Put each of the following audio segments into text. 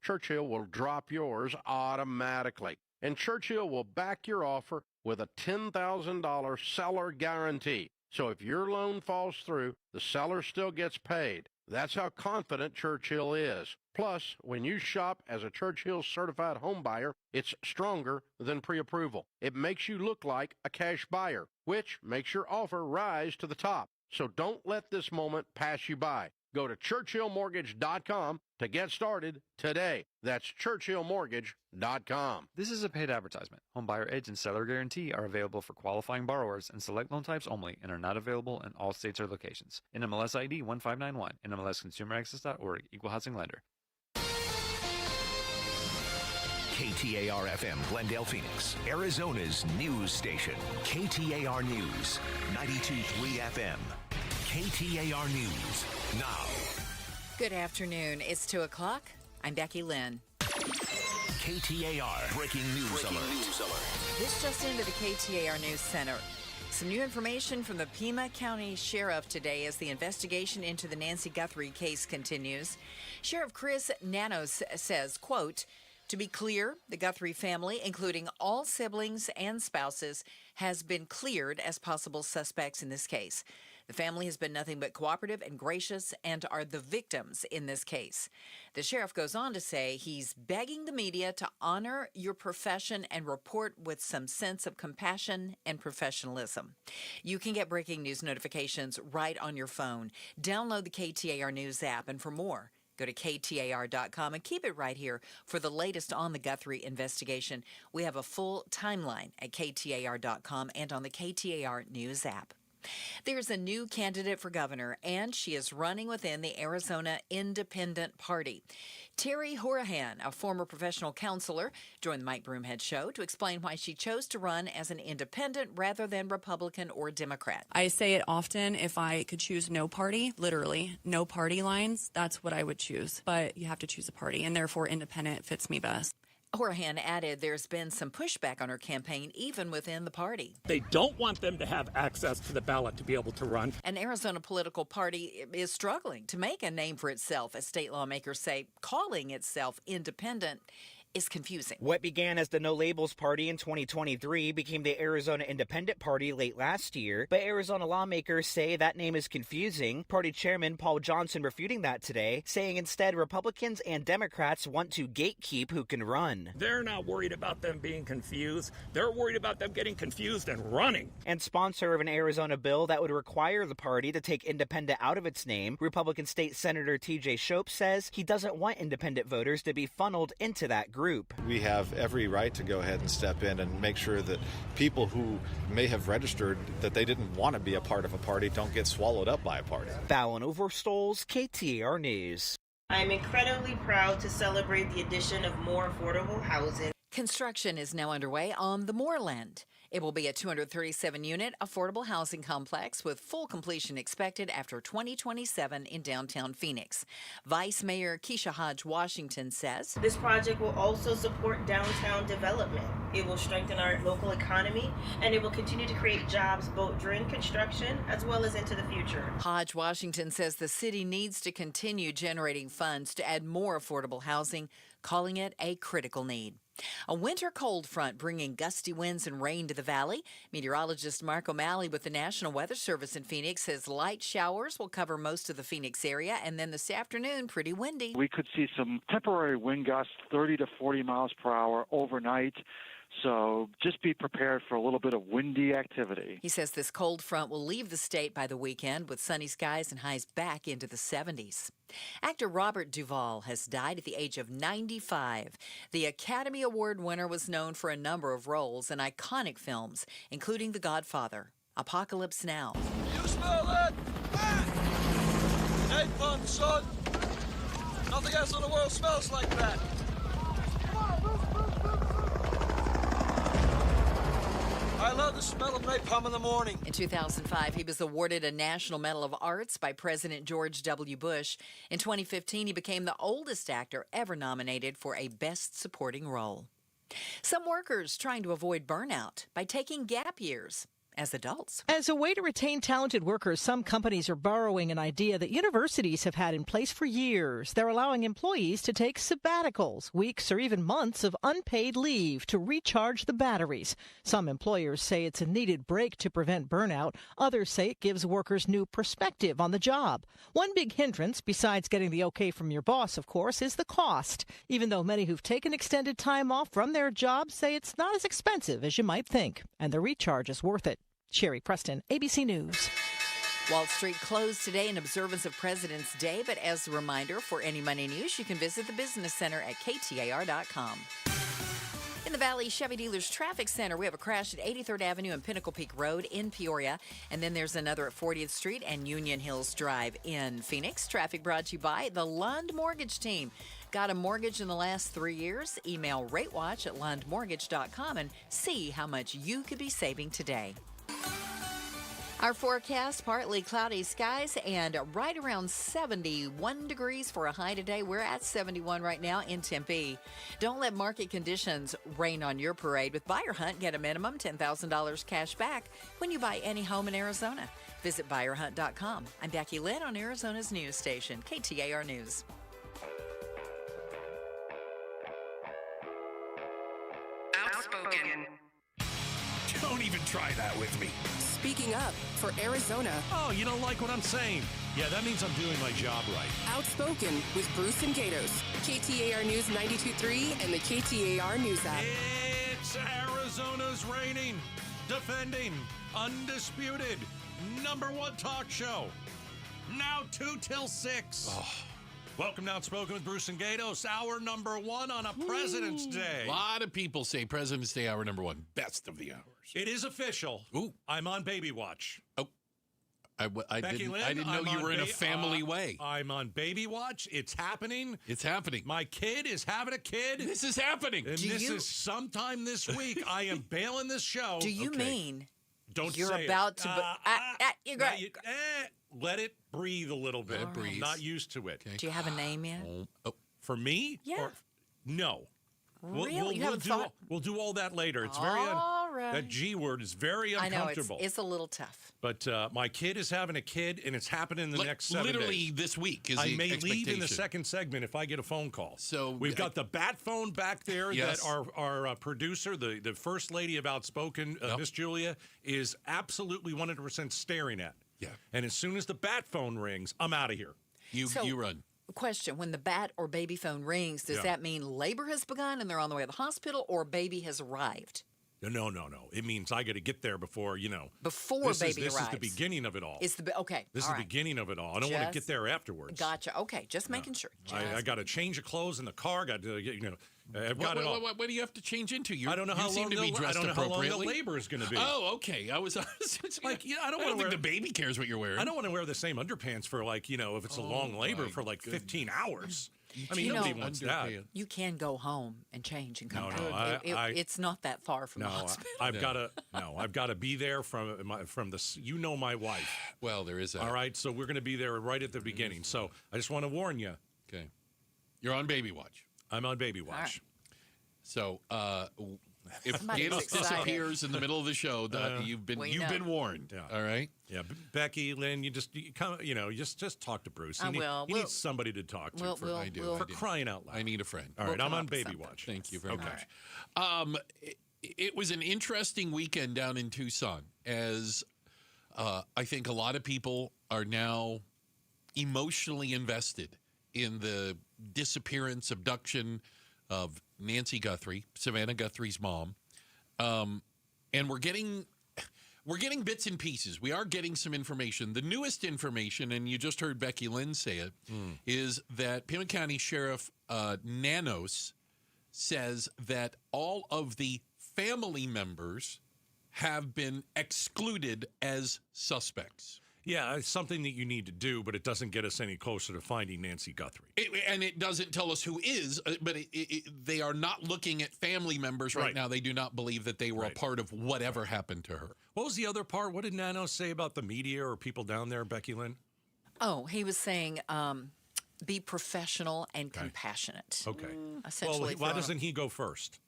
Churchill will drop yours automatically. And Churchill will back your offer with a $10,000 seller guarantee. So if your loan falls through, the seller still gets paid. That's how confident Churchill is. Plus, when you shop as a Churchill certified home buyer, it's stronger than pre-approval. It makes you look like a cash buyer, which makes your offer rise to the top. So don't let this moment pass you by. Go to churchillmortgage.com to get started today. That's churchillmortgage.com. This is a paid advertisement. Home buyer edge and seller guarantee are available for qualifying borrowers and select loan types only and are not available in all states or locations. NMLS ID 1591, NMLSconsumeraccess.org, Equal Housing Lender. KTAR-FM, Glendale, Phoenix, Arizona's news station. KTAR News, 92.3 FM. KTAR News, now. Good afternoon. It's 2 o'clock. I'm Becky Lynn. KTAR Breaking News Alert. This just into the KTAR News Center. Some new information from the Pima County Sheriff today as the investigation into the Nancy Guthrie case continues. Sheriff Chris Nanos says, quote, "To be clear, the Guthrie family, including all siblings and spouses, has been cleared as possible suspects in this case. The family has been nothing but cooperative and gracious and are the victims in this case." The sheriff goes on to say he's begging the media to honor your profession and report with some sense of compassion and professionalism. You can get breaking news notifications right on your phone. Download the KTAR News app, and for more, go to KTAR.com and keep it right here for the latest on the Guthrie investigation. We have a full timeline at KTAR.com and on the KTAR News app. There's a new candidate for governor, and she is running within the Arizona Independent Party. Terry Horahan, a former professional counselor, joined the Mike Broomhead Show to explain why she chose to run as an independent rather than Republican or Democrat. I say it often, if I could choose no party, literally no party lines, that's what I would choose. But you have to choose a party, and therefore independent fits me best. Horahan added there's been some pushback on her campaign, even within the party. They don't want them to have access to the ballot to be able to run. An Arizona political party is struggling to make a name for itself, as state lawmakers say calling itself independent is confusing. What began as the No Labels Party in 2023 became the Arizona Independent Party late last year, but Arizona lawmakers say that name is confusing. Party Chairman Paul Johnson refuting that today, saying instead Republicans and Democrats want to gatekeep who can run. They're not worried about them being confused. They're worried about them getting confused and running. And sponsor of an Arizona bill that would require the party to take independent out of its name, Republican State Senator T.J. Shope says he doesn't want independent voters to be funneled into that group. We have every right to go ahead and step in and make sure that people who may have registered that they didn't want to be a part of a party don't get swallowed up by a party. Fallon Overstoles, KTAR News. I'm incredibly proud to celebrate the addition of more affordable housing. Construction is now underway on the Moorland. It will be a 237-unit affordable housing complex with full completion expected after 2027 in downtown Phoenix. Vice Mayor Keisha Hodge Washington says, "This project will also support downtown development. It will strengthen our local economy, and it will continue to create jobs both during construction as well as into the future." Hodge Washington says the city needs to continue generating funds to add more affordable housing, calling it a critical need. A winter cold front bringing gusty winds and rain to the valley. Meteorologist Mark O'Malley with the National Weather Service in Phoenix says light showers will cover most of the Phoenix area, and then this afternoon, pretty windy. We could see some temporary wind gusts, 30 to 40 miles per hour overnight. So just be prepared for a little bit of windy activity. He says this cold front will leave the state by the weekend with sunny skies and highs back into the 70s. Actor Robert Duvall has died at the age of 95. The Academy Award winner was known for a number of roles in iconic films, including The Godfather, Apocalypse Now. You smell that? Napalm, son. Nothing else in the world smells like that. I love the smell of napalm in the morning. In 2005, he was awarded a National Medal of Arts by President George W. Bush. In 2015, he became the oldest actor ever nominated for a Best Supporting Role. Some workers trying to avoid burnout by taking gap years. as adults. As a way to retain talented workers, some companies are borrowing an idea that universities have had in place for years. They're allowing employees to take sabbaticals, weeks or even months of unpaid leave to recharge the batteries. Some employers say it's a needed break to prevent burnout. Others say it gives workers new perspective on the job. One big hindrance, besides getting the okay from your boss, of course, is the cost. Even though many who've taken extended time off from their jobs say it's not as expensive as you might think, and the recharge is worth it. Sherry Preston, ABC News. Wall Street closed today in observance of President's Day, but as a reminder, for any money news, you can visit the Business Center at KTAR.com. In the Valley Chevy Dealers Traffic Center, we have a crash at 83rd Avenue and Pinnacle Peak Road in Peoria. And then there's another at 40th Street and Union Hills Drive in Phoenix. Traffic brought to you by the Lund Mortgage Team. Got a mortgage in the last 3 years? Email RateWatch at lundmortgage.com and see how much you could be saving today. Our forecast, partly cloudy skies and right around 71 degrees for a high today. We're at 71 right now in Tempe. Don't let market conditions rain on your parade. With Buyer Hunt, get a minimum $10,000 cash back when you buy any home in Arizona. Visit BuyerHunt.com. I'm Becky Lynn on Arizona's news station, KTAR News. Outspoken. Don't even try that with me. Speaking up for Arizona. Oh, you don't like what I'm saying? Yeah, that means I'm doing my job right. Outspoken with Bruce and Gatos. KTAR News 92.3 and the KTAR News app. It's Arizona's reigning, defending, undisputed, #1 talk show. Now 2 till 6. Oh. Welcome to Outspoken with Bruce and Gatos, hour #1 on a President's Day. A lot of people say President's Day, hour #1, best of the hours. It is official. Ooh. I'm on baby watch. Oh, I didn't know you were in a family way. I'm on baby watch. It's happening. It's happening. My kid is having a kid. This is happening. And this is sometime this week. I am bailing this show. Do you mean Don't you're say about it. to... Let it breathe a little bit. Let it breathe. I'm not used to it. Okay. Do you have a name yet? Oh. For me? Yeah. No. Really? We'll do all that later. It's All right. That G word is very uncomfortable. I know, it's a little tough. But my kid is having a kid, and it's happening in the next 7 days. Literally this week is the I may leave in the expectation. second segment if I get a phone call. So we've got the bat phone back there Yes. that our producer, the first lady of Outspoken, Miss Julia, is absolutely 100% staring at. Yeah. And as soon as the bat phone rings, I'm out of here. You run. Question, when the bat or baby phone rings, does that mean labor has begun and they're on the way to the hospital, or baby has arrived? No. It means I got to get there before, Before this baby is arrives. the beginning of it all. Okay. This is the beginning of it all. I don't want to get there afterwards. Gotcha. Okay, just making sure. I got to change of clothes in the car. Got to, I've got it all. What do you have to change into? I don't know how you seem long to be dressed I don't know how long appropriately. the labor is going to be. Oh, okay. I was like, I don't think the baby cares what you're wearing. I don't want to wear the same underpants for if it's a long labor for 15 hours. I mean, nobody wants that. You can go home and change and come back. It's not that far from the hospital. I've got to be there from the my wife. Well, there is that. All right, so we're going to be there right at the beginning. So I just want to warn you. Okay. You're on baby watch. I'm on baby watch. Right. So if Gatos disappears in the middle of the show, you've been warned. Yeah. All right. Yeah, Becky, Lynn, you just talk to Bruce. I will. He needs somebody to talk to. For crying out loud. I need a friend. All right, I'm on baby watch. Thank you very much. It was an interesting weekend down in Tucson, as I think a lot of people are now emotionally invested in the disappearance, abduction of Nancy Guthrie, Savannah Guthrie's mom, and we're getting bits and pieces. We are getting some information. The newest information, and you just heard Becky Lynn say it, is that Pima County Sheriff Nanos says that all of the family members have been excluded as suspects. Yeah, it's something that you need to do, but it doesn't get us any closer to finding Nancy Guthrie. And it doesn't tell us who is, but they are not looking at family members right now. They do not believe that they were a part of whatever happened to her. What was the other part? What did Nano say about the media or people down there, Becky Lynn? Oh, he was saying be professional and compassionate. Okay. Essentially, why doesn't he go first?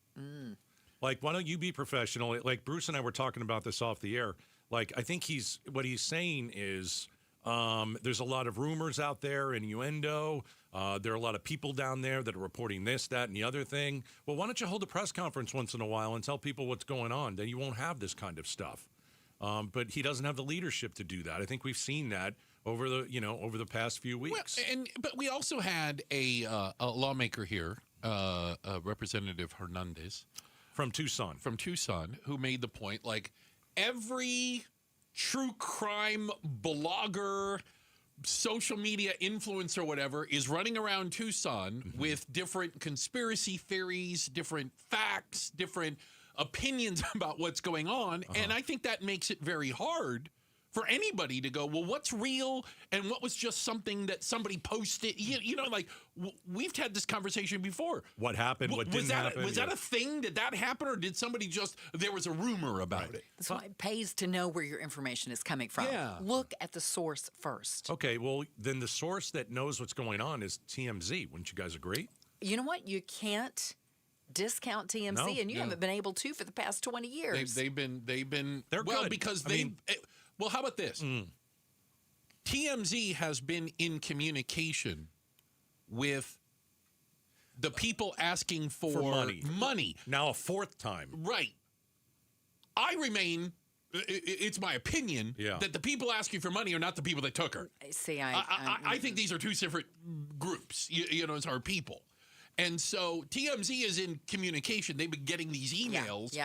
Like, why don't you be professional? Like, Bruce and I were talking about this off the air. Like, I think what he's saying is there's a lot of rumors out there, innuendo. There are a lot of people down there that are reporting this, that, and the other thing. Well, why don't you hold a press conference once in a while and tell people what's going on? Then you won't have this kind of stuff. But he doesn't have the leadership to do that. I think we've seen that over the past few weeks. Well, but we also had a lawmaker here, Representative Hernandez from Tucson, who made the point, like, every true crime blogger, social media influencer, whatever, is running around Tucson with different conspiracy theories, different facts, different opinions about what's going on. And I think that makes it very hard for anybody to go, well, what's real and what was just something that somebody posted? We've had this conversation before. What happened? What didn't happen? Was that a thing? Did that happen? Or did somebody there was a rumor about it? That's why it pays to know where your information is coming from. Yeah. Look at the source first. Okay, well, then the source that knows what's going on is TMZ. Wouldn't you guys agree? You know what? You can't discount TMZ, and you haven't been able to for the past 20 years. They've been They're well good. because I well, how about this? TMZ has been in communication with the people asking for money. Now a fourth time. Right. It's my opinion that the people asking for money are not the people that took her. See, I think these are two separate groups, it's our people. And so TMZ is in communication. They've been getting these emails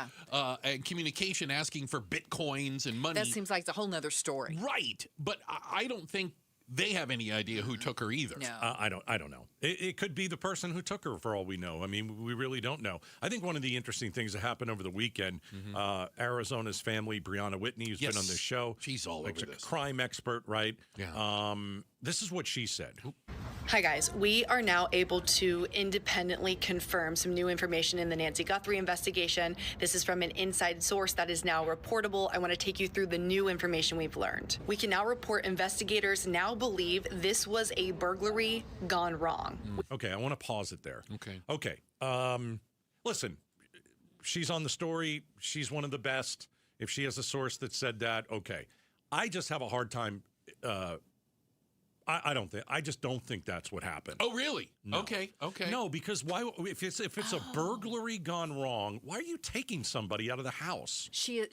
and communication asking for bitcoins and money. That seems like it's a whole nother story. Right. But I don't think they have any idea who took her either. No. I don't know. It could be the person who took her for all we know. I mean, we really don't know. I think one of the interesting things that happened over the weekend, Arizona's family, Brianna Whitney, who's been on this show. She's all over this. A crime expert, right? Yeah. This is what she said. Hi, guys. We are now able to independently confirm some new information in the Nancy Guthrie investigation. This is from an inside source that is now reportable. I want to take you through the new information we've learned. We can now report investigators now believe this was a burglary gone wrong. Okay, I want to pause it there. Okay. Listen, she's on the story. She's one of the best. If she has a source that said that, okay. I just have a hard time. I just don't think that's what happened. Oh, really? No. Okay. No, because why? If it's a burglary gone wrong, why are you taking somebody out of the house? She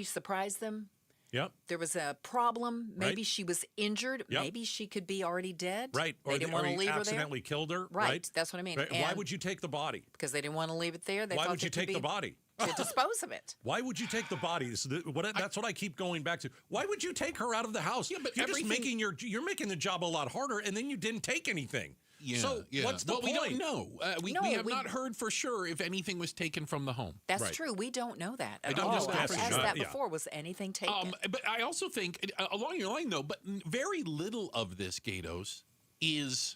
surprised them. Yep. There was a problem. Maybe Right. she was injured. Yep. Maybe she could be already dead. Right. They didn't want to leave her there. Accidentally killed her. Right. That's what I mean. Right. Why And would you take the body? because they didn't want to leave it there. They Why thought would you it could take the be body? to dispose of it? Why would you take the body? That's what I keep going back to. Why would you take her out of the house? Yeah, but you're just everything- you're making the job a lot harder, and then you didn't take anything. Yeah, So what's the point? we don't know. We have not heard for sure if anything was taken from the home. That's true. We don't know that at don't all. just I've ask asked you. that Yeah. before. Was anything taken? But I also think, along your line, though, but very little of this, Gatos, is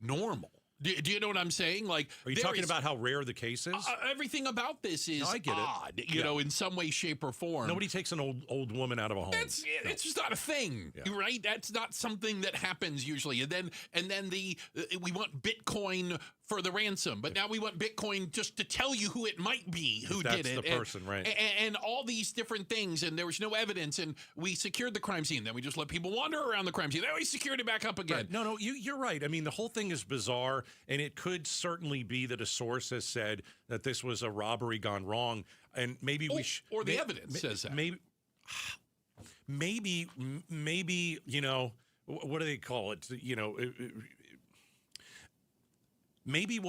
normal. Do you know what I'm saying? Like, Are you talking about how rare the case is? Everything about this is I get it. odd, you know, in some way, shape, or form. Nobody takes an old woman out of a home. It's just not a thing, right? That's not something that happens usually. And then we want Bitcoin for the ransom, but now we want Bitcoin just to tell you who it might be who That's did it. the person, right? And all these different things, and there was no evidence, and we secured the crime scene. Then we just let people wander around the crime scene. Then we secured it back up again. Right. No, you're right. I mean, the whole thing is bizarre, and it could certainly be that a source has said that this was a robbery gone wrong, and maybe or the evidence says that. Maybe, you know, what do they call it? You know, maybe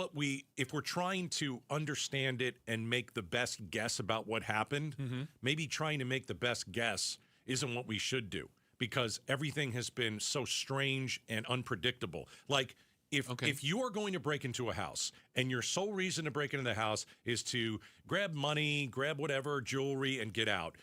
if we're trying to understand it and make the best guess about what happened, maybe trying to make the best guess isn't what we should do, because everything has been so strange and unpredictable. Like, if you are going to break into a house and your sole reason to break into the house is to grab money, grab whatever, jewelry, and get out.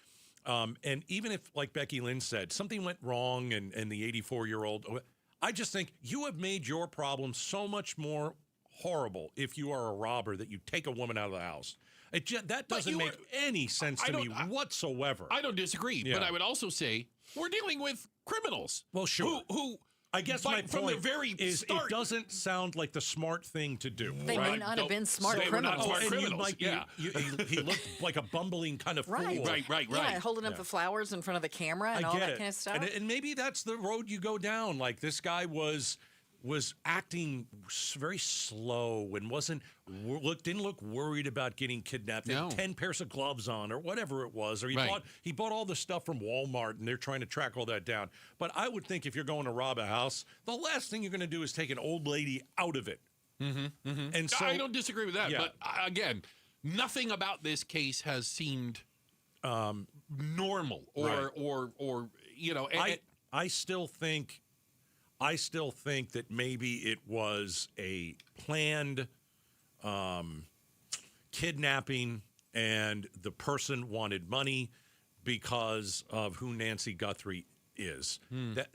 And even if, like Becky Lynn said, something went wrong and the 84-year-old, I just think you have made your problem so much more horrible if you are a robber that you take a woman out of the house. That doesn't make any sense to me whatsoever. I don't disagree, but I would also say we're dealing with criminals. Well, sure. Who I guess my point from the very is start, it doesn't sound like the smart thing to do. They may not have been smart criminals. He looked like a bumbling kind of fool. Right. Yeah, holding up the flowers in front of the camera and all that kind of stuff. And maybe that's the road you go down. Like this guy was acting very slow and didn't look worried about getting kidnapped. No. 10 pairs of gloves on or whatever it was. Or he bought all the stuff from Walmart and they're trying to track all that down. But I would think if you're going to rob a house, the last thing you're going to do is take an old lady out of it. And so I don't disagree with that. Yeah. But again, nothing about this case has seemed normal or you know. I still think that maybe it was a planned kidnapping and the person wanted money because of who Nancy Guthrie is.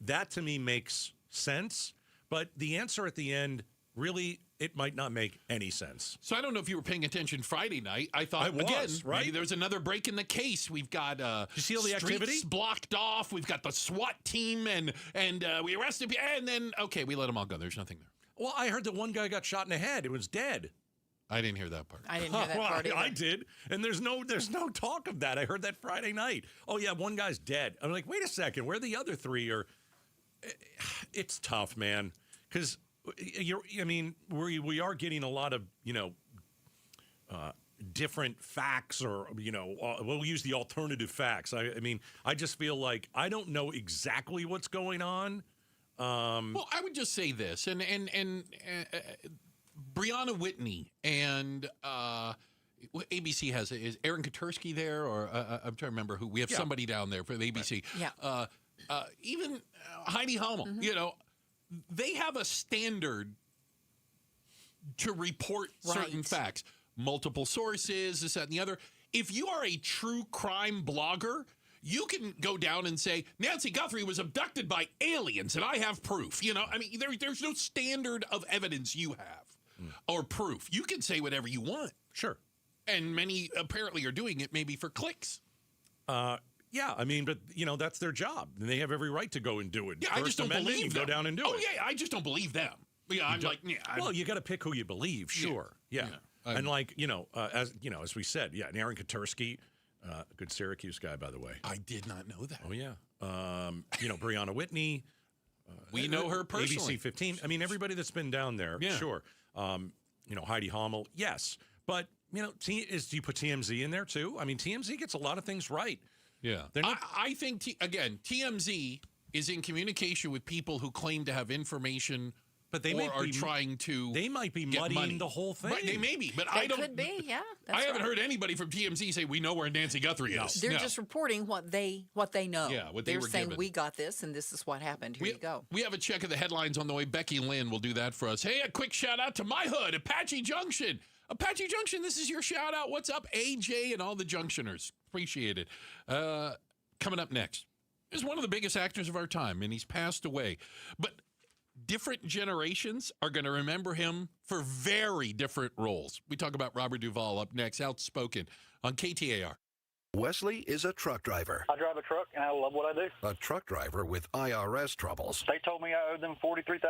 That to me makes sense, but the answer at the end, really, it might not make any sense. So I don't know if you were paying attention Friday night. I thought, maybe there's another break in the case. We've got you see all the activity blocked off. We've got the SWAT team, and we arrested people. And then, okay, we let them all go. There's nothing there. Well, I heard that one guy got shot in the head. It was dead. I didn't hear that part. I didn't hear that part either. I did, and there's no talk of that. I heard that Friday night. Oh yeah, one guy's dead. I'm like, wait a second, where the other three are? It's tough, man, because we are getting a lot of different facts, or we'll use the alternative facts. I just feel like I don't know exactly what's going on. Well, I would just say this, and Brianna Whitney and ABC has is Aaron Katursky there, or I'm trying to remember who. We have somebody down there for the ABC. Right. Yeah. Even Heidi Hummel, they have a standard to report certain facts. Multiple sources, this, that, and the other. If you are a true crime blogger, you can go down and say, Nancy Guthrie was abducted by aliens, and I have proof. There's no standard of evidence you have or proof. You can say whatever you want. Sure. And many apparently are doing it maybe for clicks. Yeah, but that's their job, and they have every right to go and do it. Yeah, I just don't believe them. Go down and do it. Oh yeah, I just don't believe them. Yeah, well, you got to pick who you believe. Sure. Yeah. And as we said, and Aaron Katursky, good Syracuse guy, by the way. I did not know that. Oh yeah. Brianna Whitney. We know her personally. ABC 15. Everybody that's been down there. Yeah. Sure. Heidi Hummel. Yes, but do you put TMZ in there too? TMZ gets a lot of things right. Yeah. I think TMZ is in communication with people who claim to have information. But they are trying to. They might be muddying the whole thing. Right, they may be, but I don't. Could be, yeah. I haven't heard anybody from TMZ say we know where Nancy Guthrie is. They're just reporting what they know. Yeah, what they were saying. Given. We got this, and this is what happened. Here you go. We have a check of the headlines on the way. Becky Lynn will do that for us. Hey, a quick shout out to my hood, Apache Junction. Apache Junction, this is your shout out. What's up, AJ and all the Junctioners? Appreciate it. Coming up next is one of the biggest actors of our time, and he's passed away, but different generations are going to remember him for very different roles. We talk about Robert Duvall up next, Outspoken on KTAR. Wesley is a truck driver. I drive a truck, and I love what I do. A truck driver with IRS troubles. They told me I owed them $43,000.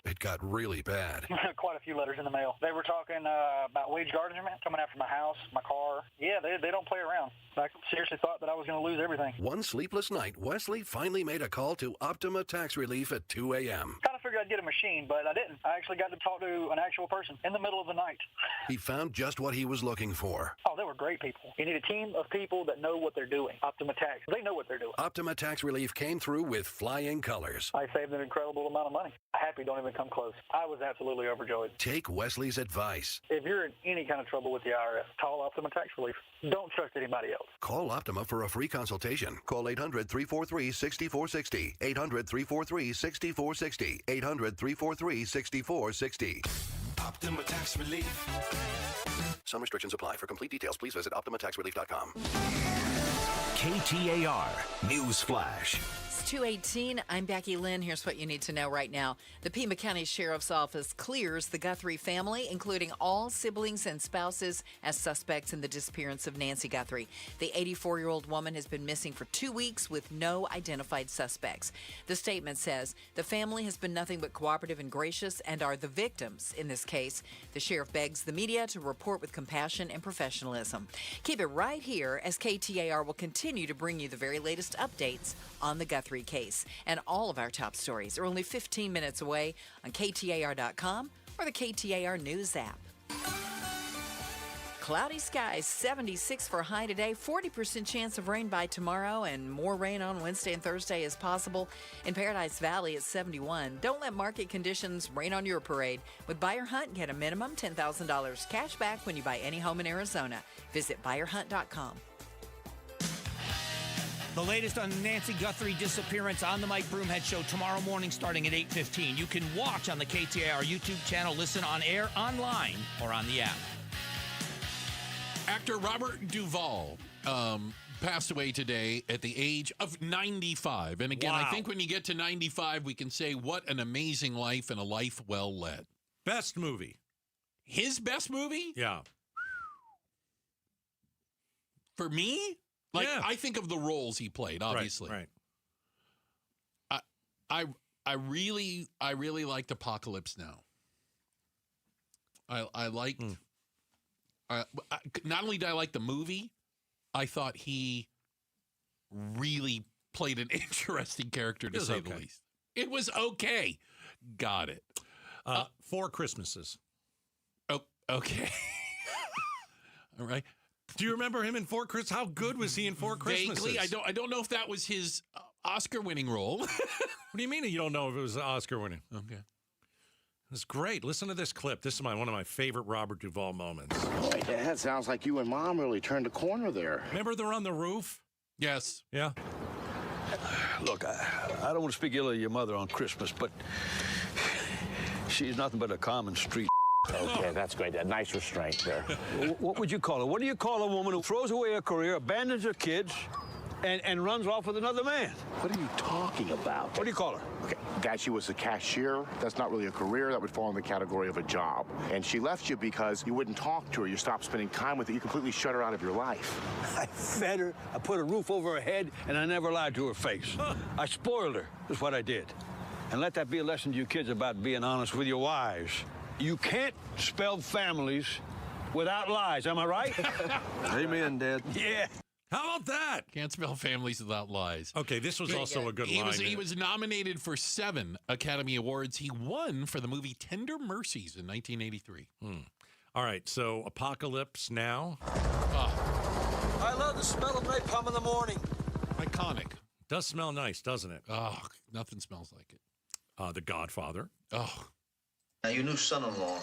It got really bad. Quite a few letters in the mail. They were talking about wage garnishment coming after my house, my car. Yeah, they don't play around. I seriously thought that I was going to lose everything. One sleepless night, Wesley finally made a call to Optima Tax Relief at 2 a.m. Kind of figured I'd get a machine, but I didn't. I actually got to talk to an actual person in the middle of the night. He found just what he was looking for. Oh, they were great people. You need a team of people that know what they're doing. Optima Tax, they know what they're doing. Optima Tax Relief came through with flying colors. I saved an incredible amount of money. Happy don't even come close. I was absolutely overjoyed. Take Wesley's advice. If you're in any kind of trouble with the IRS, call Optima Tax Relief. Don't trust anybody else. Call Optima for a free consultation. Call 800-343-6460. 800-343-6460. 800-343-6460. Optima Tax Relief. Some restrictions apply. For complete details, please visit OptimaTaxRelief.com. KTAR News Flash. It's 2:18. I'm Becky Lynn. Here's what you need to know right now. The Pima County Sheriff's Office clears the Guthrie family, including all siblings and spouses, as suspects in the disappearance of Nancy Guthrie. The 84-year-old woman has been missing for 2 weeks with no identified suspects. The statement says the family has been nothing but cooperative and gracious and are the victims in this case. The sheriff begs the media to report with compassion and professionalism. Keep it right here as KTAR will continue to bring you the very latest updates on the Guthrie case. And all of our top stories are only 15 minutes away on KTAR.com or the KTAR News app. Cloudy skies, 76 for a high today, 40% chance of rain by tomorrow, and more rain on Wednesday and Thursday is possible. In Paradise Valley, it's 71. Don't let market conditions rain on your parade. With Buyer Hunt, get a minimum $10,000 cash back when you buy any home in Arizona. Visit buyerhunt.com. The latest on Nancy Guthrie disappearance on the Mike Broomhead Show tomorrow morning starting at 8:15. You can watch on the KTAR YouTube channel, listen on air, online, or on the app. Actor Robert Duvall passed away today at the age of 95. And again, Wow. I think when you get to 95, we can say what an amazing life and a life well led. Best movie. His best movie? Yeah. For me? Like, Yeah. I think of the roles he played, obviously. Right. I really liked Apocalypse Now. I liked... not only did I like the movie, I thought he really played an interesting character, to say the least. It was okay. Got it. 4 Christmases. Oh, okay. All right. Do you remember him in 4 Christmas? How good was he in 4 Christmases? Vaguely. I don't know if that was his Oscar-winning role. What do you mean you don't know if it was Oscar-winning? Okay. It's great. Listen to this clip. This is one of my favorite Robert Duvall moments. Hey, Dad, sounds like you and Mom really turned a corner there. Remember they're on the roof? Yes. Yeah. Look, I don't want to speak ill of your mother on Christmas, but she's nothing but a common street. Okay, that's great. A nice restraint there. What would you call her? What do you call a woman who throws away her career, abandons her kids, and runs off with another man? What are you talking about? What do you call her? Okay, Dad, she was a cashier. That's not really a career. That would fall in the category of a job. And she left you because you wouldn't talk to her. You stopped spending time with her. You completely shut her out of your life. I fed her, I put a roof over her head, and I never lied to her face. I spoiled her, is what I did. And let that be a lesson to you kids about being honest with your wives. You can't spell families without lies, am I right? Amen, Dad. Yeah. How about that? Can't spell families without lies. Okay, this was also a good line. He was nominated for 7 Academy Awards. He won for the movie Tender Mercies in 1983. All right, so Apocalypse Now. I love the smell of napalm in the morning. Iconic. Does smell nice, doesn't it? Oh, nothing smells like it. The Godfather. Oh. Now, your new son-in-law,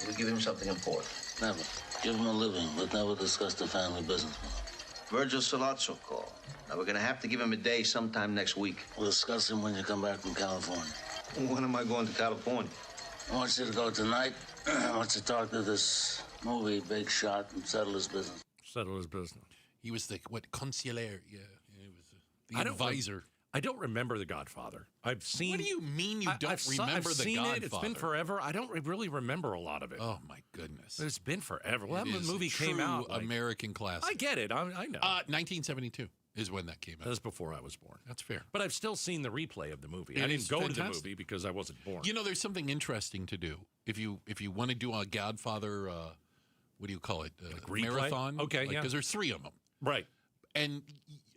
will give him something important. Never. Give him a living, but never discuss the family business. Virgil Salazzo called. Now, we're going to have to give him a day sometime next week. We'll discuss him when you come back from California. When am I going to California? I want you to go tonight. I want you to talk to this movie big shot and settle his business. Settle his business. He was the, consigliere? Yeah, he was the advisor. I don't remember The Godfather. I've seen... What do you mean you don't remember I've The seen Godfather? It. It's been forever. I don't really remember a lot of it. Oh, my goodness. But it's been forever. Well, It that is movie a came out. true American classic. I get it. I know. 1972 is when that came out. That was before I was born. That's fair. But I've still seen the replay of the movie. It I didn't is go to the fantastic. movie because I wasn't born. You know, there's something interesting to do. If you want to do a Godfather, what do you call it? replay? Marathon? Okay, yeah. Because there's 3 of them. Right. And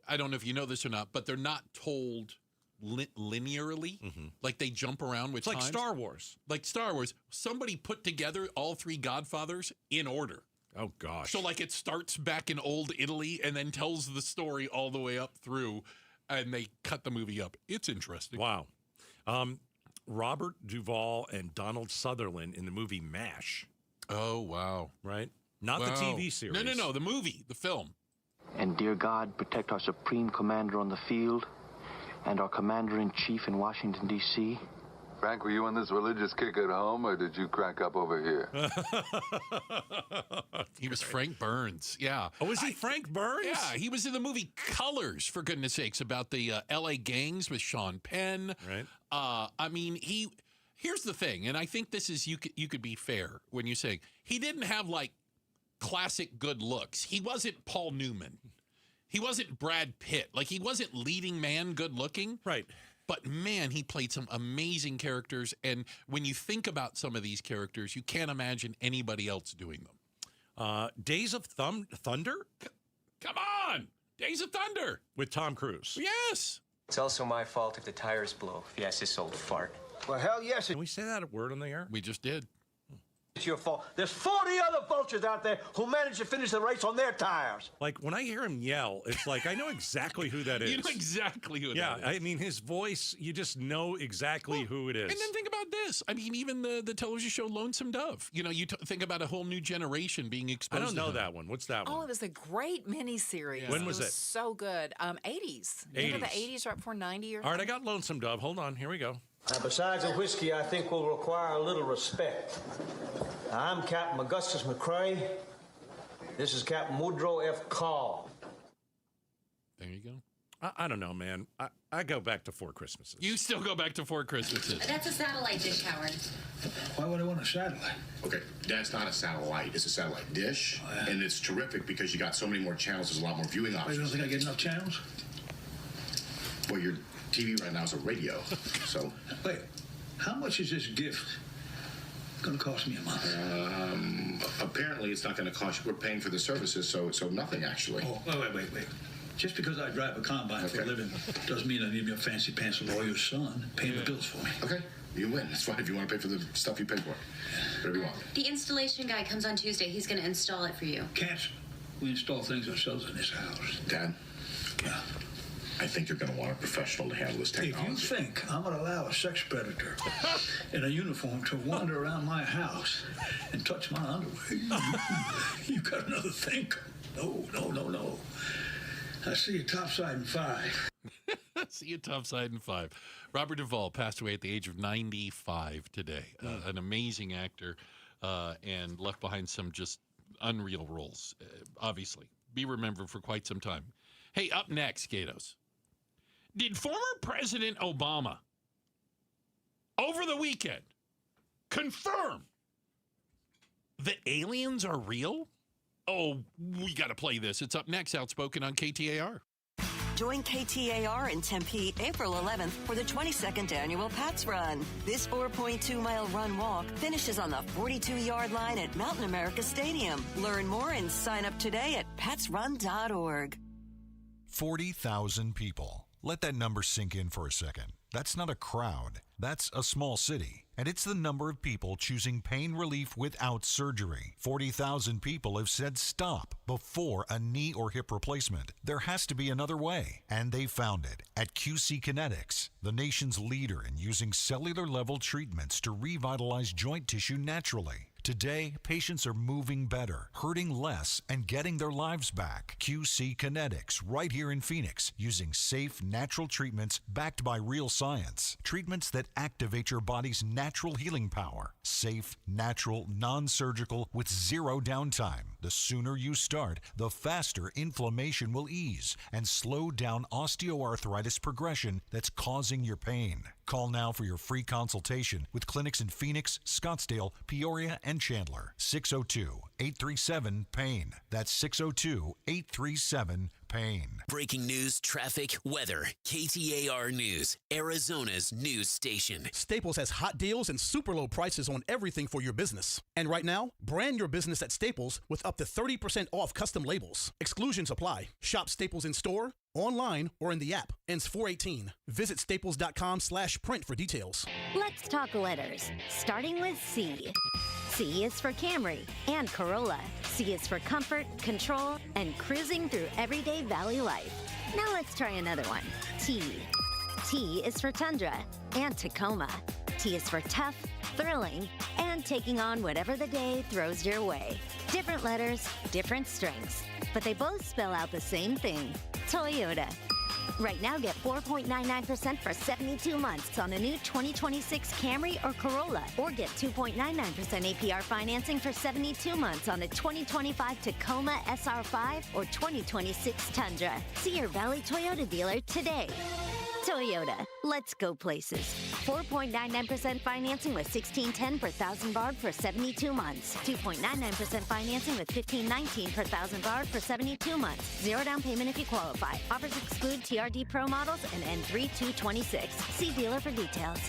I don't know if you know this or not, but they're not told linearly. Like they jump around with It's like times. Star Wars. Like Star Wars. Somebody put together all 3 Godfathers in order. Oh, gosh. So like it starts back in old Italy and then tells the story all the way up through, and they cut the movie up. It's interesting. Wow. Robert Duvall and Donald Sutherland in the movie MASH. Oh, wow. Right? Not the TV series. No, the movie, the film. And dear God, protect our supreme commander on the field and our commander-in-chief in Washington, D.C., Frank, were you on this religious kick at home, or did you crack up over here? He was Frank Burns. Yeah. Oh, was he Frank Burns? Yeah, he was in the movie Colors, for goodness sakes, about the L.A. gangs with Sean Penn. Right. I mean, here's the thing, and I think this is, you could be fair when you say he didn't have, like, classic good looks. He wasn't Paul Newman. He wasn't Brad Pitt. Like, he wasn't leading man good looking. Right. But, man, he played some amazing characters. And when you think about some of these characters, you can't imagine anybody else doing them. Days of Thunder? Come on! Days of Thunder! With Tom Cruise. Yes! It's also my fault if the tires blow. Yes, this old fart. Well, hell yes. Can we say that word on the air? We just did. It's your fault. There's 40 other vultures out there who managed to finish the race on their tires. Like, when I hear him yell, it's like, I know exactly who that is. You know exactly who that is. Yeah, I mean, his voice, you just know exactly who it is. And then think about this. I mean, even the television show Lonesome Dove. You know, you think about a whole new generation being exposed I don't know to him. that one. What's that one? Oh, it was a great miniseries. Yeah. When was it? So good. 80s. You know, the 80s right before 90 or All right, I got Lonesome Dove. Hold on. Here we go. Now, besides the whiskey, I think will require a little respect. I'm Captain Augustus McCrae. This is Captain Woodrow F. Call. There you go. I don't know, man. I go back to Four Christmases. You still go back to Four Christmases. That's a satellite dish, Howard. Why would I want a satellite? Okay, that's not a satellite. It's a satellite dish, and it's terrific because you got so many more channels. There's a lot more viewing options. You don't think I get enough channels? Well, your TV right now is a radio, so. Wait, how much is this gift going to cost me a month? Apparently, it's not going to cost you. We're paying for the services, so nothing actually. Oh, wait. Just because I drive a combine for a living doesn't mean I need me a fancy pants lawyer's son paying the bills for me. Okay, you win. That's fine if you want to pay for the stuff you pay for. Whatever you want. The installation guy comes on Tuesday. He's going to install it for you. Can't. We install things ourselves in this house. Dad? Yeah. I think you're going to want a professional to handle this technology. If you think I'm going to allow a sex predator in a uniform to wander around my house and touch my underwear, you got another think. No. I see you topside in 5. See you topside in 5. Robert Duvall passed away at the age of 95 today. An amazing actor and left behind some just unreal roles, obviously. Be remembered for quite some time. Hey, up next, Gatos. Did former President Obama, over the weekend, confirm that aliens are real? Oh, we got to play this. It's up next, Outspoken on KTAR. Join KTAR in Tempe April 11th for the 22nd annual Pats Run. This 4.2-mile run-walk finishes on the 42-yard line at Mountain America Stadium. Learn more and sign up today at patsrun.org. 40,000 people. Let that number sink in for a second. That's not a crowd. That's a small city. And it's the number of people choosing pain relief without surgery. 40,000 people have said stop before a knee or hip replacement. There has to be another way. And they found it at QC Kinetics, the nation's leader in using cellular-level treatments to revitalize joint tissue naturally. Today, patients are moving better, hurting less, and getting their lives back. QC Kinetics, right here in Phoenix, using safe, natural treatments backed by real science. Treatments that activate your body's natural healing power. Safe, natural, non-surgical, with zero downtime. The sooner you start, the faster inflammation will ease and slow down osteoarthritis progression that's causing your pain. Call now for your free consultation with clinics in Phoenix, Scottsdale, Peoria, and Chandler. 602-837-PAIN. That's 602-837-PAIN. Breaking news, traffic, weather. KTAR News, Arizona's news station. Staples has hot deals and super low prices on everything for your business. And right now, brand your business at Staples with up to 30% off custom labels. Exclusions apply. Shop Staples in store, online, or in the app. Ends 4/18. Visit staples.com/print for details. Let's talk letters, starting with C. C is for Camry and Corolla. C is for comfort, control, and cruising through everyday valley life. Now let's try another one. T. T is for Tundra and Tacoma. T is for tough, thrilling, and taking on whatever the day throws your way. Different letters, different strengths, but they both spell out the same thing, Toyota. Right now, get 4.99% for 72 months on a new 2026 Camry or Corolla, or get 2.99% APR financing for 72 months on a 2025 Tacoma SR5 or 2026 Tundra. See your Valley Toyota dealer today. Toyota, let's go places. 4.99% financing with $1,610 per thousand BARD for 72 months. 2.99% financing with $1,519 per thousand BARD for 72 months. Zero down payment if you qualify. Offers exclude TRD Pro models and N3226. See dealer for details.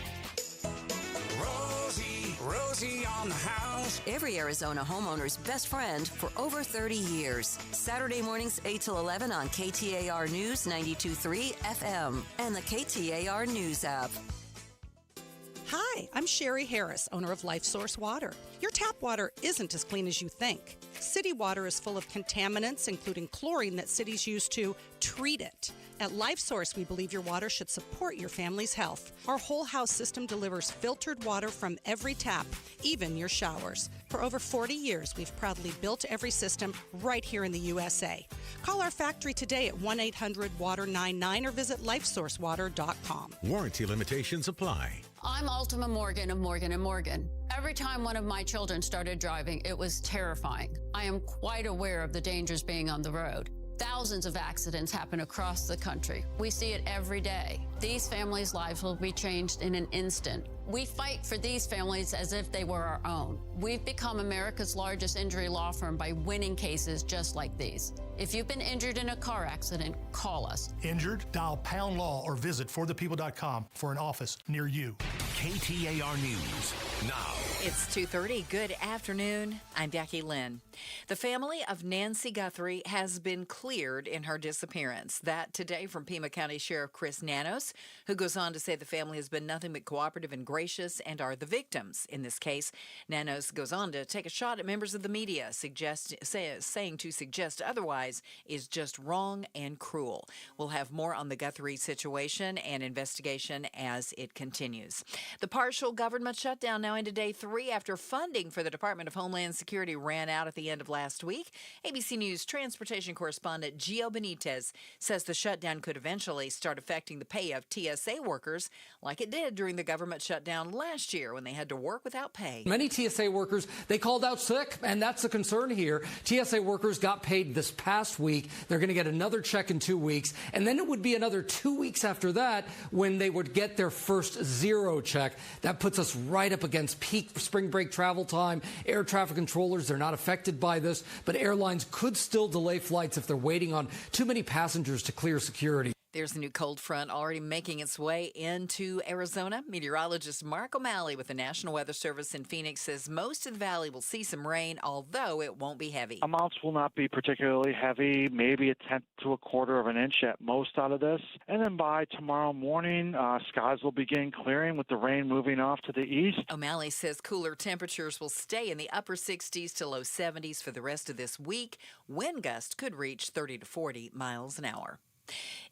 Rosie on the house. Every Arizona homeowner's best friend for over 30 years. Saturday mornings 8 till 11 on KTAR News 92.3 FM and the KTAR News app. Hi, I'm Sherry Harris, owner of Life Source Water. Your tap water isn't as clean as you think. City water is full of contaminants, including chlorine that cities use to treat it. At Life Source, we believe your water should support your family's health. Our whole house system delivers filtered water from every tap, even your showers. For over 40 years, we've proudly built every system right here in the USA. Call our factory today at 1-800-WATER-99 or visit lifesourcewater.com. Warranty limitations apply. I'm Ultima Morgan of Morgan & Morgan. Every time one of my children started driving, it was terrifying. I am quite aware of the dangers being on the road. Thousands of accidents happen across the country. We see it every day. These families' lives will be changed in an instant. We fight for these families as if they were our own. We've become America's largest injury law firm by winning cases just like these. If you've been injured in a car accident, call us. Injured? Dial pound law or visit forthepeople.com for an office near you. KTAR News now. It's 2:30. Good afternoon. I'm Becky Lynn. The family of Nancy Guthrie has been cleared in her disappearance. That today from Pima County Sheriff Chris Nanos, who goes on to say the family has been nothing but cooperative and gracious and are the victims in this case. Nanos goes on to take a shot at members of the media, saying to suggest otherwise is just wrong and cruel. We'll have more on the Guthrie situation and investigation as it continues. The partial government shutdown now into day 3 after funding for the Department of Homeland Security ran out at the end of last week. ABC News transportation correspondent Gio Benitez says the shutdown could eventually start affecting the pay of TSA workers like it did during the government shutdown last year when they had to work without pay. Many TSA workers, they called out sick, and that's the concern here. TSA workers got paid this past week. They're going to get another check in 2 weeks, and then it would be another 2 weeks after that when they would get their first zero check. That puts us right up against peak spring break travel time. Air traffic controllers, they're not affected by this, but airlines could still delay flights if they're waiting on too many passengers to clear security. There's a new cold front already making its way into Arizona. Meteorologist Mark O'Malley with the National Weather Service in Phoenix says most of the valley will see some rain, although it won't be heavy. Amounts will not be particularly heavy, maybe 1/10 to 1/4 of an inch at most out of this. And then by tomorrow morning, skies will begin clearing with the rain moving off to the east. O'Malley says cooler temperatures will stay in the upper 60s to low 70s for the rest of this week. Wind gusts could reach 30 to 40 miles an hour.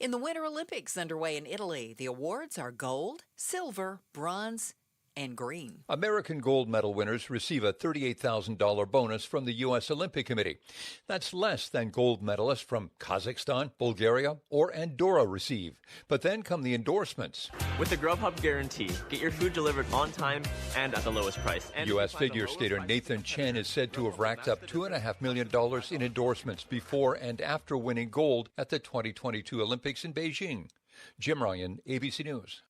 In the Winter Olympics underway in Italy, the awards are gold, silver, bronze, and green. American gold medal winners receive a $38,000 bonus from the U.S. Olympic Committee. That's less than gold medalists from Kazakhstan, Bulgaria, or Andorra receive. But then come the endorsements. With the Grubhub guarantee, get your food delivered on time and at the lowest price. And U.S. figure skater Nathan Chen is said to have racked up $2.5 million in endorsements before and after winning gold at the 2022 Olympics in Beijing. Jim Ryan, ABC News.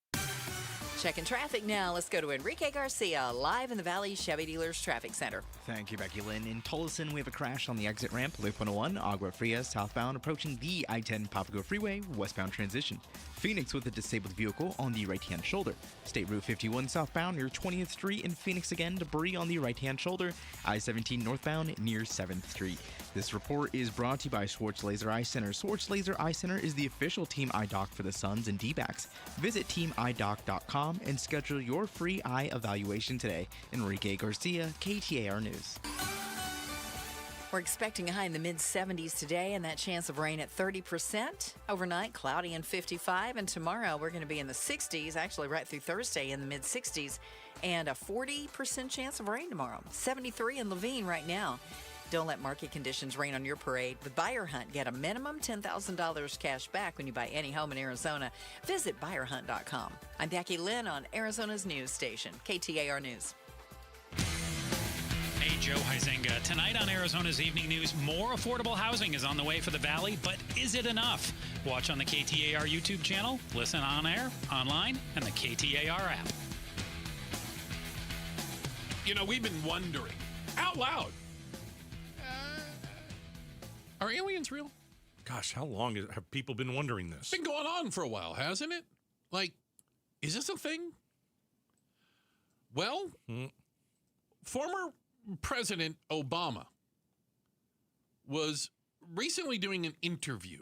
Checking traffic now. Let's go to Enrique Garcia, live in the Valley Chevy Dealers Traffic Center. Thank you, Becky Lynn. In Tolleson, we have a crash on the exit ramp, Loop 101, Agua Fria, southbound, approaching the I-10 Papago Freeway, westbound transition. Phoenix with a disabled vehicle on the right-hand shoulder. State Route 51 southbound near 20th Street. In Phoenix again, debris on the right-hand shoulder. I-17 northbound near 7th Street. This report is brought to you by Schwartz Laser Eye Center. Schwartz Laser Eye Center is the official Team Eye Doc for the Suns and D-backs. Visit teamidoc.com and schedule your free eye evaluation today. Enrique Garcia, KTAR News. We're expecting a high in the mid-70s today and that chance of rain at 30%. Overnight, cloudy and 55. And tomorrow, we're going to be in the 60s, actually right through Thursday in the mid-60s. And a 40% chance of rain tomorrow. 73 in Levine right now. Don't let market conditions rain on your parade. With Buyer Hunt, get a minimum $10,000 cash back when you buy any home in Arizona. Visit buyerhunt.com. I'm Becky Lynn on Arizona's news station, KTAR News. Hey, Joe Huizenga. Tonight on Arizona's Evening News, more affordable housing is on the way for the Valley, but is it enough? Watch on the KTAR YouTube channel, listen on air, online, and the KTAR app. You know, we've been wondering, out loud, are aliens real? Gosh, how long have people been wondering this? It's been going on for a while, hasn't it? Like, is this a thing? Well, former President Obama was recently doing an interview,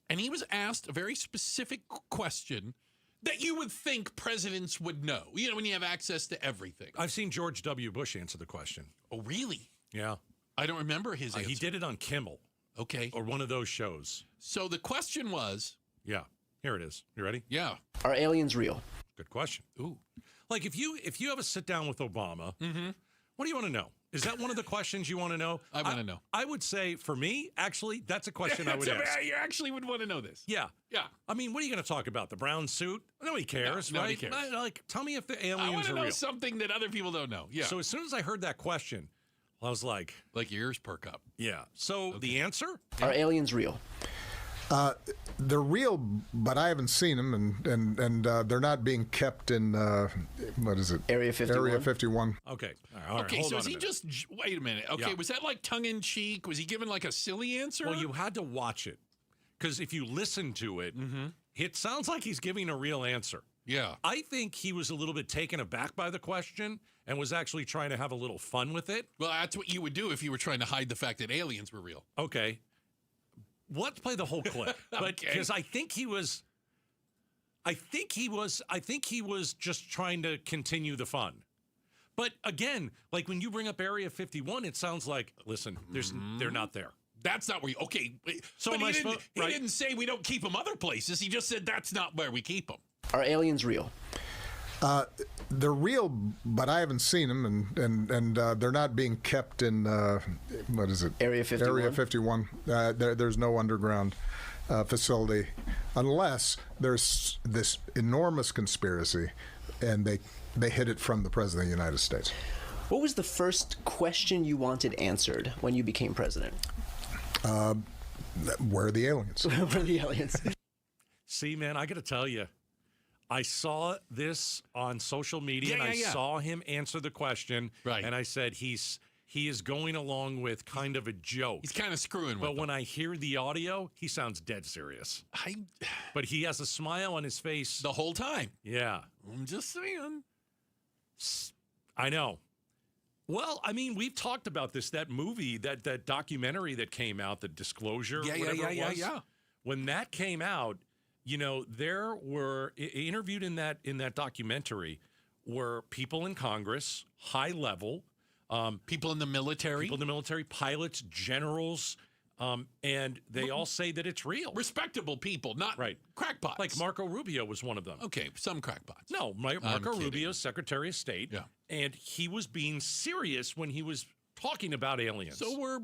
and he was asked a very specific question that you would think presidents would know, you know, when you have access to everything. I've seen George W. Bush answer the question. Oh, really? Yeah. I don't remember his answer. He did it on Kimmel. Okay. Or one of those shows. So the question was... Yeah. Here it is. You ready? Yeah. Are aliens real? Good question. Ooh. Like, if you have a sit down with Obama, what do you want to know? Is that one of the questions you want to know? I want to know. I would say, for me, actually, that's a question I would ask. You actually would want to know this. Yeah. Yeah. I mean, what are you going to talk about? The brown suit? Nobody cares, No, right? nobody cares. Like, tell me if the aliens I want to are know real. something that other people don't know. Yeah. So as soon as I heard that question, I was like... Like your ears perk up. Yeah. So the answer? Are aliens real? They're real, but I haven't seen them, and they're not being kept in, what is it? Area 51? Area 51. Okay. All right. Okay, Hold so on is a he minute. just... Wait a minute. Okay, Yeah. was that like tongue-in-cheek? Was he giving like a silly answer? Well, you had to watch it, because if you listen to it, it sounds like he's giving a real answer. Yeah. I think he was a little bit taken aback by the question and was actually trying to have a little fun with it. Well, that's what you would do if you were trying to hide the fact that aliens were real. Okay. Let's play the whole clip. But because I think he was just trying to continue the fun. But again, like when you bring up Area 51, it sounds like, listen, they're not there. That's not where you... Okay. So but am I he supposed... didn't say we don't keep them other places. He just said that's not where we keep them. Are aliens real? They're real, but I haven't seen them, and they're not being kept in, what is it? Area 51? Area 51. There's no underground facility, unless there's this enormous conspiracy, and they hid it from the President of the United States. What was the first question you wanted answered when you became president? Where are the aliens? Where are the aliens? See, man, I got to tell you, I saw this on social media, and I saw him answer the question, and I said he is going along with kind of a joke. He's kind of screwing with But when I hear the audio, he sounds dead serious. But he has a smile on his face the whole time. Yeah. I'm just saying. I know. Well, I mean, we've talked about this, that movie, that documentary that came out, the Disclosure, whatever it was. Yeah. When that came out, you know, there were interviewed in that documentary were people in Congress, high level, people in the military, pilots, generals, and they all say that it's real. Respectable people, not crackpots. Like Marco Rubio was one of them. Okay, some crackpots. No, Marco Rubio, Secretary of State, and he was being serious when he was talking about aliens. So we're,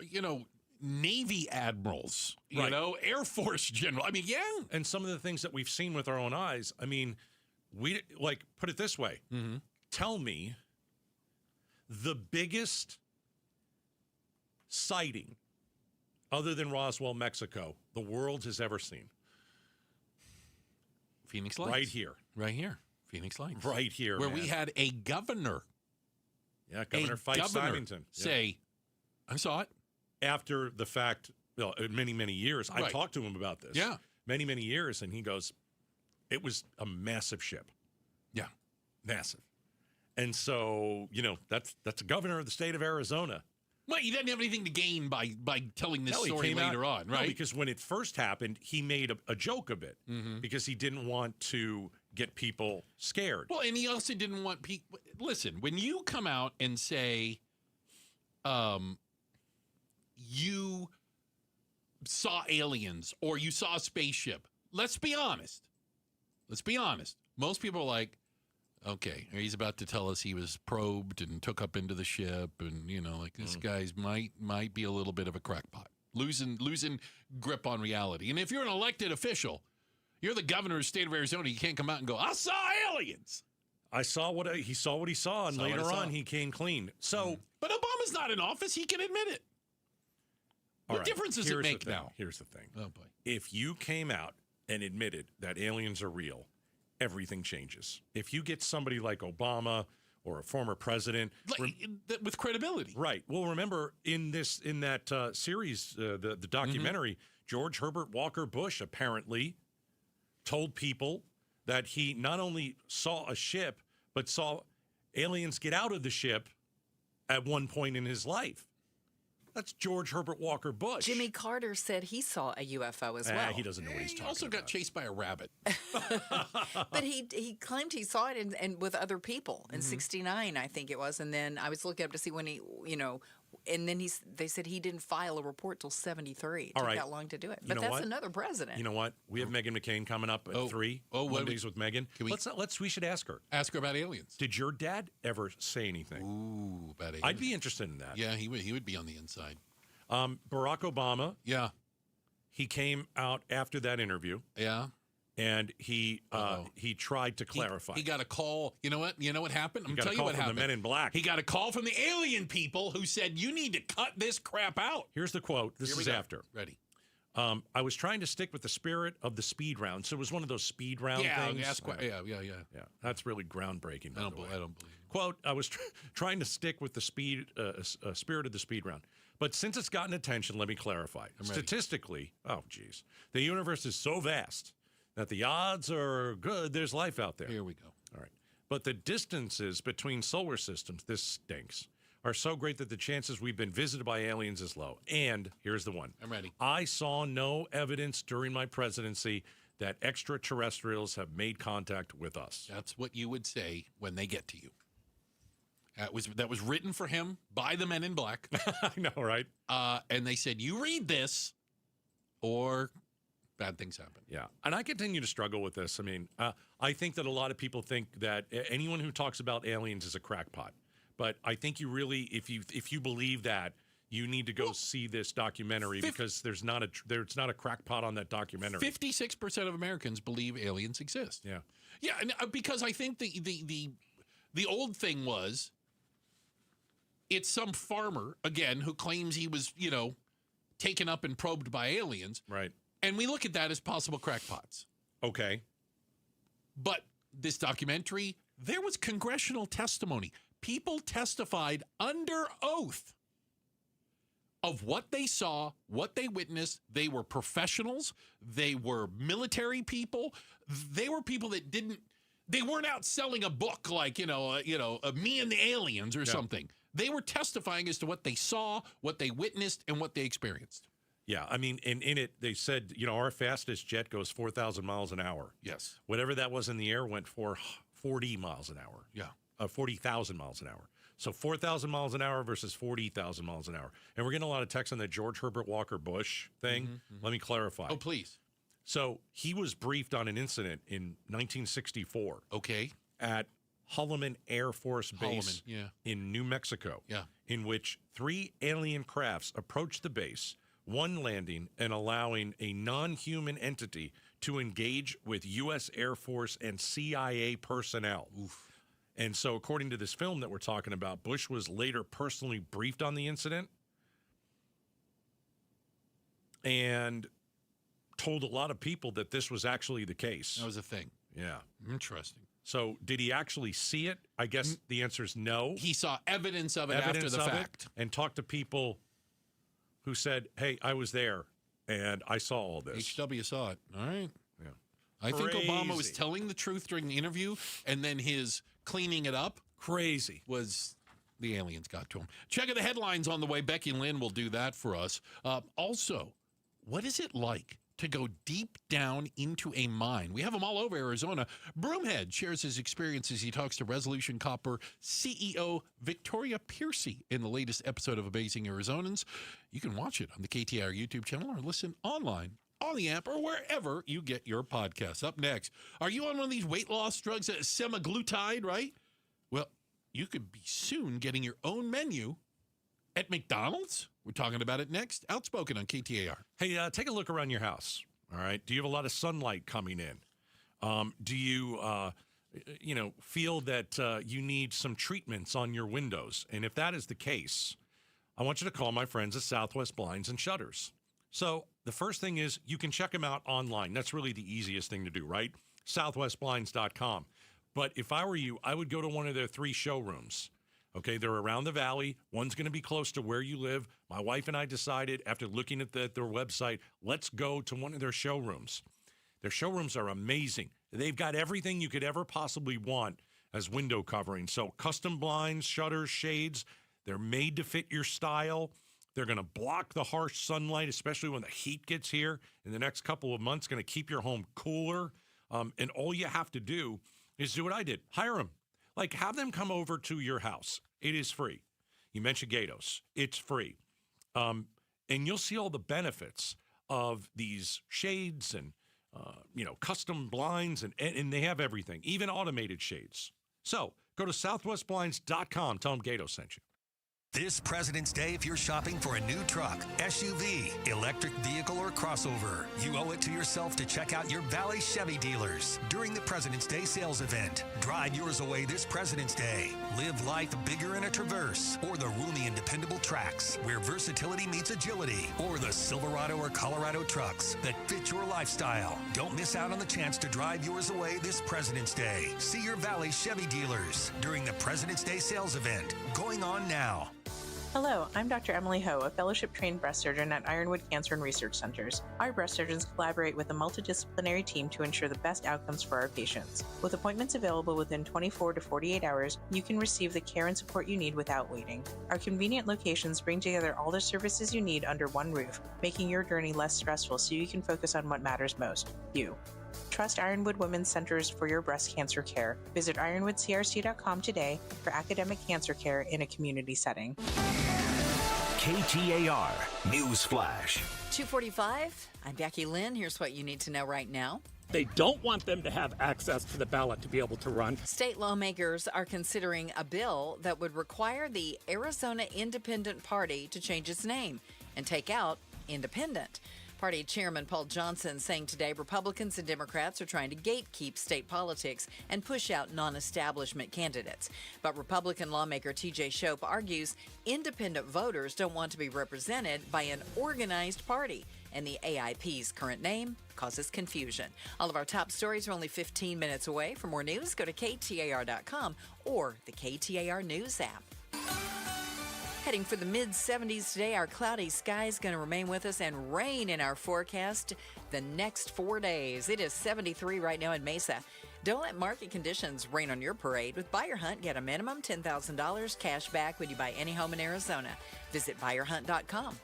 you know, Navy admirals, you know, Air Force general. I mean, yeah. And some of the things that we've seen with our own eyes, I mean, we like, put it this way. Tell me the biggest sighting other than Roswell, Mexico, the world has ever seen. Phoenix Lights. Right here. Right here. Phoenix Lights. Right here, Where man. we had a governor. Yeah, Governor Fife Symington. Say, I saw it. After the fact, well, many, many years, I talked to him about this. Yeah. Many, many years, and he goes, it was a massive ship. Yeah. Massive. And so, you know, that's a governor of the state of Arizona. Well, he doesn't have anything to gain by telling this story later on, right? No, because when it first happened, he made a joke of it because he didn't want to get people scared. Well, and he also didn't want people... Listen, when you come out and say you saw aliens or you saw a spaceship, let's be honest. Most people are like, Okay, he's about to tell us he was probed and took up into the ship, and this guy's might be a little bit of a crackpot, losing grip on reality. And if you're an elected official, you're the governor of the state of Arizona, you can't come out and go, "I saw aliens." I saw what he saw, and later on he came clean. So, but Obama's not in office; he can admit it. What difference does it make now? Here's the thing. Oh boy! If you came out and admitted that aliens are real, everything changes. If you get somebody like Obama or a former president with credibility, right? Well, remember in that series, the documentary, George Herbert Walker Bush apparently told people that he not only saw a ship but saw aliens get out of the ship at one point in his life. That's George Herbert Walker Bush. Jimmy Carter said he saw a UFO as well. He doesn't know what he's talking about. He also got chased by a rabbit. But he claimed he saw it and with other people in '69, I think it was. And then I was looking up to see when he, and then they said he didn't file a report till '73. It took that long to do it. But that's another president. You know what? We have Meghan McCain coming up at 3. Mondays with Meghan. We should ask her. Ask her about aliens. Did your dad ever say anything? Ooh, about aliens. I'd be interested in that. Yeah, he would be on the inside. Barack Obama. Yeah. He came out after that interview. Yeah. And he tried to clarify. He got a call. You know what? You know what happened? I'm telling you what happened. The Men in Black. He got a call from the alien people who said, "You need to cut this crap out." Here's the quote. This is after. Ready. I was trying to stick with the spirit of the speed round. So it was one of those speed round things. Yeah. That's really groundbreaking. I don't believe it. Quote, I was trying to stick with the spirit of the speed round. But since it's gotten attention, let me clarify. Statistically, the universe is so vast that the odds are good there's life out there. Here we go. All right. But the distances between solar systems, this stinks, are so great that the chances we've been visited by aliens is low. And here's the one. I'm ready. I saw no evidence during my presidency that extraterrestrials have made contact with us. That's what you would say when they get to you. That was written for him by the Men in Black. I know, right? And they said, you read this or bad things happen. Yeah. And I continue to struggle with this. I mean, I think that a lot of people think that anyone who talks about aliens is a crackpot. But I think you really, if you believe that, you need to go see this documentary because there's not a crackpot on that documentary. 56% of Americans believe aliens exist. Yeah. Yeah, and because I think the old thing was it's some farmer, again, who claims he was, taken up and probed by aliens. Right. And we look at that as possible crackpots. Okay. But this documentary, there was congressional testimony. People testified under oath of what they saw, what they witnessed. They were professionals. They were military people. They were people that they weren't out selling a book like, Me and the Aliens or something. They were testifying as to what they saw, what they witnessed, and what they experienced. Yeah, I mean, in it, they said, our fastest jet goes 4,000 miles an hour. Yes. Whatever that was in the air went for 40 miles an hour. Yeah. 40,000 miles an hour. So 4,000 miles an hour versus 40,000 miles an hour. And we're getting a lot of text on the George Herbert Walker Bush thing. Let me clarify. Oh, please. So he was briefed on an incident in 1964. Okay. At Holloman Air Force Base in New Mexico. Yeah. In which 3 alien crafts approached the base, one landing and allowing a non-human entity to engage with U.S. Air Force and CIA personnel. Oof. And so according to this film that we're talking about, Bush was later personally briefed on the incident and told a lot of people that this was actually the case. That was a thing. Yeah. Interesting. So did he actually see it? I guess the answer is no. He saw evidence of it after the fact. And talked to people who said, hey, I was there and I saw all this. HW saw it. All right. Yeah. I think Obama was telling the truth during the interview, and then his cleaning it up was the aliens got to him. Check out the headlines on the way. Becky Lynn will do that for us. Also, what is it like to go deep down into a mine? We have them all over Arizona. Broomhead shares his experiences. He talks to Resolution Copper CEO Victoria Piercy in the latest episode of Amazing Arizonans. You can watch it on the KTAR YouTube channel or listen online on the app, or wherever you get your podcasts. Up next, are you on one of these weight loss drugs, semaglutide, right? Well, you could be soon getting your own menu at McDonald's. We're talking about it next. Outspoken on KTAR. Hey, take a look around your house, all right? Do you have a lot of sunlight coming in? Do you, feel that you need some treatments on your windows? And if that is the case, I want you to call my friends at Southwest Blinds and Shutters. So the first thing is you can check them out online. That's really the easiest thing to do, right? Southwestblinds.com. But if I were you, I would go to one of their 3 showrooms. Okay, they're around the valley. One's going to be close to where you live. My wife and I decided, after looking at their website, let's go to one of their showrooms. Their showrooms are amazing. They've got everything you could ever possibly want as window covering. So custom blinds, shutters, shades, they're made to fit your style. They're going to block the harsh sunlight, especially when the heat gets here in the next couple of months, going to keep your home cooler. And all you have to do is do what I did. Hire them. Like, have them come over to your house. It is free. You mentioned Gatos. It's free. And you'll see all the benefits of these shades and, custom blinds, and they have everything, even automated shades. So go to southwestblinds.com. Tell them Gatos sent you. This President's Day, if you're shopping for a new truck, SUV, electric vehicle, or crossover, you owe it to yourself to check out your Valley Chevy dealers during the President's Day sales event. Drive yours away this President's Day. Live life bigger in a Traverse, or the roomy and dependable Trax, where versatility meets agility, or the Silverado or Colorado trucks that fit your lifestyle. Don't miss out on the chance to drive yours away this President's Day. See your Valley Chevy dealers during the President's Day sales event, going on now. Hello, I'm Dr. Emily Ho, a fellowship-trained breast surgeon at Ironwood Cancer and Research Centers. Our breast surgeons collaborate with a multidisciplinary team to ensure the best outcomes for our patients. With appointments available within 24 to 48 hours, you can receive the care and support you need without waiting. Our convenient locations bring together all the services you need under one roof, making your journey less stressful so you can focus on what matters most, you. Trust Ironwood Women's Centers for your breast cancer care. Visit ironwoodcrc.com today for academic cancer care in a community setting. KTAR News Flash. 2:45. I'm Becky Lynn. Here's what you need to know right now. They don't want them to have access to the ballot to be able to run. State lawmakers are considering a bill that would require the Arizona Independent Party to change its name and take out independent. Party Chairman Paul Johnson saying today Republicans and Democrats are trying to gatekeep state politics and push out non-establishment candidates. But Republican lawmaker TJ Shope argues independent voters don't want to be represented by an organized party, and the AIP's current name causes confusion. All of our top stories are only 15 minutes away. For more news, go to KTAR.com or the KTAR News app. Heading for the mid-70s today, our cloudy sky is going to remain with us and rain in our forecast the next 4 days. It is 73 right now in Mesa. Don't let market conditions rain on your parade. With Buyer Hunt, get a minimum $10,000 cash back when you buy any home in Arizona. Visit buyerhunt.com.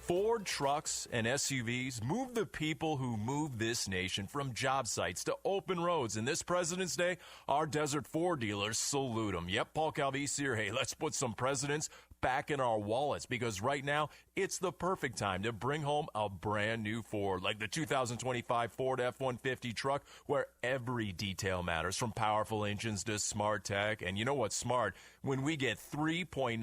Ford trucks and SUVs move the people who move this nation from job sites to open roads. And this President's Day, our Desert Ford dealers salute them. Yep, Paul Calvisi here. Hey, let's put some presidents back in our wallets, because right now it's the perfect time to bring home a brand new Ford, like the 2025 Ford F-150 truck, where every detail matters, from powerful engines to smart tech. And you know what's smart? When we get 3.9%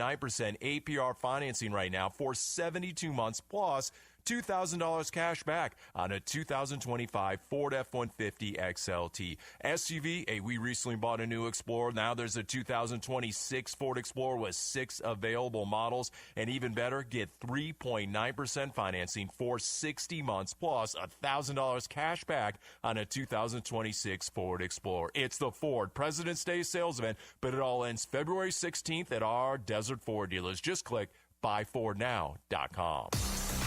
APR financing right now for 72 months plus $2,000 cash back on a 2025 Ford F-150 XLT. SUV, we recently bought a new Explorer. Now there's a 2026 Ford Explorer with 6 available models. And even better, get 3.9% financing for 60 months plus $1,000 cash back on a 2026 Ford Explorer. It's the Ford President's Day sales event, but it all ends February 16th at our Desert Ford dealers. Just click buyfordnow.com.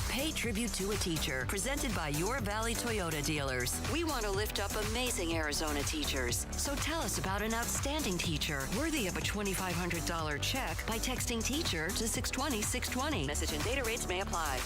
Pay tribute to a teacher, presented by Your Valley Toyota dealers. We want to lift up amazing Arizona teachers. So tell us about an outstanding teacher worthy of a $2,500 check by texting teacher to 620-620. Message and data rates may apply.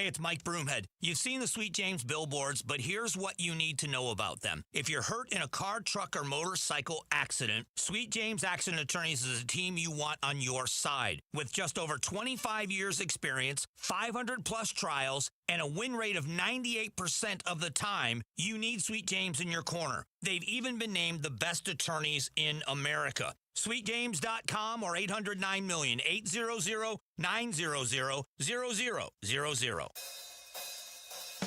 Hey, it's Mike Broomhead. You've seen the Sweet James billboards, but here's what you need to know about them. If you're hurt in a car, truck, or motorcycle accident, Sweet James Accident Attorneys is a team you want on your side. With just over 25 years experience, 500-plus trials, and a win rate of 98% of the time, you need Sweet James in your corner. They've even been named the best attorneys in America. SweetJames.com or 800-9-million, 800-900-0000.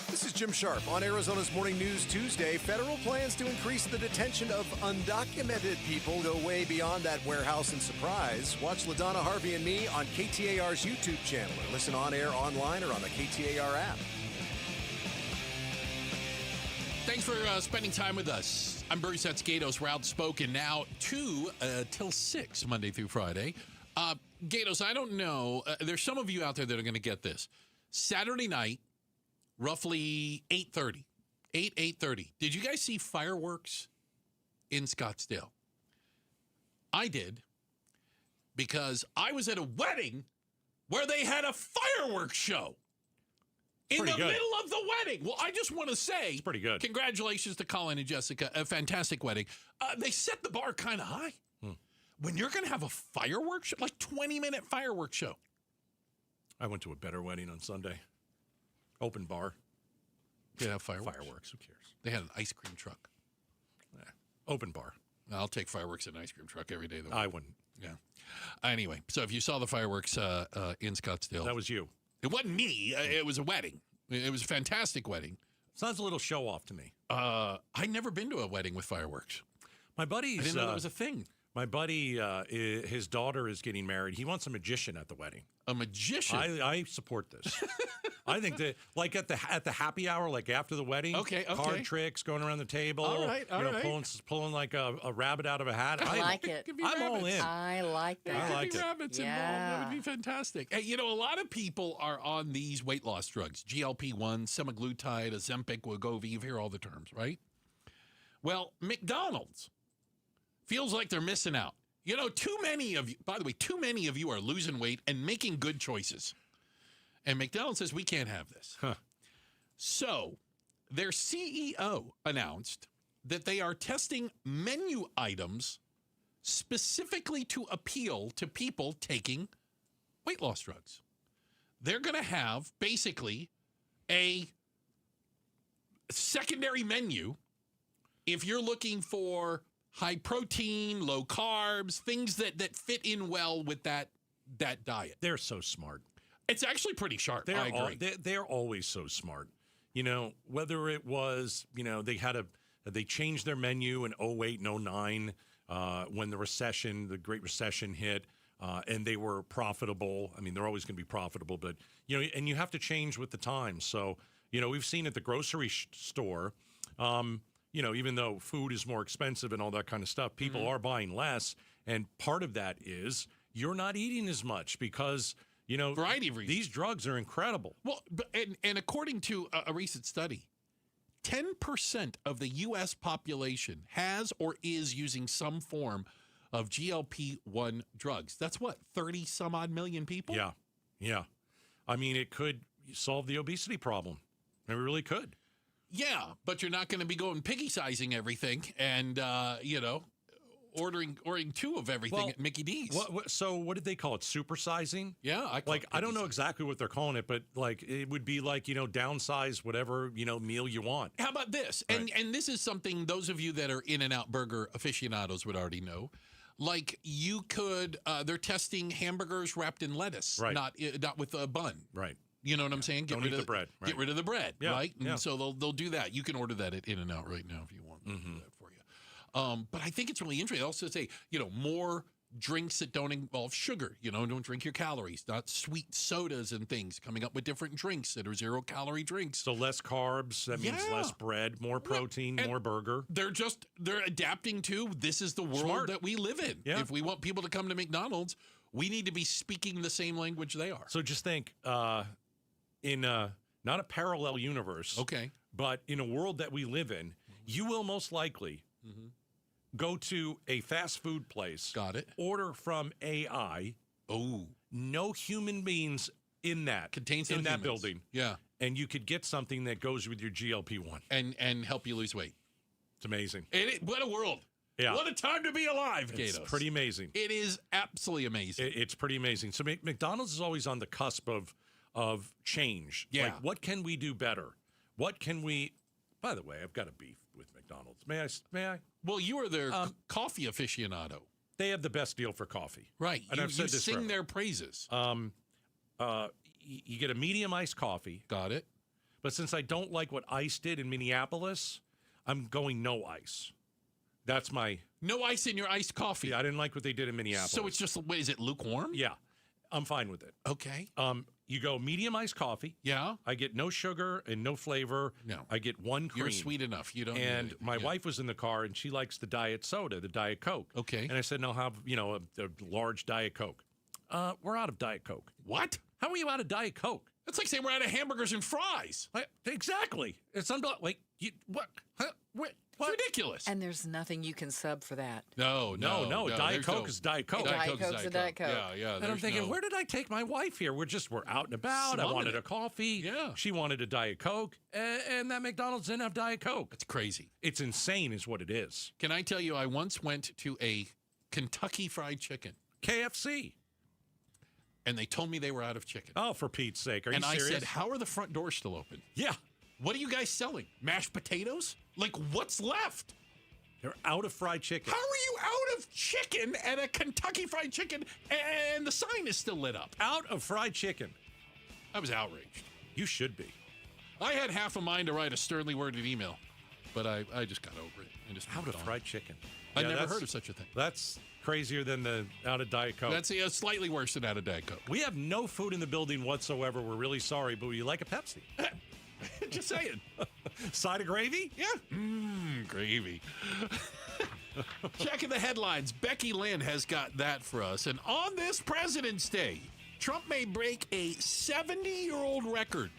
This is Jim Sharp on Arizona's Morning News Tuesday. Federal plans to increase the detention of undocumented people go way beyond that warehouse and surprise. Watch LaDonna Harvey and me on KTAR's YouTube channel or listen on air, online, or on the KTAR app. Thanks for spending time with us. I'm Bruce Gatos. We're outspoken now 2 till 6, Monday through Friday. Gatos, I don't know. There's some of you out there that are going to get this. Saturday night, roughly 8:30. 8:30. Did you guys see fireworks in Scottsdale? I did, because I was at a wedding where they had a fireworks show. In the middle of the wedding. Well, I just want to say, it's pretty good. Congratulations to Colin and Jessica. A fantastic wedding. They set the bar kind of high. When you're going to have a fireworks show, like 20-minute fireworks show. I went to a better wedding on Sunday. Open bar. They have fireworks. Fireworks. Who cares? They had an ice cream truck. Open bar. I'll take fireworks and an ice cream truck every day of the week. I wouldn't. Yeah. Anyway, so if you saw the fireworks in Scottsdale. That was you. It wasn't me. It was a wedding. It was a fantastic wedding. Sounds a little show off to me. I'd never been to a wedding with fireworks. My buddy's. I didn't know that was a thing. My buddy, his daughter is getting married. He wants a magician at the wedding. A magician? I support this. I think that, like at the happy hour, like after the wedding, card tricks, going around the table, all right. pulling like a rabbit out of a hat. I like it. I'm all in. I like that. I like it. Rabbits involved. That would be fantastic. Hey, you know, a lot of people are on these weight loss drugs: GLP-1, semaglutide, Ozempic, Wegovy. You hear all the terms, right? Well, McDonald's feels like they're missing out. You know, too many of you, by the way, too many of you are losing weight and making good choices. And McDonald's says, we can't have this. So their CEO announced that they are testing menu items specifically to appeal to people taking weight loss drugs. They're going to have basically a secondary menu if you're looking for high protein, low carbs, things that fit in well with that diet. They're so smart. It's actually pretty sharp. I agree. They're always so smart. You know, whether it was, you know, they changed their menu in 08 and 09 when the Great Recession hit, and they were profitable. I mean, they're always going to be profitable, but, you know, and you have to change with the times. So, you know, we've seen at the grocery store, you know, even though food is more expensive and all that kind of stuff, people are buying less. And part of that is you're not eating as much because, you know, variety of reasons. These drugs are incredible. Well, and according to a recent study, 10% of the U.S. population has or is using some form of GLP-1 drugs. That's what, 30 some odd million people? Yeah. I mean, it could solve the obesity problem. It really could. Yeah, but you're not going to be going piggy-sizing everything and, you know, ordering 2 of everything at Mickey D's. So what did they call it? Supersizing? Yeah. I don't know exactly what they're calling it, but like it would be like, you know, downsize whatever, you know, meal you want. How about this? Right. And this is something those of you that are In-N-Out burger aficionados would already know. Like you could, they're testing hamburgers wrapped in lettuce, right. not with a bun. Right. You know what I'm saying? Don't eat the bread. Right. Get rid of the bread, right? Yeah. And so they'll do that. You can order that at In-N-Out right now if you want. They'll do that for you. But I think it's really interesting. They also say, you know, more drinks that don't involve sugar. You know, don't drink your calories. Not sweet sodas and things. Coming up with different drinks that are 0-calorie drinks. So less carbs. That means less bread, more protein, more burger. They're adapting to this is the world that we live in. Yeah. If we want people to come to McDonald's, we need to be speaking the same language they are. So just think, in not a parallel universe, but in a world that we live in, you will most likely go to a fast food place. Got it. Order from AI. Oh. No human beings in that Contains no in that humans. building. Yeah. And you could get something that goes with your GLP-1 and help you lose weight. It's amazing. What a world. Yeah. What a time to be alive, It's Gatos. pretty amazing. It is absolutely amazing. It's pretty amazing. So McDonald's is always on the cusp of change. Yeah. Like, what can we do better? What can we? By the way, I've got a beef with McDonald's. May I? Well, you are their coffee aficionado. They have the best deal for coffee. Right. And I've said this sing forever. their praises. You get a medium iced coffee. Got it. But since I don't like what Ice did in Minneapolis, I'm going no ice. That's my... No ice in your iced coffee. Yeah, I didn't like what they did in Minneapolis. So it's just, is it lukewarm? Yeah, I'm fine with it. Okay. You go medium iced coffee. Yeah. I get no sugar and no flavor. No. I get one cream. You're sweet enough. You don't need And it. my wife was in the car, and she likes the diet soda, the Diet Coke. Okay. And I said, no, have, a large Diet Coke. We're out of Diet Coke. What? How are you out of Diet Coke? That's like saying we're out of hamburgers and fries. Exactly. It's unbelievable. Like, what? It's ridiculous. And there's nothing you can sub for that. No. Diet Coke is Diet Coke. Diet Coke's a Diet Coke. Yeah. And I'm thinking, where did I take my wife here? We're out and about. I wanted a coffee. Yeah. She wanted a Diet Coke. And that McDonald's didn't have Diet Coke. It's crazy. It's insane is what it is. Can I tell you, I once went to a Kentucky Fried Chicken. KFC. And they told me they were out of chicken. Oh, for Pete's sake. Are you and serious? I said, how are the front doors still open? Yeah. What are you guys selling? Mashed potatoes? Like, what's left? They're out of fried chicken. How are you out of chicken at a Kentucky Fried Chicken and the sign is still lit up? Out of fried chicken. I was outraged. You should be. I had half a mind to write a sternly worded email, but I just got over it. I just Out of fried chicken. I'd never heard of such a thing. That's crazier than the out of Diet Coke. That's slightly worse than out of Diet Coke. We have no food in the building whatsoever. We're really sorry, but would you like a Pepsi? Just saying. Side of gravy? Yeah. Gravy. Checking the headlines. Becky Lynn has got that for us. And on this President's Day, Trump may break a 70-year-old record.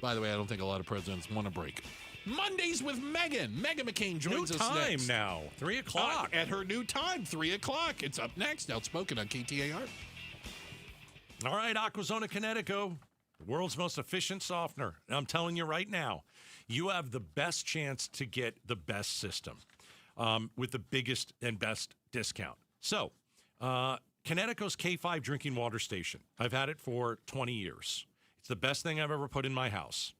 By the way, I don't think a lot of presidents want to break. Mondays with Meghan. Meghan McCain joins us time next. now. 3 o'clock. At her new time, 3 o'clock. It's up next. Outspoken on KTAR. All right, Aquazona Kinetico, the world's most efficient softener. And I'm telling you right now, you have the best chance to get the best system with the biggest and best discount. So, Kinetico's K5 drinking water station. I've had it for 20 years. It's the best thing I've ever put in my house.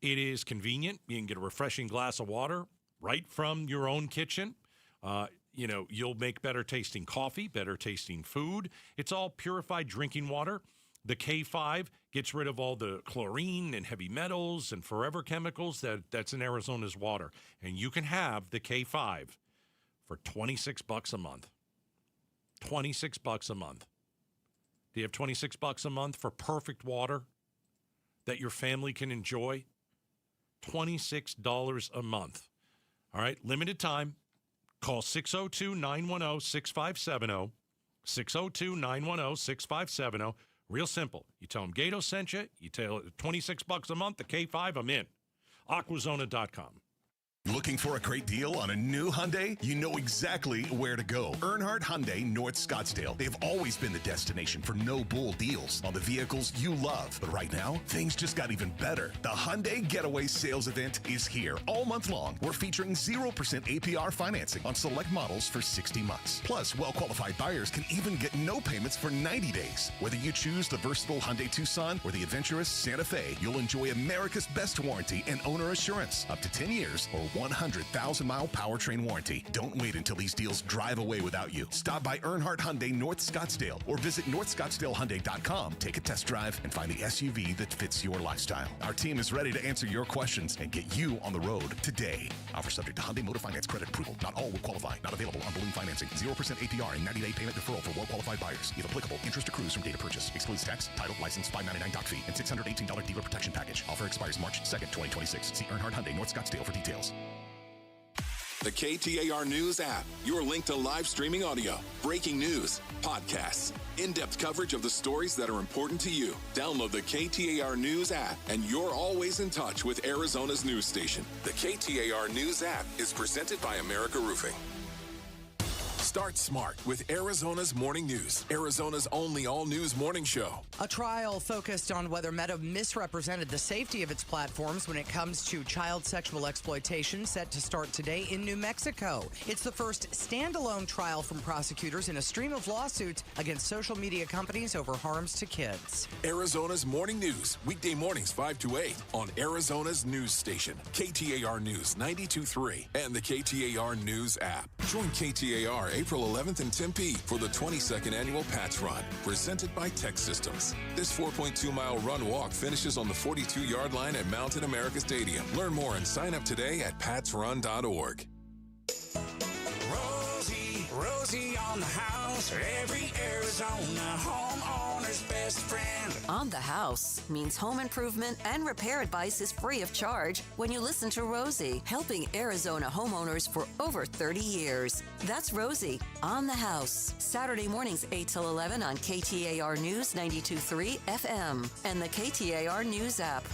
It is convenient. You can get a refreshing glass of water right from your own kitchen. You'll make better tasting coffee, better tasting food. It's all purified drinking water. The K5 gets rid of all the chlorine and heavy metals and forever chemicals that's in Arizona's water. And you can have the K5 for $26 a month. $26 a month. Do you have $26 a month for perfect water that your family can enjoy? $26 a month. All right, limited time. Call 602-910-6570. 602-910-6570. Real simple. You tell them Gato sent you. You tell $26 a month, the K5, I'm in. Aquazona.com. Looking for a great deal on a new Hyundai? You know exactly where to go. Earnhardt Hyundai, North Scottsdale. They've always been the destination for no bull deals on the vehicles you love. But right now, things just got even better. The Hyundai Getaway Sales Event is here all month long. We're featuring 0% APR financing on select models for 60 months. Plus, well-qualified buyers can even get no payments for 90 days. Whether you choose the versatile Hyundai Tucson or the adventurous Santa Fe, you'll enjoy America's best warranty and owner assurance. Up to 10 years or 100,000-mile powertrain warranty. Don't wait until these deals drive away without you. Stop by Earnhardt Hyundai North Scottsdale or visit NorthScottsdaleHyundai.com. Take a test drive and find the SUV that fits your lifestyle. Our team is ready to answer your questions and get you on the road today. Offer subject to Hyundai Motor Finance credit approval. Not all will qualify. Not available on balloon financing. 0% APR and 90-day payment deferral for well-qualified buyers. If applicable, interest accrues from date of purchase. Excludes tax, title, license, $599 doc fee, and $618 dealer protection package. Offer expires March 2nd, 2026. See Earnhardt Hyundai North Scottsdale for details. The KTAR News app, your link to live streaming audio, breaking news, podcasts, in-depth coverage of the stories that are important to you. Download the KTAR News app, and you're always in touch with Arizona's news station. The KTAR News app is presented by America Roofing. Start smart with Arizona's Morning News, Arizona's only all-news morning show. A trial focused on whether Meta misrepresented the safety of its platforms when it comes to child sexual exploitation set to start today in New Mexico. It's the first standalone trial from prosecutors in a stream of lawsuits against social media companies over harms to kids. Arizona's Morning News, weekday mornings 5 to 8 on Arizona's news station, KTAR News 92.3 and the KTAR News app. Join KTAR April 11th in Tempe for the 22nd annual Pats Run, presented by Tech Systems. This 4.2-mile run-walk finishes on the 42-yard line at Mountain America Stadium. Learn more and sign up today at patsrun.org. Rosie on the house, every Arizona homeowner's best friend. On the House means home improvement and repair advice is free of charge when you listen to Rosie, helping Arizona homeowners for over 30 years. That's Rosie on the House. Saturday mornings 8 till 11 on KTAR News 92.3 FM and the KTAR News app.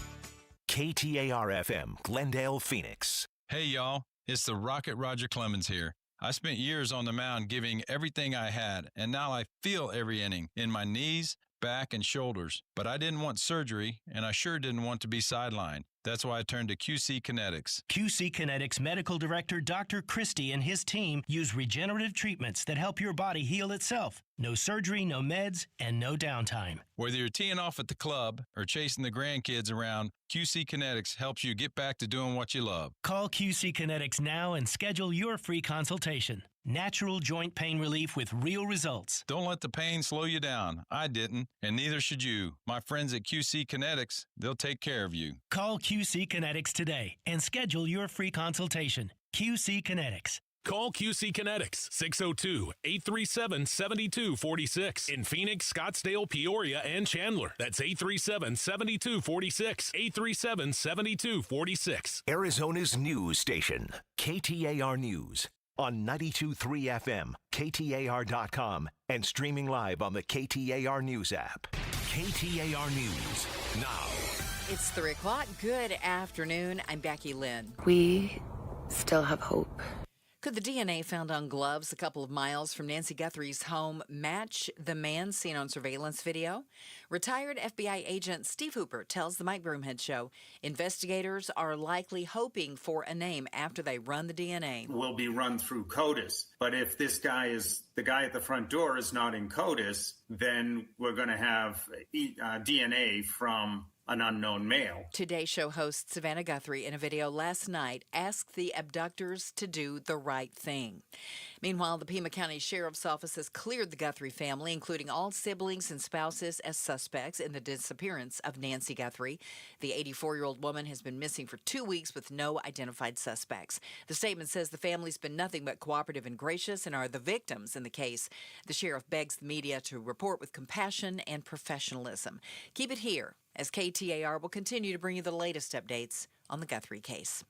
KTAR-FM, Glendale, Phoenix. Hey, y'all. It's the Rocket Roger Clemens here. I spent years on the mound giving everything I had, and now I feel every inning in my knees, back, and shoulders. But I didn't want surgery, and I sure didn't want to be sidelined. That's why I turned to QC Kinetics. QC Kinetics Medical Director Dr. Christie and his team use regenerative treatments that help your body heal itself. No surgery, no meds, and no downtime. Whether you're teeing off at the club or chasing the grandkids around, QC Kinetics helps you get back to doing what you love. Call QC Kinetics now and schedule your free consultation. Natural joint pain relief with real results. Don't let the pain slow you down. I didn't, and neither should you. My friends at QC Kinetics, they'll take care of you. Call QC Kinetics today and schedule your free consultation. QC Kinetics. Call QC Kinetics, 602-837-7246. In Phoenix, Scottsdale, Peoria, and Chandler. That's 837-7246. 837-7246. Arizona's news station, KTAR News. On 92.3 FM, KTAR.com, and streaming live on the KTAR News app. KTAR News, now. It's 3 o'clock. Good afternoon. I'm Becky Lynn. We still have hope. Could the DNA found on gloves a couple of miles from Nancy Guthrie's home match the man seen on surveillance video? Retired FBI agent Steve Hooper tells the Mike Broomhead Show investigators are likely hoping for a name after they run the DNA. Will be run through CODIS. But if this guy is, the guy at the front door is not in CODIS, then we're going to have DNA from an unknown male. Today Show host Savannah Guthrie in a video last night asked the abductors to do the right thing. Meanwhile, the Pima County Sheriff's Office has cleared the Guthrie family, including all siblings and spouses, as suspects in the disappearance of Nancy Guthrie. The 84-year-old woman has been missing for 2 weeks with no identified suspects. The statement says the family's been nothing but cooperative and gracious and are the victims in the case. The sheriff begs the media to report with compassion and professionalism. Keep it here, as KTAR will continue to bring you the latest updates on the Guthrie case.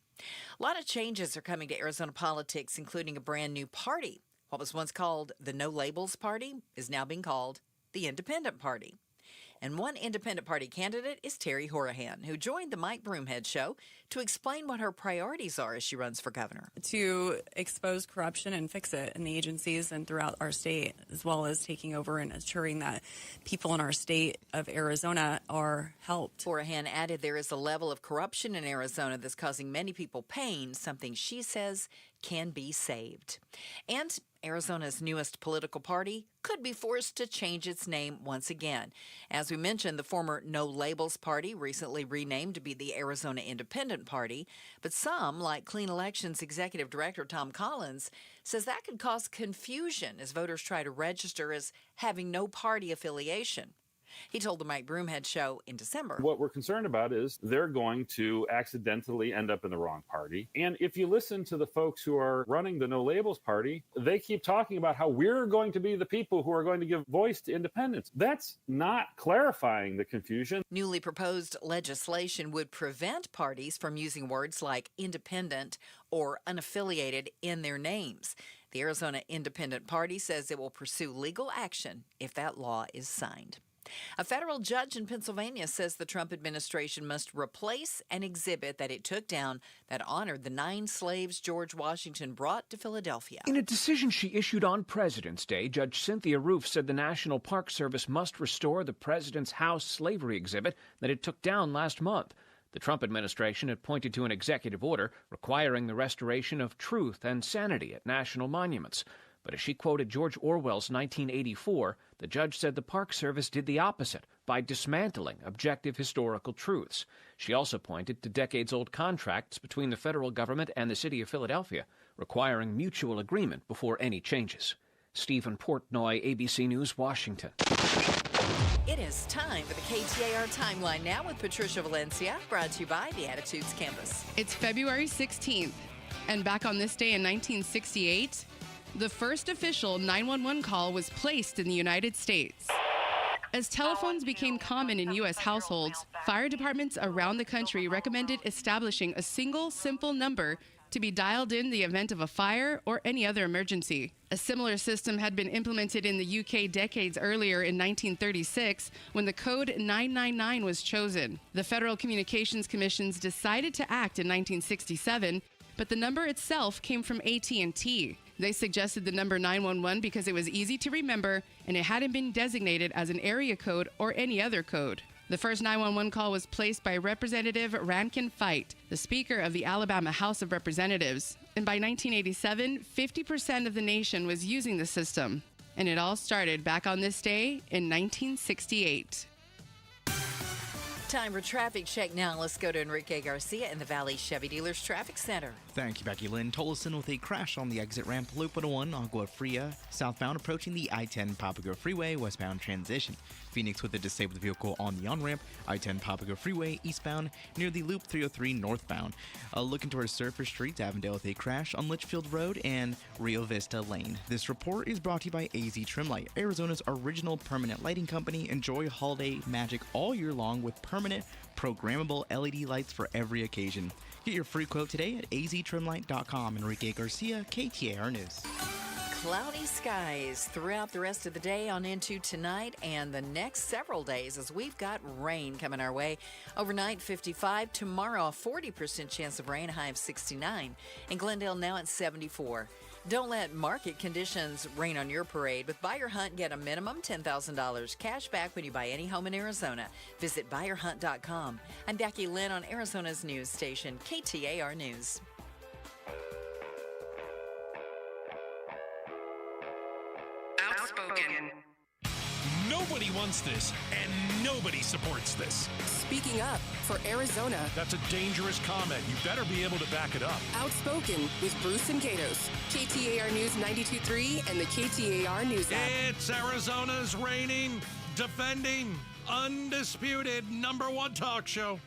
A lot of changes are coming to Arizona politics, including a brand new party. What was once called the No Labels Party is now being called the Independent Party. And one Independent Party candidate is Terry Horahan, who joined the Mike Broomhead Show to explain what her priorities are as she runs for governor. To expose corruption and fix it in the agencies and throughout our state, as well as taking over and ensuring that people in our state of Arizona are helped. Horahan added there is a level of corruption in Arizona that's causing many people pain, something she says can be saved. And Arizona's newest political party could be forced to change its name once again. As we mentioned, the former No Labels Party recently renamed to be the Arizona Independent Party, but some, like Clean Elections Executive Director Tom Collins, says that could cause confusion as voters try to register as having no party affiliation. He told the Mike Broomhead Show in December. What we're concerned about is they're going to accidentally end up in the wrong party. And if you listen to the folks who are running the No Labels Party, they keep talking about how we're going to be the people who are going to give voice to independents. That's not clarifying the confusion. Newly proposed legislation would prevent parties from using words like independent or unaffiliated in their names. The Arizona Independent Party says it will pursue legal action if that law is signed. A federal judge in Pennsylvania says the Trump administration must replace an exhibit that it took down that honored the 9 slaves George Washington brought to Philadelphia. In a decision she issued on President's Day, Judge Cynthia Roof said the National Park Service must restore the President's House slavery exhibit that it took down last month. The Trump administration had pointed to an executive order requiring the restoration of truth and sanity at national monuments. But as she quoted George Orwell's 1984, the judge said the Park Service did the opposite by dismantling objective historical truths. She also pointed to decades-old contracts between the federal government and the city of Philadelphia, requiring mutual agreement before any changes. Stephen Portnoy, ABC News, Washington. It is time for the KTAR Timeline now with Patricia Valencia, brought to you by the Attitudes Campus. It's February 16th, and back on this day in 1968, the first official 911 call was placed in the United States. As telephones became common in U.S. households, fire departments around the country recommended establishing a single, simple number to be dialed in the event of a fire or any other emergency. A similar system had been implemented in the UK decades earlier in 1936 when the code 999 was chosen. The Federal Communications Commissions decided to act in 1967, but the number itself came from AT&T. They suggested the number 911 because it was easy to remember and it hadn't been designated as an area code or any other code. The first 911 call was placed by Representative Rankin Fight, the Speaker of the Alabama House of Representatives. And by 1987, 50% of the nation was using the system. And it all started back on this day in 1968. Time for traffic check now. Let's go to Enrique Garcia in the Valley Chevy Dealers Traffic Center. Thank you, Becky Lynn. Tolleson with a crash on the exit ramp, Loop 101, Agua Fria, southbound approaching the I-10 Papago Freeway, westbound transition. Phoenix with a disabled vehicle on the on-ramp, I-10 Papago Freeway, eastbound, near the Loop 303 northbound. Looking towards Surface Street, Avondale with a crash on Litchfield Road and Rio Vista Lane. This report is brought to you by AZ Trimlight, Arizona's original permanent lighting company. Enjoy holiday magic all year long with permanent, programmable LED lights for every occasion. Get your free quote today at aztrimlight.com. Enrique Garcia, KTAR News. Cloudy skies throughout the rest of the day on into tonight and the next several days as we've got rain coming our way. Overnight, 55. Tomorrow, a 40% chance of rain, high of 69. In Glendale now at 74. Don't let market conditions rain on your parade. With Buy or Hunt, get a minimum $10,000 cash back when you buy any home in Arizona. Visit buyerhunt.com. I'm Becky Lynn on Arizona's news station, KTAR News. Outspoken. Nobody wants this, and nobody supports this. Speaking up for Arizona. That's a dangerous comment. You better be able to back it up. Outspoken with Bruce and Gatos. KTAR News 92.3 and the KTAR News app. It's Arizona's reigning, defending, undisputed #1 talk show.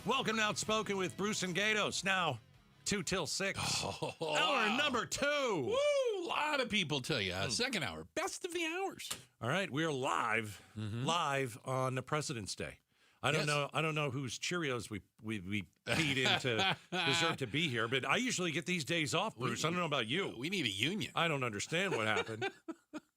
Welcome to Outspoken with Bruce and Gatos. Now, 2 till 6. Hour number 2. Woo! A lot of people tell you. Second hour, best of the hours. All right, we are live on the President's Day. I don't know whose Cheerios we feed in to deserve to be here, but I usually get these days off, Bruce. I don't know about you. We need a union. I don't understand what happened,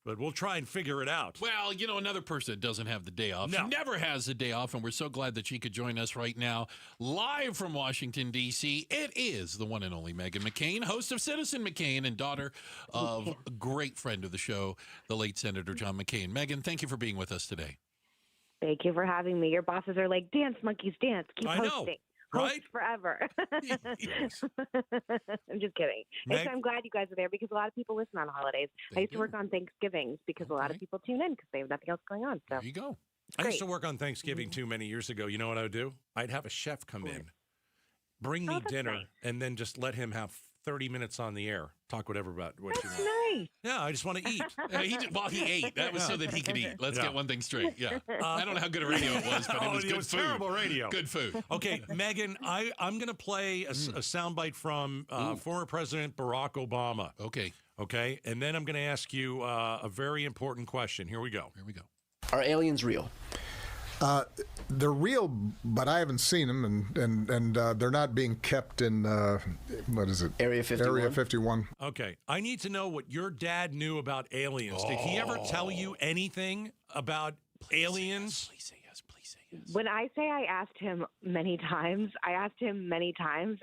but we'll try and figure it out. Well, another person that doesn't have the day off. No. She never has the day off, and we're so glad that she could join us right now, live from Washington, D.C. It is the one and only Meghan McCain, host of Citizen McCain and daughter of a great friend of the show, the late Senator John McCain. Meghan, thank you for being with us today. Thank you for having me. Your bosses are like, dance, monkeys, dance. Keep hosting. Right? Host forever. Yes. I'm just kidding. I'm glad you guys are there because a lot of people listen on holidays. I used to work on Thanksgivings because a lot of people tune in because they have nothing else going on. So there you go. I used to work on Thanksgiving too many years ago. You know what I would do? I'd have a chef come in, bring me dinner, and then just let him have 30 minutes on the air. Talk whatever about what you want. Nice. Yeah, I just want to eat. He ate. That was so that he could eat. Let's get one thing straight. Yeah. I don't know how good a radio it was, but it was good food. Terrible radio. Good food. Okay, Meghan, I'm going to play a soundbite from former President Barack Obama. Okay, and then I'm going to ask you a very important question. Here we go. Are aliens real? They're real, but I haven't seen them, and they're not being kept in, what is it? Area 51? Area 51. Okay. I need to know what your dad knew about aliens. Did he ever tell you anything about aliens? Please say yes. Please say yes. When I say I asked him many times,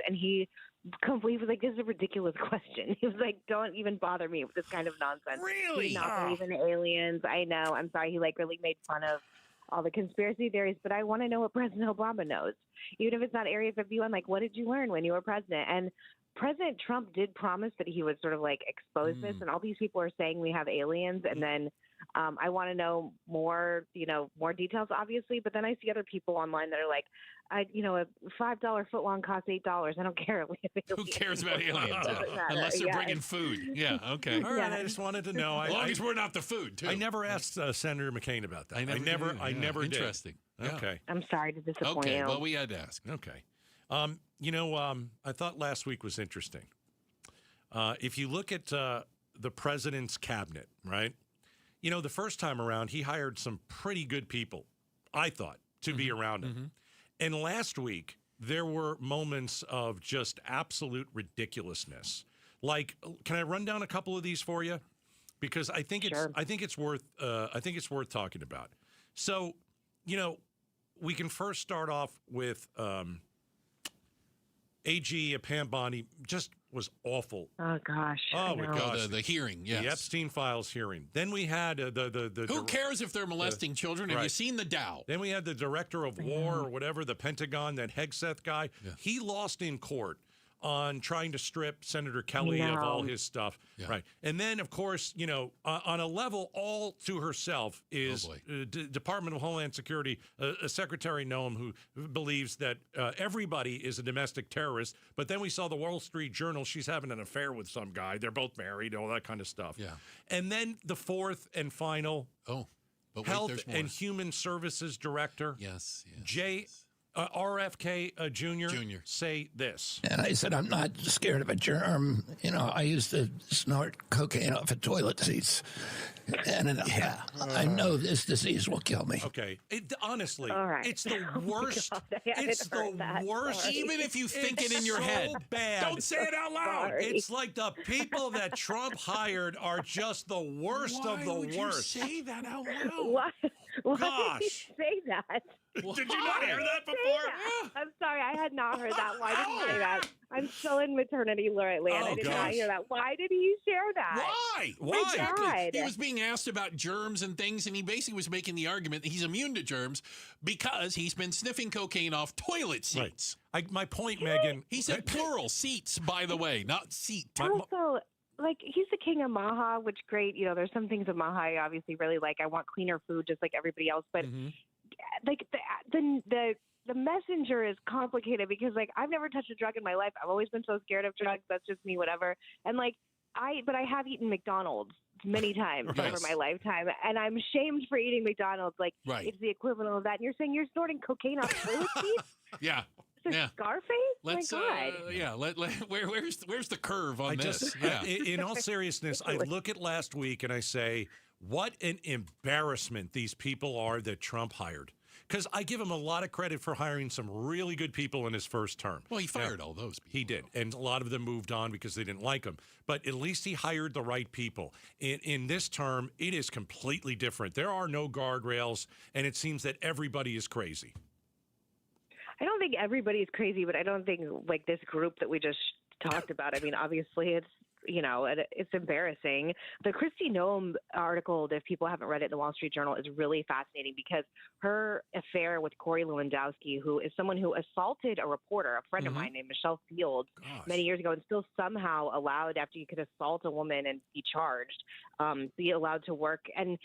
and he completely was like, "This is a ridiculous question." He was like, "Don't even bother me with this kind of nonsense." Really? He did not believe in aliens. I know. I'm sorry. He really made fun of all the conspiracy theories, but I want to know what President Obama knows. Even if it's not Area 51, what did you learn when you were president? And President Trump did promise that he would sort of expose this, and all these people are saying we have aliens, and then I want to know more, more details, obviously. But then I see other people online that are like, a $5 footlong costs $8. I don't care. Who cares about aliens? Unless they're bringing food. Yeah, okay. All right, I just wanted to know. As long as we're not the food, too. I never asked Senator McCain about that. I never did. Interesting. Yeah. Okay. I'm sorry to disappoint you. Okay, well, we had to ask. Okay. I thought last week was interesting. If you look at the president's cabinet, right? The first time around, he hired some pretty good people, I thought, to be around him. And last week, there were moments of just absolute ridiculousness. Can I run down a couple of these for you? Because I think it's worth talking about. So, we can first start off with AG Pam Bondi just was awful. Oh gosh! Oh my gosh! The hearing, yes, the Epstein files hearing. Then we had the who cares if they're molesting children? Have you seen the Dow? Then we had the director of war or whatever, the Pentagon, that Hegseth guy. Yeah. He lost in court on trying to strip Senator Kelly of all his stuff. Yeah. Right. And then, of course, on a level all to herself is Department of Homeland Security, Secretary Noem, who believes that everybody is a domestic terrorist. But then we saw the Wall Street Journal. She's having an affair with some guy. They're both married, all that kind of stuff. Yeah. And then the fourth and final Health and Human Services Director. Yes. RFK Jr. say this. And I said, I'm not scared of a germ. I used to snort cocaine off of toilet seats. And I know this disease will kill me. Okay. Honestly, right. It's the worst. It's the worst. Sorry. Even if you think it in your head. Bad. Don't say it out loud. Sorry. It's like the people that Trump hired are just the worst of the worst. Why would you say that out loud? Why Gosh. did you say that? Did you not hear that before? I'm sorry, I had not heard that. Why did you say that? I'm still in maternity land. I did not hear that. Why did he share that? Why? Exactly. He was being asked about germs and things, and he basically was making the argument that he's immune to germs because he's been sniffing cocaine off toilet seats. Right. My point, Megan. He said plural seats, by the way, not seat. Also, he's the king of Maha, which great. There's some things of Maha I obviously really like. I want cleaner food just like everybody else, but the messenger is complicated because I've never touched a drug in my life. I've always been so scared of drugs. That's just me, whatever. And but I have eaten McDonald's many times over my lifetime, and I'm shamed for eating McDonald's. It's the equivalent of that. And you're saying you're snorting cocaine off toilet seats? Yeah. Scarface? Let's, my God. Where's the curve on this? In all seriousness, I look at last week and I say, what an embarrassment these people are that Trump hired. Because I give him a lot of credit for hiring some really good people in his first term. Well, he fired all those people. He did. And a lot of them moved on because they didn't like him. But at least he hired the right people. In this term, it is completely different. There are no guardrails, and it seems that everybody is crazy. I don't think everybody's crazy, but I don't think this group that we just talked about. I mean, obviously it's it's embarrassing. The Kristi Noem article, if people haven't read it in the Wall Street Journal, is really fascinating because her affair with Corey Lewandowski, who is someone who assaulted a reporter, a friend of mine named Michelle Fields, many years ago, and still somehow allowed, after you could assault a woman and be charged, be allowed to work. And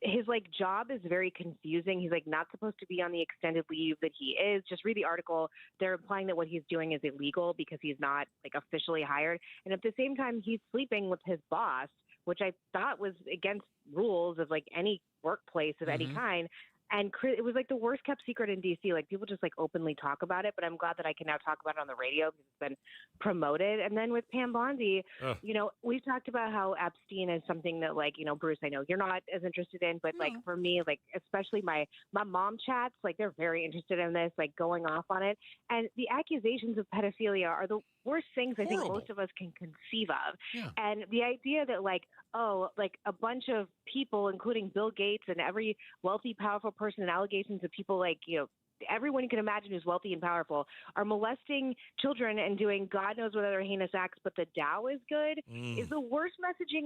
his job is very confusing. He's not supposed to be on the extended leave that he is. Just read the article. They're implying that what he's doing is illegal because he's not officially hired. And at the same time, he's sleeping with his boss, which I thought was against rules of any workplace of any kind. And it was the worst kept secret in D.C. People just openly talk about it, but I'm glad that I can now talk about it on the radio because it's been promoted. And then with Pam Bondi, we've talked about how Epstein is something that Bruce, I know you're not as interested in, but for me, especially my mom chats, they're very interested in this, going off on it. And the accusations of pedophilia are the worst things I think most of us can conceive of. Yeah. And the idea that oh, like a bunch of people, including Bill Gates and every wealthy, powerful person, and allegations of people like, everyone you can imagine who's wealthy and powerful are molesting children and doing God knows what other heinous acts, but the Dow is good, is the worst messaging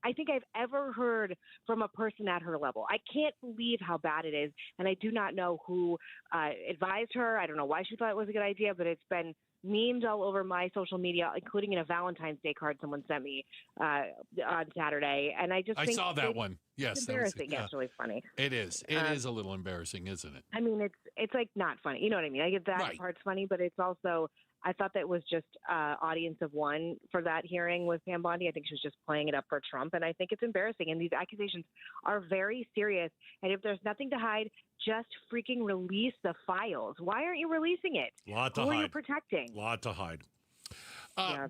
I think I've ever heard from a person at her level. I can't believe how bad it is, and I do not know who advised her. I don't know why she thought it was a good idea, but it's been memed all over my social media, including in a Valentine's Day card someone sent me on Saturday. And I think saw that one. Yes, it's embarrassing. It's really funny. It is. It is a little embarrassing, isn't it? I mean, it's like not funny. You know what I mean? I get that part's funny, but it's also, I thought that was just audience of one for that hearing with Pam Bondi. I think she was just playing it up for Trump, and I think it's embarrassing. And these accusations are very serious. And if there's nothing to hide, just freaking release the files. Why aren't you releasing it? Who are you protecting? Lot to hide.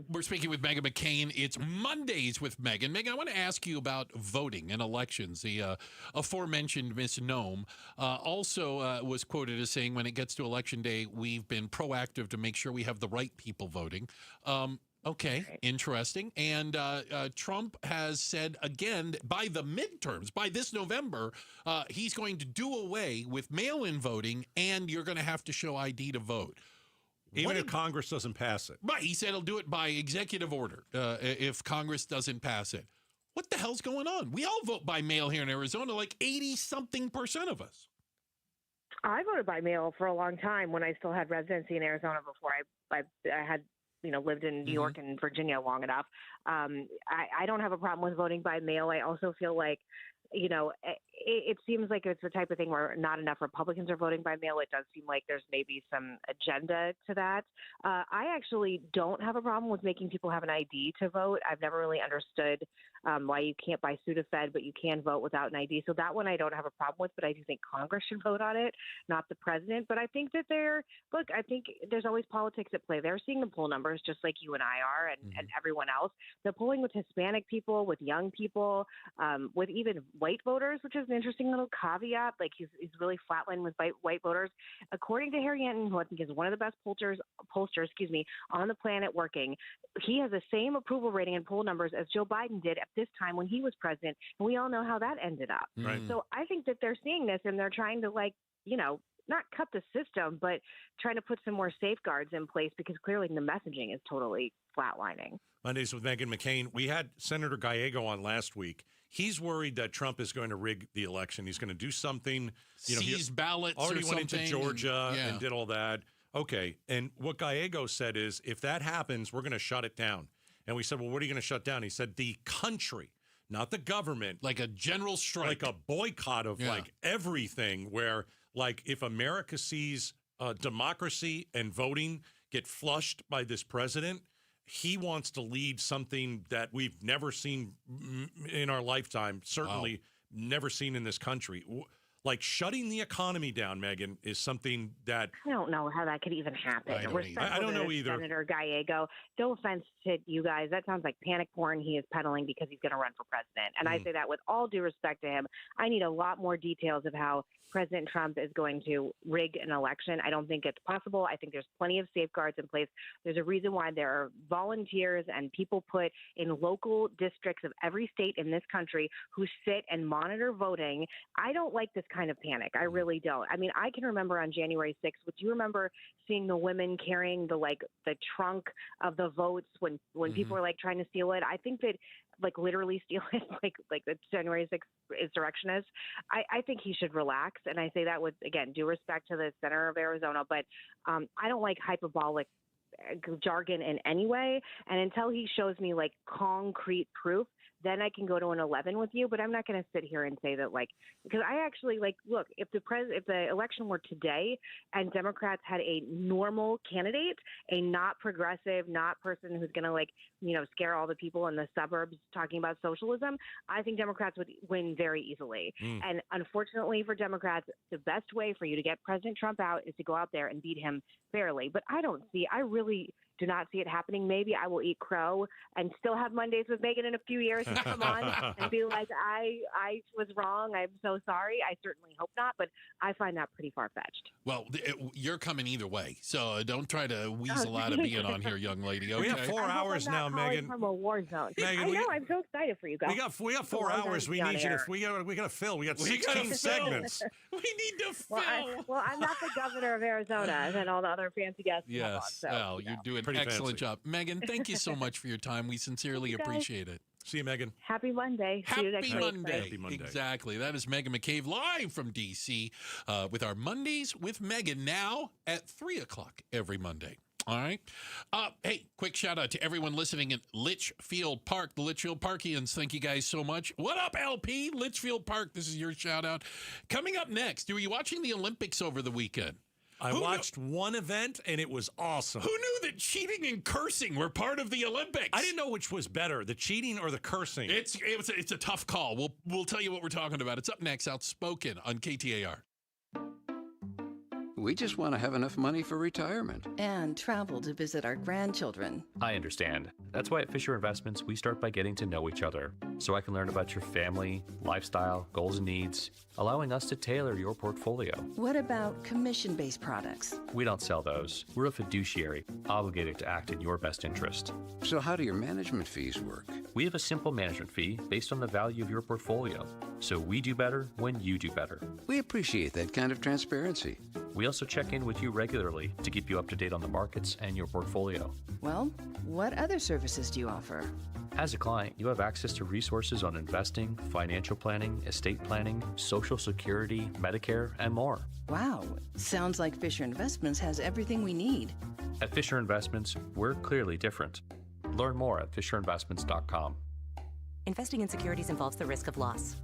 We're speaking with Meghan McCain. It's Mondays with Meghan. Meghan, I want to ask you about voting and elections. The aforementioned Miss Noem also was quoted as saying, when it gets to Election Day, we've been proactive to make sure we have the right people voting. Okay, interesting. And Trump has said again, by the midterms, by this November, he's going to do away with mail-in voting, and you're going to have to show ID to vote. Even if Congress doesn't pass it. Right. He said he'll do it by executive order if Congress doesn't pass it. What the hell's going on? We all vote by mail here in Arizona, like 80-something% of us. I voted by mail for a long time when I still had residency in Arizona before I had lived in New York and Virginia long enough. I don't have a problem with voting by mail. I also feel like, it seems like it's the type of thing where not enough Republicans are voting by mail. It does seem like there's maybe some agenda to that. I actually don't have a problem with making people have an ID to vote. I've never really understood why you can't buy Sudafed, but you can vote without an ID. So that one I don't have a problem with, but I do think Congress should vote on it, not the president. But I think that I think there's always politics at play. They're seeing the poll numbers just like you and I are and everyone else. They're polling with Hispanic people, with young people, with even white voters, which is an interesting little caveat. Like he's really flatlining with white voters. According to Harry Anton, who I think is one of the best pollsters, on the planet working, he has the same approval rating and poll numbers as Joe Biden did at this time when he was president. And we all know how that ended up. Right. So I think that they're seeing this and they're trying to not cut the system, but trying to put some more safeguards in place because clearly the messaging is totally flatlining. Mondays with Meghan McCain. We had Senator Gallego on last week. He's worried that Trump is going to rig the election. He's going to do something. Seize ballots already or went something. into Georgia and did all that. Okay. And what Gallego said is, if that happens, we're going to shut it down. And we said, well, what are you going to shut down? He said, the country, not the government. Like a general strike. Like a boycott of like everything where like if America sees democracy and voting get flushed by this president, he wants to lead something that we've never seen in our lifetime, certainly never seen in this country. Like shutting the economy down, Meghan, is something that I don't know how that could even happen. I don't know either. Senator Gallego, no offense to you guys, that sounds like panic porn he is peddling because he's going to run for president. And I say that with all due respect to him. I need a lot more details of how President Trump is going to rig an election. I don't think it's possible. I think there's plenty of safeguards in place. There's a reason why there are volunteers and people put in local districts of every state in this country who sit and monitor voting. I don't like this kind of panic. I really don't. I mean, I can remember on January 6th, would you remember seeing the women carrying the trunk of the votes when people were like trying to steal it? I think that literally steal it like the January 6th insurrectionists. I think he should relax. And I say that with, again, due respect to the senator of Arizona, but I don't like hyperbolic jargon in any way. And until he shows me concrete proof, then I can go to an 11 with you. But I'm not going to sit here and say that because I actually look, if the election were today and Democrats had a normal candidate, a not progressive, not person who's going to scare all the people in the suburbs talking about socialism, I think Democrats would win very easily. And unfortunately for Democrats, the best way for you to get President Trump out is to go out there and beat him fairly. But I do not see it happening. Maybe I will eat crow and still have Mondays with Megan in a few years and come on and be like, I was wrong. I'm so sorry. I certainly hope not, but I find that pretty far-fetched. Well, you're coming either way, so don't try to weasel out of being on here, young lady. Okay? We have 4 hours now, Megan. From a war zone. Megan, I know. I'm so excited for you guys. We got 4 hours. We need you to. We got to fill. We got 16 segments. We need to fill. Well, I'm not the governor of Arizona and all the other fancy guests. Yes. On, so, well, you're doing an excellent job. Megan, thank you so much for your time. We sincerely appreciate it. See you, Megan. Happy Monday. See you next week. Happy Monday. Exactly. That is Megan McCabe live from D.C. With our Mondays with Megan now at 3 o'clock every Monday. All right. Hey, quick shout out to everyone listening in Litchfield Park. The Litchfield Parkians, thank you guys so much. What up, LP? Litchfield Park, this is your shout out. Coming up next, were you watching the Olympics over the weekend? I watched one event, and it was awesome. Who knew that cheating and cursing were part of the Olympics? I didn't know which was better, the cheating or the cursing. It's a tough call. We'll tell you what we're talking about. It's up next, Outspoken on KTAR. We just want to have enough money for retirement. And travel to visit our grandchildren. I understand. That's why at Fisher Investments, we start by getting to know each other, so I can learn about your family, lifestyle, goals and needs, allowing us to tailor your portfolio. What about commission-based products? We don't sell those. We're a fiduciary, obligated to act in your best interest. So how do your management fees work? We have a simple management fee based on the value of your portfolio, so we do better when you do better. We appreciate that kind of transparency. We also check in with you regularly to keep you up to date on the markets and your portfolio. Well, what other services do you offer? As a client, you have access to resources on investing, financial planning, estate planning, Social Security, Medicare, and more. Wow, sounds like Fisher Investments has everything we need. At Fisher Investments, we're clearly different. Learn more at FisherInvestments.com. Investing in securities involves the risk of loss.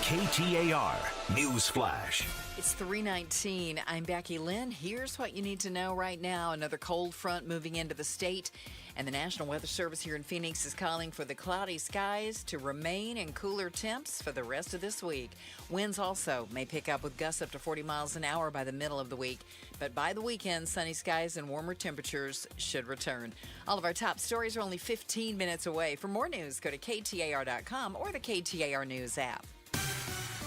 KTAR News Flash. It's 3:19. I'm Becky Lynn. Here's what you need to know right now. Another cold front moving into the state, and the National Weather Service here in Phoenix is calling for the cloudy skies to remain and cooler temps for the rest of this week. Winds also may pick up with gusts up to 40 miles an hour by the middle of the week, but by the weekend, sunny skies and warmer temperatures should return. All of our top stories are only 15 minutes away. For more news, go to KTAR.com or the KTAR News app.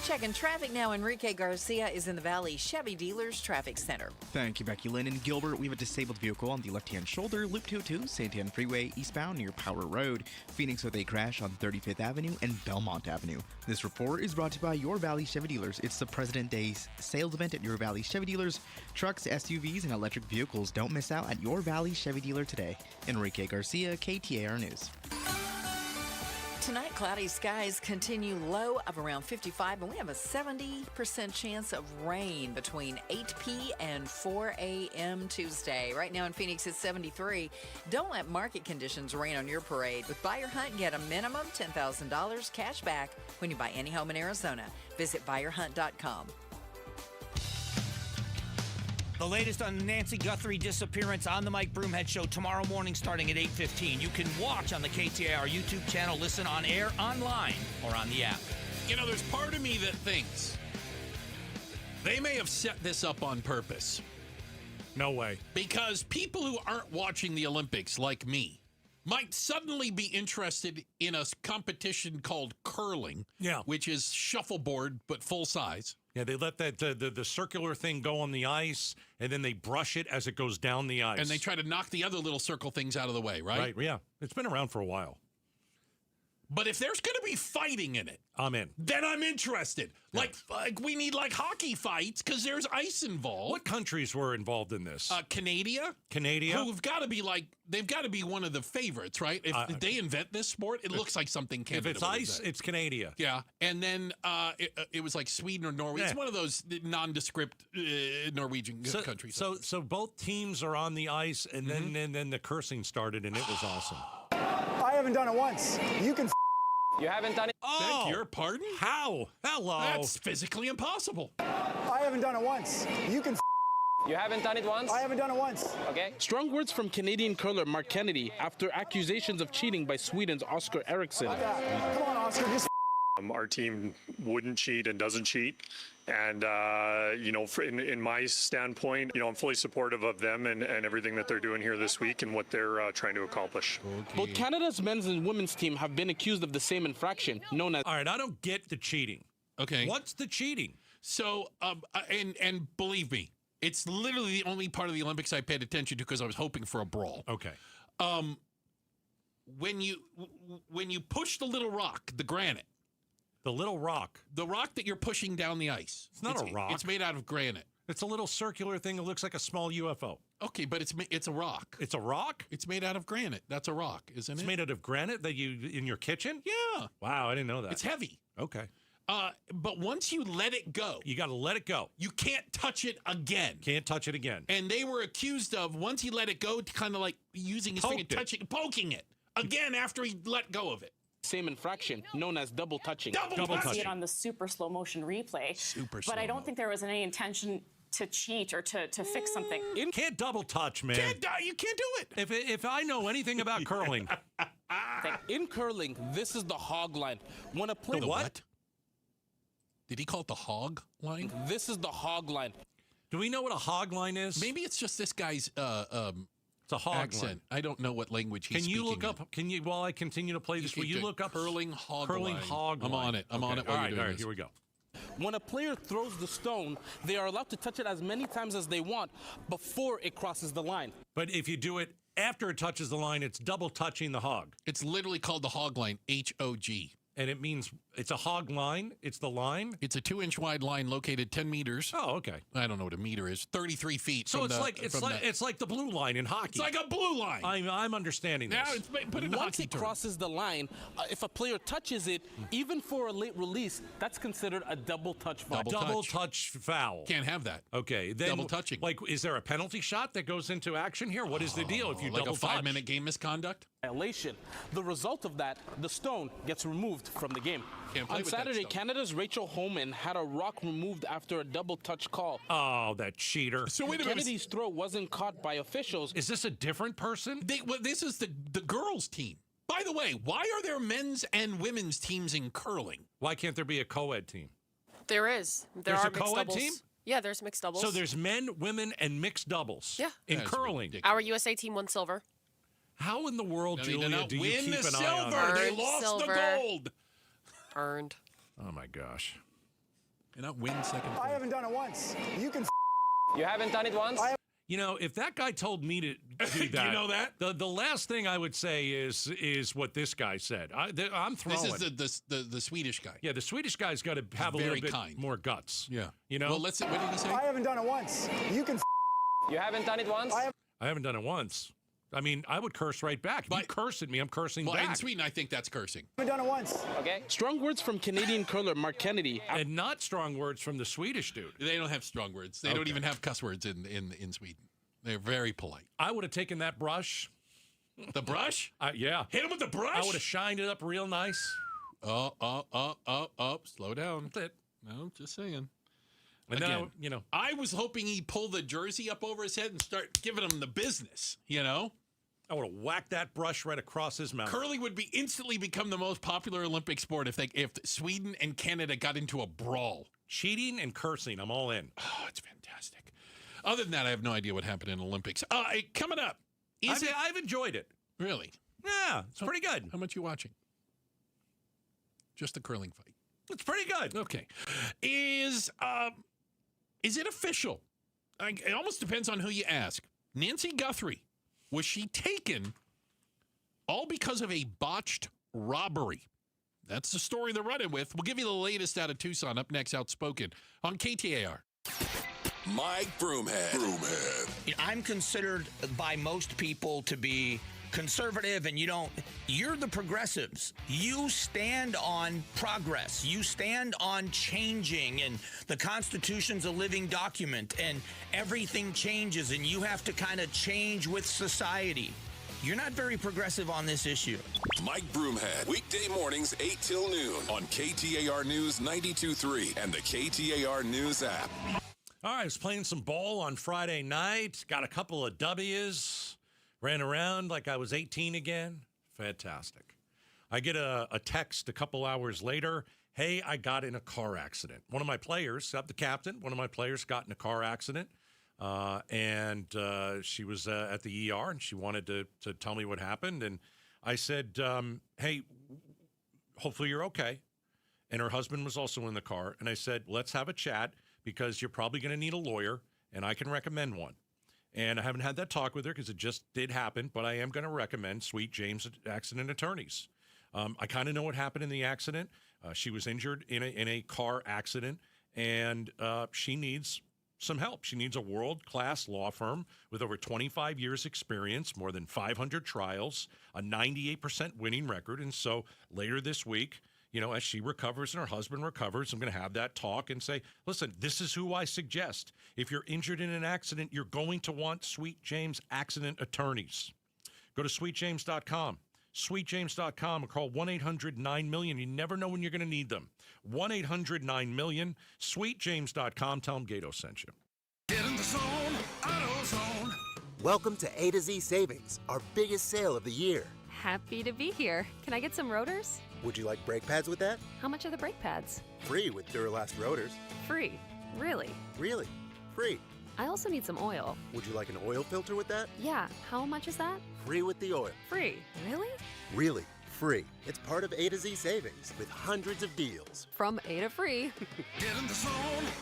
Checking traffic now. Enrique Garcia is in the Valley Chevy Dealers Traffic Center. Thank you, Becky Lynn. In Gilbert, we have a disabled vehicle on the left-hand shoulder, Loop 202, St. Anne Freeway, eastbound near Power Road. Phoenix with a crash on 35th Avenue and Belmont Avenue. This report is brought to you by Your Valley Chevy Dealers. It's the President Day sales event at Your Valley Chevy Dealers. Trucks, SUVs, and electric vehicles. Don't miss out at Your Valley Chevy Dealer today. Enrique Garcia, KTAR News. Tonight, cloudy skies continue, low of around 55, and we have a 70% chance of rain between 8 p.m. and 4 a.m. Tuesday. Right now in Phoenix, it's 73. Don't let market conditions rain on your parade. With Buy Your Hunt, get a minimum $10,000 cash back when you buy any home in Arizona. Visit buyyourhunt.com. The latest on the Nancy Guthrie disappearance on the Mike Broomhead Show tomorrow morning starting at 8:15. You can watch on the KTAR YouTube channel, listen on air, online, or on the app. You know, there's part of me that thinks they may have set this up on purpose. No way. Because people who aren't watching the Olympics, like me, might suddenly be interested in a competition called curling, which is shuffleboard but full size. Yeah, they let that the circular thing go on the ice, and then they brush it as it goes down the ice. And they try to knock the other little circle things out of the way, right? Right, yeah. It's been around for a while. But if there's going to be fighting in it, I'm in. Then I'm interested. Yeah. Like we need hockey fights because there's ice involved. What countries were involved in this? Canada. Who've got to be they've got to be one of the favorites, right? If they invent this sport, it looks like something Canada. If it's ice, it's Canada. Yeah, and then it was like Sweden or Norway. Yeah. It's one of those nondescript Norwegian countries. So both teams are on the ice, and then the cursing started, and it was awesome. I haven't done it once. You can. You haven't done it? Beg your pardon? How? Hello. That's physically impossible. I haven't done it once. You can. You haven't done it once? I haven't done it once. Okay. Strong words from Canadian curler Mark Kennedy after accusations of cheating by Sweden's Oscar Eriksson. Come on, Oscar. Just. Our team wouldn't cheat and doesn't cheat, And, in my standpoint, I'm fully supportive of them and everything that they're doing here this week and what they're trying to accomplish. Okay. Both Canada's men's and women's team have been accused of the same infraction, known as... All right, I don't get the cheating. Okay. What's the cheating? So, and believe me, it's literally the only part of the Olympics I paid attention to because I was hoping for a brawl. Okay. When you push the little rock, the granite. The little rock. The rock that you're pushing down the ice. It's not a rock. It's made out of granite. It's a little circular thing that looks like a small UFO. Okay, but it's a rock. It's a rock? It's made out of granite. That's a rock, isn't it? It's made out of granite that you in your kitchen? Yeah. Wow, I didn't know that. It's heavy. Okay. But once you let it go, you got to let it go. You can't touch it again. Can't touch it again. And they were accused of, once he let it go, to kind of like using his finger, poking it again after he let go of it. Same infraction, known as double touching. Double touching. See it on the super slow motion replay. But I don't think there was any intention to cheat or to fix something. You can't double touch, man. You can't do it. If I know anything about curling. In curling, this is the hog line. When a player... The what? Did he call it the hog line? This is the hog line. Do we know what a hog line is? Maybe it's just this guy's it's a hog accent. line. I don't know what language he's speaking. Can you look up? Can you, while I continue to play this, will you look up curling hog curling line? Hog line. I'm on it. I'm on it. All right, here we go. When a player throws the stone, they are allowed to touch it as many times as they want before it crosses the line. But if you do it after it touches the line, it's double touching the hog. It's literally called the hog line, H-O-G. And it means it's a hog line. It's the line. It's a 2-inch wide line located 10 meters. Oh, okay. I don't know what a meter is. 33 feet. So it's like the blue line in hockey. It's like a blue line. I'm understanding this. Now, put it in Once it crosses the line, if a player touches it, even for a late release, that's considered a double touch foul. Double touch foul. Can't have that. Okay. Then, double touching. Like, is there a penalty shot that goes into action here? What is the deal if you like double a 5-minute game misconduct? Violation. The result of that, the stone gets removed from the game. On Saturday, Canada's Rachel Homan had a rock removed after a double touch call. Oh, that cheater. So wait a minute. Kennedy's throw wasn't caught by officials. Is this a different person? This is the girls' team. By the way, why are there men's and women's teams in curling? Why can't there be a co-ed team? There is. There's a mixed co-ed doubles. team? Yeah, there's mixed doubles. So there's men, women, and mixed doubles. Yeah. In curling. Ridiculous. Our USA team won silver. How in the world, Julia, do you win keep the an eye on silver? that? They lost the gold. Earned. Oh my gosh. You're not win second. I haven't done it once. You can. You haven't done it once? You know, if that guy told me to do that, you know that? The last thing I would say is what this guy said. I'm throwing. This is the Swedish guy. Yeah, the Swedish guy's got to have a little bit more guts. Yeah. You know? Well, let's see. What did he say? I haven't done it once. You can. You haven't done it once? I haven't done it once. I mean, I would curse right back. If you curse at me, I'm cursing back. In Sweden, I think that's cursing. I haven't done it once. Okay. Strong words from Canadian curler Mark Kennedy. And not strong words from the Swedish dude. They don't have strong words. They don't even have cuss words in Sweden. They're very polite. I would have taken that brush. The brush? Yeah. Hit him with the brush? I would have shined it up real nice. Up. Slow down. That's it. No, just saying. And again, now, you know. I was hoping he'd pull the jersey up over his head and start giving him the business, you know? I would have whacked that brush right across his mouth. Curling would instantly become the most popular Olympic sport if Sweden and Canada got into a brawl. Cheating and cursing, I'm all in. Oh, it's fantastic. Other than that, I have no idea what happened in Olympics. Coming up. I've enjoyed it. Really? Yeah, it's pretty good. How much are you watching? Just the curling fight. It's pretty good. Okay. Is it official? It almost depends on who you ask. Nancy Guthrie, was she taken all because of a botched robbery? That's the story they're running with. We'll give you the latest out of Tucson up next, Outspoken on KTAR. Mike Broomhead. I'm considered by most people to be conservative, and you're the progressives. You stand on progress. You stand on changing, and the Constitution's a living document, and everything changes, and you have to kind of change with society. You're not very progressive on this issue. Mike Broomhead, weekday mornings 8 till noon on KTAR News 92.3 and the KTAR News app. All right, I was playing some ball on Friday night. Got a couple of W's. Ran around like I was 18 again. Fantastic. I get a text a couple hours later. hey, I got in a car accident. One of my players, the captain, one of my players got in a car accident. And she was at the ER, and she wanted to tell me what happened. And I said, hey, hopefully you're okay. And her husband was also in the car. And I said, let's have a chat because you're probably going to need a lawyer, and I can recommend one. And I haven't had that talk with her because it just did happen, but I am going to recommend Sweet James Accident Attorneys. I kind of know what happened in the accident. She was injured in a car accident, and she needs some help. She needs a world-class law firm with over 25 years experience, more than 500 trials, a 98% winning record. And so later this week, as she recovers and her husband recovers, I'm going to have that talk and say, listen, this is who I suggest. If you're injured in an accident, you're going to want Sweet James Accident Attorneys. Go to sweetjames.com. sweetjames.com or call 1-800-9-MILLION. You never know when you're going to need them. 1-800-9-MILLION. sweetjames.com. Tell them Gato sent you. Get in the zone, AutoZone. Welcome to A to Z Savings, our biggest sale of the year. Happy to be here. Can I get some rotors? Would you like brake pads with that? How much are the brake pads? Free with Duralast rotors. Free. Really? Really? Free. I also need some oil. Would you like an oil filter with that? Yeah. How much is that? Free with the oil. Free. Really? Really. Free. It's part of A to Z Savings with hundreds of deals. From A to free. Get in the zone,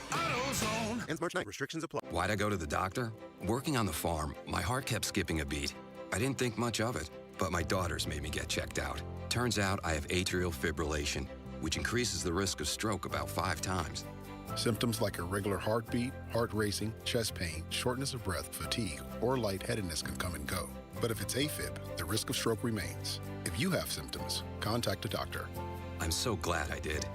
AutoZone. Ends March 9th. Restrictions apply. Why'd I go to the doctor? Working on the farm, my heart kept skipping a beat. I didn't think much of it, but my daughters made me get checked out. Turns out I have atrial fibrillation, which increases the risk of stroke about 5 times. Symptoms like irregular heartbeat, heart racing, chest pain, shortness of breath, fatigue, or lightheadedness can come and go. But if it's AFib, the risk of stroke remains. If you have symptoms, contact a doctor. I'm so glad I did.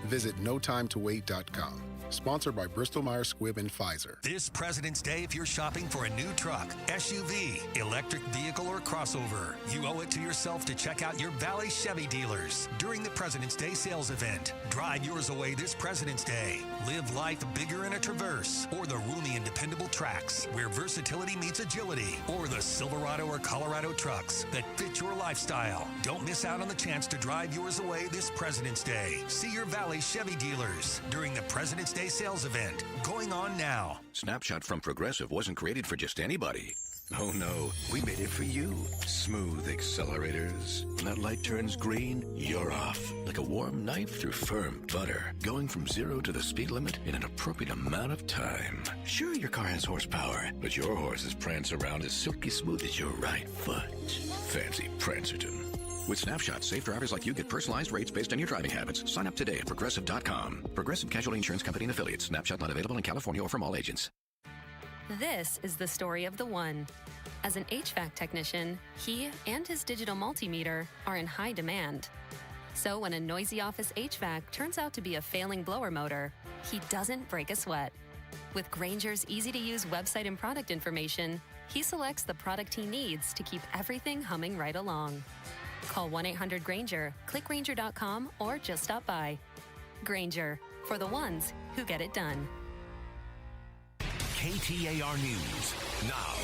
Visit notimetowait.com. Sponsored by Bristol-Myers Squibb and Pfizer. This President's Day, if you're shopping for a new truck, SUV, electric vehicle, or crossover, you owe it to yourself to check out your Valley Chevy dealers during the President's Day sales event. Drive yours away this President's Day. Live life bigger in a Traverse or the roomy and dependable Trax, where versatility meets agility, or the Silverado or Colorado trucks that fit your lifestyle. Don't miss out on the chance to drive yours away this President's Day. See your Valley Chevy dealers during the President's Day sales event going on now. Snapshot from Progressive wasn't created for just anybody. Oh no, we made it for you. Smooth accelerators. When that light turns green, you're off. Like a warm knife through firm butter. Going from 0 to the speed limit in an appropriate amount of time. Sure, your car has horsepower, but your horses prance around as silky smooth as your right foot. Fancy Prancerton. With Snapshot, safe drivers like you get personalized rates based on your driving habits. Sign up today at Progressive.com. Progressive Casualty Insurance Company and Affiliates. Snapshot not available in California or from all agents. This is the story of the one. As an HVAC technician, he and his digital multimeter are in high demand. So when a noisy office HVAC turns out to be a failing blower motor, he doesn't break a sweat. With Grainger's easy-to-use website and product information, he selects the product he needs to keep everything humming right along. Call 1-800-GRAINGER, click Grainger.com, or just stop by. Grainger, for the ones who get it done. KTAR News now.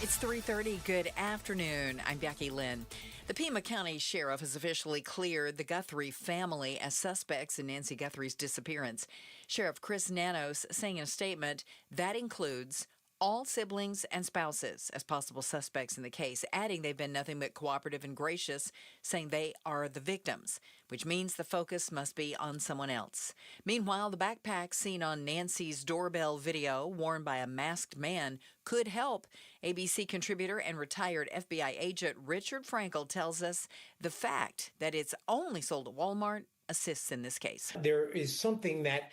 It's 3:30. Good afternoon. I'm Becky Lynn. The Pima County Sheriff has officially cleared the Guthrie family as suspects in Nancy Guthrie's disappearance. Sheriff Chris Nanos saying in a statement that includes all siblings and spouses as possible suspects in the case, adding they've been nothing but cooperative and gracious, saying they are the victims, which means the focus must be on someone else. Meanwhile, the backpack seen on Nancy's doorbell video, worn by a masked man, could help. ABC contributor and retired FBI agent Richard Frankel tells us the fact that it's only sold at Walmart assists in this case. There is something that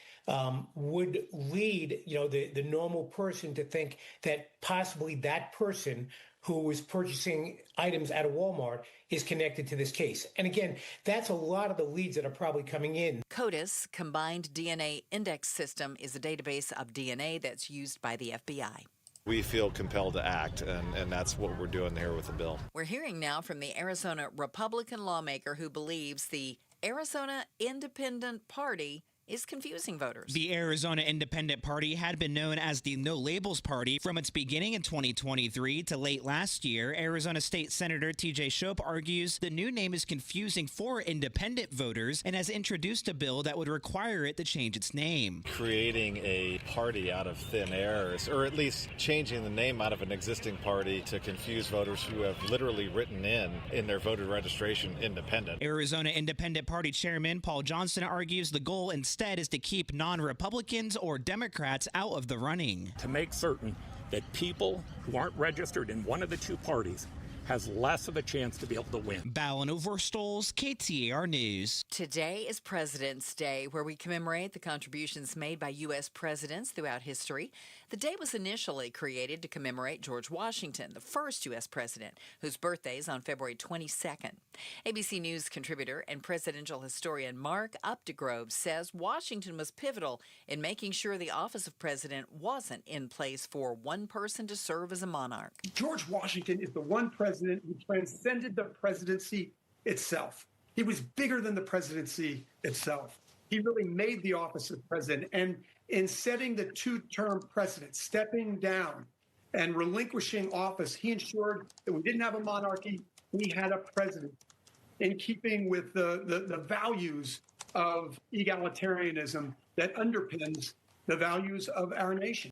would lead, the normal person to think that possibly that person who was purchasing items at a Walmart is connected to this case. And again, that's a lot of the leads that are probably coming in. CODIS, Combined DNA Index System, is a database of DNA that's used by the FBI. We feel compelled to act, and that's what we're doing here with the bill. We're hearing now from the Arizona Republican lawmaker who believes the Arizona Independent Party is confusing voters. The Arizona Independent Party had been known as the No Labels Party from its beginning in 2023 to late last year. Arizona State Senator TJ Shope argues the new name is confusing for independent voters and has introduced a bill that would require it to change its name. Creating a party out of thin air, or at least changing the name out of an existing party to confuse voters who have literally written in their voter registration independent. Arizona Independent Party Chairman Paul Johnson argues the goal instead is to keep non-Republicans or Democrats out of the running. To make certain that people who aren't registered in one of the two parties has less of a chance to be able to win. Ballino Verstolz, KTAR News. Today is President's Day, where we commemorate the contributions made by U.S. presidents throughout history. The day was initially created to commemorate George Washington, the first U.S. president, whose birthday is on February 22nd. ABC News contributor and presidential historian Mark Updegrove says Washington was pivotal in making sure the office of president wasn't in place for one person to serve as a monarch. George Washington is the one president who transcended the presidency itself. He was bigger than the presidency itself. He really made the office of president. And in setting the two-term precedent, stepping down and relinquishing office, he ensured that we didn't have a monarchy, we had a president, in keeping with the values of egalitarianism that underpins the values of our nation.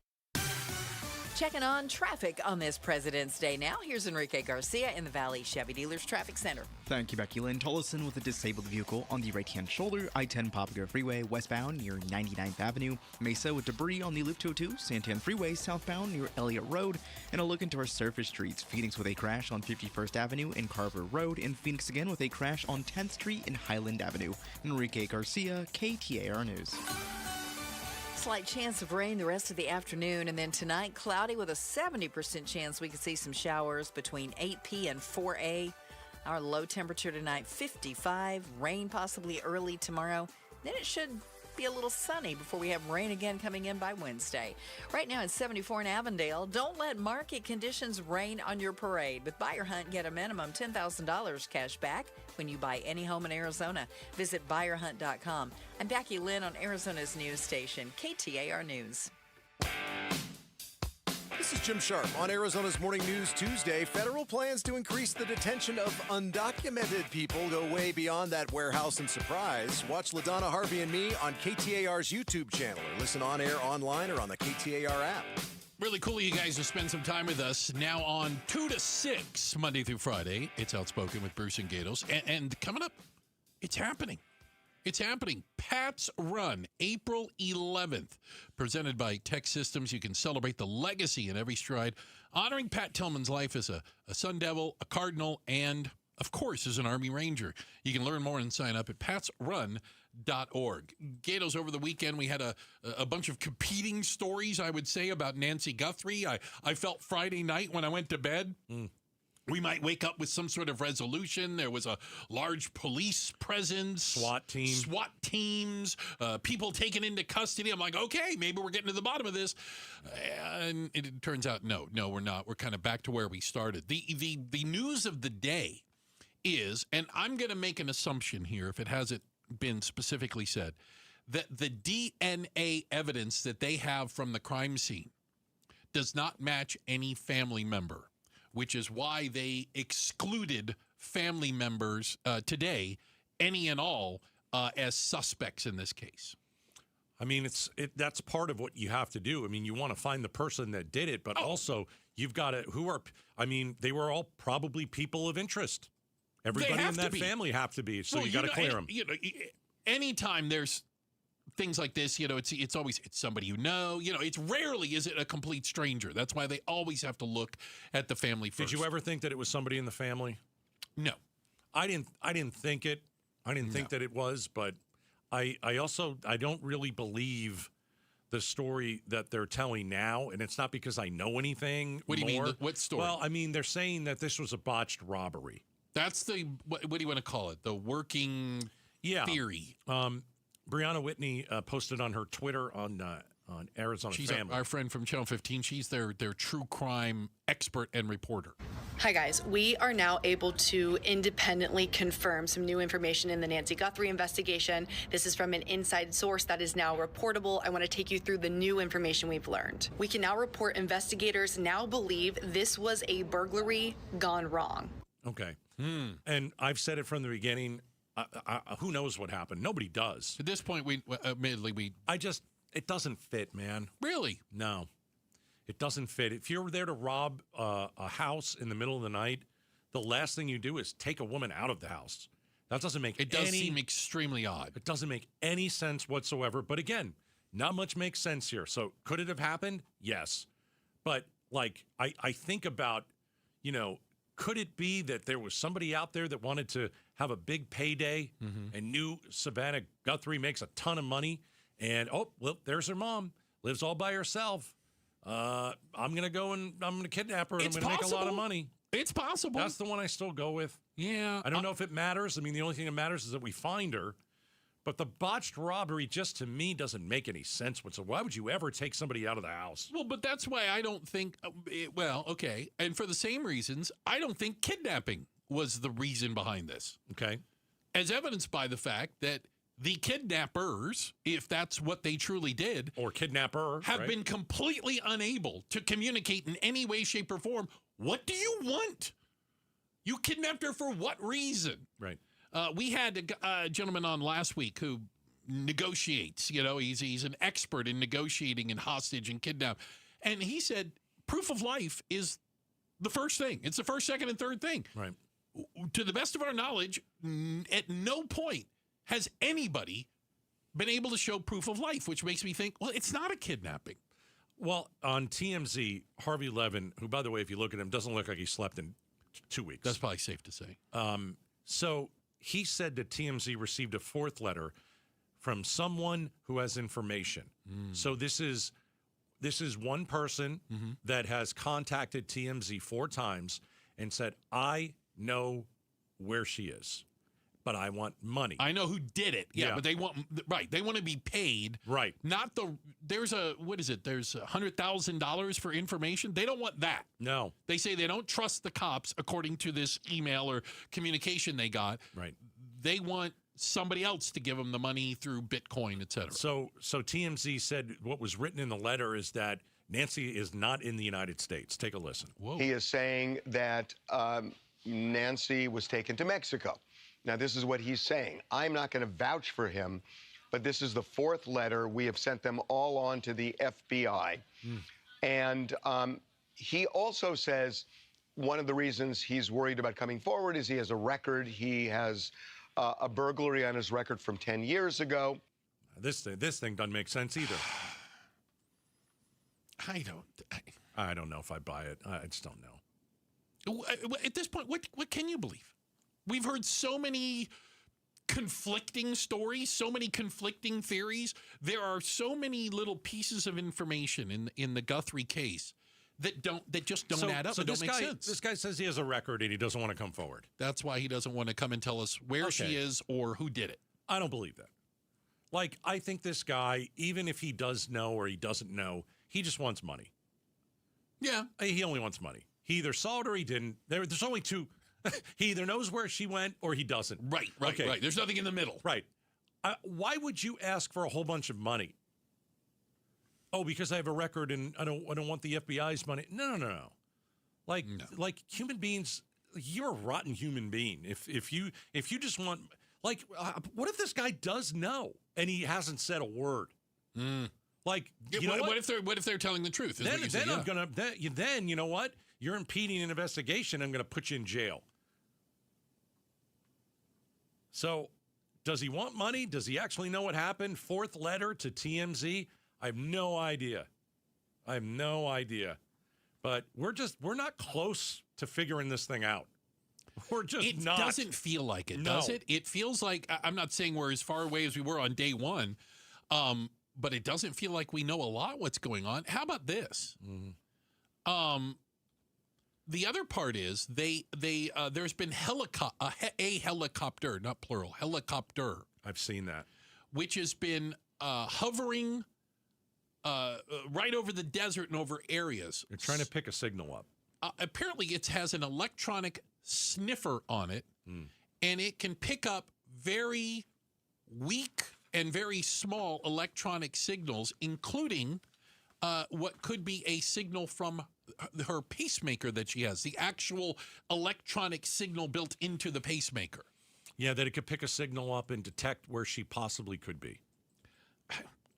Checking on traffic on this President's Day now. Here's Enrique Garcia in the Valley Chevy Dealers Traffic Center. Thank you, Becky Lynn. Tolleson with a disabled vehicle on the right-hand shoulder, I-10 Papago Freeway westbound near 99th Avenue. Mesa with debris on the Loop 202, Santan Freeway southbound near Elliott Road. And a look into our surface streets. Phoenix with a crash on 51st Avenue and Carver Road. And Phoenix again with a crash on 10th Street and Highland Avenue. Enrique Garcia, KTAR News. Slight chance of rain the rest of the afternoon, and then tonight cloudy with a 70% chance we could see some showers between 8p and 4a. Our low temperature tonight 55, rain possibly early tomorrow. Then it should be a little sunny before we have rain again coming in by Wednesday. Right now it's 74 in Avondale. Don't let market conditions rain on your parade. With Buyer Hunt, get a minimum $10,000 cash back when you buy any home in Arizona. Visit buyerhunt.com. I'm Becky Lynn on Arizona's news station, KTAR News. This is Jim Sharp on Arizona's Morning News Tuesday. Federal plans to increase the detention of undocumented people go way beyond that warehouse and surprise. Watch LaDonna Harvey and me on KTAR's YouTube channel or listen on air, online, or on the KTAR app. Really cool of you guys to spend some time with us. Now on 2 to 6, Monday through Friday. It's Outspoken with Bruce and Gatos. And coming up, it's happening. It's happening. Pat's Run, April 11th, presented by Tech Systems. You can celebrate the legacy in every stride, honoring Pat Tillman's life as a Sun Devil, a Cardinal, and, of course, as an Army Ranger. You can learn more and sign up at patsrun.org. Gatos, over the weekend, we had a bunch of competing stories, I would say, about Nancy Guthrie. I felt Friday night when I went to bed. We might wake up with some sort of resolution. There was a large police presence. SWAT teams, people taken into custody. I'm like, okay, maybe we're getting to the bottom of this. And it turns out, no, we're not. We're kind of back to where we started. The news of the day is, and I'm going to make an assumption here if it hasn't been specifically said, that the DNA evidence that they have from the crime scene does not match any family member, which is why they excluded family members today, any and all, as suspects in this case. I mean, that's part of what you have to do. I mean, you want to find the person that did it, but also you've got to, they were all probably people of interest. Everybody in that family have to be, so you got to clear them. Anytime there's things like this, it's always somebody you know. It's rarely is it a complete stranger. That's why they always have to look at the family first. Did you ever think that it was somebody in the family? No, I didn't think it. I didn't think that it was, but I don't really believe the story that they're telling now, and it's not because I know anything. What do you mean? What story? Well, I mean, they're saying that this was a botched robbery. That's what do you want to call it? The working theory. Brianna Whitney posted on her Twitter on on Arizona She's Family. our friend from Channel 15. She's their true crime expert and reporter. Hi, guys. We are now able to independently confirm some new information in the Nancy Guthrie investigation. This is from an inside source that is now reportable. I want to take you through the new information we've learned. We can now report investigators now believe this was a burglary gone wrong. Okay. And I've said it from the beginning. Who knows what happened? Nobody does. At this point, it doesn't fit, man. Really? No. It doesn't fit. If you're there to rob a house in the middle of the night, the last thing you do is take a woman out of the house. That doesn't make It does seem extremely odd. It doesn't make any sense whatsoever. But again, not much makes sense here. So could it have happened? Yes. But like, I think about, could it be that there was somebody out there that wanted to have a big payday and knew Savannah Guthrie makes a ton of money and, there's her mom, lives all by herself. I'm going to go and I'm going to kidnap her and I'm going to make a lot of money. It's possible. That's the one I still go with. Yeah. I don't know if it matters. I mean, the only thing that matters is that we find her. But the botched robbery just to me doesn't make any sense whatsoever. Why would you ever take somebody out of the house? Well, but that's why I don't think, okay. And for the same reasons, I don't think kidnapping was the reason behind this. Okay. As evidenced by the fact that the kidnappers, if that's what they truly did, or kidnapper, have been completely unable to communicate in any way, shape, or form. What do you want? You kidnapped her for what reason? Right. We had a gentleman on last week who negotiates. He's an expert in negotiating and hostage and kidnap. And he said proof of life is the first thing. It's the first, second, and third thing. Right. To the best of our knowledge, at no point has anybody been able to show proof of life, which makes me think, well, it's not a kidnapping. Well, on TMZ, Harvey Levin, who, by the way, if you look at him, doesn't look like he slept in 2 weeks. That's probably safe to say. So he said that TMZ received a fourth letter from someone who has information. So this is one person that has contacted TMZ 4 times and said, I know where she is, but I want money. I know who did it. Yeah, but they want to be paid. Right. Not there's $100,000 for information. They don't want that. No. They say they don't trust the cops according to this email or communication they got. Right. They want somebody else to give them the money through Bitcoin, et cetera. So TMZ said what was written in the letter is that Nancy is not in the United States. Take a listen. Whoa. He is saying that Nancy was taken to Mexico. Now, this is what he's saying. I'm not going to vouch for him, but this is the 4th letter. We have sent them all on to the FBI. And he also says one of the reasons he's worried about coming forward is he has a record. He has a burglary on his record from 10 years ago. This thing doesn't make sense either. I don't know if I buy it. I just don't know. At this point, what can you believe? We've heard so many conflicting stories, so many conflicting theories. There are so many little pieces of information in the Guthrie case that just don't add up. So don't make sense. This guy says he has a record and he doesn't want to come forward. That's why he doesn't want to come and tell us where she is or who did it. I don't believe that. Like, I think this guy, even if he does know or he doesn't know, he just wants money. Yeah. He only wants money. He either saw it or he didn't. There's only two. He either knows where she went or he doesn't. Right. There's nothing in the middle. Right. Why would you ask for a whole bunch of money? Oh, because I have a record and I don't want the FBI's money. No. Like human beings, you're a rotten human being. If you just want, like, what if this guy does know and he hasn't said a word? Like, what if they're telling the truth? Then you know what? You're impeding an investigation. I'm going to put you in jail. So, does he want money? Does he actually know what happened? 4th letter to TMZ? I have no idea. But we're not close to figuring this thing out. We're just not. It doesn't feel like it, does it? It feels like, I'm not saying we're as far away as we were on day one, but it doesn't feel like we know a lot what's going on. How about this? The other part is there's been a helicopter, not plural, helicopter. I've seen that. Which has been hovering right over the desert and over areas. They're trying to pick a signal up. Apparently, it has an electronic sniffer on it, and it can pick up very weak and very small electronic signals, including what could be a signal from her pacemaker that she has, the actual electronic signal built into the pacemaker. Yeah, that it could pick a signal up and detect where she possibly could be.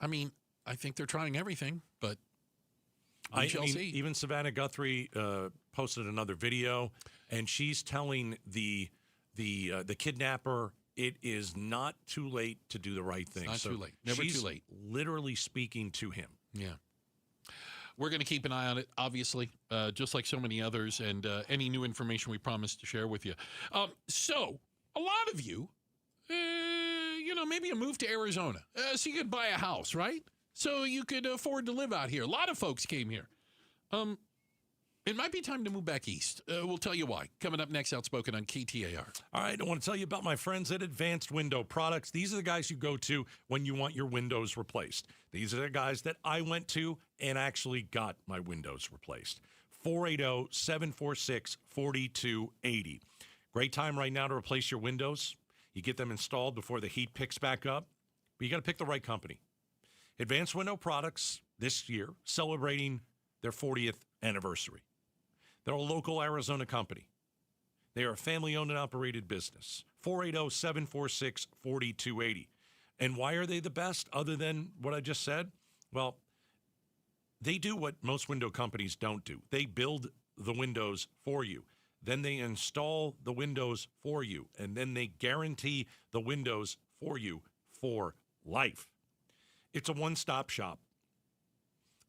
I mean, I think they're trying everything, but we shall see. Even Savannah Guthrie posted another video, and she's telling the kidnapper it is not too late to do the right thing. It's not too late. Never she's too late. Literally speaking to him. Yeah. We're going to keep an eye on it, obviously, just like so many others, and any new information we promise to share with you. So, a lot of you, maybe a move to Arizona so you could buy a house, right? So you could afford to live out here. A lot of folks came here. It might be time to move back east. We'll tell you why. Coming up next, Outspoken on KTAR. All right, I want to tell you about my friends at Advanced Window Products. These are the guys you go to when you want your windows replaced. These are the guys that I went to and actually got my windows replaced. 480-746-4280. Great time right now to replace your windows. You get them installed before the heat picks back up. But you got to pick the right company. Advanced Window Products this year celebrating their 40th anniversary. They're a local Arizona company. They are a family-owned and operated business. 480-746-4280. And why are they the best other than what I just said? Well, they do what most window companies don't do. They build the windows for you. Then they install the windows for you. And then they guarantee the windows for you for life. It's a one-stop shop.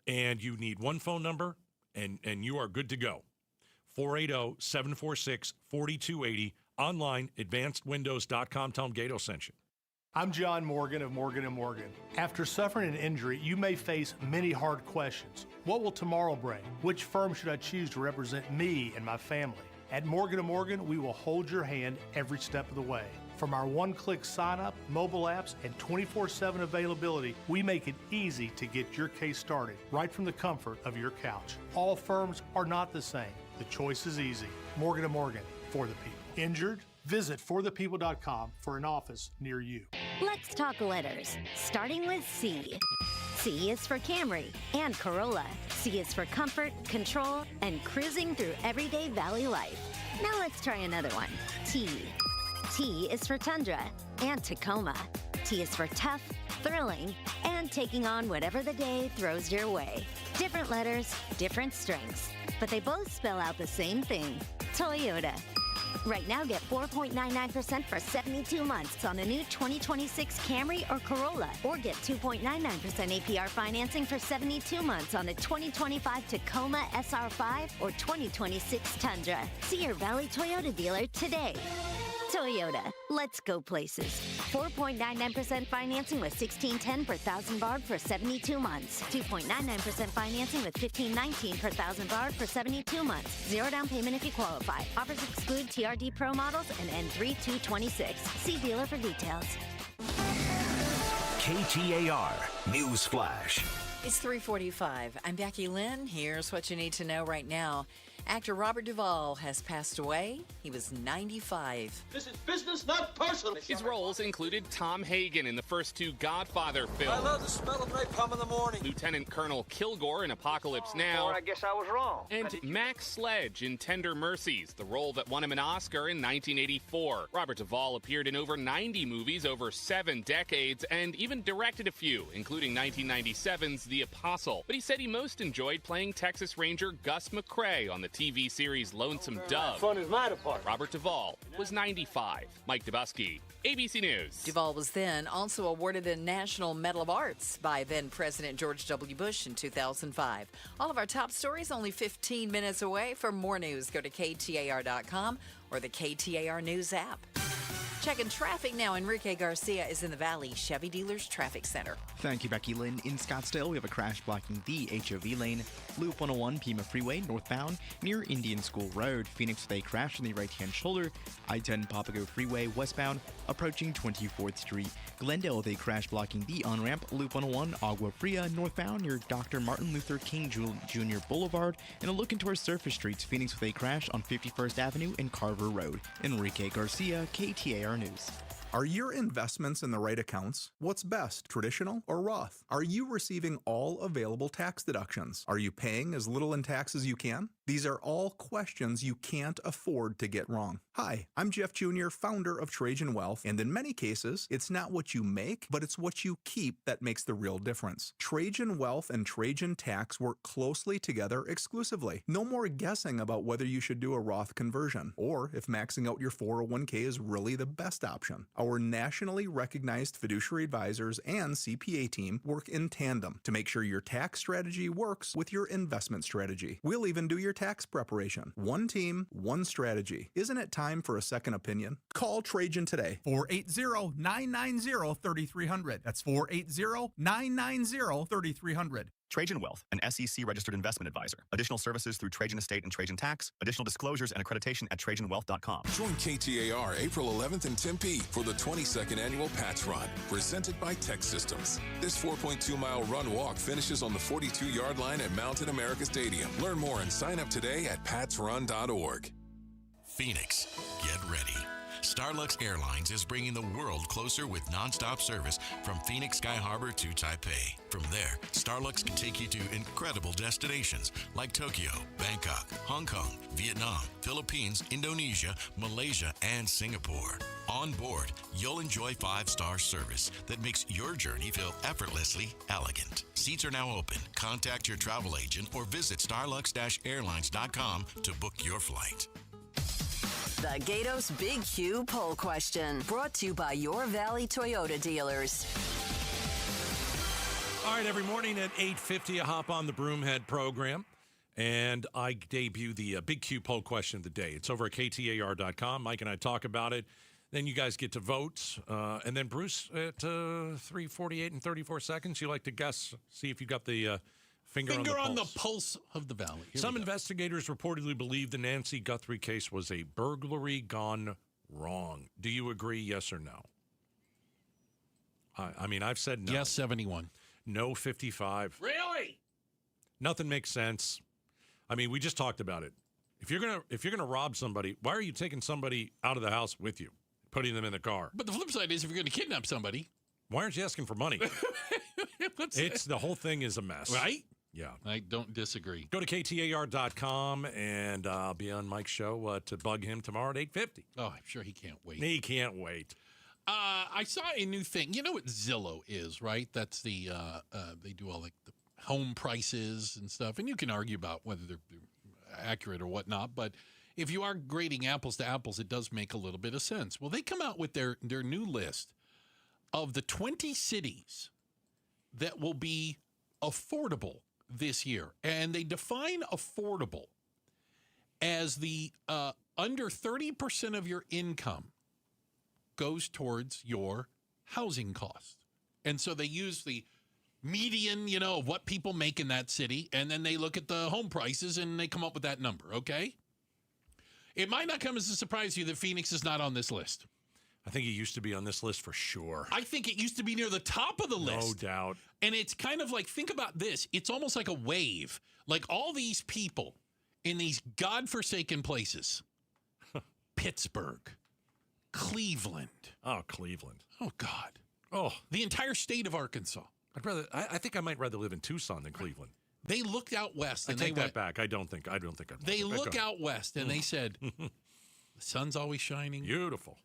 And you need one phone number, and you are good to go. 480-746-4280. Online, advancedwindows.com. Tell them Gato sent you. I'm John Morgan of Morgan & Morgan. After suffering an injury, you may face many hard questions. What will tomorrow bring? Which firm should I choose to represent me and my family? At Morgan & Morgan, we will hold your hand every step of the way. From our one-click sign-up, mobile apps, and 24/7 availability, we make it easy to get your case started right from the comfort of your couch. All firms are not the same. The choice is easy. Morgan & Morgan, for the people. Injured? Visit forthepeople.com for an office near you. Let's talk letters, starting with C. C is for Camry and Corolla. C is for comfort, control, and cruising through everyday valley life. Now let's try another one. T. T is for Tundra and Tacoma. T is for tough, thrilling, and taking on whatever the day throws your way. Different letters, different strengths, but they both spell out the same thing, Toyota. Right now, get 4.99% for 72 months on a new 2026 Camry or Corolla, or get 2.99% APR financing for 72 months on a 2025 Tacoma SR5 or 2026 Tundra. See your Valley Toyota dealer today. Toyota, let's go places. 4.99% financing with $1,610 per thousand borrowed for 72 months. 2.99% financing with $1,519 per thousand borrowed for 72 months. Zero down payment if you qualify. Offers exclude TRD Pro models and N3226. See dealer for details. KTAR News Flash. It's 3:45. I'm Becky Lynn. Here's what you need to know right now. Actor Robert Duvall has passed away. He was 95. This is business, not personal. His roles included Tom Hagen in the first two Godfather films. I love the smell of napalm in the morning. Lieutenant Colonel Kilgore in Apocalypse Now. Or I guess I was wrong. And Max Sledge in Tender Mercies, the role that won him an Oscar in 1984. Robert Duvall appeared in over 90 movies over 7 decades and even directed a few, including 1997's The Apostle. But he said he most enjoyed playing Texas Ranger Gus McCrae on the TV series Lonesome Dove. Fun is my department. Robert Duvall was 95. Mike Dubusky, ABC News. Duvall was then also awarded the National Medal of Arts by then-President George W. Bush in 2005. All of our top stories only 15 minutes away. For more news, go to KTAR.com or the KTAR News app. Checking traffic now. Enrique Garcia is in the Valley Chevy Dealers Traffic Center. Thank you, Becky Lynn. In Scottsdale, we have a crash blocking the HOV lane. Loop 101 Pima Freeway northbound near Indian School Road. Phoenix with a crash on the right-hand shoulder. I-10 Papago Freeway westbound approaching 24th Street. Glendale with a crash blocking the on-ramp. Loop 101 Agua Fria northbound near Dr. Martin Luther King Jr. Boulevard. And a look into our surface streets. Phoenix with a crash on 51st Avenue and Carver Road. Enrique Garcia, KTAR News. Are your investments in the right accounts? What's best, traditional or Roth? Are you receiving all available tax deductions? Are you paying as little in tax as you can? These are all questions you can't afford to get wrong. Hi, I'm Jeff Jr., founder of Trajan Wealth, and in many cases, it's not what you make, but it's what you keep that makes the real difference. Trajan Wealth and Trajan Tax work closely together exclusively. No more guessing about whether you should do a Roth conversion, or if maxing out your 401k is really the best option. Our nationally recognized fiduciary advisors and CPA team work in tandem to make sure your tax strategy works with your investment strategy. We'll even do your tax preparation. One team, one strategy. Isn't it time for a second opinion? Call Trajan today. 480-990-3300. That's 480-990-3300. Trajan Wealth, an SEC-registered investment advisor. Additional services through Trajan Estate and Trajan Tax. Additional disclosures and accreditation at TrajanWealth.com. Join KTAR April 11th in Tempe for the 22nd Annual Pats Run, presented by Tech Systems. This 4.2-mile run-walk finishes on the 42-yard line at Mountain America Stadium. Learn more and sign up today at patsrun.org. Phoenix, get ready. Starlux Airlines is bringing the world closer with nonstop service from Phoenix Sky Harbor to Taipei. From there, Starlux can take you to incredible destinations like Tokyo, Bangkok, Hong Kong, Vietnam, Philippines, Indonesia, Malaysia, and Singapore. On board, you'll enjoy 5-star service that makes your journey feel effortlessly elegant. Seats are now open. Contact your travel agent or visit starlux-airlines.com to book your flight. The Gatos Big Q poll question, brought to you by your Valley Toyota dealers. All right, every morning at 8:50, I hop on the Broomhead program, and I debut the Big Q poll question of the day. It's over at KTAR.com. Mike and I talk about it. Then you guys get to vote. And then, Bruce, at 3:48 and 34 seconds, you like to guess, see if you got the finger on the pulse of the valley. Some investigators reportedly believe the Nancy Guthrie case was a burglary gone wrong. Do you agree, yes or no? I mean, I've said no. Yes, 71. No, 55. Really? Nothing makes sense. I mean, we just talked about it. If you're gonna rob somebody, why are you taking somebody out of the house with you, putting them in the car? But the flip side is, if you're going to kidnap somebody, why aren't you asking for money? The whole thing is a mess, right? Yeah. I don't disagree. Go to KTAR.com, and I'll be on Mike's show to bug him tomorrow at 8:50. Oh, I'm sure he can't wait. He can't wait. I saw a new thing. You know what Zillow is, right? That's the they do all like the home prices and stuff, and you can argue about whether they're accurate or whatnot, but if you are grading apples to apples, it does make a little bit of sense. Well, they come out with their new list of the 20 cities that will be affordable this year, and they define affordable as the under 30% of your income goes towards your housing cost. And so they use the median, of what people make in that city, and then they look at the home prices and they come up with that number, okay? It might not come as a surprise to you that Phoenix is not on this list. I think it used to be on this list for sure. I think it used to be near the top of the list. No doubt. And it's kind of like, think about this. It's almost like a wave. Like all these people in these godforsaken places. Pittsburgh. Cleveland. Oh, Cleveland. Oh, God. Oh. The entire state of Arkansas. I think I might rather live in Tucson than Cleveland. They looked out west. And I take that back. I don't think I'd They look out west and they said, the sun's always shining. Beautiful.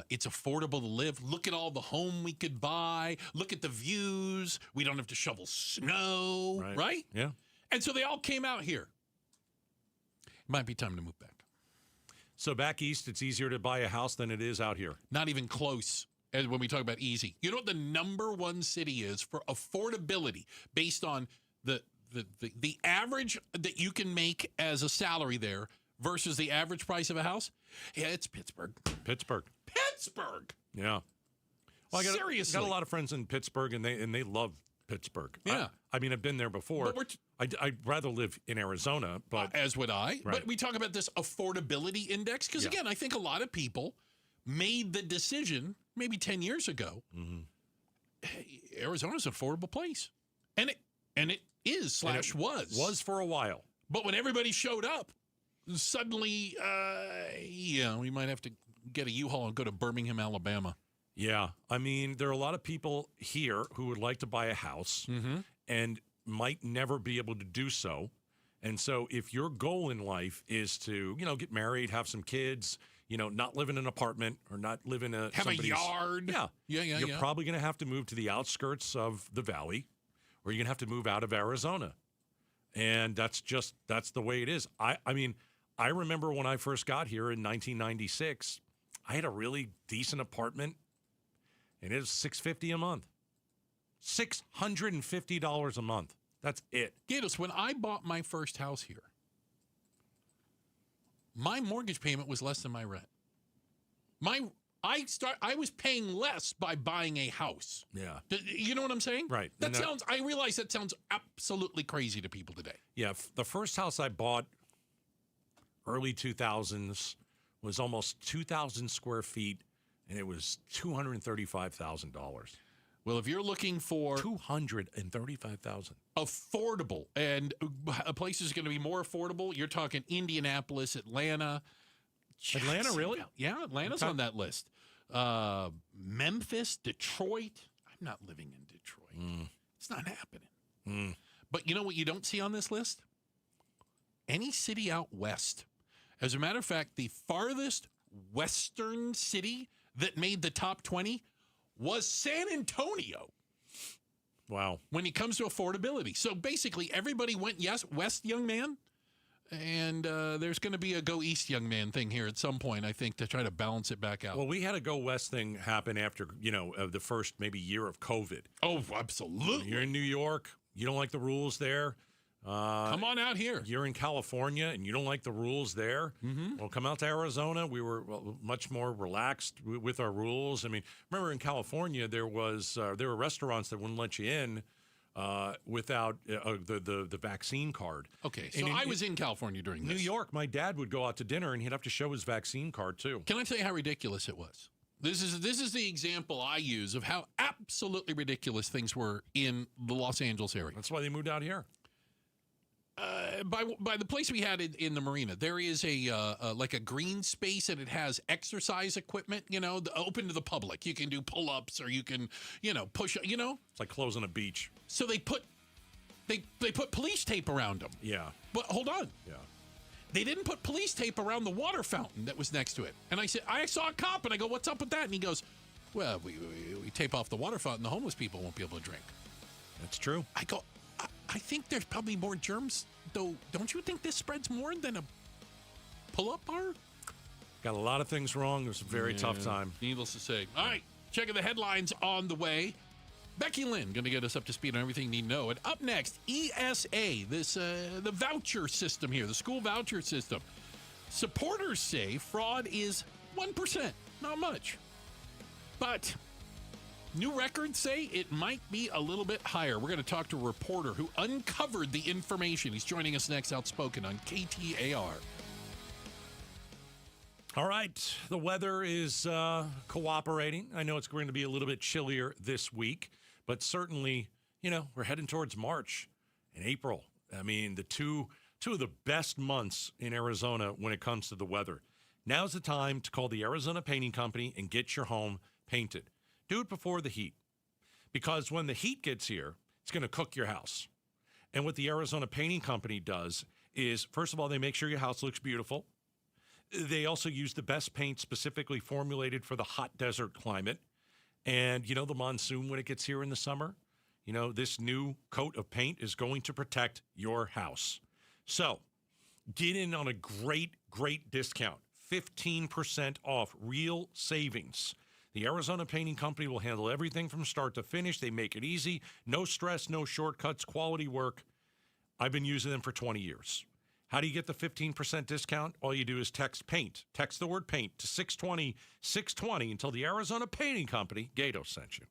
It's affordable to live. Look at all the home we could buy. Look at the views. We don't have to shovel snow, right? Yeah. And so they all came out here. It might be time to move back. So back east, it's easier to buy a house than it is out here. Not even close. And when we talk about easy, you know what the number one city is for affordability based on the average that you can make as a salary there versus the average price of a house? Yeah, it's Pittsburgh. Pittsburgh. Pittsburgh. Yeah. Well, Seriously. I got a lot of friends in Pittsburgh, and they love Pittsburgh. Yeah. I mean, I've been there before. I'd rather live in Arizona, but as would I. Right. But we talk about this affordability index because, again, I think a lot of people made the decision maybe 10 years ago. Hey, Arizona's an affordable place, and it is / was for a while. But when everybody showed up, suddenly, we might have to get a U-Haul and go to Birmingham, Alabama. Yeah. I mean, there are a lot of people here who would like to buy a house and might never be able to do so. And so if your goal in life is to, get married, have some kids, not live in an apartment or not live in have a yard. Yeah. You're probably going to have to move to the outskirts of the valley, or you're going to have to move out of Arizona. And that's the way it is. I mean, I remember when I first got here in 1996, I had a really decent apartment, and it was $650 a month. $650 a month. That's it. Gatos, when I bought my first house here, my mortgage payment was less than my rent. I was paying less by buying a house. Yeah. You know what I'm saying? Right. I realize that sounds absolutely crazy to people today. Yeah. The first house I bought, early 2000s, was almost 2,000 square feet, and it was $235,000. Well, if you're looking for $235,000 affordable, and a place is going to be more affordable, you're talking Indianapolis, Atlanta. Atlanta, really? Yeah, Atlanta's on that list. Memphis, Detroit. I'm not living in Detroit. It's not happening. But you know what you don't see on this list? Any city out west. As a matter of fact, the farthest western city that made the top 20 was San Antonio. Wow. When it comes to affordability. So basically, everybody went west, young man. And there's going to be a go east, young man thing here at some point, I think, to try to balance it back out. Well, we had a go west thing happen after, the first maybe year of COVID. Oh, absolutely. You're in New York. You don't like the rules there. Come on out here. You're in California, and you don't like the rules there. Well, come out to Arizona. We were much more relaxed with our rules. I mean, remember in California, there were restaurants that wouldn't let you in without the vaccine card. Okay, so I was in California during this. New York, my dad would go out to dinner, and he'd have to show his vaccine card, too. Can I tell you how ridiculous it was? This is the example I use of how absolutely ridiculous things were in the Los Angeles area. That's why they moved out here. By the place we had in the marina, there is like a green space, and it has exercise equipment, open to the public. You can do pull-ups, or you can, push, It's like closing a beach. So they put police tape around them. Yeah. But hold on. Yeah. They didn't put police tape around the water fountain that was next to it. And I said, I saw a cop, and I go, what's up with that? And he goes, well, we tape off the water fountain. The homeless people won't be able to drink. That's true. I go, I think there's probably more germs, though. Don't you think this spreads more than a pull-up bar? Got a lot of things wrong. It was a very tough time. Needless to say. All right, checking the headlines on the way. Becky Lynn going to get us up to speed on everything you need to know. And up next, ESA, the voucher system here, the school voucher system. Supporters say fraud is 1%, not much. But new records say it might be a little bit higher. We're going to talk to a reporter who uncovered the information. He's joining us next, Outspoken on KTAR. All right. The weather is cooperating. I know it's going to be a little bit chillier this week, but certainly, we're heading towards March and April. I mean, the two of the best months in Arizona when it comes to the weather. Now's the time to call the Arizona Painting Company and get your home painted. Do it before the heat, because when the heat gets here, it's going to cook your house. And what the Arizona Painting Company does is, first of all, they make sure your house looks beautiful. They also use the best paint specifically formulated for the hot desert climate. And, the monsoon, when it gets here in the summer, this new coat of paint is going to protect your house. So get in on a great, great discount, 15% off, real savings. The Arizona Painting Company will handle everything from start to finish. They make it easy. No stress, no shortcuts, quality work. I've been using them for 20 years. How do you get the 15% discount? All you do is text PAINT. Text the word PAINT to 620-620 until the Arizona Painting Company, Gato, sent you.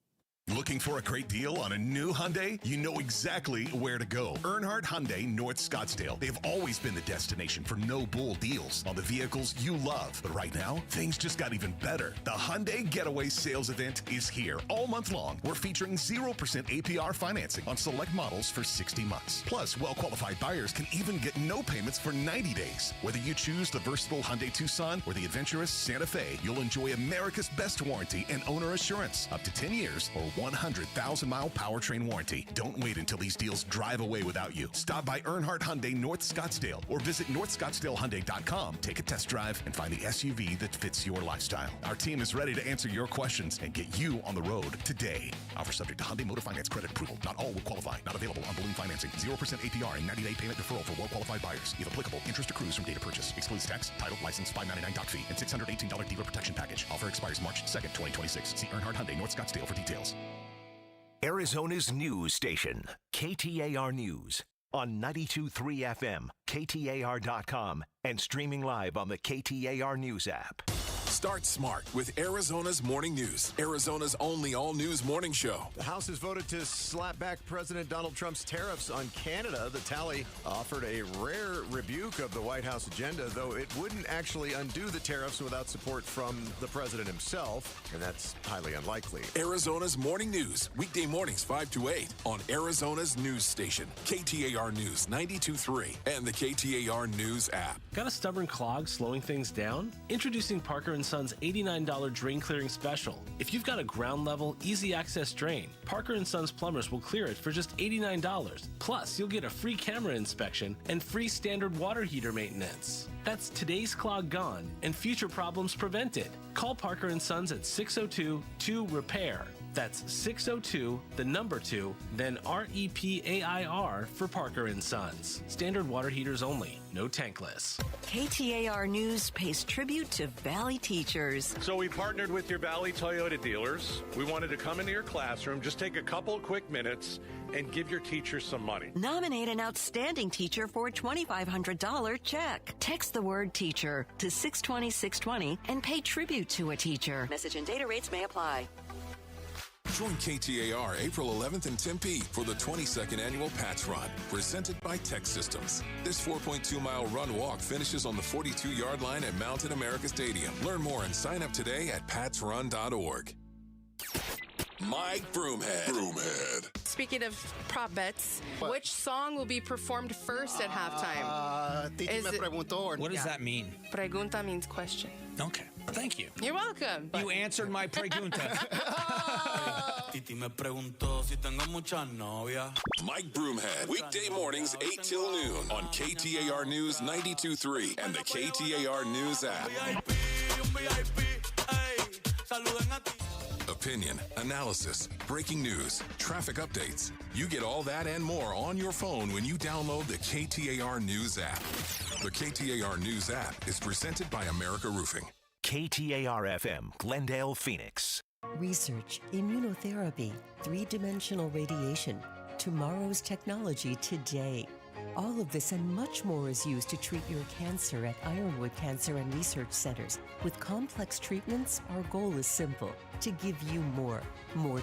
Looking for a great deal on a new Hyundai? You know exactly where to go. Earnhardt Hyundai North Scottsdale. They've always been the destination for no bull deals on the vehicles you love. But right now, things just got even better. The Hyundai Getaway Sales Event is here. All month long, we're featuring 0% APR financing on select models for 60 months. Plus, well-qualified buyers can even get no payments for 90 days. Whether you choose the versatile Hyundai Tucson or the adventurous Santa Fe, you'll enjoy America's best warranty and owner assurance. Up to 10 years or 100,000-mile powertrain warranty. Don't wait until these deals drive away without you. Stop by Earnhardt Hyundai North Scottsdale or visit northscottsdalehyundai.com. Take a test drive and find the SUV that fits your lifestyle. Our team is ready to answer your questions and get you on the road today. Offer subject to Hyundai Motor Finance credit approval. Not all will qualify. Not available on balloon financing. 0% APR and 90-day payment deferral for well-qualified buyers. If applicable, interest accrues from data purchase. Excludes tax, title, license, $599 doc fee, and $618 dealer protection package. Offer expires March 2nd, 2026. See Earnhardt Hyundai North Scottsdale for details. Arizona's news station, KTAR News, on 92.3 FM, KTAR.com, and streaming live on the KTAR News app. Start smart with Arizona's Morning News, Arizona's only all-news morning show. The House has voted to slap back President Donald Trump's tariffs on Canada. The tally offered a rare rebuke of the White House agenda, though it wouldn't actually undo the tariffs without support from the president himself, and that's highly unlikely. Arizona's Morning News, weekday mornings 5 to 8 on Arizona's news station, KTAR News 92.3 and the KTAR News app. Got a stubborn clog slowing things down? Introducing Parker & Son's $89 drain clearing special. If you've got a ground level, easy access drain, Parker & Son's plumbers will clear it for just $89. Plus, you'll get a free camera inspection and free standard water heater maintenance. That's today's clog gone and future problems prevented. Call Parker & Sons at 602-2-REPAIR. That's 602, the number 2, then REPAIR for Parker & Sons. Standard water heaters only, no tankless. KTAR News pays tribute to Valley teachers. So we partnered with your Valley Toyota dealers. We wanted to come into your classroom, just take a couple quick minutes, and give your teachers some money. Nominate an outstanding teacher for a $2,500 check. Text the word teacher to 620-620 and pay tribute to a teacher. Message and data rates may apply. Join KTAR April 11th in Tempe for the 22nd annual Pats Run, presented by Tech Systems. This 4.2-mile run-walk finishes on the 42-yard line at Mountain America Stadium. Learn more and sign up today at patsrun.org. Mike Broomhead. Speaking of prop bets, which song will be performed first at halftime? Titi me preguntó. What does that mean? Pregunta means question. Okay. Thank you. You're welcome. You answered my pregunta. Titi me preguntó si tengo muchas novias. Mike Broomhead, weekday mornings 8 till noon on KTAR News 92.3 and the KTAR News app. Opinion, analysis, breaking news, traffic updates. You get all that and more on your phone when you download the KTAR News app. The KTAR News app is presented by America Roofing. KTAR-FM, Glendale, Phoenix. Research, immunotherapy, three-dimensional radiation, tomorrow's technology today. All of this and much more is used to treat your cancer at Ironwood Cancer and Research Centers. With complex treatments, our goal is simple: to give you more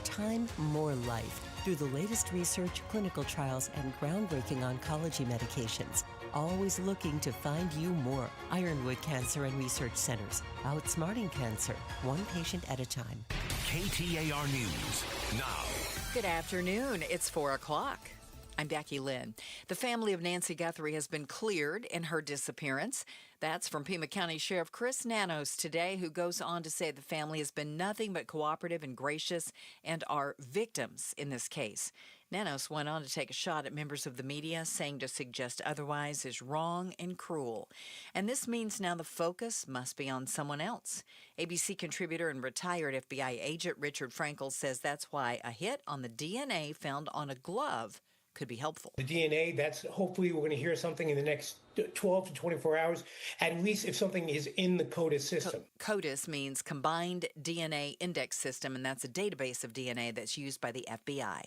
time, more life, through the latest research, clinical trials, and groundbreaking oncology medications. Always looking to find you more. Ironwood Cancer and Research Centers, outsmarting cancer, one patient at a time. KTAR News now. Good afternoon. It's 4 o'clock. I'm Becky Lynn. The family of Nancy Guthrie has been cleared in her disappearance. That's from Pima County Sheriff Chris Nanos today, who goes on to say the family has been nothing but cooperative and gracious and are victims in this case. Nanos went on to take a shot at members of the media, saying to suggest otherwise is wrong and cruel. And this means now the focus must be on someone else. ABC contributor and retired FBI agent Richard Frankel says that's why a hit on the DNA found on a glove could be helpful. The DNA, that's hopefully we're going to hear something in the next 12 to 24 hours, at least if something is in the CODIS system. CODIS means Combined DNA Index System, and that's a database of DNA that's used by the FBI.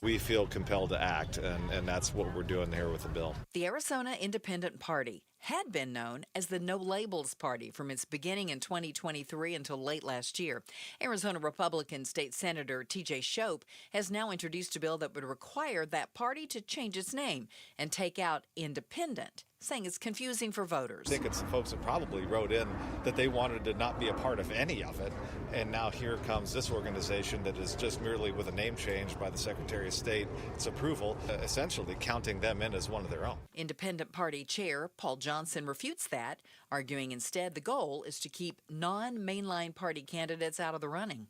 We feel compelled to act, and that's what we're doing here with the bill. The Arizona Independent Party had been known as the No Labels Party from its beginning in 2023 until late last year. Arizona Republican State Senator T.J. Shope has now introduced a bill that would require that party to change its name and take out independent, saying it's confusing for voters. I think it's the folks that probably wrote in that they wanted to not be a part of any of it, and now here comes this organization that is just merely with a name change by the Secretary of State's approval, essentially counting them in as one of their own. Independent Party Chair Paul Johnson refutes that, arguing instead the goal is to keep non-mainline party candidates out of the running.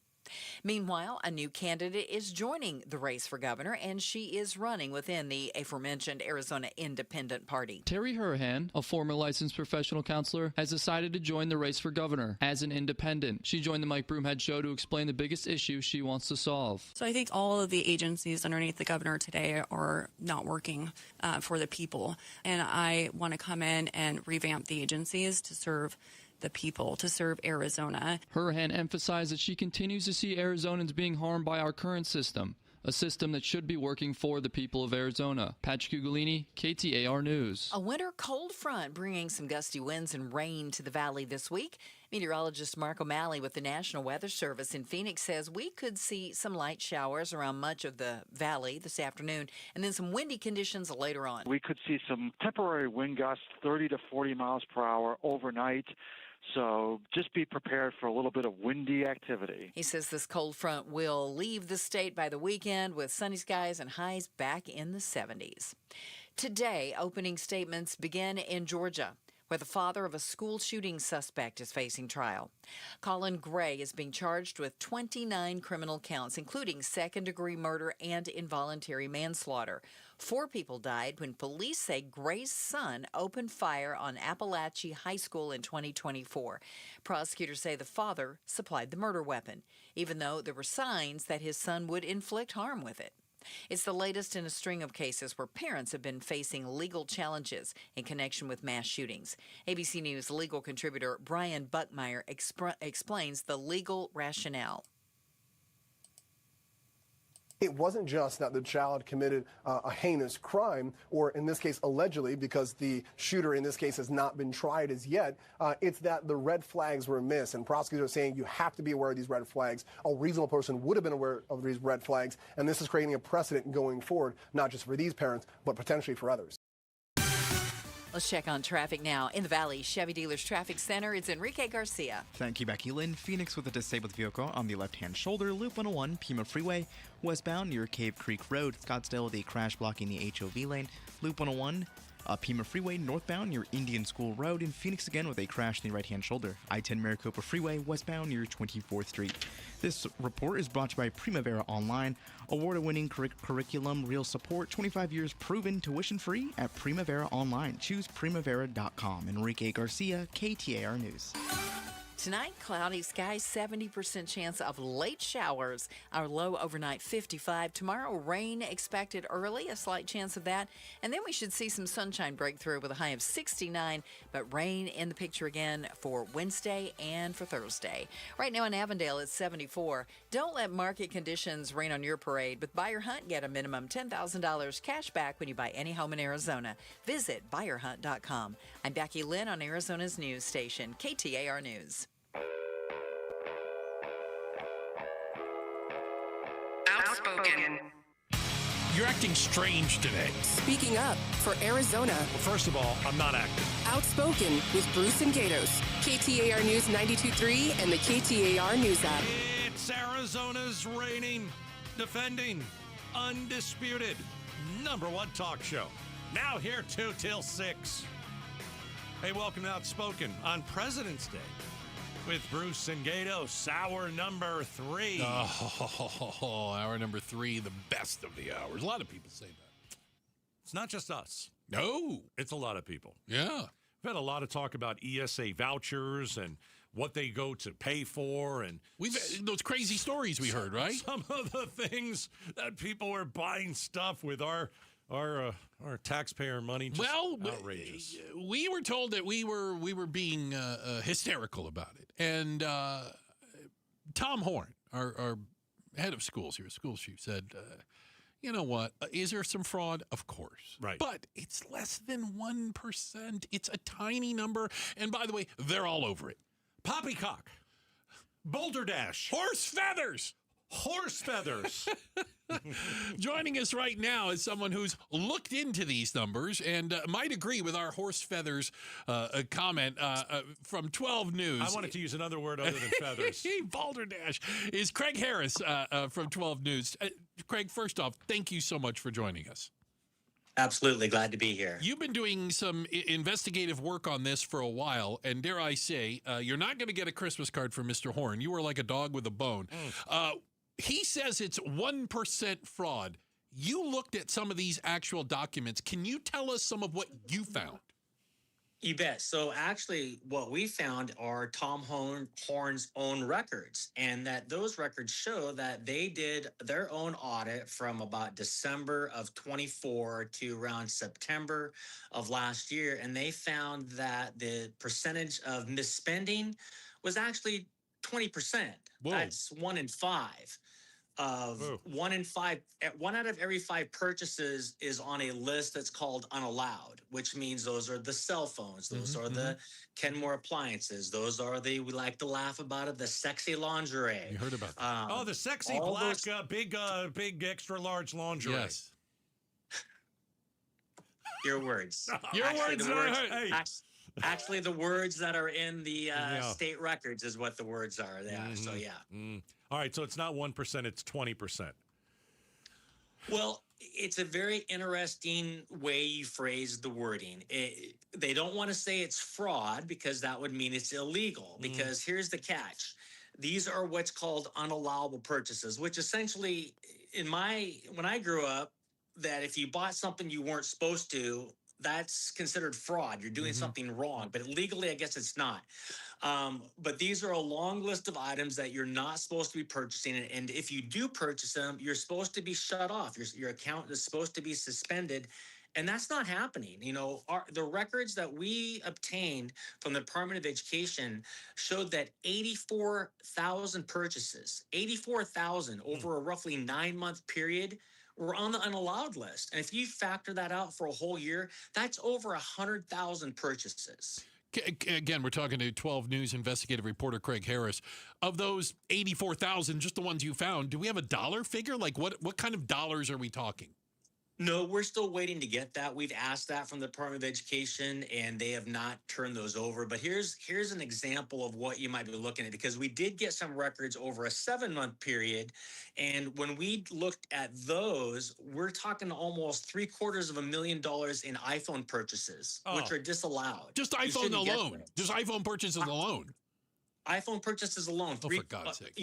Meanwhile, a new candidate is joining the race for governor, and she is running within the aforementioned Arizona Independent Party. Terry Hurahan, a former licensed professional counselor, has decided to join the race for governor as an independent. She joined the Mike Broomhead Show to explain the biggest issue she wants to solve. So I think all of the agencies underneath the governor today are not working for the people, and I want to come in and revamp the agencies to serve the people, to serve Arizona. Hurahan emphasized that she continues to see Arizonans being harmed by our current system, a system that should be working for the people of Arizona. Patrick Ugolini, KTAR News. A winter cold front bringing some gusty winds and rain to the valley this week. Meteorologist Mark O'Malley with the National Weather Service in Phoenix says we could see some light showers around much of the valley this afternoon and then some windy conditions later on. We could see some temporary wind gusts, 30 to 40 miles per hour overnight. So just be prepared for a little bit of windy activity. He says this cold front will leave the state by the weekend with sunny skies and highs back in the 70s. Today, opening statements begin in Georgia, where the father of a school shooting suspect is facing trial. Colin Gray is being charged with 29 criminal counts, including second-degree murder and involuntary manslaughter. 4 people died when police say Gray's son opened fire on Appalachia High School in 2024. Prosecutors say the father supplied the murder weapon, even though there were signs that his son would inflict harm with it. It's the latest in a string of cases where parents have been facing legal challenges in connection with mass shootings. ABC News legal contributor Brian Buckmeyer explains the legal rationale. It wasn't just that the child committed a heinous crime, or in this case, allegedly, because the shooter in this case has not been tried as yet. It's that the red flags were missed, and prosecutors are saying you have to be aware of these red flags. A reasonable person would have been aware of these red flags, and this is creating a precedent going forward, not just for these parents, but potentially for others. Let's check on traffic now. In the Valley Chevy Dealers Traffic Center, it's Enrique Garcia. Thank you, Becky Lynn. Phoenix with a disabled vehicle on the left-hand shoulder, Loop 101, Pima Freeway, westbound near Cave Creek Road. Scottsdale with a crash blocking the HOV lane, Loop 101, Pima Freeway, northbound near Indian School Road. In Phoenix again with a crash in the right-hand shoulder, I-10 Maricopa Freeway, westbound near 24th Street. This report is brought to you by Primavera Online, award-winning curriculum, real support, 25 years proven, tuition-free at Primavera Online. Choose primavera.com. Enrique Garcia, KTAR News. Tonight, cloudy skies, 70% chance of late showers. Our low overnight 55. Tomorrow, rain expected early, a slight chance of that. And then we should see some sunshine break through with a high of 69, but rain in the picture again for Wednesday and for Thursday. Right now in Avondale, it's 74. Don't let market conditions rain on your parade. With Buyer Hunt, get a minimum $10,000 cash back when you buy any home in Arizona. Visit buyerhunt.com. I'm Becky Lynn on Arizona's news station, KTAR News. Outspoken. You're acting strange today. Speaking up for Arizona. Well, first of all, I'm not acting. Outspoken with Bruce and Gatos. KTAR News 92.3 and the KTAR News app. It's Arizona's reigning, defending, undisputed #1 talk show. Now here 2 till 6. Hey, welcome to Outspoken on President's Day with Bruce and Gatos, hour number 3. Oh, hour number 3, the best of the hours. A lot of people say that. It's not just us. No. It's a lot of people. Yeah. We've had a lot of talk about ESA vouchers and what they go to pay for. And those crazy stories we heard, right? Some of the things that people were buying stuff with our taxpayer money. Just outrageous. We were told that we were being hysterical about it. And Tom Horn, our head of schools here, school chief, said, You know what? Is there some fraud? Of course. Right. But it's less than 1%. It's a tiny number. And by the way, they're all over it. Poppycock. Boulder Dash. Horse feathers. Horse feathers. Joining us right now is someone who's looked into these numbers and might agree with our horse feathers comment from 12 News. I wanted to use another word other than feathers. Balderdash is Craig Harris from 12 News. Craig, first off, thank you so much for joining us. Absolutely. Glad to be here. You've been doing some investigative work on this for a while, and dare I say, you're not going to get a Christmas card from Mr. Horn. You are like a dog with a bone. He says it's 1% fraud. You looked at some of these actual documents. Can you tell us some of what you found? You bet. So actually, what we found are Tom Horn's own records, and that those records show that they did their own audit from about December of 24 to around September of last year, and they found that the percentage of misspending was actually 20%. Whoa. That's 1 in 5. One out of every 5 purchases is on a list that's called unallowed, which means those are the cell phones, those are the Kenmore appliances, those are we like to laugh about it, the sexy lingerie. You heard about that. The sexy black, big extra large lingerie. Yes. Your words. Hey. Actually, the words that are in the state records is what the words are. Yeah. So, yeah. All right. So it's not 1%, it's 20%. Well, it's a very interesting way you phrase the wording. They don't want to say it's fraud because that would mean it's illegal. Because here's the catch. These are what's called unallowable purchases, which essentially, when I grew up, that if you bought something you weren't supposed to, that's considered fraud. You're doing something wrong, but legally, I guess it's not. But these are a long list of items that you're not supposed to be purchasing. And if you do purchase them, you're supposed to be shut off. Your account is supposed to be suspended. And that's not happening. You know, the records that we obtained from the Department of Education showed that 84,000 purchases, 84,000 over a roughly 9-month period, were on the unallowed list. And if you factor that out for a whole year, that's over 100,000 purchases. Again, we're talking to 12 News investigative reporter Craig Harris. Of those 84,000, just the ones you found, do we have a dollar figure? Like what kind of dollars are we talking? No, we're still waiting to get that. We've asked that from the Department of Education, and they have not turned those over. But here's an example of what you might be looking at, because we did get some records over a 7-month period. And when we looked at those, we're talking almost $750,000 in iPhone purchases, which are disallowed. Just iPhone alone. Just iPhone purchases alone. iPhone purchases alone. For God's sake.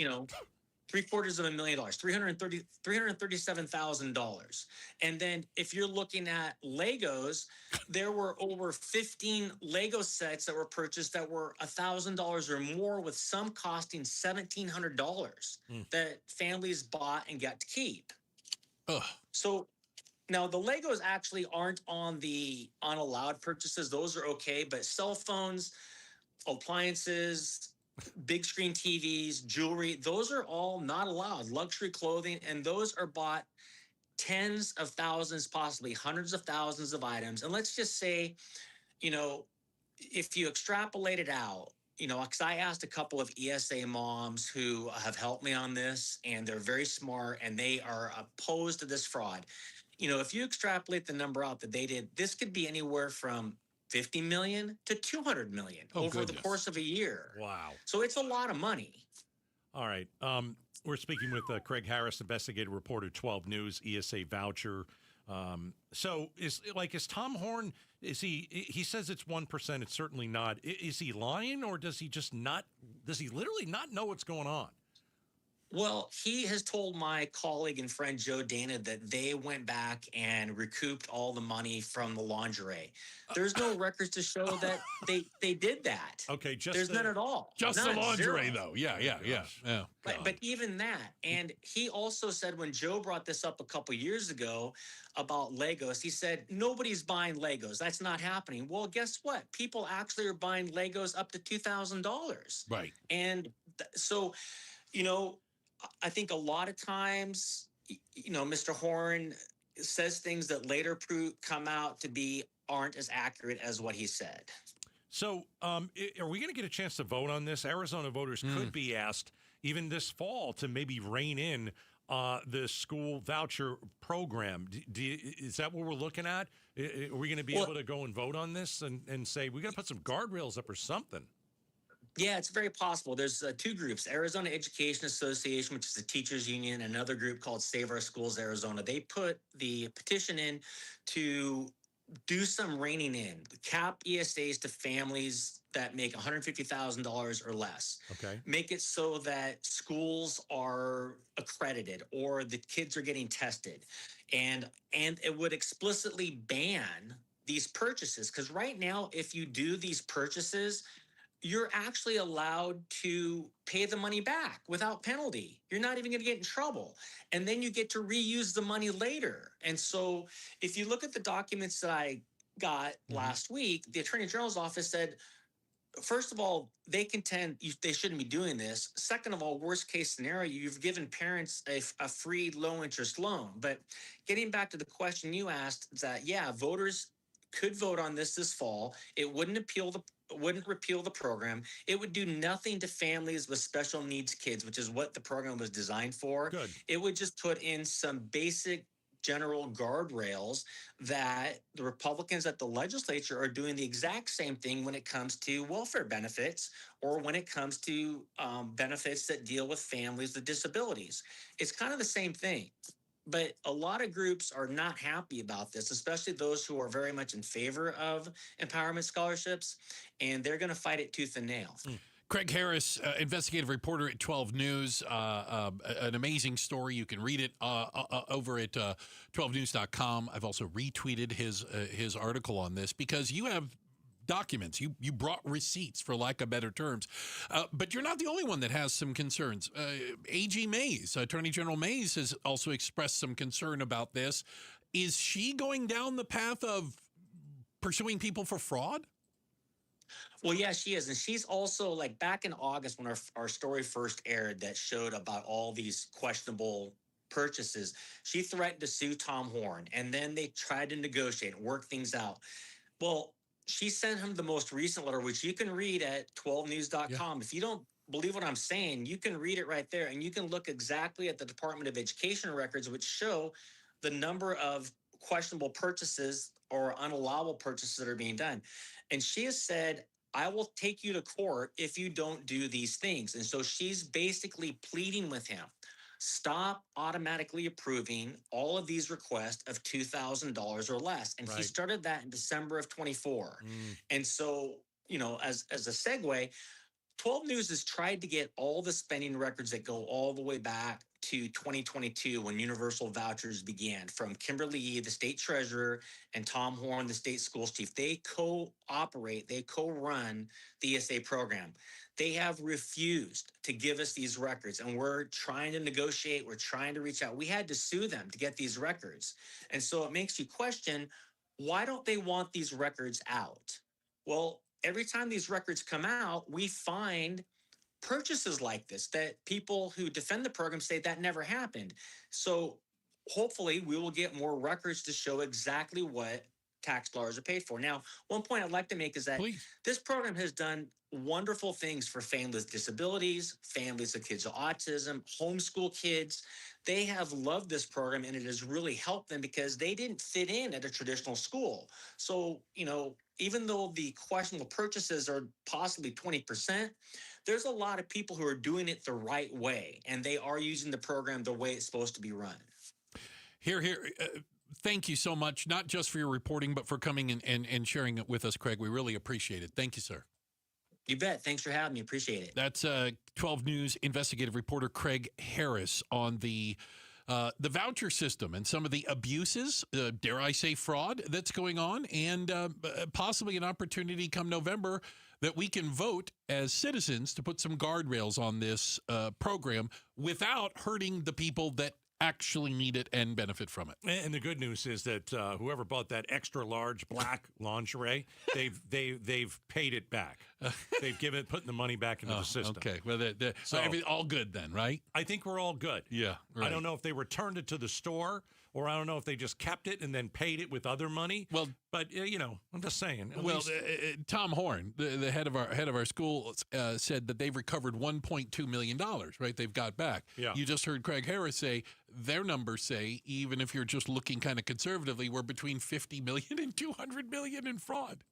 $750,000, $337,000. And then if you're looking at Legos, there were over 15 Lego sets that were purchased that were $1,000 or more, with some costing $1,700 that families bought and got to keep. So now the Legos actually aren't on the unallowed purchases. Those are okay, but cell phones, appliances, big screen TVs, jewelry, those are all not allowed. Luxury clothing, and those are bought tens of thousands, possibly hundreds of thousands of items. And let's just say, if you extrapolate it out, because I asked a couple of ESA moms who have helped me on this, and they're very smart, and they are opposed to this fraud. If you extrapolate the number out that they did, this could be anywhere from $50 million to $200 million over the course of a year. Wow. So it's a lot of money. All right. We're speaking with Craig Harris, investigative reporter, 12 News, ESA voucher. So is Tom Horn, he says it's 1%. It's certainly not. Is he lying, or does he literally not know what's going on? Well, he has told my colleague and friend Joe Dana that they went back and recouped all the money from the lingerie. There's no records to show that they did that. Okay, there's none at all. Just none, the lingerie, zero. though. Yeah. But even that, and he also said when Joe brought this up a couple years ago about Legos, he said nobody's buying Legos. That's not happening. Well, guess what? People actually are buying Legos up to $2,000. Right. And so, I think a lot of times Mr. Horn says things that later come out to be aren't as accurate as what he said. So are we going to get a chance to vote on this? Arizona voters could be asked even this fall to maybe rein in the school voucher program. Is that what we're looking at? Are we going to be able to go and vote on this and say, we got to put some guardrails up or something? Yeah, it's very possible. There's two groups, Arizona Education Association, which is the teachers union, and another group called Save Our Schools Arizona. They put the petition in to do some reining in, cap ESAs to families that make $150,000 or less. Okay. Make it so that schools are accredited or the kids are getting tested. And it would explicitly ban these purchases. Because right now, if you do these purchases, you're actually allowed to pay the money back without penalty. You're not even going to get in trouble. And then you get to reuse the money later. And so if you look at the documents that I got last week, the Attorney General's office said, first of all, they contend they shouldn't be doing this. Second of all, worst case scenario, you've given parents a free low interest loan. But getting back to the question you asked, that, yeah, voters could vote on this fall. It wouldn't repeal the program. It would do nothing to families with special needs kids, which is what the program was designed for. Good. It would just put in some basic general guardrails that the Republicans at the legislature are doing the exact same thing when it comes to welfare benefits or when it comes to benefits that deal with families with disabilities. It's kind of the same thing. But a lot of groups are not happy about this, especially those who are very much in favor of empowerment scholarships, and they're going to fight it tooth and nail. Craig Harris, investigative reporter at 12 News. An amazing story. You can read it over at 12news.com. I've also retweeted his article on this because you have documents. You brought receipts, for lack of better terms. But you're not the only one that has some concerns. AG Mays, Attorney General Mays, has also expressed some concern about this. Is she going down the path of pursuing people for fraud? Well, yeah, she is. And she's also, like, back in August when our story first aired that showed about all these questionable purchases, she threatened to sue Tom Horn. And then they tried to negotiate and work things out. Well, she sent him the most recent letter, which you can read at 12news.com. Yeah. If you don't believe what I'm saying, you can read it right there. And you can look exactly at the Department of Education records, which show the number of questionable purchases or unallowable purchases that are being done. And she has said, I will take you to court if you don't do these things. And so she's basically pleading with him. Stop automatically approving all of these requests of $2,000 or less. And he started that in December of 24. And so, as a segue, 12 News has tried to get all the spending records that go all the way back to 2022 when universal vouchers began, from Kimberly Yee, the state treasurer, and Tom Horn, the state schools chief. They co-operate, they co-run the ESA program. They have refused to give us these records, and we're trying to negotiate. We're trying to reach out. We had to sue them to get these records. And so it makes you question, why don't they want these records out? Well, every time these records come out, we find purchases like this that people who defend the program say that never happened. So hopefully we will get more records to show exactly what tax dollars are paid for. Now, one point I'd like to make is that this program has done wonderful things for families with disabilities, families of kids with autism, homeschool kids. They have loved this program, and it has really helped them because they didn't fit in at a traditional school. So, even though the questionable purchases are possibly 20%, there's a lot of people who are doing it the right way, and they are using the program the way it's supposed to be run. Here. Thank you so much, not just for your reporting, but for coming and sharing it with us, Craig. We really appreciate it. Thank you, sir. You bet. Thanks for having me. Appreciate it. That's 12 News investigative reporter Craig Harris on the voucher system and some of the abuses, dare I say fraud, that's going on, and possibly an opportunity come November that we can vote as citizens to put some guardrails on this program without hurting the people that actually need it and benefit from it. And the good news is that whoever bought that extra large black lingerie, they've paid it back. They've putting the money back into the system. Okay, well, so all good then, right? I think we're all good. Yeah, right. I don't know if they returned it to the store, or I don't know if they just kept it and then paid it with other money. Well, but I'm just saying. Tom Horn, the head of our school, said that they've recovered $1.2 million. Right, they've got back. Yeah. You just heard Craig Harris say their numbers say even if you're just looking kind of conservatively, we're between 50 million and 200 million in fraud.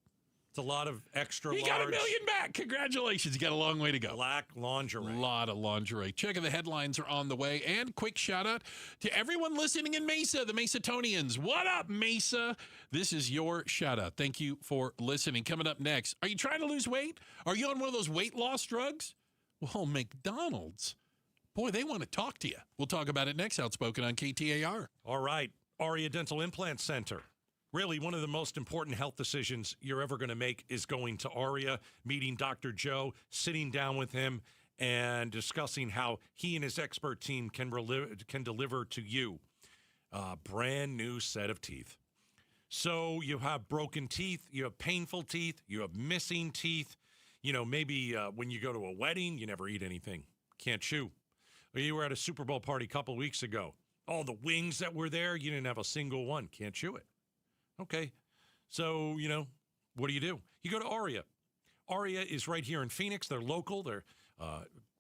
It's a lot of extra large. You got $1 million back. Congratulations. You got a long way to go. Black lingerie. A lot of lingerie. Checking the headlines are on the way. And quick shout out to everyone listening in Mesa, the Mesatonians. What up, Mesa? This is your shout out. Thank you for listening. Coming up next, are you trying to lose weight? Are you on one of those weight loss drugs? Well, McDonald's. Boy, they want to talk to you. We'll talk about it next. Outspoken on KTAR. All right. Aria Dental Implant Center. Really, one of the most important health decisions you're ever going to make is going to Aria, meeting Dr. Joe, sitting down with him, and discussing how he and his expert team can deliver to you a brand new set of teeth. So you have broken teeth, you have painful teeth, you have missing teeth. Maybe when you go to a wedding, you never eat anything, can't chew. Or you were at a Super Bowl party a couple weeks ago. All the wings that were there, you didn't have a single one, can't chew it. Okay, so, what do? You go to Aria. Aria is right here in Phoenix. They're local. They're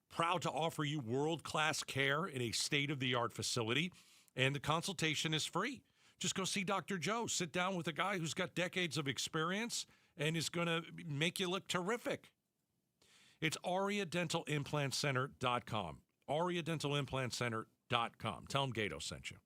proud to offer you world-class care in a state-of-the-art facility, and the consultation is free. Just go see Dr. Joe. Sit down with a guy who's got decades of experience and is going to make you look terrific. It's AriaDentalImplantCenter.com. AriaDentalImplantCenter.com. Tell them Gato sent you.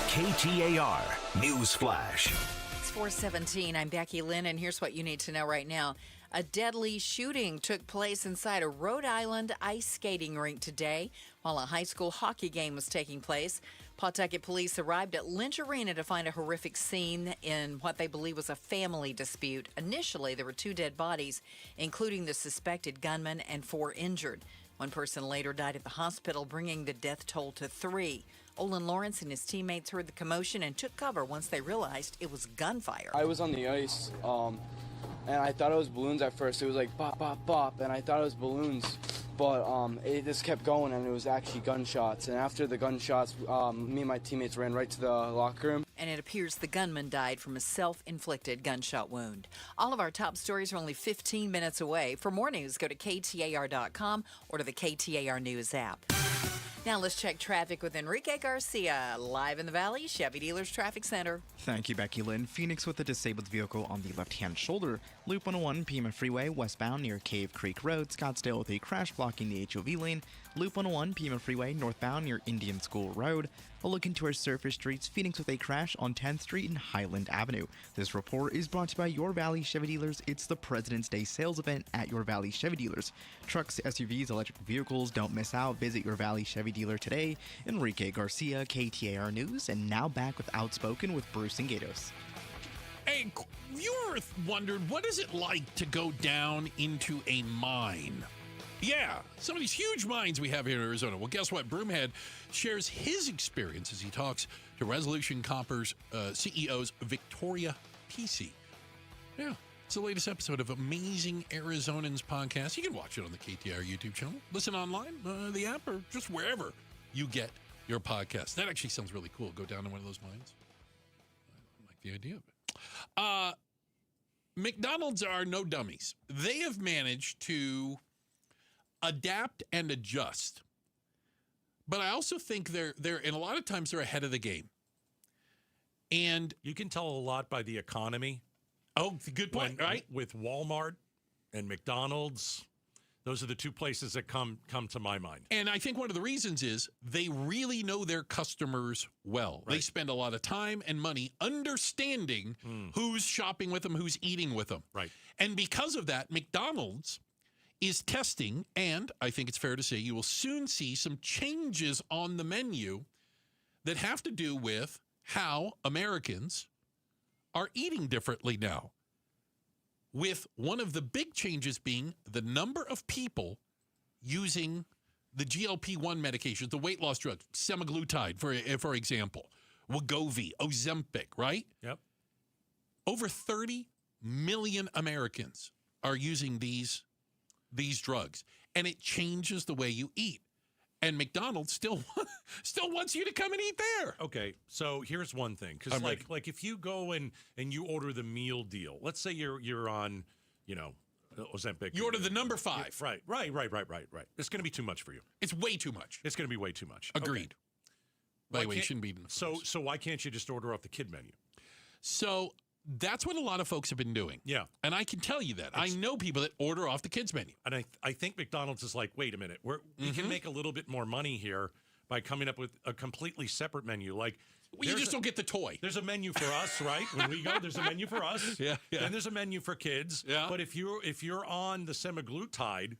KTAR News Flash. It's 4:17. I'm Becky Lynn, and here's what you need to know right now. A deadly shooting took place inside a Rhode Island ice skating rink today while a high school hockey game was taking place. Pawtucket police arrived at Lynch Arena to find a horrific scene in what they believe was a family dispute. Initially, there were 2 dead bodies, including the suspected gunman, and 4 injured. One person later died at the hospital, bringing the death toll to 3. Olin Lawrence and his teammates heard the commotion and took cover once they realized it was gunfire. I was on the ice, and I thought it was balloons at first. It was like bop, bop, bop, and I thought it was balloons. But it just kept going, and it was actually gunshots. And after the gunshots, me and my teammates ran right to the locker room. And it appears the gunman died from a self-inflicted gunshot wound. All of our top stories are only 15 minutes away. For more news, go to KTAR.com or to the KTAR News app. Now let's check traffic with Enrique Garcia, live in the Valley Chevy Dealers Traffic Center. Thank you, Becky Lynn. Phoenix with a disabled vehicle on the left-hand shoulder. Loop 101 Pima Freeway westbound near Cave Creek Road. Scottsdale with a crash blocking the HOV lane. Loop 101 Pima Freeway northbound near Indian School Road. A look into our surface streets. Phoenix with a crash on 10th Street and Highland Avenue. This report is brought to you by Your Valley Chevy Dealers. It's the President's Day sales event at Your Valley Chevy Dealers. Trucks, SUVs, electric vehicles, don't miss out. Visit Your Valley Chevy Dealer today. Enrique Garcia, KTAR News, and now back with Outspoken with Bruce and Gatos. Hey, you ever wondered what is it like to go down into a mine? Yeah, some of these huge mines we have here in Arizona. Well, guess what? Broomhead shares his experience as he talks to Resolution Copper's CEO's Victoria Pesce. Yeah, it's the latest episode of Amazing Arizonans podcast. You can watch it on the KTAR YouTube channel, listen online, the app, or just wherever you get your podcast. That actually sounds really cool. Go down to one of those mines. I like the idea of it. McDonald's are no dummies. They have managed to adapt and adjust. But I also think they're and a lot of times they're ahead of the game. And you can tell a lot by the economy. Oh, good point, right? With Walmart and McDonald's, those are the 2 places that come to my mind. And I think one of the reasons is they really know their customers well. Right. They spend a lot of time and money understanding who's shopping with them, who's eating with them. Right. And because of that, McDonald's is testing, and I think it's fair to say you will soon see some changes on the menu that have to do with how Americans are eating differently now. With one of the big changes being the number of people using the GLP-1 medications, the weight loss drugs, semaglutide, for example, Wegovy, Ozempic, right? Yep. Over 30 million Americans are using these drugs, and it changes the way you eat. And McDonald's still wants you to come and eat there. Okay, so here's one thing, because like if you go and you order the meal deal, let's say you're on, Ozempic. You order the number 5. Right. It's going to be too much for you. It's way too much. It's going to be way too much. Agreed. Okay. By the way, it shouldn't be. So why can't you just order off the kid menu? So that's what a lot of folks have been doing. Yeah. And I can tell you that. I know people that order off the kids menu. And I think McDonald's is like, wait a minute, we can make a little bit more money here by coming up with a completely separate menu. Like, well, you just don't get the toy. There's a menu for us, right? When we go, there's a menu for us. Yeah. And there's a menu for kids. Yeah. But if you're on the semaglutide,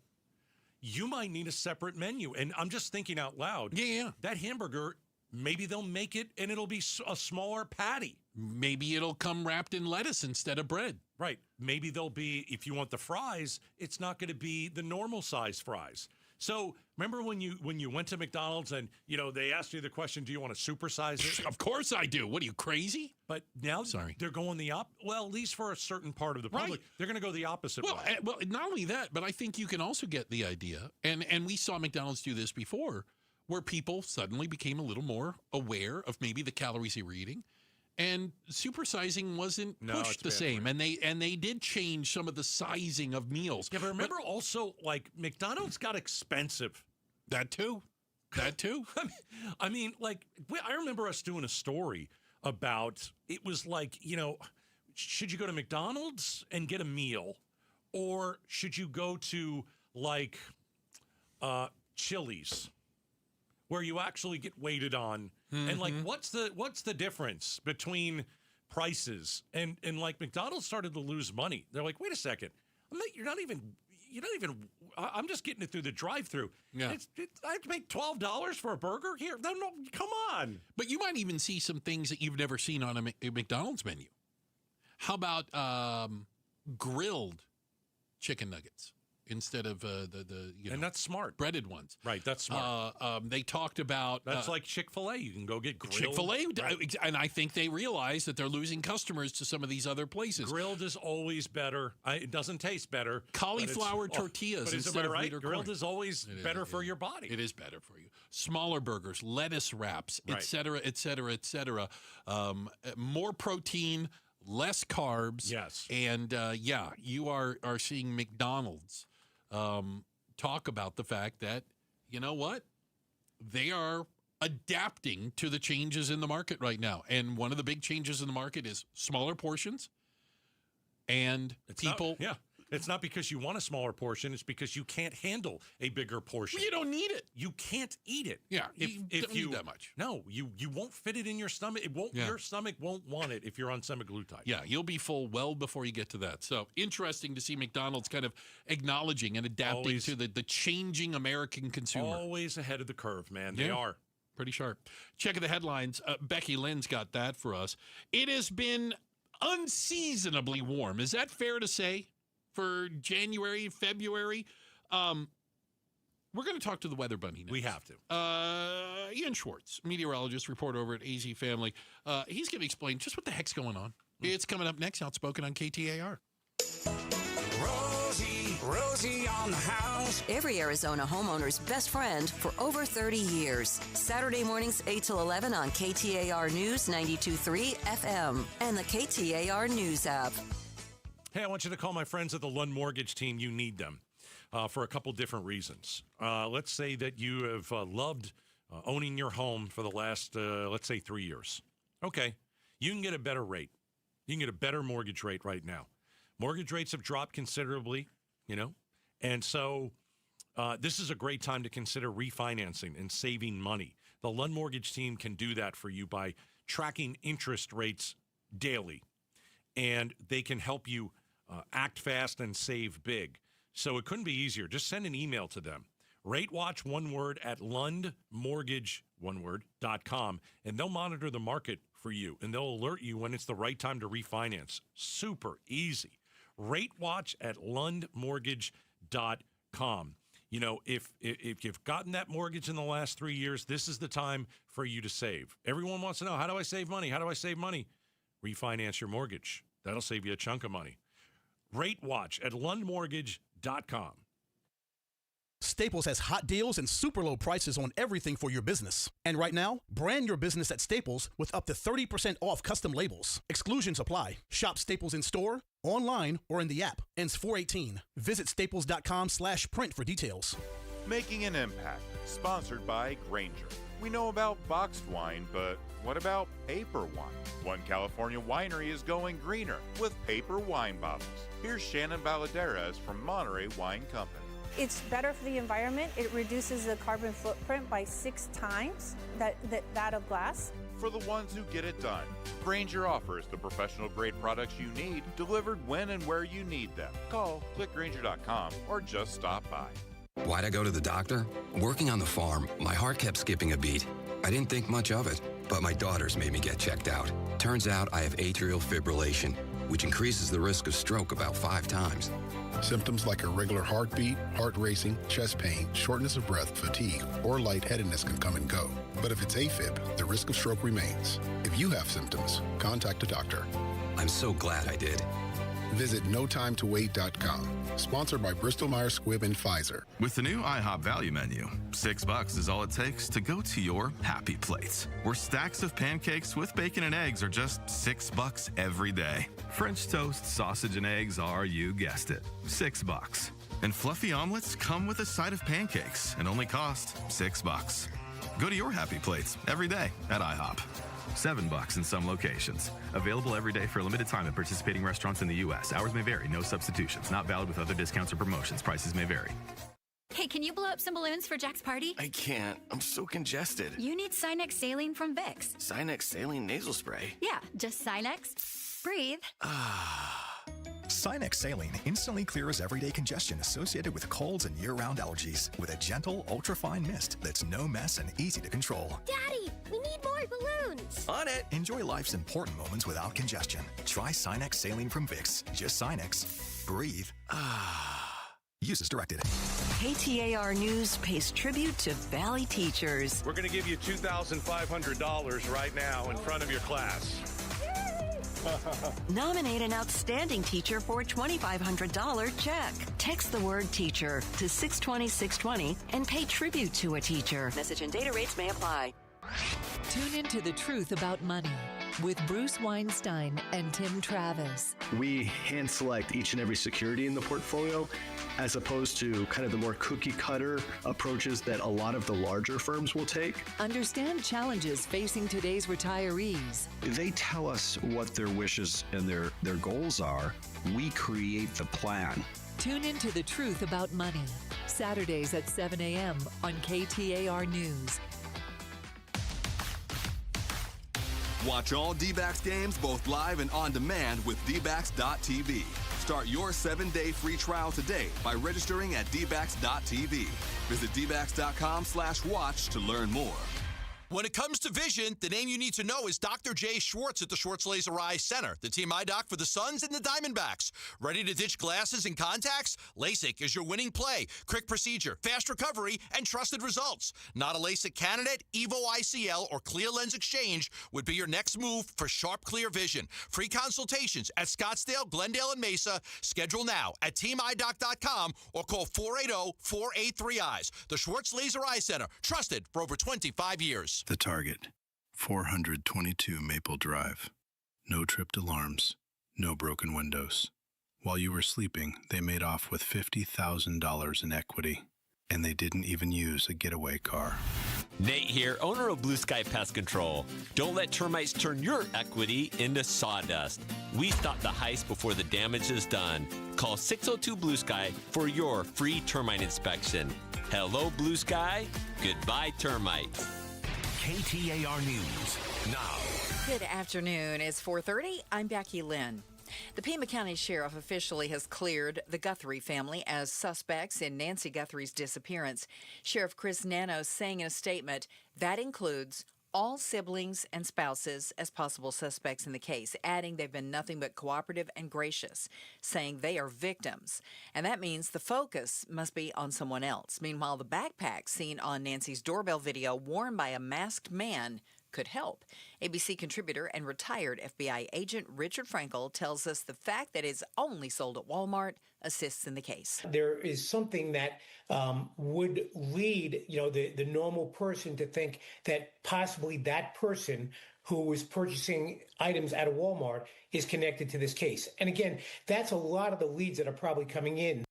you might need a separate menu. And I'm just thinking out loud. Yeah. That hamburger, maybe they'll make it and it'll be a smaller patty. Maybe it'll come wrapped in lettuce instead of bread. Right. Maybe they'll be, if you want the fries, it's not going to be the normal size fries. So remember when you went to McDonald's and, they asked you the question, do you want to supersize it? Of course I do. What are you, crazy? But now they're going well, at least for a certain part of the public, they're going to go the opposite way. Well, not only that, but I think you can also get the idea, and we saw McDonald's do this before, where people suddenly became a little more aware of maybe the calories they were eating. And supersizing wasn't pushed the same, and they did change some of the sizing of meals. Yeah, but remember also, like, McDonald's got expensive. That too. I mean, I remember us doing a story about, it was like, should you go to McDonald's and get a meal, or should you go to like Chili's, where you actually get waited on? And like, what's the difference between prices? And like, McDonald's started to lose money. They're like, wait a second, I'm just getting it through the drive-through. Yeah. I have to pay $12 for a burger here. No, come on. But you might even see some things that you've never seen on a McDonald's menu. How about grilled chicken nuggets instead of and that's smart, breaded ones. Right, that's smart. They talked about that's like Chick-fil-A. You can go get grilled. Chick-fil-A, right. And I think they realize that they're losing customers to some of these other places. Grilled is always better. It doesn't taste better. Cauliflower tortillas instead of wheat or corn. Grilled is always better for your body. It is better for you. Smaller burgers, lettuce wraps, et cetera, et cetera, et cetera. More protein, less carbs. Yes. And you are seeing McDonald's talk about the fact that, you know what? They are adapting to the changes in the market right now. And one of the big changes in the market is smaller portions and people. It's not because you want a smaller portion. It's because you can't handle a bigger portion. Well, you don't need it. You can't eat it. Yeah, if don't need that much. No, you won't fit it in your stomach. It won't. Your stomach won't want it if you're on semaglutide. Yeah, you'll be full well before you get to that. So interesting to see McDonald's kind of acknowledging and adapting to the changing American consumer. Always ahead of the curve, man. They are. Pretty sharp. Checking the headlines. Becky Lynn's got that for us. It has been unseasonably warm. Is that fair to say? For January, February. We're going to talk to the weather bunny next. We have to. Ian Schwartz, meteorologist, reporter over at AZ Family. He's going to explain just what the heck's going on. It's coming up next, Outspoken on KTAR. Rosie on the house. Every Arizona homeowner's best friend for over 30 years. Saturday mornings 8 till 11 on KTAR News 92.3 FM and the KTAR News app. Hey, I want you to call my friends at the Lund Mortgage team. You need them for a couple different reasons. Let's say that you have loved owning your home for the last, let's say, 3 years. Okay, you can get a better rate. You can get a better mortgage rate right now. Mortgage rates have dropped considerably, and so this is a great time to consider refinancing and saving money. The Lund Mortgage team can do that for you by tracking interest rates daily, and they can help you act fast and save big. So it couldn't be easier. Just send an email to them. RateWatch, one word, at LundMortgage.com, and they'll monitor the market for you, and they'll alert you when it's the right time to refinance. Super easy. RateWatch at LundMortgage.com. You know, if you've gotten that mortgage in the last 3 years, this is the time for you to save. Everyone wants to know, how do I save money? How do I save money? Refinance your mortgage. That'll save you a chunk of money. Rate Watch at lundmortgage.com. Staples has hot deals and super low prices on everything for your business. And right now, brand your business at Staples with up to 30% off custom labels. Exclusions apply. Shop Staples in store, online, or in the app. Ends 4/18. Visit staples.com/print for details. Making an Impact, sponsored by Granger. We know about boxed wine, but what about paper wine? One California winery is going greener with paper wine bottles. Here's Shannon Valaderas from Monterey Wine Company. It's better for the environment. It reduces the carbon footprint by 6 times that of glass. For the ones who get it done, Granger offers the professional-grade products you need, delivered when and where you need them. Call, click Granger.com, or just stop by. Why'd I go to the doctor? Working on the farm, my heart kept skipping a beat. I didn't think much of it, but my daughters made me get checked out. Turns out I have atrial fibrillation, which increases the risk of stroke about 5 times. Symptoms like irregular heartbeat, heart racing, chest pain, shortness of breath, fatigue, or lightheadedness can come and go. But if it's AFib, the risk of stroke remains. If you have symptoms, contact a doctor. I'm so glad I did. Visit notimetowait.com. Sponsored by Bristol-Myers Squibb and Pfizer. With the new IHOP value menu, $6 is all it takes to go to your happy place, where stacks of pancakes with bacon and eggs are just $6 every day. French toast, sausage, and eggs are, you guessed it, $6. And fluffy omelets come with a side of pancakes and only cost $6. Go to your happy plates every day at IHOP. $7 in some locations. Available every day for a limited time at participating restaurants in the U.S. Hours may vary. No substitutions. Not valid with other discounts or promotions. Prices may vary. Hey, can you blow up some balloons for Jack's party? I can't. I'm so congested. You need Sinex Saline from Vicks. Sinex Saline nasal spray? Yeah, just Sinex. Breathe. Sinex Saline instantly clears everyday congestion associated with colds and year-round allergies with a gentle, ultra-fine mist that's no mess and easy to control. Daddy, we need more balloons. On it. Enjoy life's important moments without congestion. Try Sinex Saline from Vicks. Just Sinex. Breathe. Use as directed. KTAR News pays tribute to Valley teachers. We're going to give you $2,500 right now in front of your class. Nominate an outstanding teacher for a $2,500 check. Text the word teacher to 620-620 and pay tribute to a teacher. Message and data rates may apply. Tune into The Truth About Money with Bruce Weinstein and Tim Travis. We hand select each and every security in the portfolio as opposed to kind of the more cookie cutter approaches that a lot of the larger firms will take. Understand challenges facing today's retirees. They tell us what their wishes and their goals are. We create the plan. Tune into The Truth About Money, Saturdays at 7 a.m. on KTAR News. Watch all D-backs games both live and on demand with dbacks.tv. Start your 7-day free trial today by registering at dbacks.tv. Visit dbacks.com/watch to learn more. When it comes to vision, the name you need to know is Dr. Jay Schwartz at the Schwartz Laser Eye Center, the team eye doc for the Suns and the Diamondbacks. Ready to ditch glasses and contacts? LASIK is your winning play. Quick procedure, fast recovery, and trusted results. Not a LASIK candidate? Evo ICL or Clear Lens Exchange would be your next move for sharp, clear vision. Free consultations at Scottsdale, Glendale, and Mesa. Schedule now at teamidoc.com or call 480-483-EYES. The Schwartz Laser Eye Center, trusted for over 25 years. The target, 422 Maple Drive. No tripped alarms, no broken windows. While you were sleeping, they made off with $50,000 in equity, and they didn't even use a getaway car. Nate here, owner of Blue Sky Pest Control. Don't let termites turn your equity into sawdust. We stop the heist before the damage is done. Call 602 Blue Sky for your free termite inspection. Hello, Blue Sky. Goodbye, termites. KTAR News now. Good afternoon. It's 4:30. I'm Becky Lynn. The Pima County Sheriff officially has cleared the Guthrie family as suspects in Nancy Guthrie's disappearance. Sheriff Chris Nanos saying in a statement that includes all siblings and spouses as possible suspects in the case, adding they've been nothing but cooperative and gracious, saying they are victims. And that means the focus must be on someone else. Meanwhile, the backpack seen on Nancy's doorbell video worn by a masked man could help. ABC contributor and retired FBI agent Richard Frankel tells us the fact that it's only sold at Walmart assists in the case. There is something that would lead, the normal person to think that possibly that person who was purchasing items at a Walmart is connected to this case. And again, that's a lot of the leads that are probably coming in.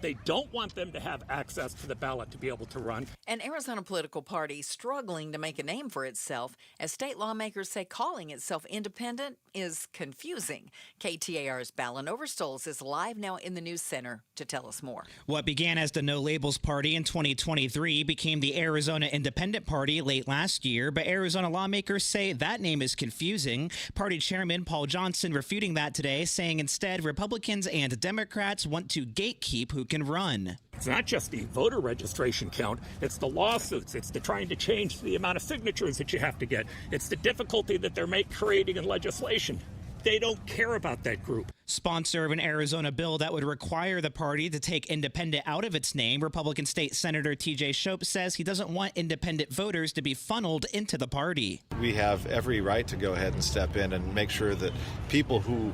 They don't want them to have access to the ballot to be able to run. An Arizona political party struggling to make a name for itself, as state lawmakers say calling itself independent is confusing. KTAR's Ballon Overstoles is live now in the news center to tell us more. What began as the No Labels Party in 2023 became the Arizona Independent Party late last year, but Arizona lawmakers say that name is confusing. Party chairman Paul Johnson refuting that today, saying instead Republicans and Democrats want to gatekeep who can run. It's not just the voter registration count, it's the lawsuits, it's the trying to change the amount of signatures that you have to get, it's the difficulty that they're creating in legislation. They don't care about that group. Sponsor of an Arizona bill that would require the party to take independent out of its name, Republican State Senator T.J. Shope says he doesn't want independent voters to be funneled into the party. We have every right to go ahead and step in and make sure that people who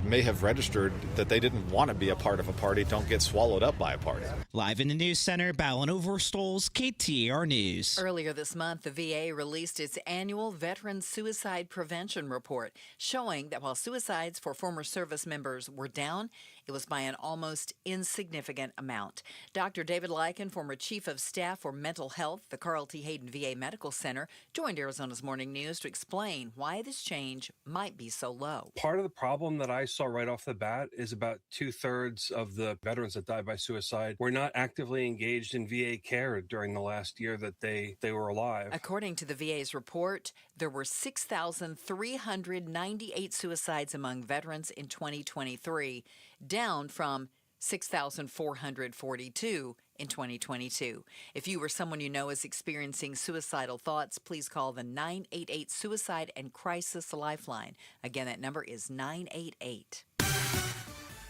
may have registered that they didn't want to be a part of a party don't get swallowed up by a party. Live in the news center, Ballon Overstoles, KTAR News. Earlier this month, the VA released its annual Veteran Suicide Prevention Report, showing that while suicides for former service members were down, it was by an almost insignificant amount. Dr. David Lycan, former Chief of Staff for Mental Health, the Carl T. Hayden VA Medical Center, joined Arizona's Morning News to explain why this change might be so low. Part of the problem that I saw right off the bat is about 2/3 of the veterans that died by suicide were not actively engaged in VA care during the last year that they were alive. According to the VA's report, there were 6,398 suicides among veterans in 2023, down from 6,442 in 2022. If you or someone you know is experiencing suicidal thoughts, please call the 988 Suicide and Crisis Lifeline. Again, that number is 988.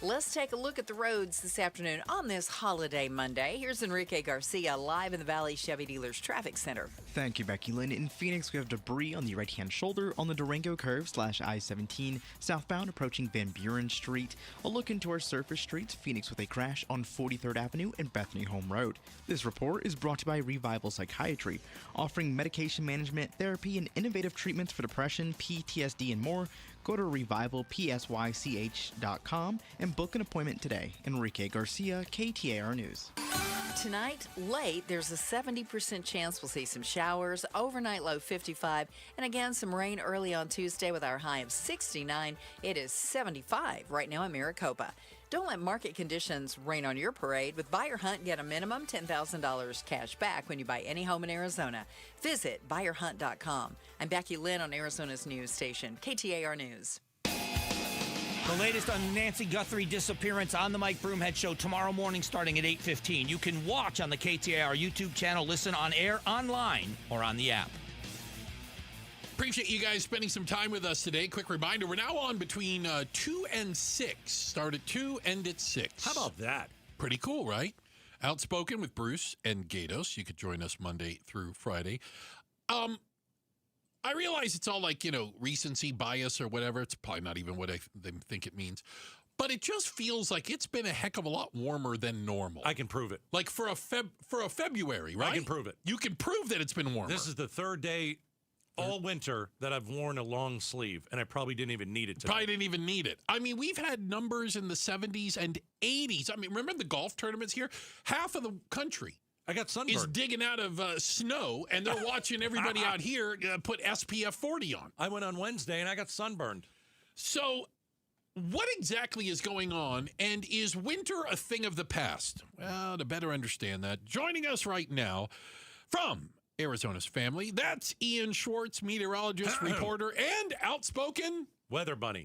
Let's take a look at the roads this afternoon on this holiday Monday. Here's Enrique Garcia live in the Valley Chevy Dealers Traffic Center. Thank you, Becky Lynn. In Phoenix, we have debris on the right-hand shoulder on the Durango curve / I-17 southbound approaching Van Buren Street. A look into our surface streets, Phoenix with a crash on 43rd Avenue and Bethany Home Road. This report is brought to you by Revival Psychiatry, offering medication management, therapy, and innovative treatments for depression, PTSD, and more. Go to revivalpsych.com and book an appointment today. Enrique Garcia, KTAR News. Tonight, late, there's a 70% chance we'll see some showers, overnight low 55, and again, some rain early on Tuesday with our high of 69. It is 75 right now in Maricopa. Don't let market conditions rain on your parade. With Buyer Hunt, get a minimum $10,000 cash back when you buy any home in Arizona. Visit buyerhunt.com. I'm Becky Lynn on Arizona's news station, KTAR News. The latest on Nancy Guthrie disappearance on the Mike Broomhead Show tomorrow morning starting at 8:15. You can watch on the KTAR YouTube channel, listen on air, online, or on the app. Appreciate you guys spending some time with us today. Quick reminder, we're now on between 2 and 6. Start at 2, end at 6. How about that? Pretty cool, right? Outspoken with Bruce and Gatos. You could join us Monday through Friday. I realize it's all like, recency bias or whatever. It's probably not even what they think it means. But it just feels like it's been a heck of a lot warmer than normal. I can prove it. Like for a February, right? I can prove it. You can prove that it's been warmer. This is the third day all winter that I've worn a long sleeve, and I probably didn't even need it today. Probably didn't even need it. I mean, we've had numbers in the 70s and 80s. I mean, remember the golf tournaments here? Half of the country I got sunburned. is digging out of snow, and they're watching everybody out here put SPF 40 on. I went on Wednesday, and I got sunburned. So what exactly is going on, and is winter a thing of the past? Well, to better understand that, joining us right now from Arizona's family, that's Ian Schwartz, meteorologist, reporter, and outspoken Weather Bunny.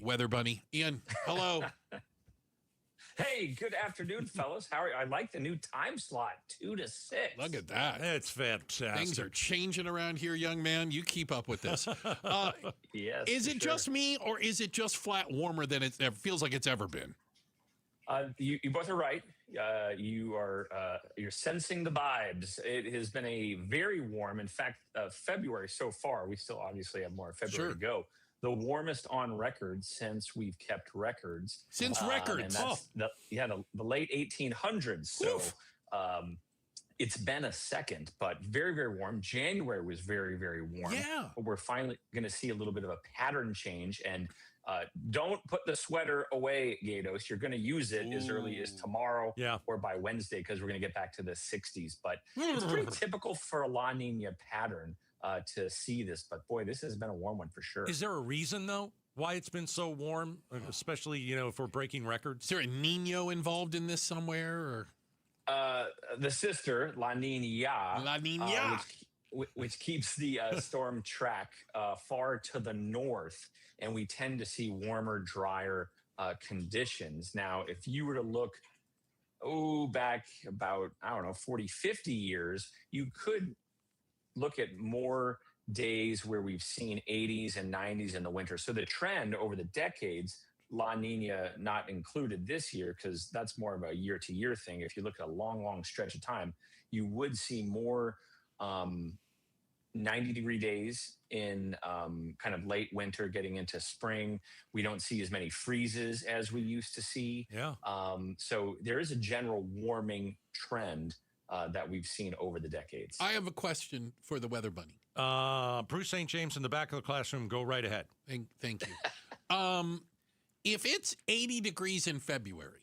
Ian, hello. Hey, good afternoon, fellas. How are you? I like the new time slot, 2 to 6. Look at that. It's fantastic. Things are changing around here, young man. You keep up with this. Yes. Is it just me, or is it just flat warmer than it feels like it's ever been? You both are right. You're sensing the vibes. It has been a very warm. In fact, February so far, we still obviously have more February to go. The warmest on record since we've kept records. Since records. And that's the late 1800s. So it's been a second, but very, very warm. January was very, very warm. Yeah. But we're finally going to see a little bit of a pattern change. And don't put the sweater away, Gatos. You're going to use it as early as tomorrow or by Wednesday, because we're going to get back to the 60s. But it's pretty typical for a La Nina pattern to see this. But boy, this has been a warm one for sure. Is there a reason, though, why it's been so warm, especially, if we're breaking records? Is there a Nino involved in this somewhere? Or? The sister, La Nina, which keeps the storm track far to the north, and we tend to see warmer, drier conditions. Now, if you were to look back about, 40, 50 years, you could look at more days where we've seen 80s and 90s in the winter. So the trend over the decades, La Nina not included this year, because that's more of a year-to-year thing. If you look at a long, long stretch of time, you would see more 90-degree days in kind of late winter getting into spring. We don't see as many freezes as we used to see. Yeah. So there is a general warming trend that we've seen over the decades. I have a question for the Weather Bunny. Bruce St. James in the back of the classroom. Go right ahead. Thank you. If it's 80 degrees in February,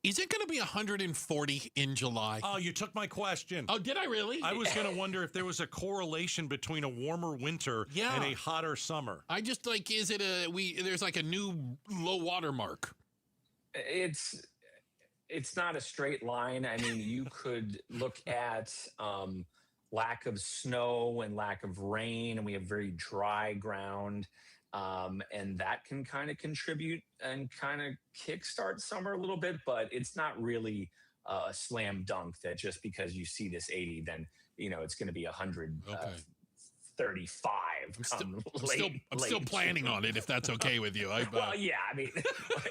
is it going to be 140 in July? Oh, you took my question. Oh, did I really? I was going to wonder if there was a correlation between a warmer winter and a hotter summer. I just there's like a new low water mark. It's not a straight line. I mean, you could look at lack of snow and lack of rain, and we have very dry ground. And that can kind of contribute and kind of kickstart summer a little bit, but it's not really a slam dunk that just because you see this 80, then, it's going to be 135. I'm still planning on it, if that's okay with you. Well, yeah, I mean,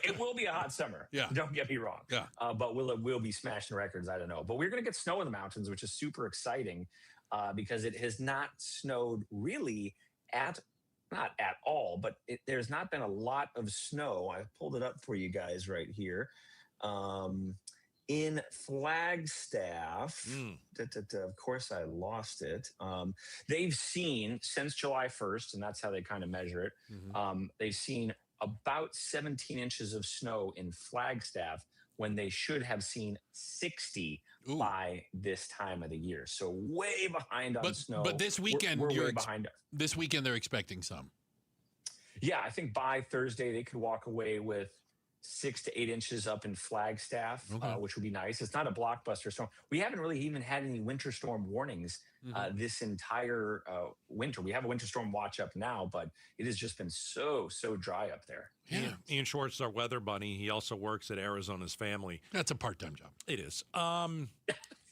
it will be a hot summer. Yeah. Don't get me wrong. Yeah. But we'll be smashing records? I don't know. But we're going to get snow in the mountains, which is super exciting because it has not snowed really not at all, but there's not been a lot of snow. I pulled it up for you guys right here. In Flagstaff, of course I lost it. They've seen since July 1st, and that's how they kind of measure it. They've seen about 17 inches of snow in Flagstaff when they should have seen 60 by this time of the year. So way behind on snow. But this weekend, we're way behind. This weekend, they're expecting some. Yeah, I think by Thursday, they could walk away with 6 to 8 inches up in Flagstaff, which would be nice. It's not a blockbuster storm. We haven't really even had any winter storm warnings this entire winter. We have a winter storm watch up now, but it has just been so dry up there. Yeah. Ian Schwartz is our weather bunny. He also works at Arizona's Family. That's a part-time job. It is.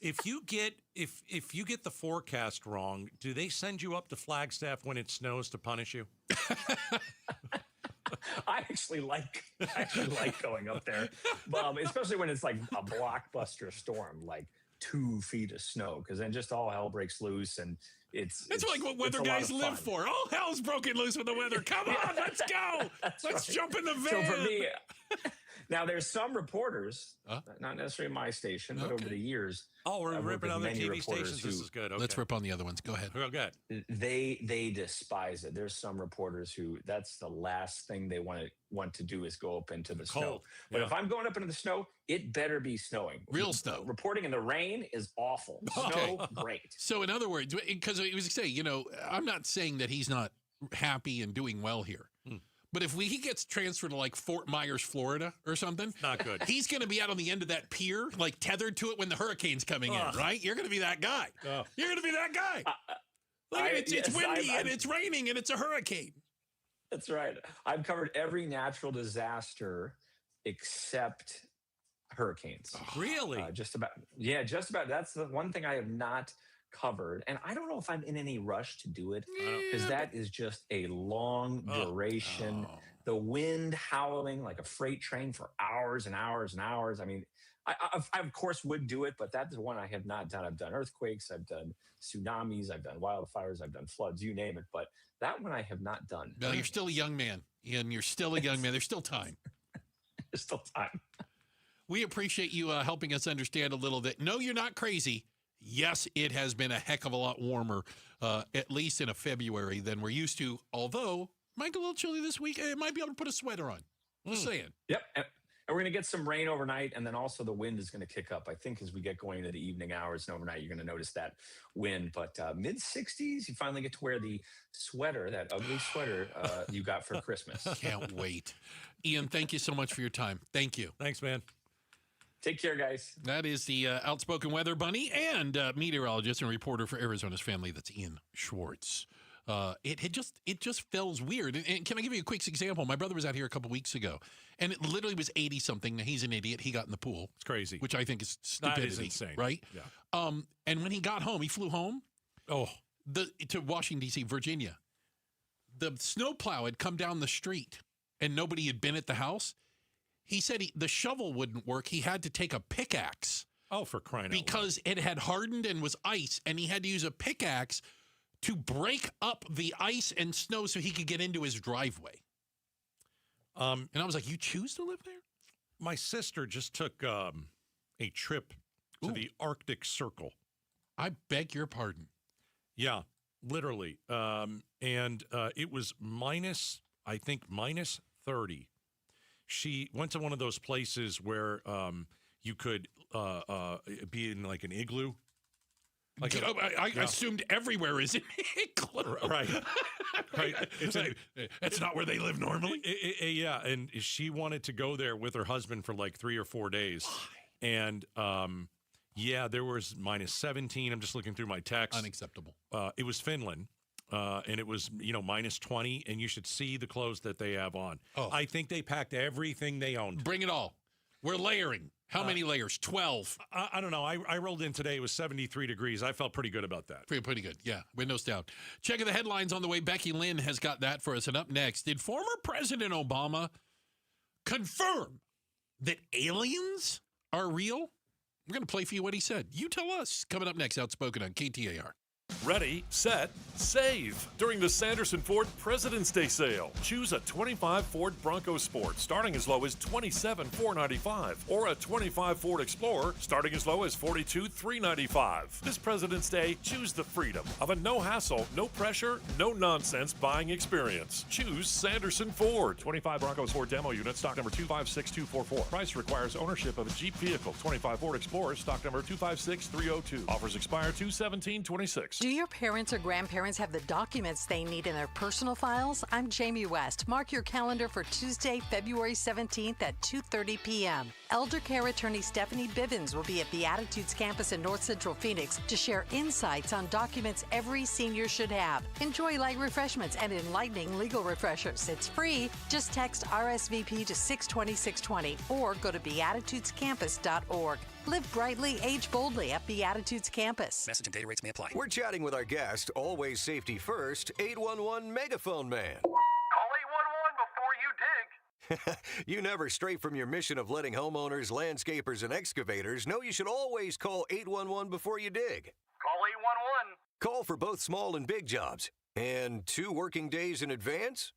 If you get the forecast wrong, do they send you up to Flagstaff when it snows to punish you? I actually like going up there, especially when it's like a blockbuster storm, like 2 feet of snow, because then just all hell breaks loose, and it's like what weather guys live for. All hell's broken loose with the weather. Come on, let's go. Let's jump in the van. So for me, now there's some reporters, not necessarily my station, but over the years. Oh, we're ripping on the TV stations. This is good. Okay. Let's rip on the other ones. Go ahead. Go ahead. They despise it. There's some reporters who that's the last thing they want to do is go up into the snow. But if I'm going up into the snow, it better be snowing. Real snow. Reporting in the rain is awful. Snow, great. So in other words, because it was saying, I'm not saying that he's not happy and doing well here. But if he gets transferred to like Fort Myers, Florida or something, not good. He's going to be out on the end of that pier, like tethered to it when the hurricane's coming in, right? You're going to be that guy. You're going to be that guy. It's windy and it's raining and it's a hurricane. That's right. I've covered every natural disaster except hurricanes. Really? Just about. Yeah, just about. That's the one thing I have not covered. And I don't know if I'm in any rush to do it because that is just a long duration. The wind howling like a freight train for hours and hours and hours. I mean, I of course would do it, but that's the one I have not done. I've done earthquakes, I've done tsunamis, I've done wildfires, I've done floods, you name it. But that one I have not done. No, you're still a young man, Ian. You're still a young man. There's still time. There's still time. We appreciate you helping us understand a little bit. No, you're not crazy. Yes, it has been a heck of a lot warmer, at least in a February, than we're used to. Although, might get a little chilly this week. I might be able to put a sweater on. Just saying. Yep. And we're going to get some rain overnight, and then also the wind is going to kick up. I think as we get going into the evening hours and overnight, you're going to notice that wind. But mid-60s, you finally get to wear the sweater, that ugly sweater you got for Christmas. Can't wait. Ian, thank you so much for your time. Thank you. Thanks, man. Take care, guys. That is the outspoken weather bunny and meteorologist and reporter for Arizona's Family. That's Ian Schwartz. It just feels weird. And can I give you a quick example? My brother was out here a couple weeks ago, and it literally was 80-something. He's an idiot. He got in the pool. It's crazy. Which I think is stupidity. That is insane. Right? Yeah. And when he got home, he flew home to Washington, D.C., Virginia. The snowplow had come down the street, and nobody had been at the house. He said the shovel wouldn't work. He had to take a pickaxe. Oh, for crying out loud. Because it had hardened and was ice, and he had to use a pickaxe to break up the ice and snow so he could get into his driveway. And I was like, you choose to live there? My sister just took a trip to the Arctic Circle. I beg your pardon. Yeah, literally. And it was minus 30. She went to one of those places where you could be in like an igloo. Like I assumed everywhere is an igloo. Right. Right. That's not where they live normally. Yeah. And she wanted to go there with her husband for like 3 or 4 days. Why? And there was minus 17. I'm just looking through my text. Unacceptable. It was Finland. And it was, minus 20, and you should see the clothes that they have on. Oh. I think they packed everything they owned. Bring it all. We're layering. How many layers? 12. I don't know. I rolled in today. It was 73 degrees. I felt pretty good about that. Pretty good. Yeah. Windows down. Checking the headlines on the way. Becky Lynn has got that for us. And up next, did former President Obama confirm that aliens are real? We're going to play for you what he said. You tell us. Coming up next, Outspoken on KTAR. Ready, set, save. During the Sanderson Ford President's Day sale, choose a 25 Ford Bronco Sport starting as low as $27,495 or a 25 Ford Explorer starting as low as $42,395. This President's Day, choose the freedom of a no-hassle, no pressure, no nonsense buying experience. Choose Sanderson Ford. 25 Bronco Sport demo unit, stock number 256244. Price requires ownership of a Jeep vehicle. 25 Ford Explorer, stock number 256302. Offers expire 2/17/26. Do your parents or grandparents have the documents they need in their personal files? I'm Jamie West. Mark your calendar for Tuesday, February 17th at 2:30 p.m. Elder Care Attorney Stephanie Bivens will be at Beatitudes campus in North Central Phoenix to share insights on documents every senior should have. Enjoy light refreshments and enlightening legal refreshers. It's free. Just text RSVP to 620-620 or go to beatitudescampus.org. Live brightly, age boldly at Beatitudes Campus. Message and data rates may apply. We're chatting with our guest, always safety first, 811 Megaphone Man. Call 811 before you dig. You never stray from your mission of letting homeowners, landscapers, and excavators know you should always call 811 before you dig. Call 811. Call for both small and big jobs. And 2 working days in advance?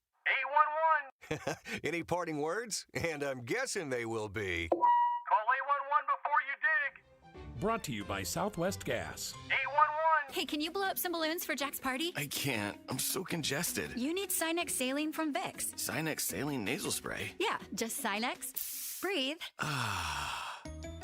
811. Any parting words? And I'm guessing they will be... Call 811 before you dig. Brought to you by Southwest Gas. 811. Hey, can you blow up some balloons for Jack's party? I can't. I'm so congested. You need Sinex Saline from Vicks. Sinex Saline Nasal Spray? Yeah, just Sinex. Breathe.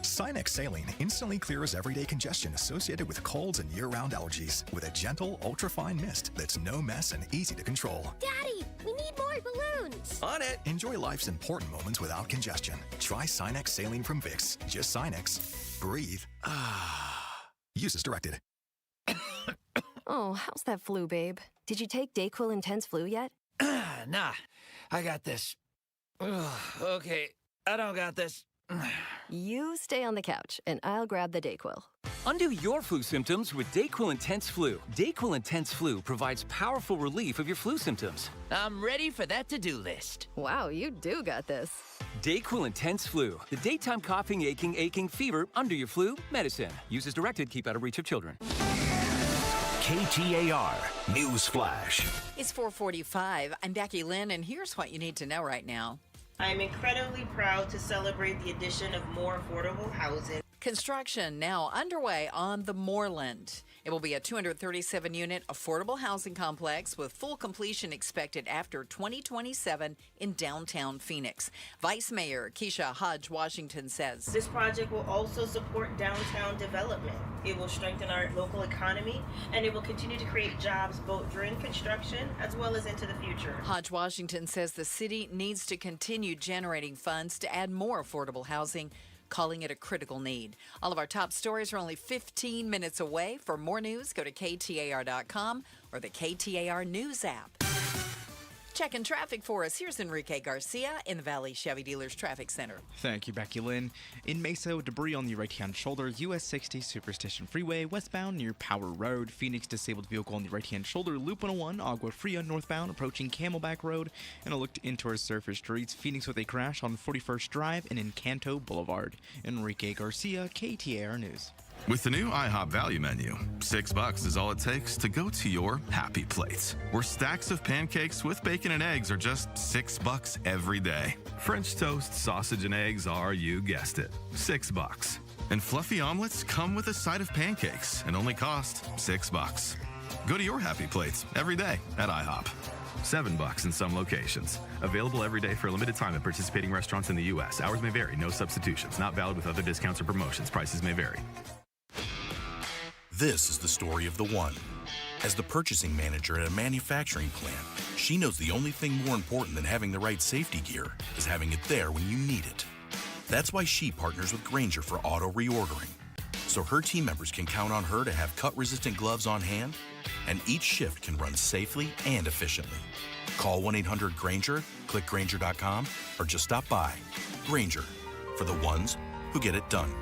Sinex Saline instantly clears everyday congestion associated with colds and year-round allergies with a gentle, ultra-fine mist that's no mess and easy to control. Daddy, we need more balloons. On it. Enjoy life's important moments without congestion. Try Sinex Saline from Vicks. Just Sinex. Breathe. Use as directed. Oh, how's that flu, babe? Did you take Dayquil Intense Flu yet? Nah, I got this. Ugh, okay, I don't got this. You stay on the couch, and I'll grab the Dayquil. Undo your flu symptoms with Dayquil Intense Flu. Dayquil Intense Flu provides powerful relief of your flu symptoms. I'm ready for that to-do list. Wow, you do got this. Dayquil Intense Flu. The daytime coughing, aching, fever, under your flu medicine. Use as directed. Keep out of reach of children. KTAR News Flash. It's 4:45. I'm Becky Lynn, and here's what you need to know right now. I'm incredibly proud to celebrate the addition of more affordable housing. Construction now underway on the Moreland. It will be a 237-unit affordable housing complex with full completion expected after 2027 in downtown Phoenix. Vice Mayor Keisha Hodge-Washington says, This project will also support downtown development. It will strengthen our local economy, and it will continue to create jobs both during construction as well as into the future. Hodge-Washington says the city needs to continue generating funds to add more affordable housing, calling it a critical need. All of our top stories are only 15 minutes away. For more news, go to KTAR.com or the KTAR News app. Checking traffic for us, here's Enrique Garcia in the Valley Chevy Dealers Traffic Center. Thank you, Becky Lynn. In Mesa, debris on the right-hand shoulder, US 60 Superstition Freeway, westbound near Power Road. Phoenix, disabled vehicle on the right-hand shoulder, Loop 101, Agua Fria northbound, approaching Camelback Road. And a look into our surface streets, Phoenix with a crash on 41st Drive and Encanto Boulevard. Enrique Garcia, KTAR News. With the new IHOP value menu, $6 is all it takes to go to your happy place, where stacks of pancakes with bacon and eggs are just $6 every day. French toast, sausage, and eggs are, you guessed it, $6. And fluffy omelets come with a side of pancakes and only cost $6. Go to your happy plates every day at IHOP. $7 in some locations. Available every day for a limited time at participating restaurants in the U.S. Hours may vary. No substitutions. Not valid with other discounts or promotions. Prices may vary. This is the story of the one. As the purchasing manager at a manufacturing plant, she knows the only thing more important than having the right safety gear is having it there when you need it. That's why she partners with Grainger for auto reordering, so her team members can count on her to have cut-resistant gloves on hand, and each shift can run safely and efficiently. Call 1-800-GRAINGER, click Grainger.com, or just stop by. Grainger, for the ones who get it done.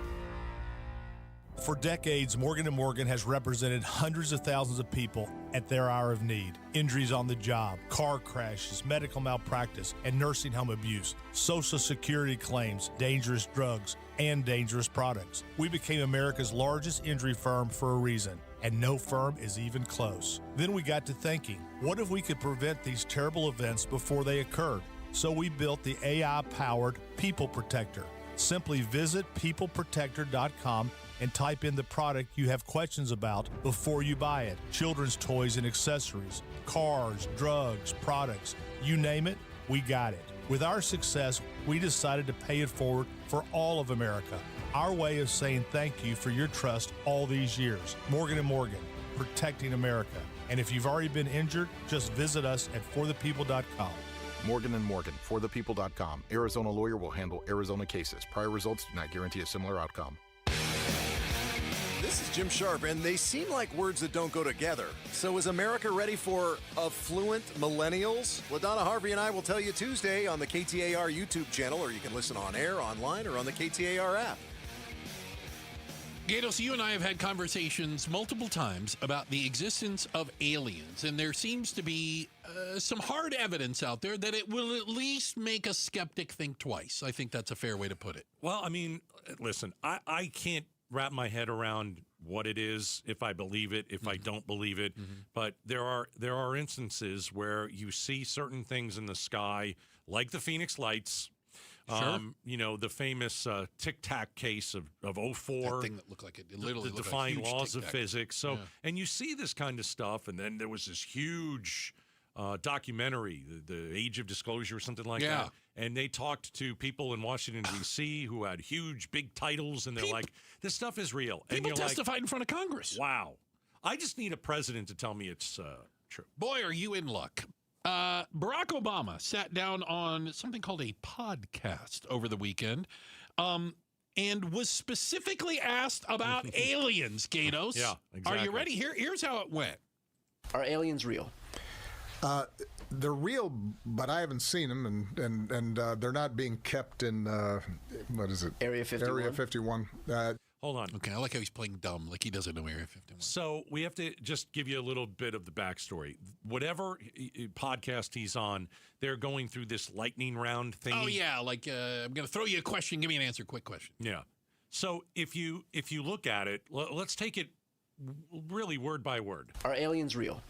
For decades, Morgan & Morgan has represented hundreds of thousands of people at their hour of need. Injuries on the job, car crashes, medical malpractice, and nursing home abuse, Social Security claims, dangerous drugs, and dangerous products. We became America's largest injury firm for a reason, and no firm is even close. Then we got to thinking, what if we could prevent these terrible events before they occurred? So we built the AI-powered People Protector. Simply visit peopleprotector.com and type in the product you have questions about before you buy it. Children's toys and accessories, cars, drugs, products, you name it, we got it. With our success, we decided to pay it forward for all of America. Our way of saying thank you for your trust all these years. Morgan & Morgan, protecting America. And if you've already been injured, just visit us at forthepeople.com. Morgan & Morgan, forthepeople.com. Arizona lawyer will handle Arizona cases. Prior results do not guarantee a similar outcome. This is Jim Sharp, and they seem like words that don't go together. So is America ready for affluent millennials? LaDonna Harvey and I will tell you Tuesday on the KTAR YouTube channel, or you can listen on air, online, or on the KTAR app. Gatos, you and I have had conversations multiple times about the existence of aliens, and there seems to be some hard evidence out there that it will at least make a skeptic think twice. I think that's a fair way to put it. Well, I mean, listen, I can't wrap my head around what it is, if I believe it, if I don't believe it. But there are instances where you see certain things in the sky, like the Phoenix Lights. Sure. You know, the famous Tic Tac case of 04. That thing that looked like it literally the looked defying like a huge laws of tic-tac. physics. So, Yeah. and you see this kind of stuff, and then there was this huge documentary, the Age of Disclosure or something like Yeah. that. And they talked to people in Washington, D.C. who had huge, big titles, and they're like, this stuff is real. And People you're testified like, in front of Congress. Wow. I just need a president to tell me it's true. Boy, are you in luck. Barack Obama sat down on something called a podcast over the weekend and was specifically asked about aliens, Gatos. Yeah, exactly. Are you ready? Here's how it went. Are aliens real? They're real, but I haven't seen them, and they're not being kept in, what is it? Area 51? Area 51. Hold on. Okay, I like how he's playing dumb, like he doesn't know Area 51. So we have to just give you a little bit of the backstory. Whatever podcast he's on, they're going through this lightning round thing. Oh, yeah, like I'm going to throw you a question, give me an answer, quick question. Yeah. So if you look at it, let's take it really word by word. Are aliens real?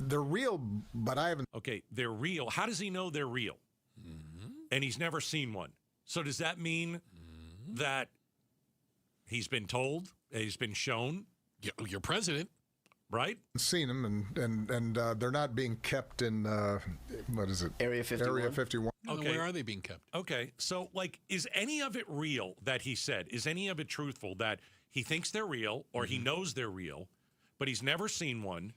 They're real, but I haven't. Okay, they're real. How does he know they're real? Mm-hmm. And he's never seen one. So does that mean that he's been told, he's been shown? You're president. Right? Seen them, and they're not being kept in, what is it? Area 51? Area 51. Okay. Where are they being kept? Okay, so, like, is any of it real that he said? Is any of it truthful that he thinks they're real or he knows they're real, but he's never seen one,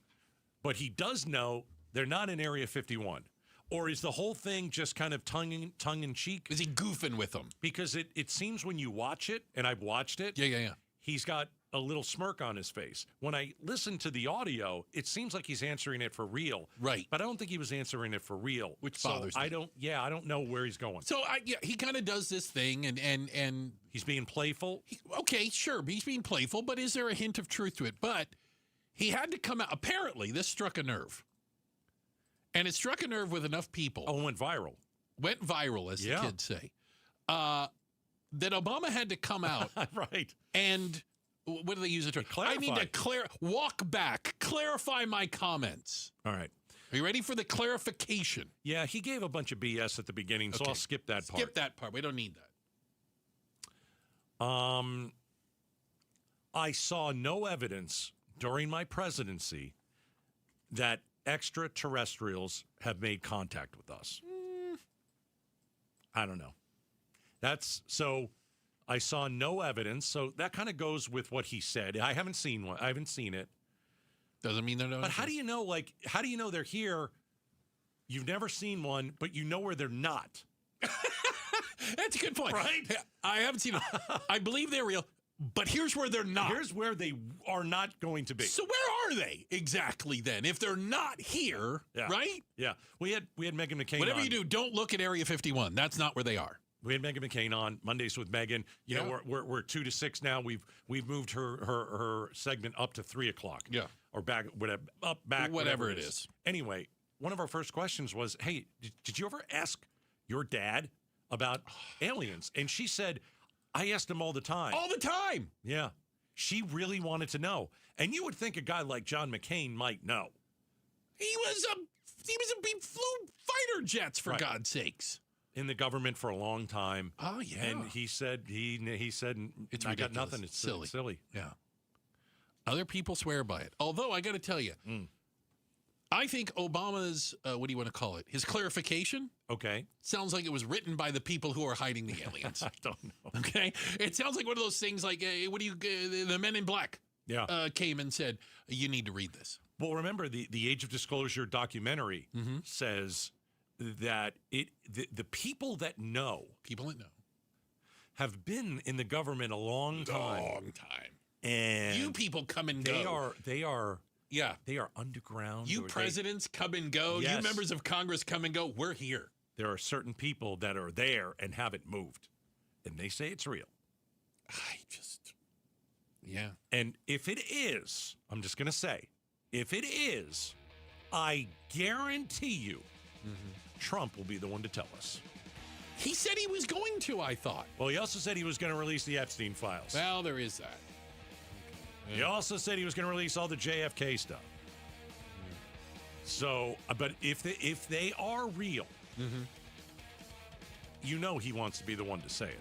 but he does know they're not in Area 51? Or is the whole thing just kind of tongue in cheek? Is he goofing with them? Because it seems when you watch it, and I've watched it, yeah, he's got a little smirk on his face. When I listen to the audio, it seems like he's answering it for real. Right. But I don't think he was answering it for real. Which bothers me. I don't know where he's going. So he kind of does this thing and he's being playful. Okay, sure, he's being playful, but is there a hint of truth to it? But he had to come out. Apparently, this struck a nerve. And it struck a nerve with enough people. Oh, it went viral. Went viral, as the kids say. That Obama had to come out. Right. And what do they use it to? Clarify. I need to walk back, clarify my comments. All right. Are you ready for the clarification? Yeah, he gave a bunch of BS at the beginning, so I'll skip that part. Skip that part. We don't need that. I saw no evidence during my presidency that extraterrestrials have made contact with us. I don't know. I saw no evidence, so that kind of goes with what he said. I haven't seen one. I haven't seen it. Doesn't mean they're not. But how do you know? Like, how do you know they're here? You've never seen one, but you know where they're not. That's a good point. Right? I haven't seen them. I believe they're real, but here's where they're not. Here's where they are not going to be. So where are they exactly then? If they're not here, right? Yeah. We had Meghan McCain Whatever on. you do, don't look at Area 51. That's not where they are. We had Meghan McCain on Mondays with Meghan. You know, we're 2 to 6 now. We've moved her segment up to 3 o'clock. Yeah. Or back, whatever it is. Anyway, one of our first questions was, hey, did you ever ask your dad about aliens? And she said, I asked him all the time. All the time. Yeah. She really wanted to know. And you would think a guy like John McCain might know. He flew fighter jets, for God's sakes. In the government for a long time. Oh, yeah. And he said, it's I got ridiculous. nothing. It's silly. Yeah. Other people swear by it. Although, I got to tell you, I think Obama's, what do you want to call it? His clarification? Okay. Sounds like it was written by the people who are hiding the aliens. I don't know. Okay? It sounds like one of those things like, the Men in Black came and said, you need to read this. Well, remember, the Age of Disclosure documentary says that the people that know have been in the government a long time. And you people come and go. They are underground. You presidents come and go. Yes. You members of Congress come and go. We're here. There are certain people that are there and haven't moved. And they say it's real. Yeah. And if it is, I'm just going to say, if it is, I guarantee you, Trump will be the one to tell us. He said he was going to, I thought. Well, he also said he was going to release the Epstein files. Well, there is that. He also said he was going to release all the JFK stuff. So, but if they are real, you know he wants to be the one to say it.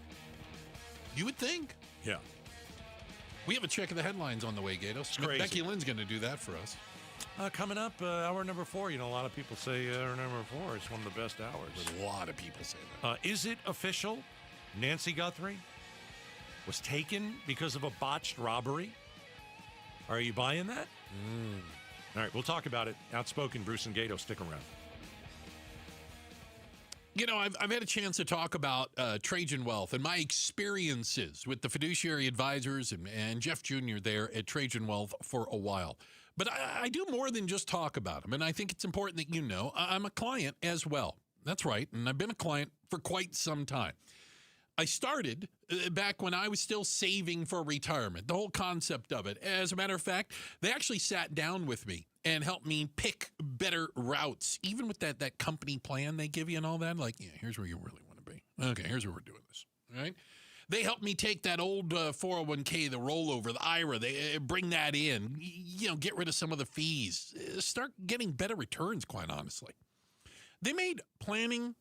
You would think. Yeah. We have a check of the headlines on the way, Gatos. Becky Lynn's going to do that for us. Coming up, hour number 4. You know, a lot of people say hour number 4 is one of the best hours. A lot of people say that. Is it official? Nancy Guthrie was taken because of a botched robbery? Are you buying that? All right, we'll talk about it. Outspoken Bruce and Gato. Stick around. You know, I've had a chance to talk about Trajan Wealth and my experiences with the fiduciary advisors and Jeff Jr. there at Trajan Wealth for a while. But I do more than just talk about them, and I think it's important that you know I'm a client as well. That's right, and I've been a client for quite some time. I started back when I was still saving for retirement, the whole concept of it. As a matter of fact, they actually sat down with me and helped me pick better routes, even with that company plan they give you and all that. Like, yeah, here's where you really want to be. Okay, here's where we're doing this, all right? They helped me take that old 401k, the rollover, the IRA, they bring that in, get rid of some of the fees, start getting better returns, quite honestly. They made planning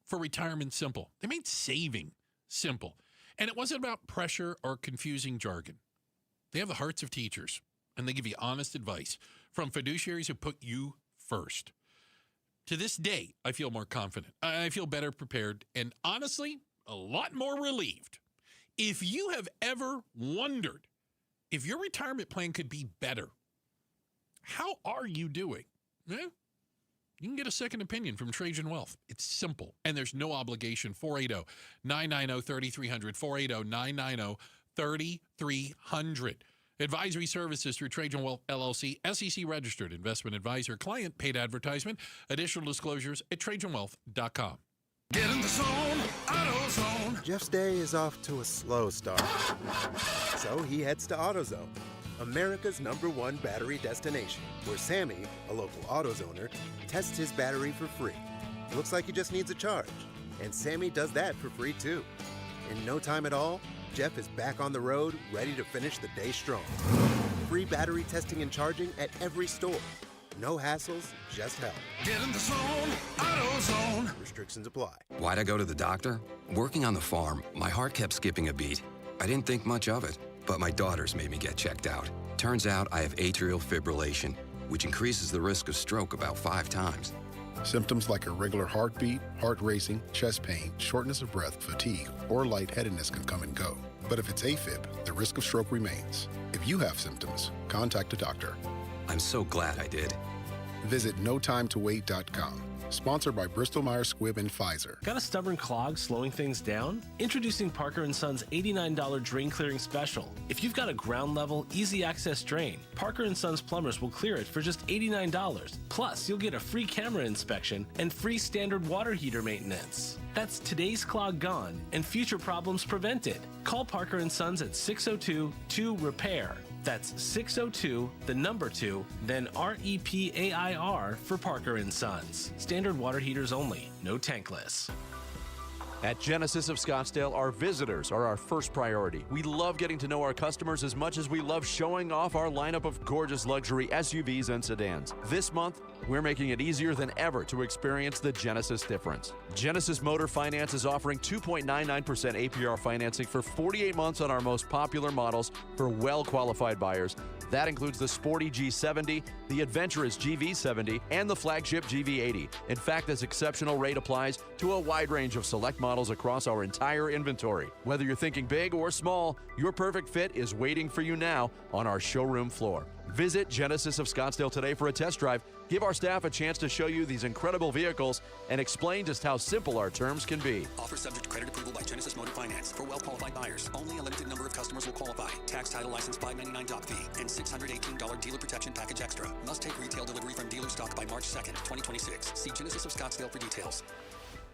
for retirement simple. They made saving simple. And it wasn't about pressure or confusing jargon. They have the hearts of teachers, and they give you honest advice from fiduciaries who put you first. To this day, I feel more confident. I feel better prepared, and honestly, a lot more relieved. If you have ever wondered if your retirement plan could be better, how are you doing? You can get a second opinion from Trajan Wealth. It's simple, and there's no obligation. 480-990-3300, 480-990-3300. Advisory services through Trajan Wealth, LLC, SEC registered investment advisor, client paid advertisement. Additional disclosures at TrajanWealth.com. Get in the zone, AutoZone. Jeff's day is off to a slow start. So he heads to AutoZone, America's #1 battery destination, where Sammy, a local AutoZoner, tests his battery for free. Looks like he just needs a charge. And Sammy does that for free too. In no time at all, Jeff is back on the road, ready to finish the day strong. Free battery testing and charging at every store. No hassles, just help. Get in the zone, AutoZone. Restrictions apply. Why'd I go to the doctor? Working on the farm, my heart kept skipping a beat. I didn't think much of it, but my daughters made me get checked out. Turns out I have atrial fibrillation, which increases the risk of stroke about 5 times. Symptoms like irregular heartbeat, heart racing, chest pain, shortness of breath, fatigue, or lightheadedness can come and go. But if it's AFib, the risk of stroke remains. If you have symptoms, contact a doctor. I'm so glad I did. Visit notimetowait.com. Sponsored by Bristol-Myers Squibb and Pfizer. Got a stubborn clog slowing things down? Introducing Parker & Son's $89 drain clearing special. If you've got a ground level, easy access drain, Parker & Son's plumbers will clear it for just $89. Plus, you'll get a free camera inspection and free standard water heater maintenance. That's today's clog gone and future problems prevented. Call Parker & Sons at 602-2-REPAIR. That's 602, the number 2, then REPAIR for Parker & Sons. Standard water heaters only, no tankless. At Genesis of Scottsdale, our visitors are our first priority. We love getting to know our customers as much as we love showing off our lineup of gorgeous luxury SUVs and sedans. This month, we're making it easier than ever to experience the Genesis difference. Genesis Motor Finance is offering 2.99% APR financing for 48 months on our most popular models for well-qualified buyers. That includes the sporty G70, the adventurous GV70, and the flagship GV80. In fact, this exceptional rate applies to a wide range of select models across our entire inventory. Whether you're thinking big or small, your perfect fit is waiting for you now on our showroom floor. Visit Genesis of Scottsdale today for a test drive. Give our staff a chance to show you these incredible vehicles and explain just how simple our terms can be. Offer subject to credit approval by Genesis Motor Finance. For well-qualified buyers, only a limited number of customers will qualify. Tax, title, license, $599 doc fee, and $618 dealer protection package extra. Must take retail delivery from dealer stock by March 2nd, 2026. See Genesis of Scottsdale for details.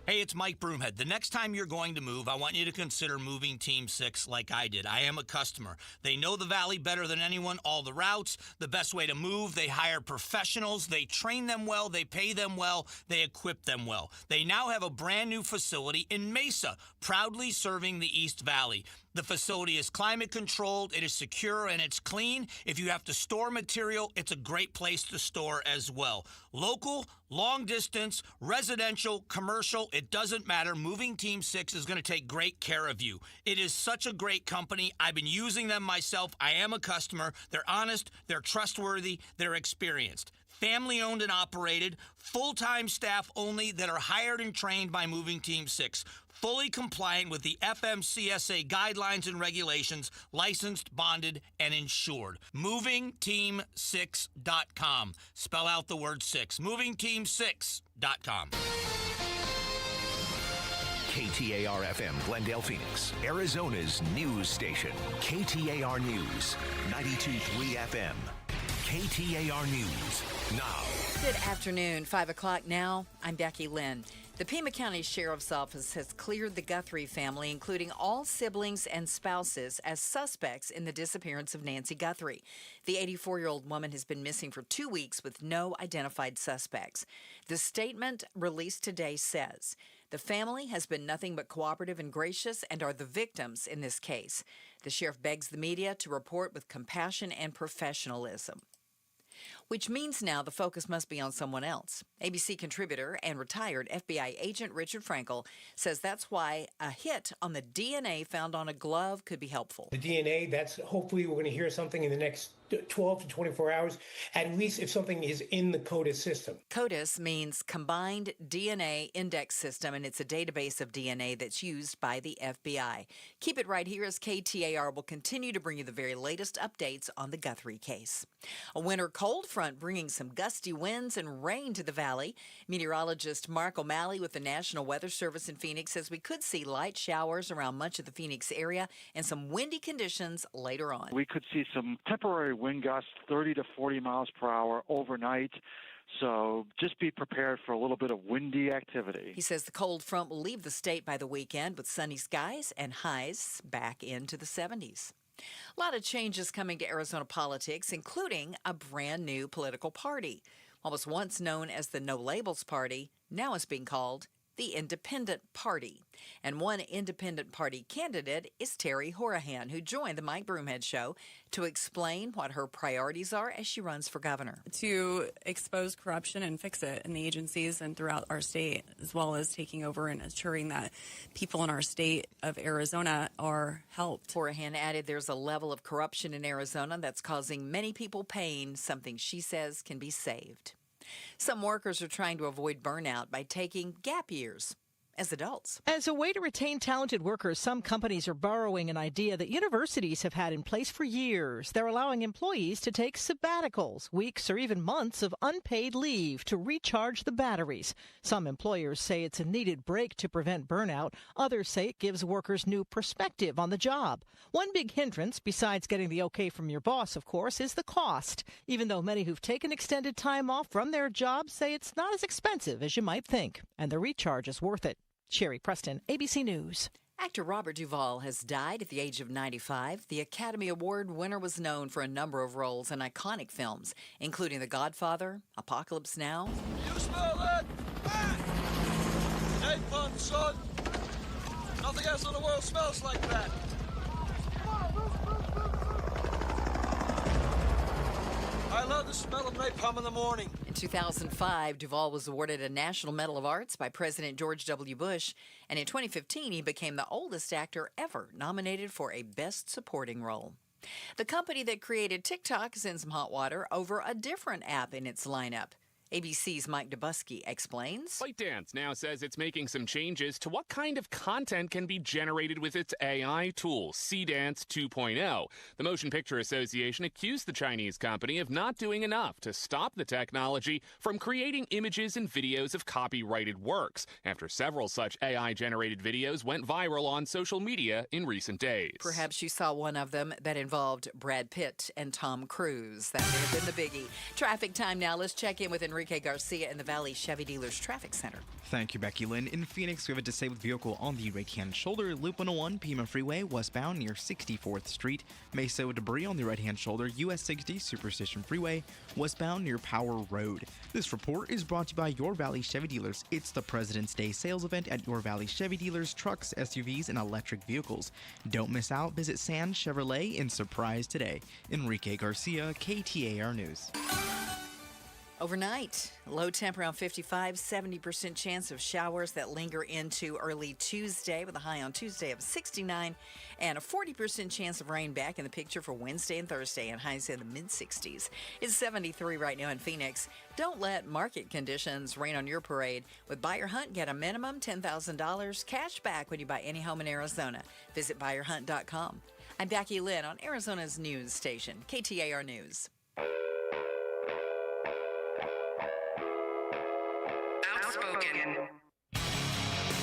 Hey, it's Mike Broomhead. The next time you're going to move, I want you to consider moving Team 6 like I did. I am a customer. They know the Valley better than anyone, all the routes, the best way to move. They hire professionals. They train them well. They pay them well. They equip them well. They now have a brand new facility in Mesa, proudly serving the East Valley. The facility is climate controlled, it is secure, and it's clean. If you have to store material, it's a great place to store as well. Local, long distance, residential, commercial, it doesn't matter. Moving Team 6 is going to take great care of you. It is such a great company. I've been using them myself. I am a customer. They're honest, they're trustworthy, they're experienced. Family owned and operated, full-time staff only that are hired and trained by Moving Team 6. Fully compliant with the FMCSA guidelines and regulations, licensed, bonded, and insured. MovingTeam6.com. Spell out the word 6. MovingTeam6.com. KTAR-FM, Glendale, Phoenix, Arizona's news station. KTAR News, 92.3 FM. KTAR News now. Good afternoon, 5 o'clock now. I'm Becky Lynn. The Pima County Sheriff's Office has cleared the Guthrie family, including all siblings and spouses, as suspects in the disappearance of Nancy Guthrie. The 84-year-old woman has been missing for 2 weeks with no identified suspects. The statement released today says, the family has been nothing but cooperative and gracious and are the victims in this case. The sheriff begs the media to report with compassion and professionalism. Which means now the focus must be on someone else. ABC contributor and retired FBI agent Richard Frankel says that's why a hit on the DNA found on a glove could be helpful. The DNA, that's hopefully we're going to hear something in the next 12 to 24 hours, at least if something is in the CODIS system. CODIS means Combined DNA Index System, and it's a database of DNA that's used by the FBI. Keep it right here as KTAR will continue to bring you the very latest updates on the Guthrie case. A winter cold front bringing some gusty winds and rain to the valley. Meteorologist Mark O'Malley with the National Weather Service in Phoenix says we could see light showers around much of the Phoenix area and some windy conditions later on. We could see some temporary wind gusts, 30 to 40 miles per hour overnight. So just be prepared for a little bit of windy activity. He says the cold front will leave the state by the weekend with sunny skies and highs back into the 70s. A lot of changes coming to Arizona politics, including a brand new political party. What was once known as the No Labels Party now is being called the Independent Party. And one Independent Party candidate is Terry Horahan, who joined the Mike Broomhead Show to explain what her priorities are as she runs for governor. To expose corruption and fix it in the agencies and throughout our state, as well as taking over and ensuring that people in our state of Arizona are helped. Horahan added there's a level of corruption in Arizona that's causing many people pain, something she says can be saved. Some workers are trying to avoid burnout by taking gap years as adults. As a way to retain talented workers, some companies are borrowing an idea that universities have had in place for years. They're allowing employees to take sabbaticals, weeks or even months of unpaid leave to recharge the batteries. Some employers say it's a needed break to prevent burnout. Others say it gives workers new perspective on the job. One big hindrance, besides getting the okay from your boss, of course, is the cost. Even though many who've taken extended time off from their jobs say it's not as expensive as you might think, and the recharge is worth it. Sherry Preston, ABC News. Actor Robert Duvall has died at the age of 95. The Academy Award winner was known for a number of roles in iconic films, including The Godfather, Apocalypse Now. You smell that? Napalm, son. Nothing else in the world smells like that. I love the smell of napalm in the morning. In 2005, Duvall was awarded a National Medal of Arts by President George W. Bush, and in 2015, he became the oldest actor ever nominated for a Best Supporting Role. The company that created TikTok is in some hot water over a different app in its lineup. ABC's Mike Dubusky explains. ByteDance now says it's making some changes to what kind of content can be generated with its AI tool, CDance 2.0. The Motion Picture Association accused the Chinese company of not doing enough to stop the technology from creating images and videos of copyrighted works, after several such AI-generated videos went viral on social media in recent days. Perhaps you saw one of them that involved Brad Pitt and Tom Cruise. That may have been the biggie. Traffic time now. Let's check in with Enrique Garcia in the Valley Chevy Dealers Traffic Center. Thank you, Becky Lynn. In Phoenix, we have a disabled vehicle on the right-hand shoulder, Loop 101, Pima Freeway, westbound near 64th Street. Mesa with debris on the right-hand shoulder, US 60, Superstition Freeway, westbound near Power Road. This report is brought to you by Your Valley Chevy Dealers. It's the President's Day sales event at Your Valley Chevy Dealers, trucks, SUVs, and electric vehicles. Don't miss out. Visit San Chevrolet in Surprise today. Enrique Garcia, KTAR News. Overnight, low temp around 55, 70% chance of showers that linger into early Tuesday with a high on Tuesday of 69 and a 40% chance of rain back in the picture for Wednesday and Thursday and highs in the mid-60s. It's 73 right now in Phoenix. Don't let market conditions rain on your parade. With Buy Your Hunt, get a minimum $10,000 cash back when you buy any home in Arizona. Visit buyyourhunt.com. I'm Becky Lynn on Arizona's news station, KTAR News.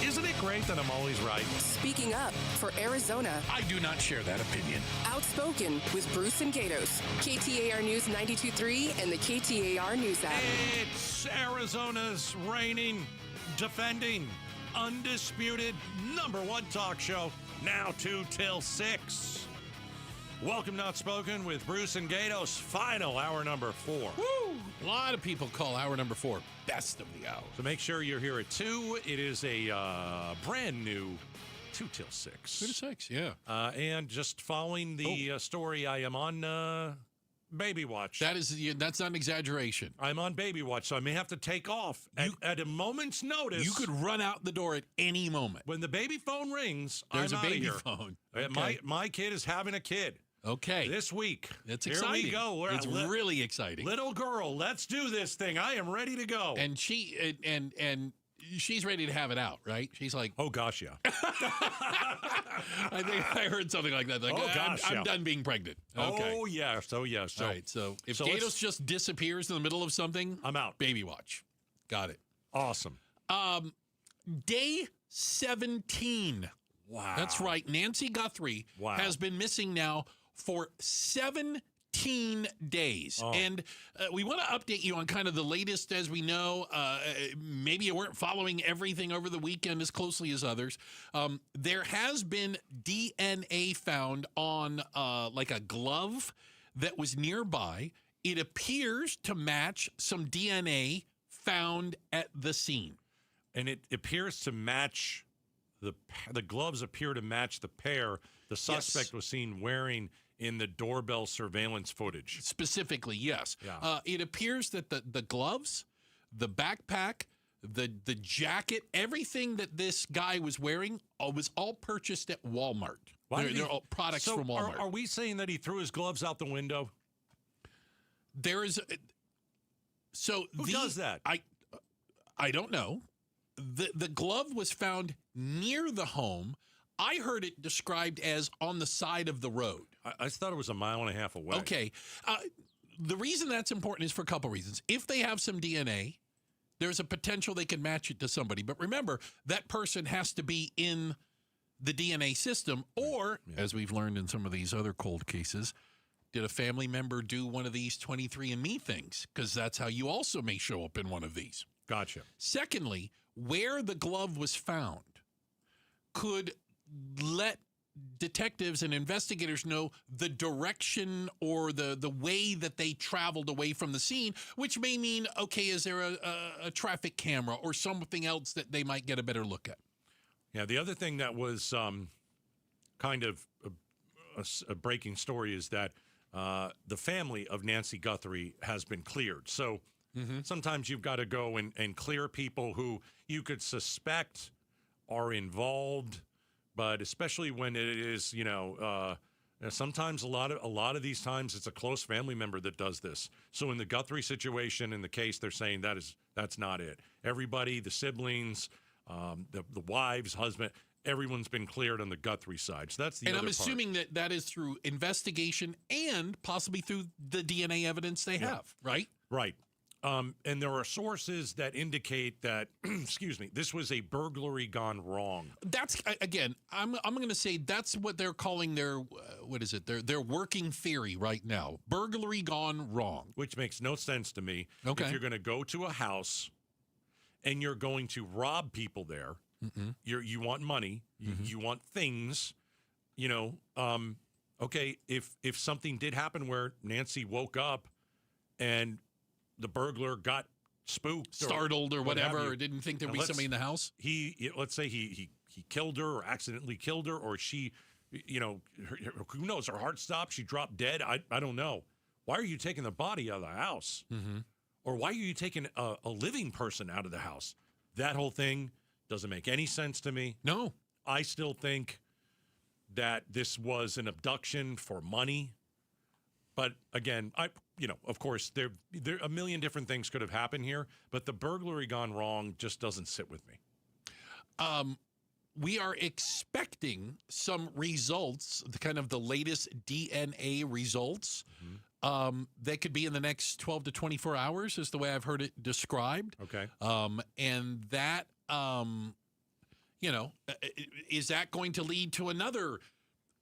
Isn't it great, then I'm always right. Speaking up for Arizona. I do not share that opinion. Outspoken with Bruce and Gatos. KTAR News 92.3 and the KTAR News app. It's Arizona's reigning, defending, undisputed #1 talk show. Now 2 till 6. Welcome to Outspoken with Bruce and Gatos. Final hour number 4. Woo! A lot of people call hour number 4 best of the hour. So make sure you're here at 2. It is a brand new 2 till 6. 2 to 6, yeah. And just following the story, I am on Baby Watch. That's not an exaggeration. I'm on Baby Watch, so I may have to take off at a moment's notice. You could run out the door at any moment. When the baby phone rings, There's I'm a outta baby here. phone. My kid is having a kid. Okay. This week. That's Here exciting. we go. It's really exciting. Little girl, let's do this thing. I am ready to go. And she and she's ready to have it out, right? She's like, oh gosh, yeah. I think I heard something like that. Like, oh gosh, I'm done being pregnant. Okay. Oh yes. Oh yes. All right. So if Gatos just disappears in the middle of something, I'm out. Baby watch. Got it. Awesome. Day 17. Wow. That's right. Nancy Guthrie has been missing now for 17 days. Oh. And we want to update you on kind of the latest as we know. Maybe you weren't following everything over the weekend as closely as others. There has been DNA found on like a glove that was nearby. It appears to match some DNA found at the scene. And it appears to match the gloves appear to match the pair the suspect was seen wearing in the doorbell surveillance footage. Specifically, yes. Yeah. It appears that the gloves, the backpack, the jacket, everything that this guy was wearing was all purchased at Walmart. They're all products from Walmart. Are we saying that he threw his gloves out the window? There is... Who does that? I don't know. The glove was found near the home. I heard it described as on the side of the road. I thought it was 1.5 miles away. Okay. The reason that's important is for a couple reasons. If they have some DNA, there's a potential they can match it to somebody. But remember, that person has to be in the DNA system. Or, as we've learned in some of these other cold cases, did a family member do one of these 23andMe things? Because that's how you also may show up in one of these. Gotcha. Secondly, where the glove was found could let detectives and investigators know the direction or the way that they traveled away from the scene, which may mean, okay, is there a traffic camera or something else that they might get a better look at? Yeah, the other thing that was kind of a breaking story is that the family of Nancy Guthrie has been cleared. So sometimes you've got to go and clear people who you could suspect are involved. But especially when it is, sometimes a lot of these times it's a close family member that does this. So in the Guthrie situation, in the case, they're saying that's not it. Everybody, the siblings, the wives, husband, everyone's been cleared on the Guthrie side. So that's the other part. And I'm assuming that is through investigation and possibly through the DNA evidence they have, right? Right. And there are sources that indicate that, excuse me, this was a burglary gone wrong. That's, again, I'm going to say that's what they're calling their, their working theory right now. Burglary gone wrong. Which makes no sense to me. Okay. If you're going to go to a house and you're going to rob people there, you want money, you want things, okay, if something did happen where Nancy woke up and the burglar got spooked, startled, or whatever, or didn't think there'd be somebody in the house. Let's say he killed her or accidentally killed her, or she, who knows? Her heart stopped. She dropped dead. I don't know. Why are you taking the body out of the house? Or why are you taking a living person out of the house? That whole thing doesn't make any sense to me. No, I still think that this was an abduction for money. But again, of course, there a million different things could have happened here, but the burglary gone wrong just doesn't sit with me. We are expecting some results, the latest DNA results. That could be in the next 12 to 24 hours, is the way I've heard it described. Okay. And that is that going to lead to another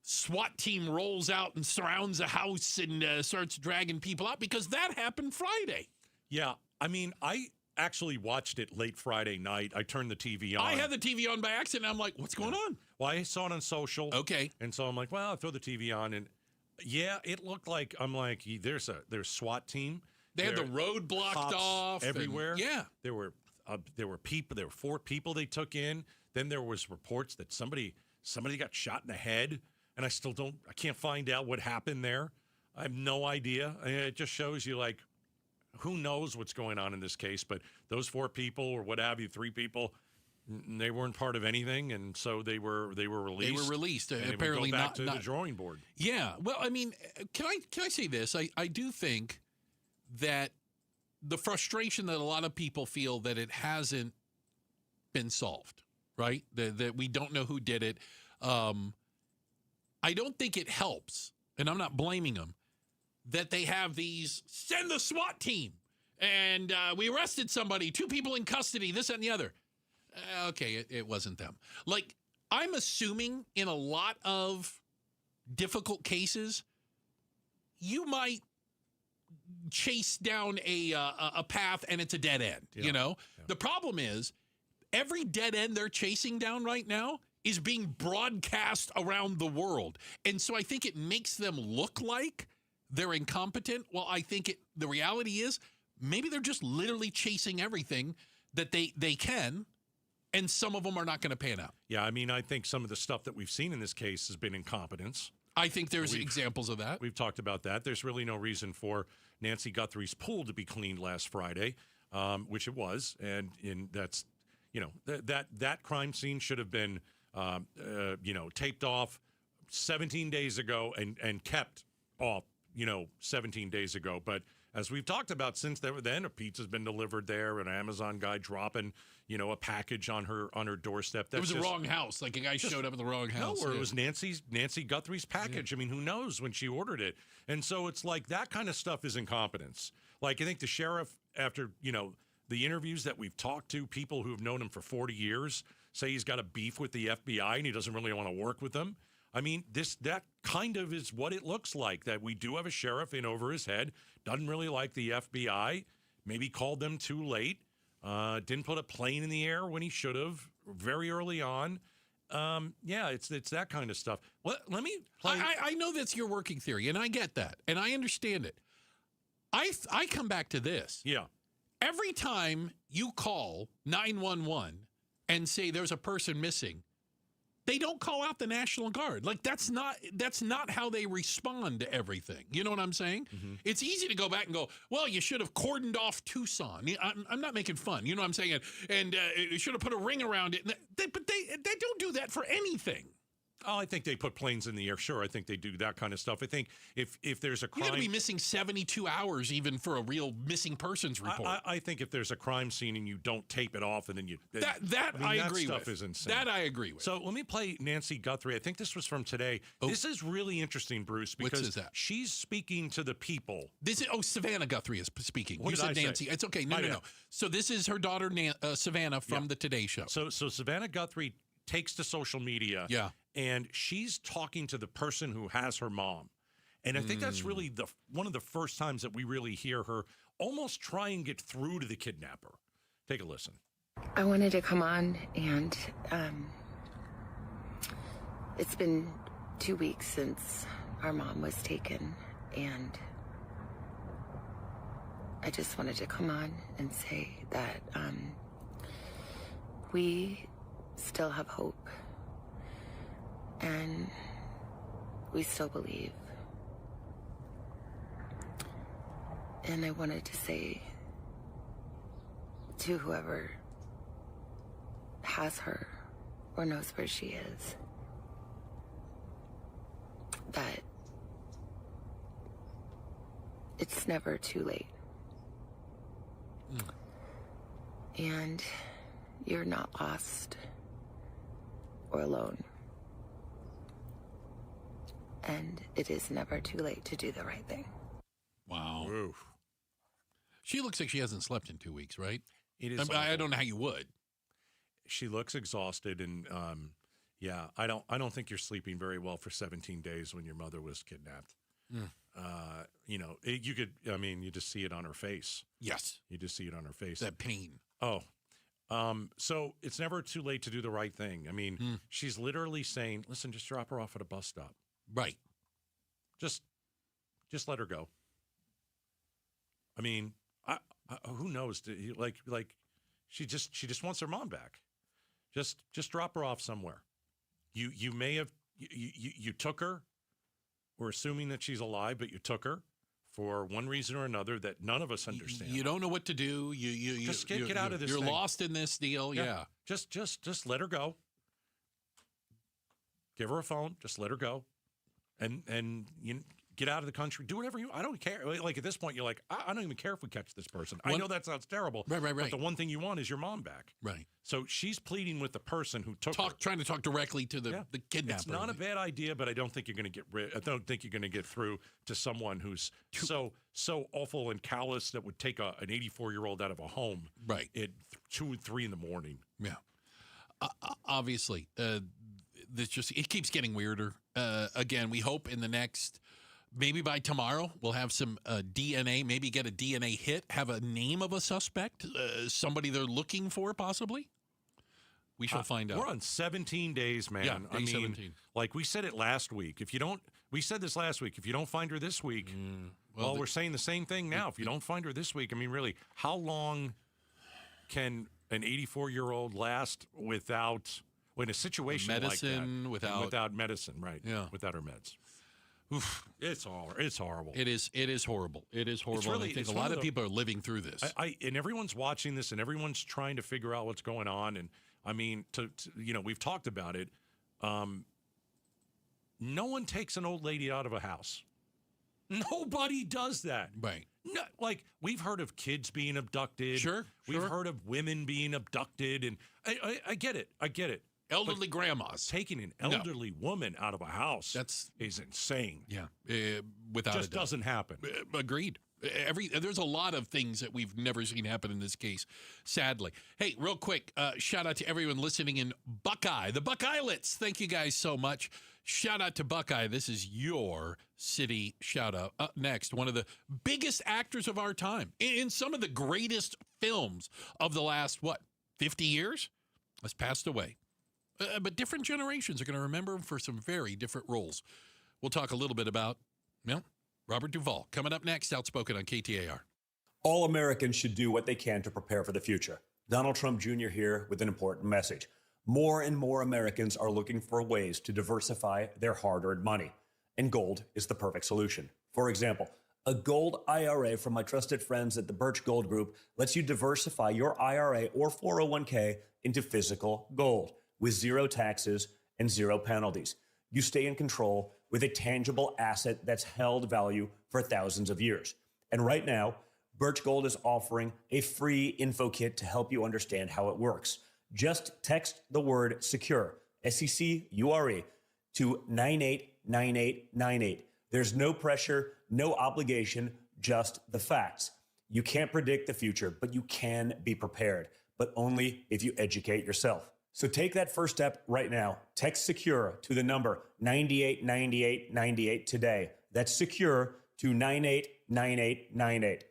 SWAT team rolls out and surrounds a house and starts dragging people out? Because that happened Friday. Yeah. I mean, I actually watched it late Friday night. I turned the TV on. I had the TV on by accident. I'm like, what's going on? Well, I saw it on social. Okay. And so I'm like, well, I'll throw the TV on. And yeah, it looked like, there's SWAT team. They had the road blocked off everywhere. Yeah. There were people. There were 4 people they took in. Then there was reports that somebody got shot in the head. And I can't find out what happened there. I have no idea. It just shows you, like, who knows what's going on in this case. But those 4 people or what have you, 3 people, they weren't part of anything. And so they were released. They were released. And apparently go back not to the drawing board. Yeah. Well, I mean, can I say this? I do think that the frustration that a lot of people feel that it hasn't been solved, right? That we don't know who did it. I don't think it helps, and I'm not blaming them, that they have these, send the SWAT team, and we arrested somebody, 2 people in custody, this and the other. Okay, it wasn't them. Like, I'm assuming in a lot of difficult cases, you might chase down a path and it's a dead end, Yeah. The problem is, every dead end they're chasing down right now is being broadcast around the world. And so I think it makes them look like they're incompetent. Well, I think the reality is maybe they're just literally chasing everything that they can, and some of them are not going to pan out. Yeah, I mean, I think some of the stuff that we've seen in this case has been incompetence. I think there's examples of that. We've talked about that. There's really no reason for Nancy Guthrie's pool to be cleaned last Friday, which it was. And that's, that crime scene should have been taped off 17 days ago and kept off, 17 days ago. But as we've talked about since then, a pizza's been delivered there, an Amazon guy dropping, a package on her doorstep. It was the wrong house. Like a guy showed up at the wrong house. No, or it was Nancy Guthrie's package. Yeah. I mean, who knows when she ordered it? And so it's like that kind of stuff is incompetence. Like, I think the sheriff, after, the interviews that we've talked to, people who have known him for 40 years, say he's got a beef with the FBI and he doesn't really want to work with them. I mean, that kind of is what it looks like, that we do have a sheriff in over his head, doesn't really like the FBI, maybe called them too late, didn't put a plane in the air when he should have very early on. It's that kind of stuff. Let me play. I know that's your working theory, and I get that, and I understand it. I come back to this. Yeah. Every time you call 911 and say there's a person missing, they don't call out the National Guard. Like, that's not how they respond to everything. You know what I'm saying? Mm-hmm. It's easy to go back and go, well, you should have cordoned off Tucson. I'm not making fun. You know what I'm saying? And you should have put a ring around it. But they don't do that for anything. Oh, I think they put planes in the air. Sure, I think they do that kind of stuff. I think if there's a crime, you got to be missing 72 hours even for a real missing persons report. I think if there's a crime scene and you don't tape it off and then you I agree stuff with. Is insane. That I agree with. So let me play Nancy Guthrie. I think this was from today. Oh. This is really interesting, Bruce, because she's speaking to the people. Savannah Guthrie is speaking. What you did said I Nancy. Say? It's okay. No. So this is her daughter Savannah from the Today Show. So Savannah Guthrie takes to social media. Yeah. And she's talking to the person who has her mom. And I think that's really one of the first times that we really hear her almost try and get through to the kidnapper. Take a listen. I wanted to come on, and it's been 2 weeks since our mom was taken, and I just wanted to come on and say that we still have hope. And we still believe. And I wanted to say to whoever has her or knows where she is, that it's never too late. And you're not lost or alone. And it is never too late to do the right thing. Wow. Oof. She looks like she hasn't slept in 2 weeks, right? It is. I don't know how you would. She looks exhausted, and yeah, I don't think you're sleeping very well for 17 days when your mother was kidnapped. You know, you just see it on her face. Yes. You just see it on her face. That pain. Oh. So it's never too late to do the right thing. I mean, she's literally saying, listen, just drop her off at a bus stop. Right. Just let her go. I mean, who knows? Like she just wants her mom back. Just drop her off somewhere. You may have you took her. We're assuming that she's alive, but you took her for one reason or another that none of us understand. You don't know what to do. You just get out of this. You're thing. lost in this deal. Yeah. Just let her go. Give her a phone. Just let her go, and you get out of the country. Do whatever you. I don't care. Like at this point, you're like, I don't even care if we catch this person. I know that sounds terrible. Right. But the one thing you want is your mom back. Right. So she's pleading with the person who took her. Trying to talk directly to the kidnapper. It's not a bad idea, but I don't think you're going to get rid. I don't think you're going to get through to someone who's so awful and callous that would take an 84-year-old out of a home. Right. At 2 or 3 in the morning. Yeah. Obviously, it keeps getting weirder. Again, we hope in the next. Maybe by tomorrow, we'll have some DNA, maybe get a DNA hit, have a name of a suspect, somebody they're looking for, possibly. We shall find out. We're on 17 days, man. Yeah, I mean, 17. like we said it last week. We said this last week. If you don't find her this week, we're saying the same thing now. If you don't find her this week, I mean, really, how long can an 84-year-old last in a situation medicine, like that? Without medicine, right? Yeah. Without her meds. Oof, it's horrible. It is horrible. It is horrible. Really, I think a lot of people are living through this. And everyone's watching this, and everyone's trying to figure out what's going on. And I mean, we've talked about it. No one takes an old lady out of a house. Nobody does that. Right. No, like we've heard of kids being abducted. Sure. We've heard of women being abducted, and I get it. Elderly grandmas. Taking an elderly woman out of a house is insane. Yeah, without just a doubt. doesn't happen. Agreed. There's a lot of things that we've never seen happen in this case, sadly. Hey, real quick, shout out to everyone listening in Buckeye, the Buckeyelets. Thank you guys so much. Shout out to Buckeye. This is your city shout out. Up next, one of the biggest actors of our time in some of the greatest films of the last 50 years has passed away. But different generations are going to remember him for some very different roles. We'll talk a little bit about, Robert Duvall. Coming up next, Outspoken on KTAR. All Americans should do what they can to prepare for the future. Donald Trump Jr. here with an important message. More and more Americans are looking for ways to diversify their hard-earned money, and gold is the perfect solution. For example, a gold IRA from my trusted friends at the Birch Gold Group lets you diversify your IRA or 401k into physical gold, with zero taxes and zero penalties. You stay in control with a tangible asset that's held value for thousands of years. And right now, Birch Gold is offering a free info kit to help you understand how it works. Just text the word SECURE, SECURE, to 989898. There's no pressure, no obligation, just the facts. You can't predict the future, but you can be prepared, but only if you educate yourself. So take that first step right now. Text SECURE to the number 989898 today. That's SECURE to 989898.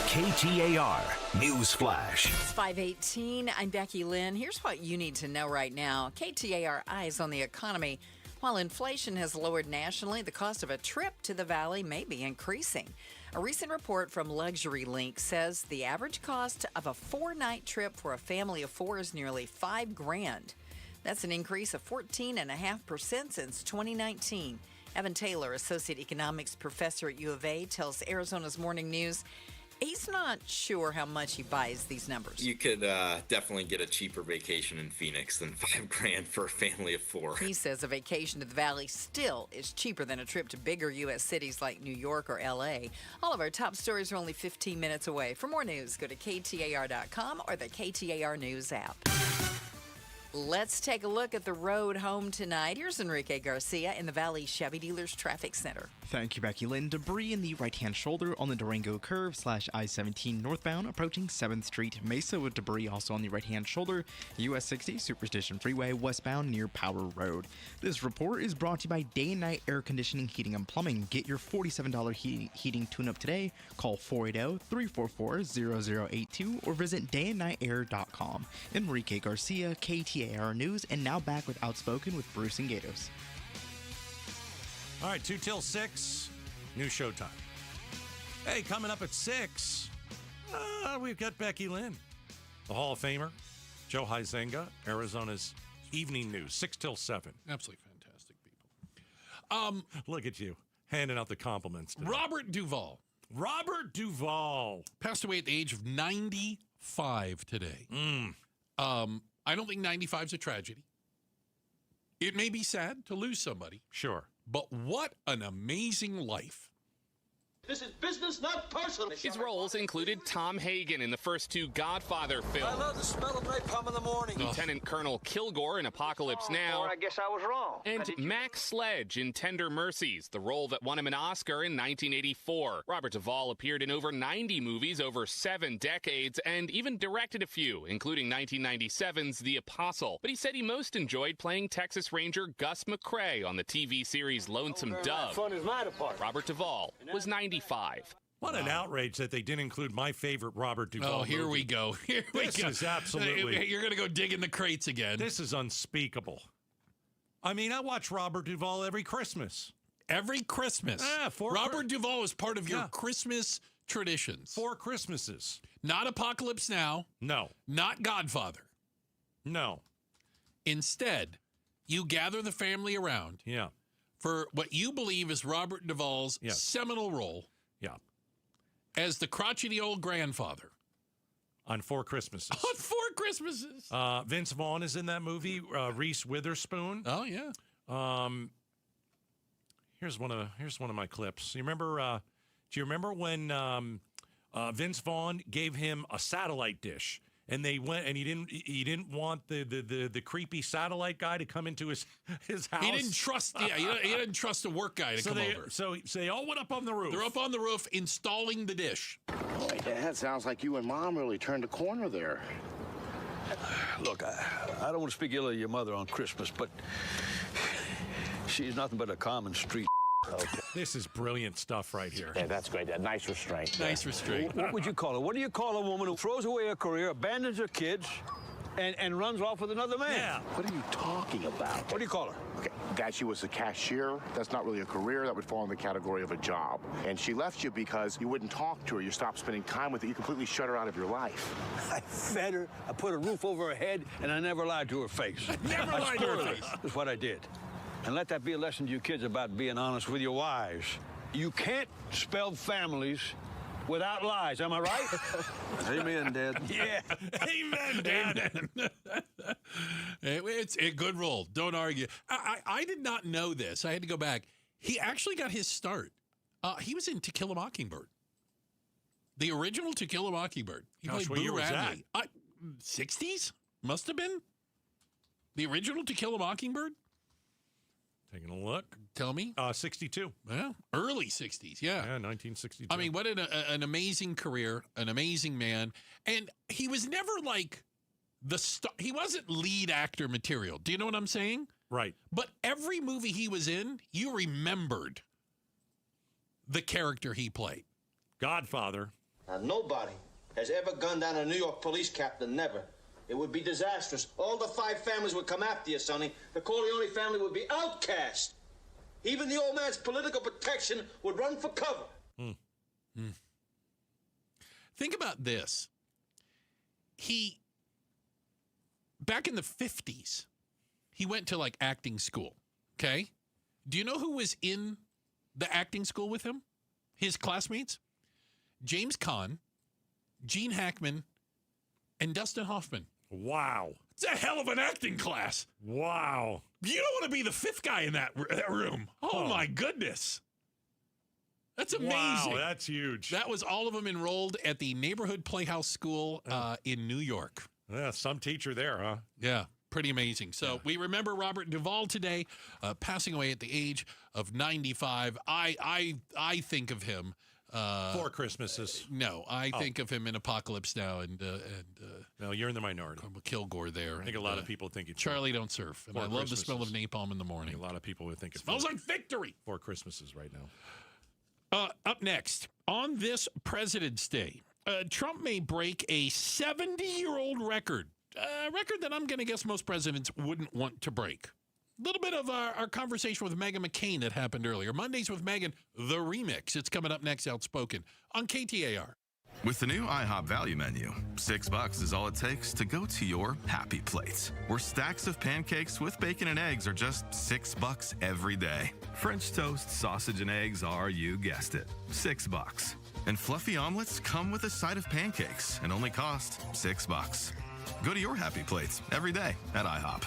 KTAR News Flash. It's 5:18. I'm Becky Lynn. Here's what you need to know right now. KTAR eyes on the economy. While inflation has lowered nationally, the cost of a trip to the Valley may be increasing. A recent report from Luxury Link says the average cost of a 4-night trip for a family of 4 is nearly $5,000. That's an increase of 14.5% since 2019. Evan Taylor, Associate Economics Professor at U of A, tells Arizona's Morning News he's not sure how much he buys these numbers. You could definitely get a cheaper vacation in Phoenix than $5,000 for a family of 4. He says a vacation to the Valley still is cheaper than a trip to bigger U.S. cities like New York or L.A. All of our top stories are only 15 minutes away. For more news, go to KTAR.com or the KTAR News app. Let's take a look at the road home tonight. Here's Enrique Garcia in the Valley Chevy Dealers Traffic Center. Thank you, Becky Lynn. Debris in the right-hand shoulder on the Durango curve / I-17 northbound approaching 7th Street. Mesa with debris also on the right-hand shoulder. US 60 Superstition Freeway westbound near Power Road. This report is brought to you by Day and Night Air Conditioning, Heating, and Plumbing. Get your $47 heating tune-up today. Call 480-344-0082 or visit dayandnightair.com. Enrique Garcia, KTAR News, and now back with Outspoken with Bruce and Gatos. All right, 2 till 6, new showtime. Hey, coming up at 6, we've got Becky Lynn, the Hall of Famer, Joe Huizenga, Arizona's Evening News, 6 till 7. Absolutely fantastic people. Look at you, handing out the compliments today. Robert Duvall. Passed away at the age of 95 today. I don't think 95 is a tragedy. It may be sad to lose somebody. Sure. But what an amazing life. This is business, not personal. His roles included Tom Hagen in the first 2 Godfather films. I love the smell of napalm in the morning. Lieutenant Colonel Kilgore in Apocalypse Now. Or I guess I was wrong. And Max Sledge in Tender Mercies, the role that won him an Oscar in 1984. Robert Duvall appeared in over 90 movies over 7 decades and even directed a few, including 1997's The Apostle. But he said he most enjoyed playing Texas Ranger Gus McCrae on the TV series Lonesome Dove. Fun is my department. Robert Duvall was 95. What an outrage that they didn't include my favorite Robert Duvall. Oh, here we go. This is absolutely... You're going to go dig in the crates again. This is unspeakable. I mean, I watch Robert Duvall every Christmas. Every Christmas? Robert Duvall is part of your Christmas traditions. 4 Christmases. Not Apocalypse Now. No. Not Godfather. No. Instead, you gather the family around. Yeah. For what you believe is Robert Duvall's seminal role. Yeah. As the crotchety old grandfather. On 4 Christmases. On 4 Christmases. Vince Vaughn is in that movie. Reese Witherspoon. Oh, yeah. Here's one of my clips. You remember? Do you remember when Vince Vaughn gave him a satellite dish? And they went, and he didn't want the creepy satellite guy to come into his house. He didn't trust. He didn't trust the work guy to come over. So they all went up on the roof. They're up on the roof installing the dish. Hey, Dad, sounds like you and Mom really turned a corner there. Look, I don't want to speak ill of your mother on Christmas, but she's nothing but a common street. Okay. This is brilliant stuff right here. Yeah, that's great. Dad. Nice restraint. Nice restraint. What would you call her? What do you call a woman who throws away her career, abandons her kids, and runs off with another man? Yeah. What are you talking about? What do you call her? Okay, Dad, she was a cashier. That's not really a career. That would fall in the category of a job. And she left you because you wouldn't talk to her. You stopped spending time with her. You completely shut her out of your life. I fed her, I put a roof over her head, and I never lied to her face. Never lied to her face. That's what I did. And let that be a lesson to you kids about being honest with your wives. You can't spell families without lies. Am I right? Amen, Dad. Yeah. Amen, Dad. It's a good role. Don't argue. I did not know this. I had to go back. He actually got his start. He was in To Kill a Mockingbird. The original To Kill a Mockingbird. He played what year Boo was Radley. 60s? Must have been. The original To Kill a Mockingbird? Taking a look. Tell me. 62. Yeah, early 60s, yeah. Yeah, 1962. I mean, what an amazing career, an amazing man. And he was never like the star. He wasn't lead actor material. Do you know what I'm saying? Right. But every movie he was in, you remembered the character he played. Godfather. Now, nobody has ever gunned down a New York police captain, never. It would be disastrous. All the 5 families would come after you, Sonny. The Corleone family would be outcast. Even the old man's political protection would run for cover. Think about this. Back in the 50s, he went to like acting school, okay? Do you know who was in the acting school with him? His classmates? James Caan, Gene Hackman, and Dustin Hoffman. Wow. It's a hell of an acting class. Wow. You don't want to be the 5th guy in that room. Oh, my goodness. That's amazing. Wow, that's huge. That was all of them enrolled at the Neighborhood Playhouse School in New York. Yeah, some teacher there, huh? Yeah. Pretty amazing. So we remember Robert Duvall today, passing away at the age of 95. I think of him. Four Christmases. No, I think of him in Apocalypse Now, and no, you're in the minority. Kilgore there. I think a lot of people think it's Charlie Don't Surf, and I love the smell of napalm in the morning. A lot of people would think it smells like victory. Four Christmases right now. Up next, on this President's Day, Trump may break a 70-year-old record, a record that I'm going to guess most presidents wouldn't want to break. A little bit of our conversation with Meghan McCain that happened earlier. Mondays with Meghan, the remix. It's coming up next, Outspoken, on KTAR. With the new IHOP value menu, $6 is all it takes to go to your happy place, where stacks of pancakes with bacon and eggs are just $6 every day. French toast, sausage, and eggs are, you guessed it, $6. And fluffy omelets come with a side of pancakes and only cost $6. Go to your happy plates every day at IHOP.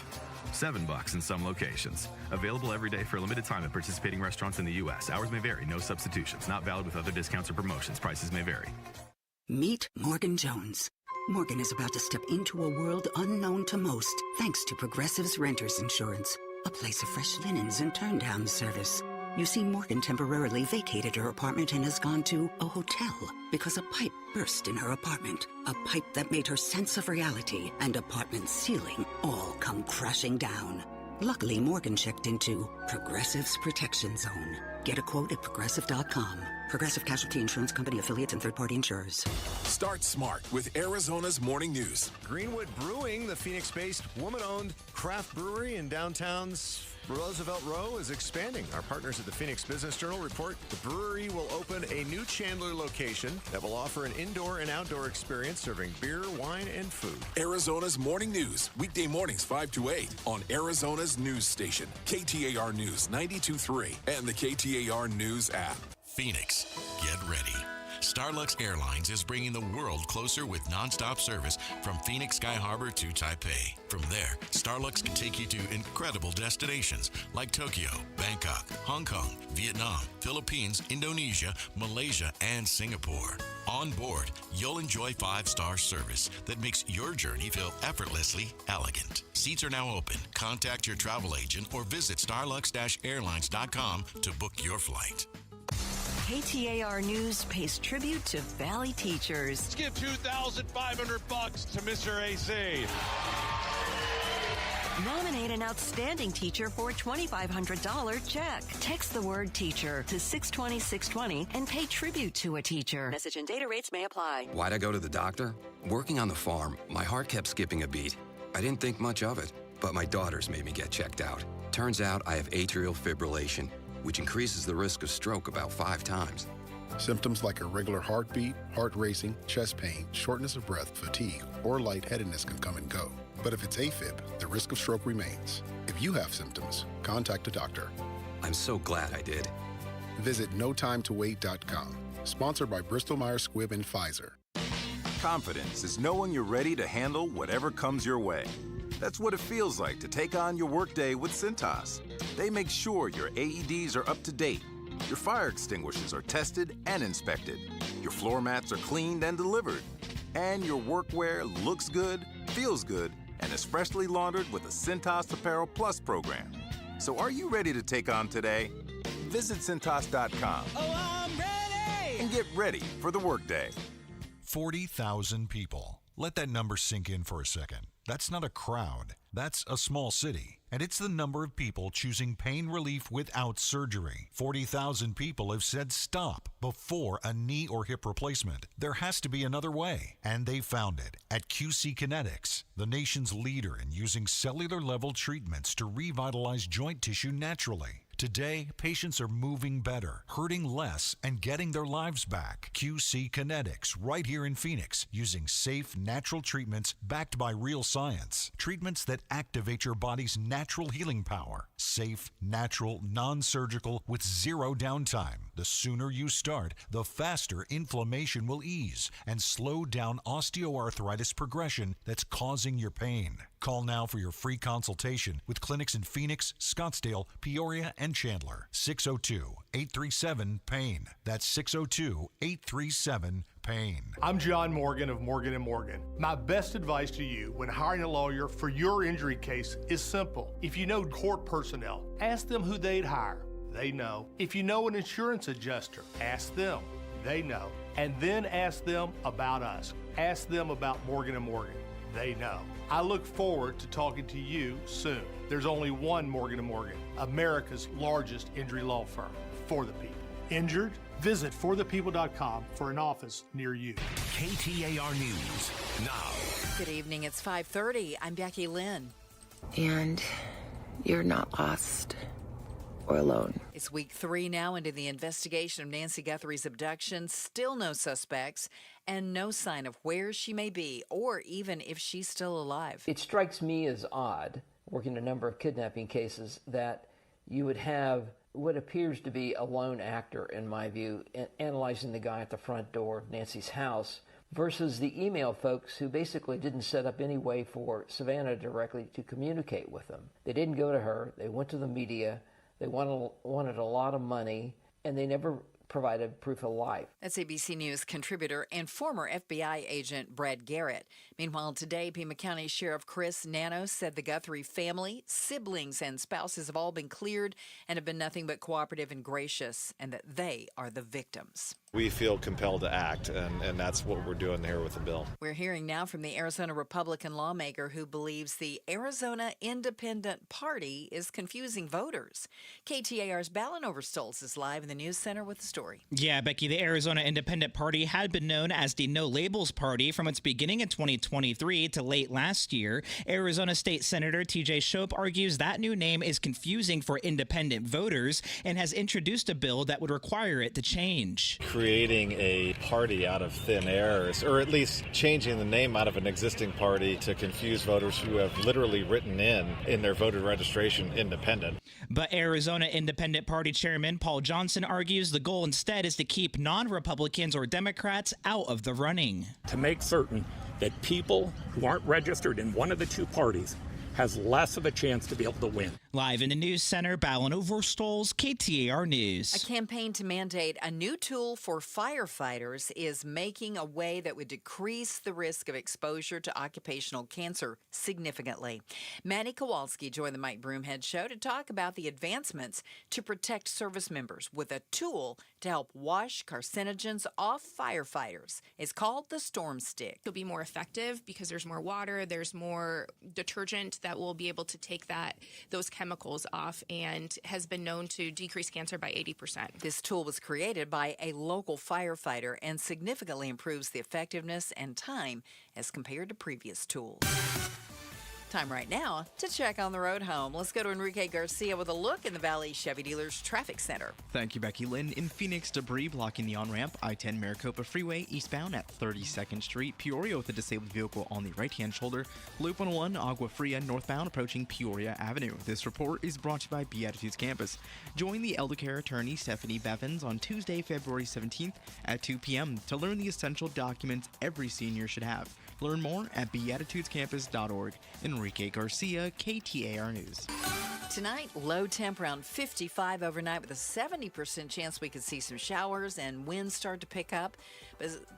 $7 in some locations. Available every day for a limited time at participating restaurants in the U.S. Hours may vary. No substitutions. Not valid with other discounts or promotions. Prices may vary. Meet Morgan Jones. Morgan is about to step into a world unknown to most, thanks to Progressive's Renters Insurance, a place of fresh linens and turn-down service. You see, Morgan temporarily vacated her apartment and has gone to a hotel because a pipe burst in her apartment. A pipe that made her sense of reality and apartment ceiling all come crashing down. Luckily, Morgan checked into Progressive's Protection Zone. Get a quote at Progressive.com. Progressive Casualty Insurance Company affiliates and third-party insurers. Start smart with Arizona's Morning News. Greenwood Brewing, the Phoenix-based woman-owned craft brewery in downtown's Roosevelt Row, is expanding. Our partners at the Phoenix Business Journal report the brewery will open a new Chandler location that will offer an indoor and outdoor experience serving beer, wine, and food. Arizona's Morning News, weekday mornings 5 to 8 on Arizona's news station, KTAR News 92.3 and the KTAR News app. Phoenix, get ready. Starlux Airlines is bringing the world closer with nonstop service from Phoenix Sky Harbor to Taipei. From there, Starlux can take you to incredible destinations like Tokyo, Bangkok, Hong Kong, Vietnam, Philippines, Indonesia, Malaysia, and Singapore. On board, you'll enjoy 5-star service that makes your journey feel effortlessly elegant. Seats are now open. Contact your travel agent or visit starlux-airlines.com to book your flight. KTAR News pays tribute to Valley teachers. Let's give $2,500 to Mr. AC. Nominate an outstanding teacher for a $2,500 check. Text the word teacher to 620-620 and pay tribute to a teacher. Message and data rates may apply. Why'd I go to the doctor? Working on the farm, my heart kept skipping a beat. I didn't think much of it, but my daughters made me get checked out. Turns out I have atrial fibrillation, which increases the risk of stroke about 5 times. Symptoms like irregular heartbeat, heart racing, chest pain, shortness of breath, fatigue, or lightheadedness can come and go. But if it's AFib, the risk of stroke remains. If you have symptoms, contact a doctor. I'm so glad I did. Visit notimetowait.com. Sponsored by Bristol-Myers Squibb and Pfizer. Confidence is knowing you're ready to handle whatever comes your way. That's what it feels like to take on your workday with Cintas. They make sure your AEDs are up to date, your fire extinguishers are tested and inspected, your floor mats are cleaned and delivered, and your workwear looks good, feels good, and is freshly laundered with the Cintas Apparel Plus program. So are you ready to take on today? Visit Cintas.com. Oh, I'm ready! And get ready for the workday. 40,000 people. Let that number sink in for a second. That's not a crowd. That's a small city. And it's the number of people choosing pain relief without surgery. 40,000 people have said stop before a knee or hip replacement. There has to be another way. And they found it at QC Kinetics, the nation's leader in using cellular-level treatments to revitalize joint tissue naturally. Today, patients are moving better, hurting less, and getting their lives back. QC Kinetics, right here in Phoenix, using safe, natural treatments backed by real science. Treatments that activate your body's natural healing power. Safe, natural, non-surgical, with zero downtime. The sooner you start, the faster inflammation will ease and slow down osteoarthritis progression that's causing your pain. Call now for your free consultation with clinics in Phoenix, Scottsdale, Peoria, and Chandler. 602-837-PAIN. That's 602-837-PAIN. I'm John Morgan of Morgan & Morgan. My best advice to you when hiring a lawyer for your injury case is simple. If you know court personnel, ask them who they'd hire. They know. If you know an insurance adjuster, ask them. They know. And then ask them about us. Ask them about Morgan & Morgan. They know. I look forward to talking to you soon. There's only one Morgan & Morgan, America's largest injury law firm, for the people. Injured? Visit forthepeople.com for an office near you. KTAR News now. Good evening. It's 5:30. I'm Becky Lynn. And you're not lost or alone. It's week 3 now into the investigation of Nancy Guthrie's abduction. Still no suspects and no sign of where she may be or even if she's still alive. It strikes me as odd, working a number of kidnapping cases, that you would have what appears to be a lone actor, in my view, analyzing the guy at the front door of Nancy's house versus the email folks who basically didn't set up any way for Savannah directly to communicate with them. They didn't go to her. They went to the media. They wanted a lot of money, and they never provided proof of life. That's ABC News contributor and former FBI agent Brad Garrett. Meanwhile, today, Pima County Sheriff Chris Nanos said the Guthrie family, siblings, and spouses have all been cleared and have been nothing but cooperative and gracious, and that they are the victims. We feel compelled to act, and that's what we're doing here with the bill. We're hearing now from the Arizona Republican lawmaker who believes the Arizona Independent Party is confusing voters. KTAR's Ballin Overstolz is live in the News Center with the story. Yeah, Becky, the Arizona Independent Party had been known as the No Labels Party from its beginning in 2023 to late last year. Arizona State Senator TJ Shope argues that new name is confusing for independent voters and has introduced a bill that would require it to change. Creating a party out of thin air, or at least changing the name out of an existing party to confuse voters who have literally written in their voter registration independent. But Arizona Independent Party Chairman Paul Johnson argues the goal instead is to keep non-Republicans or Democrats out of the running. To make certain that people who aren't registered in one of the two parties has less of a chance to be able to win. Live in the News Center, Ballin Overstolz, KTAR News. A campaign to mandate a new tool for firefighters is making a way that would decrease the risk of exposure to occupational cancer significantly. Manny Kowalski joined the Mike Broomhead Show to talk about the advancements to protect service members with a tool to help wash carcinogens off firefighters. It's called the Storm Stick. It'll be more effective because there's more water, there's more detergent that will be able to take those chemicals off, and has been known to decrease cancer by 80%. This tool was created by a local firefighter and significantly improves the effectiveness and time as compared to previous tools. Time right now to check on the road home. Let's go to Enrique Garcia with a look in the Valley Chevy Dealers Traffic Center. Thank you, Becky Lynn. In Phoenix, debris blocking the on-ramp I-10 Maricopa Freeway eastbound at 32nd Street. Peoria with a disabled vehicle on the right-hand shoulder. Loop 101 Agua Fria northbound approaching Peoria Avenue. This report is brought to you by Beatitudes Campus. Join the eldercare attorney Stephanie Bevins on Tuesday, February 17th at 2 p.m. to learn the essential documents every senior should have. Learn more at beatitudescampus.org. Enrique Garcia, KTAR News. Tonight, low temp around 55 overnight with a 70% chance we could see some showers and winds start to pick up,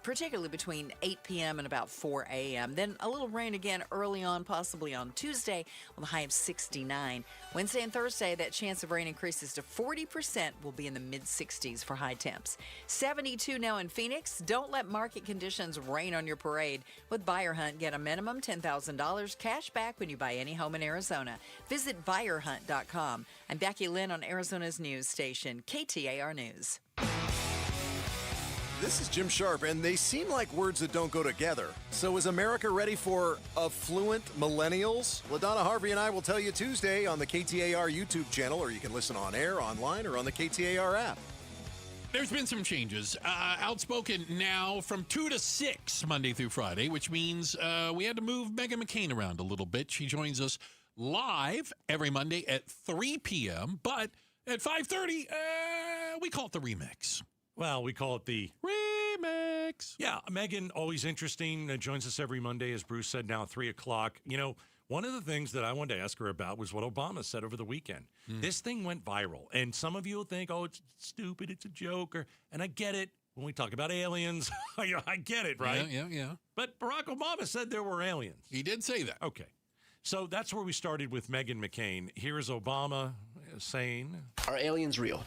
particularly between 8 p.m. and about 4 a.m. Then a little rain again early on, possibly on Tuesday, with a high of 69. Wednesday and Thursday, that chance of rain increases to 40%. Will be in the mid-60s for high temps. 72 now in Phoenix. Don't let market conditions rain on your parade. With Buyer Hunt, get a minimum $10,000 cash back when you buy any home in Arizona. Visit buyerhunt.com. I'm Becky Lynn on Arizona's news station, KTAR News. This is Jim Sharp, and they seem like words that don't go together. So is America ready for affluent millennials? LaDonna Harvey and I will tell you Tuesday on the KTAR YouTube channel, or you can listen on air, online, or on the KTAR app. There's been some changes. Outspoken now from 2 to 6 Monday through Friday, which means we had to move Megan McCain around a little bit. She joins us live every Monday at 3 p.m., but At 5:30, we call it the remix. Well, we call it the remix. Yeah, Megan, always interesting. Joins us every Monday, as Bruce said, now at 3 o'clock. You know, one of the things that I wanted to ask her about was what Obama said over the weekend. This thing went viral, and some of you will think, oh, it's stupid, it's a joke, and I get it. When we talk about aliens, I get it, right? Yeah. But Barack Obama said there were aliens. He did say that. Okay. So that's where we started with Meghan McCain. Here is Obama saying, are aliens real?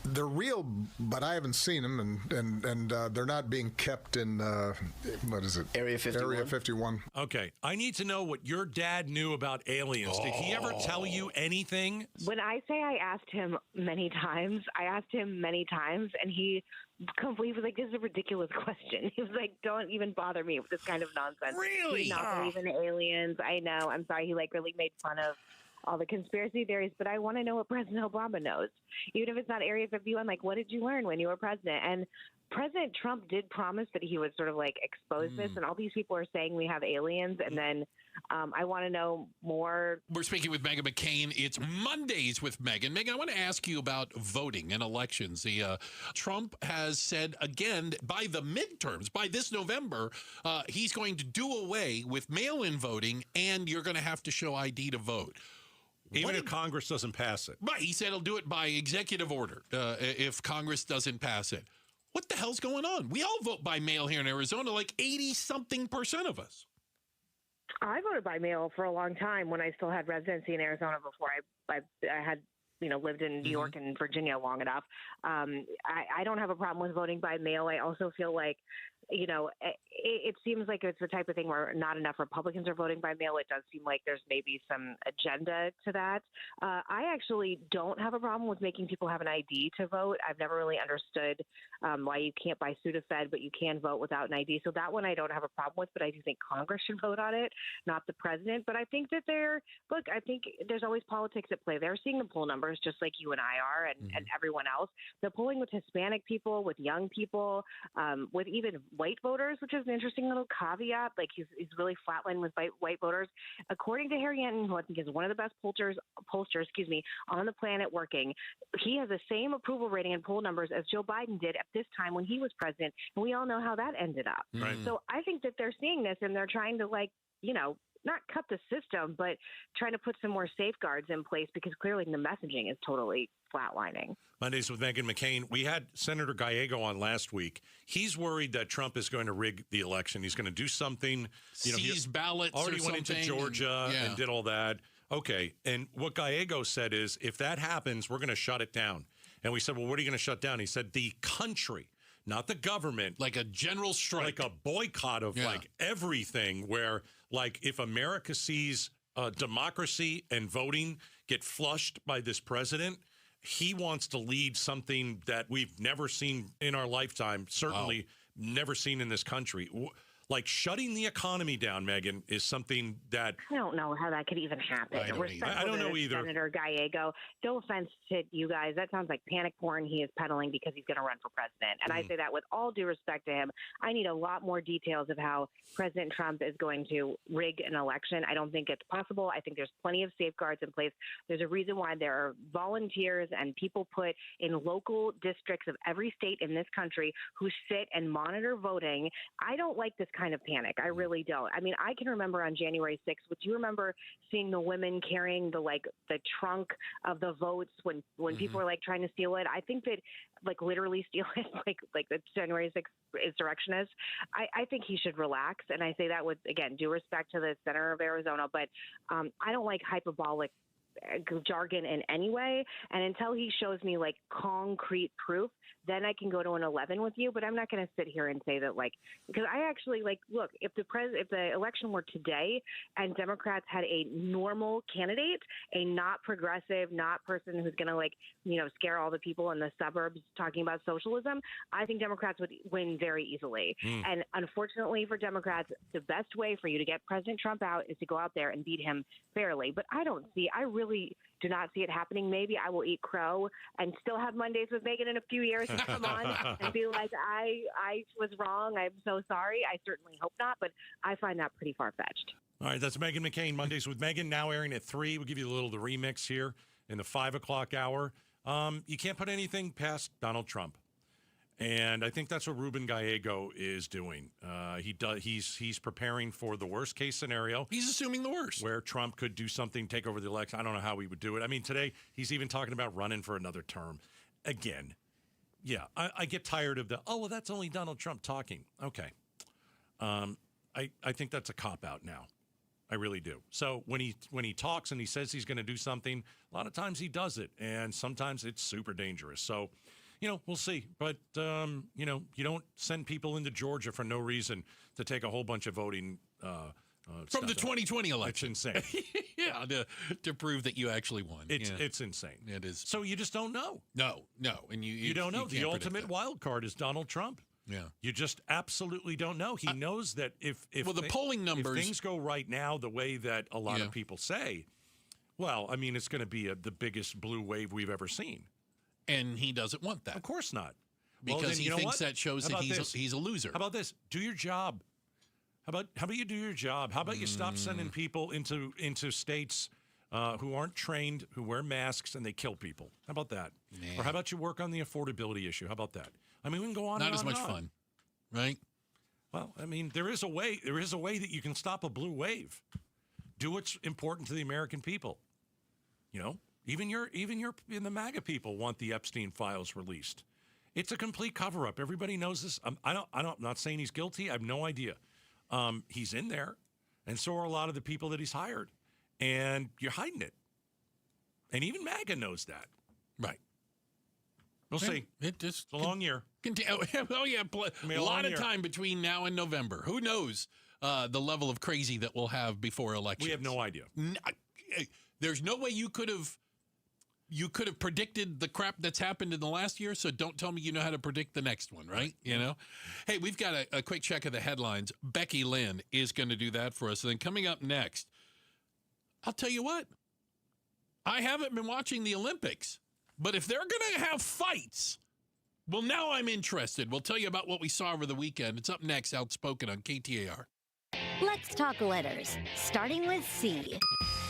They're real, but I haven't seen them, and they're not being kept in, what is it? Area 51. Area 51. Okay, I need to know what your dad knew about aliens. Did he ever tell you anything? When I say I asked him many times, and he completely was like, this is a ridiculous question. He was like, don't even bother me with this kind of nonsense. Really? He did not believe in aliens. I know. I'm sorry. He really made fun of all the conspiracy theories, but I want to know what President Obama knows. Even if it's not Area 51, what did you learn when you were president? And President Trump did promise that he would sort of expose this, and all these people are saying we have aliens, and then I want to know more. We're speaking with Meghan McCain. It's Mondays with Meghan. Meghan, I want to ask you about voting and elections. Trump has said again by the midterms, by this November, he's going to do away with mail-in voting, and you're going to have to show ID to vote. Even if Congress doesn't pass it. Right. He said he'll do it by executive order if Congress doesn't pass it. What the hell's going on? We all vote by mail here in Arizona, 80-something% of us. I voted by mail for a long time when I still had residency in Arizona before I had lived in New York and Virginia long enough. I don't have a problem with voting by mail. I also feel like, it seems like it's the type of thing where not enough Republicans are voting by mail. It does seem like there's maybe some agenda to that. I actually don't have a problem with making people have an ID to vote. I've never really understood why you can't buy Sudafed, but you can vote without an ID. So that one I don't have a problem with, but I do think Congress should vote on it, not the president. But I think that I think there's always politics at play. They're seeing the poll numbers just like you and I are and everyone else. The polling with Hispanic people, with young people, with even white voters, which is an interesting little caveat. He's really flatlined with white voters. According to Harry Anton, who I think is one of the best pollsters, on the planet working, he has the same approval rating and poll numbers as Joe Biden did at this time when he was president. And we all know how that ended up. Right. So I think that they're seeing this and they're trying to not cut the system, but trying to put some more safeguards in place because clearly the messaging is totally flatlining. Mondays with Meghan McCain. We had Senator Gallego on last week. He's worried that Trump is going to rig the election. He's going to do something. Seize ballots already or went something. into Georgia and did all that. Okay. And what Gallego said is, if that happens, we're going to shut it down. And we said, well, what are you going to shut down? He said, the country, not the government. Like a general strike. Like a boycott of everything where if America sees democracy and voting get flushed by this president, he wants to lead something that we've never seen in our lifetime, certainly never seen in this country. Shutting the economy down, Meghan, is something that... I don't know how that could even happen. I don't know either. Senator Gallego, no offense to you guys, that sounds like panic porn he is peddling because he's going to run for president. And I say that with all due respect to him. I need a lot more details of how President Trump is going to rig an election. I don't think it's possible. I think there's plenty of safeguards in place. There's a reason why there are volunteers and people put in local districts of every state in this country who sit and monitor voting. I don't like this kind of panic. I really don't. I mean, I can remember on January 6th, would you remember seeing the women carrying the trunk of the votes when people were trying to steal it? I think that literally steal it like the January 6th insurrectionists. I think he should relax. And I say that with, again, due respect to the senator of Arizona, but I don't like hyperbolic jargon in any way. And until he shows me concrete proof, then I can go to an 11 with you. But I'm not going to sit here and say that because I actually look, if the election were today and Democrats had a normal candidate, a not progressive, not person who's going to scare all the people in the suburbs talking about socialism, I think Democrats would win very easily. And unfortunately for Democrats, the best way for you to get President Trump out is to go out there and beat him fairly. But I really do not see it happening. Maybe I will eat crow and still have Mondays with Meghan in a few years and come on and be like, I was wrong. I'm so sorry. I certainly hope not, but I find that pretty far-fetched. All right, that's Meghan McCain, Mondays with Meghan, now airing at 3. We'll give you the remix here. in the 5 o'clock hour, you can't put anything past Donald Trump. And I think that's what Ruben Gallego is doing. He's preparing for the worst case scenario. He's assuming the worst, where Trump could do something, take over the election. I don't know how he would do it. I mean, today he's even talking about running for another term. Again, yeah, I get tired of that's only Donald Trump talking. Okay, I think that's a cop out now. I really do. So when he talks and he says he's going to do something, a lot of times he does it, and sometimes it's super dangerous. So. We'll see. But, you don't send people into Georgia for no reason to take a whole bunch of voting. From the 2020 election. It's insane. Yeah, to prove that you actually won. It's insane. It is. So you just don't know. No. And you don't know. The ultimate that. wild card is Donald Trump. Yeah. You just absolutely don't know. He knows that if the polling numbers, if things go right now the way that a lot of people say, well, I mean, it's going to be the biggest blue wave we've ever seen. And he doesn't want that. Of course not. Because he thinks that shows that he's a loser. How about this? Do your job. How about you do your job? How about you stop sending people into states who aren't trained, who wear masks, and they kill people? How about that? Nah. Or how about you work on the affordability issue? How about that? I mean, we can go on. Not as much fun, right? Well, I mean, there is a way. There is a way that you can stop a blue wave. Do what's important to the American people. Even in the MAGA people want the Epstein files released. It's a complete cover-up. Everybody knows this. I'm not saying he's guilty. I have no idea. He's in there, and so are a lot of the people that he's hired. And you're hiding it. And even MAGA knows that. Right. We'll see. It's a long year. Oh, yeah. A lot of time between now and November. Who knows the level of crazy that we'll have before elections? We have no idea. There's no way you could have predicted the crap that's happened in the last year, so don't tell me you know how to predict the next one, right? Hey, we've got a quick check of the headlines. Becky Lynn is going to do that for us. And then coming up next, I'll tell you what, I haven't been watching the Olympics, but if they're going to have fights, well, now I'm interested. We'll tell you about what we saw over the weekend. It's up next, Outspoken on KTAR. Let's talk letters, starting with C.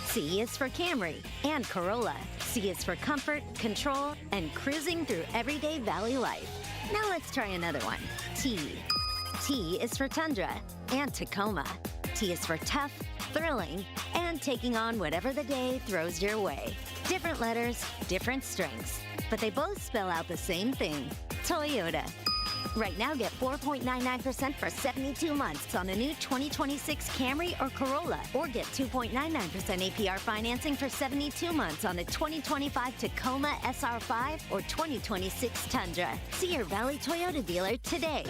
C is for Camry and Corolla. C is for comfort, control, and cruising through everyday valley life. Now let's try another one. T. T is for Tundra and Tacoma. T is for tough, thrilling, and taking on whatever the day throws your way. Different letters, different strengths, but they both spell out the same thing, Toyota. Right now, get 4.99% for 72 months on a new 2026 Camry or Corolla, or get 2.99% APR financing for 72 months on a 2025 Tacoma SR5 or 2026 Tundra. See your Valley Toyota dealer today.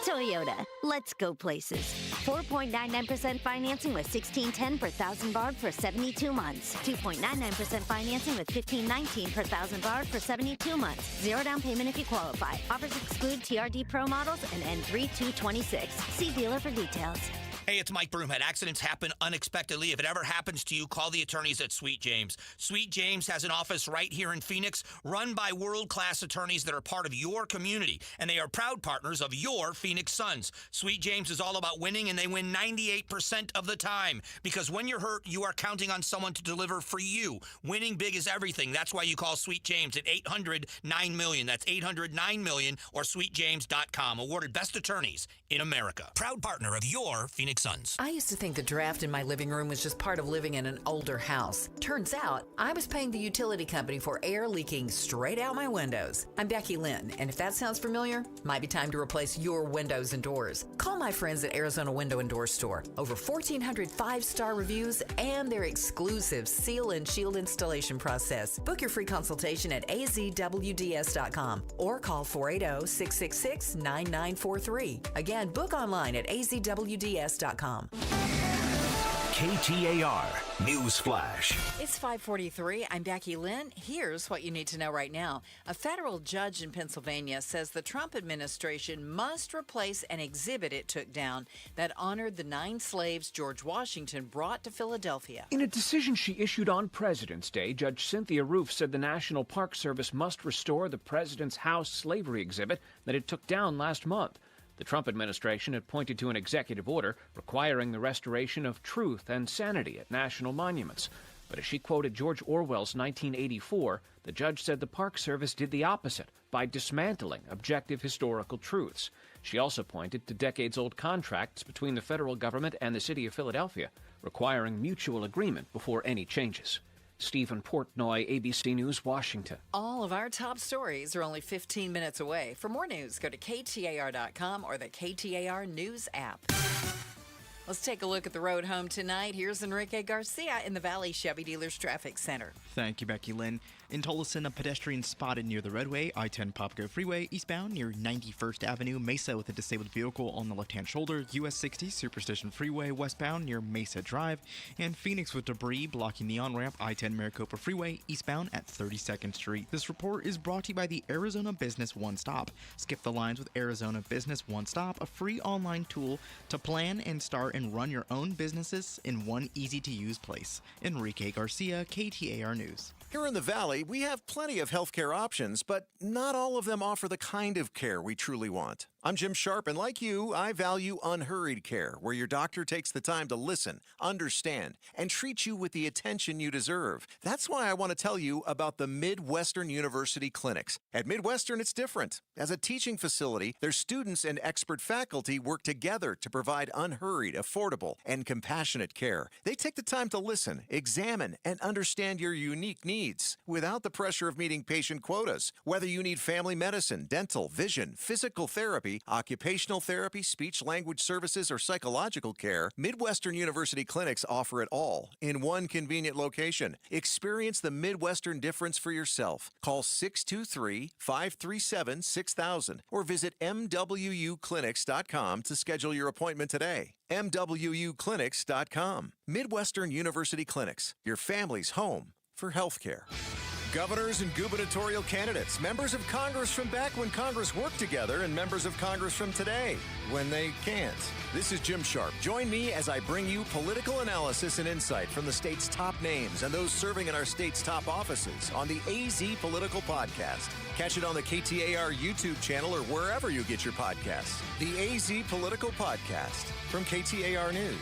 Toyota, let's go places. 4.99% financing with $1,610 per thousand BARD for 72 months. 2.99% financing with $1,519 per thousand BARD for 72 months. Zero down payment if you qualify. Offers exclude TRD Pro models and N3226. See dealer for details. Hey, it's Mike Broomhead. Accidents happen unexpectedly. If it ever happens to you, call the attorneys at Sweet James. Sweet James has an office right here in Phoenix, run by world-class attorneys that are part of your community, and they are proud partners of your Phoenix Suns. Sweet James is all about winning, and they win 98% of the time, because when you're hurt, you are counting on someone to deliver for you. Winning big is everything. That's why you call Sweet James at 800-9-million. That's 800-9-million or sweetjames.com. Awarded best attorneys in America. Proud partner of your Phoenix Suns. I used to think the draft in my living room was just part of living in an older house. Turns out, I was paying the utility company for air leaking straight out my windows. I'm Becky Lynn, and if that sounds familiar, might be time to replace your windows and doors. Call my friends at Arizona Window and Door Store. Over 1,400 five-star reviews and their exclusive seal and shield installation process. Book your free consultation at azwds.com or call 480-666-9943. Again, book online at azwds.com. KTAR News Flash. It's 5:43. I'm Becky Lynn. Here's what you need to know right now. A federal judge in Pennsylvania says the Trump administration must replace an exhibit it took down that honored the 9 slaves George Washington brought to Philadelphia. In a decision she issued on President's Day, Judge Cynthia Roof said the National Park Service must restore the President's House slavery exhibit that it took down last month. The Trump administration had pointed to an executive order requiring the restoration of truth and sanity at national monuments. But as she quoted George Orwell's 1984, the judge said the Park Service did the opposite by dismantling objective historical truths. She also pointed to decades-old contracts between the federal government and the city of Philadelphia, requiring mutual agreement before any changes. Stephen Portnoy, ABC News, Washington. All of our top stories are only 15 minutes away. For more news, go to KTAR.com or the KTAR News app. Let's take a look at the road home tonight. Here's Enrique Garcia in the Valley Chevy Dealers Traffic Center. Thank you, Becky Lynn. In Tolleson, a pedestrian spotted near the Redway, I-10 Popco Freeway, eastbound near 91st Avenue, Mesa with a disabled vehicle on the left-hand shoulder, US 60 Superstition Freeway, westbound near Mesa Drive, and Phoenix with debris blocking the on-ramp, I-10 Maricopa Freeway, eastbound at 32nd Street. This report is brought to you by the Arizona Business One Stop. Skip the lines with Arizona Business One Stop, a free online tool to plan and start and run your own businesses in one easy-to-use place. Enrique Garcia, KTAR News. Here in the Valley, we have plenty of healthcare options, but not all of them offer the kind of care we truly want. I'm Jim Sharp, and like you, I value unhurried care, where your doctor takes the time to listen, understand, and treat you with the attention you deserve. That's why I want to tell you about the Midwestern University Clinics. At Midwestern, it's different. As a teaching facility, their students and expert faculty work together to provide unhurried, affordable, and compassionate care. They take the time to listen, examine, and understand your unique needs without the pressure of meeting patient quotas. Whether you need family medicine, dental, vision, physical therapy, occupational therapy, speech-language services, or psychological care, Midwestern University Clinics offer it all in one convenient location. Experience the Midwestern difference for yourself. Call 623-537-6000 or visit MWUclinics.com to schedule your appointment today. MWUclinics.com. Midwestern University Clinics, your family's home for healthcare. Governors and gubernatorial candidates, members of Congress from back when Congress worked together, and members of Congress from today when they can't. This is Jim Sharp. Join me as I bring you political analysis and insight from the state's top names and those serving in our state's top offices on the AZ Political Podcast. Catch it on the KTAR YouTube channel or wherever you get your podcasts. The AZ Political Podcast from KTAR News.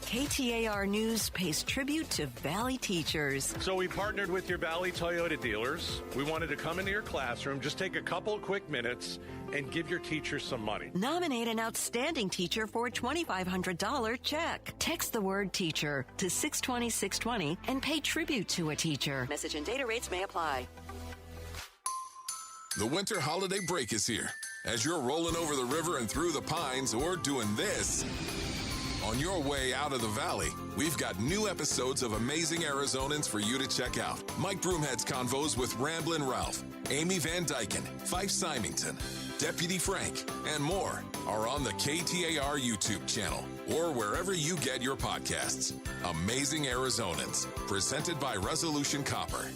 KTAR News pays tribute to Valley teachers. So we partnered with your Valley Toyota dealers. We wanted to come into your classroom, just take a couple quick minutes and give your teachers some money. Nominate an outstanding teacher for a $2,500 check. Text the word teacher to 620-620 and pay tribute to a teacher. Message and data rates may apply. The winter holiday break is here. As you're rolling over the river and through the pines or doing this, on your way out of the valley, we've got new episodes of Amazing Arizonans for you to check out. Mike Broomhead's convos with Ramblin' Ralph, Amy Van Dyken, Fife Symington, Deputy Frank, and more are on the KTAR YouTube channel or wherever you get your podcasts. Amazing Arizonans, presented by Resolution Copper.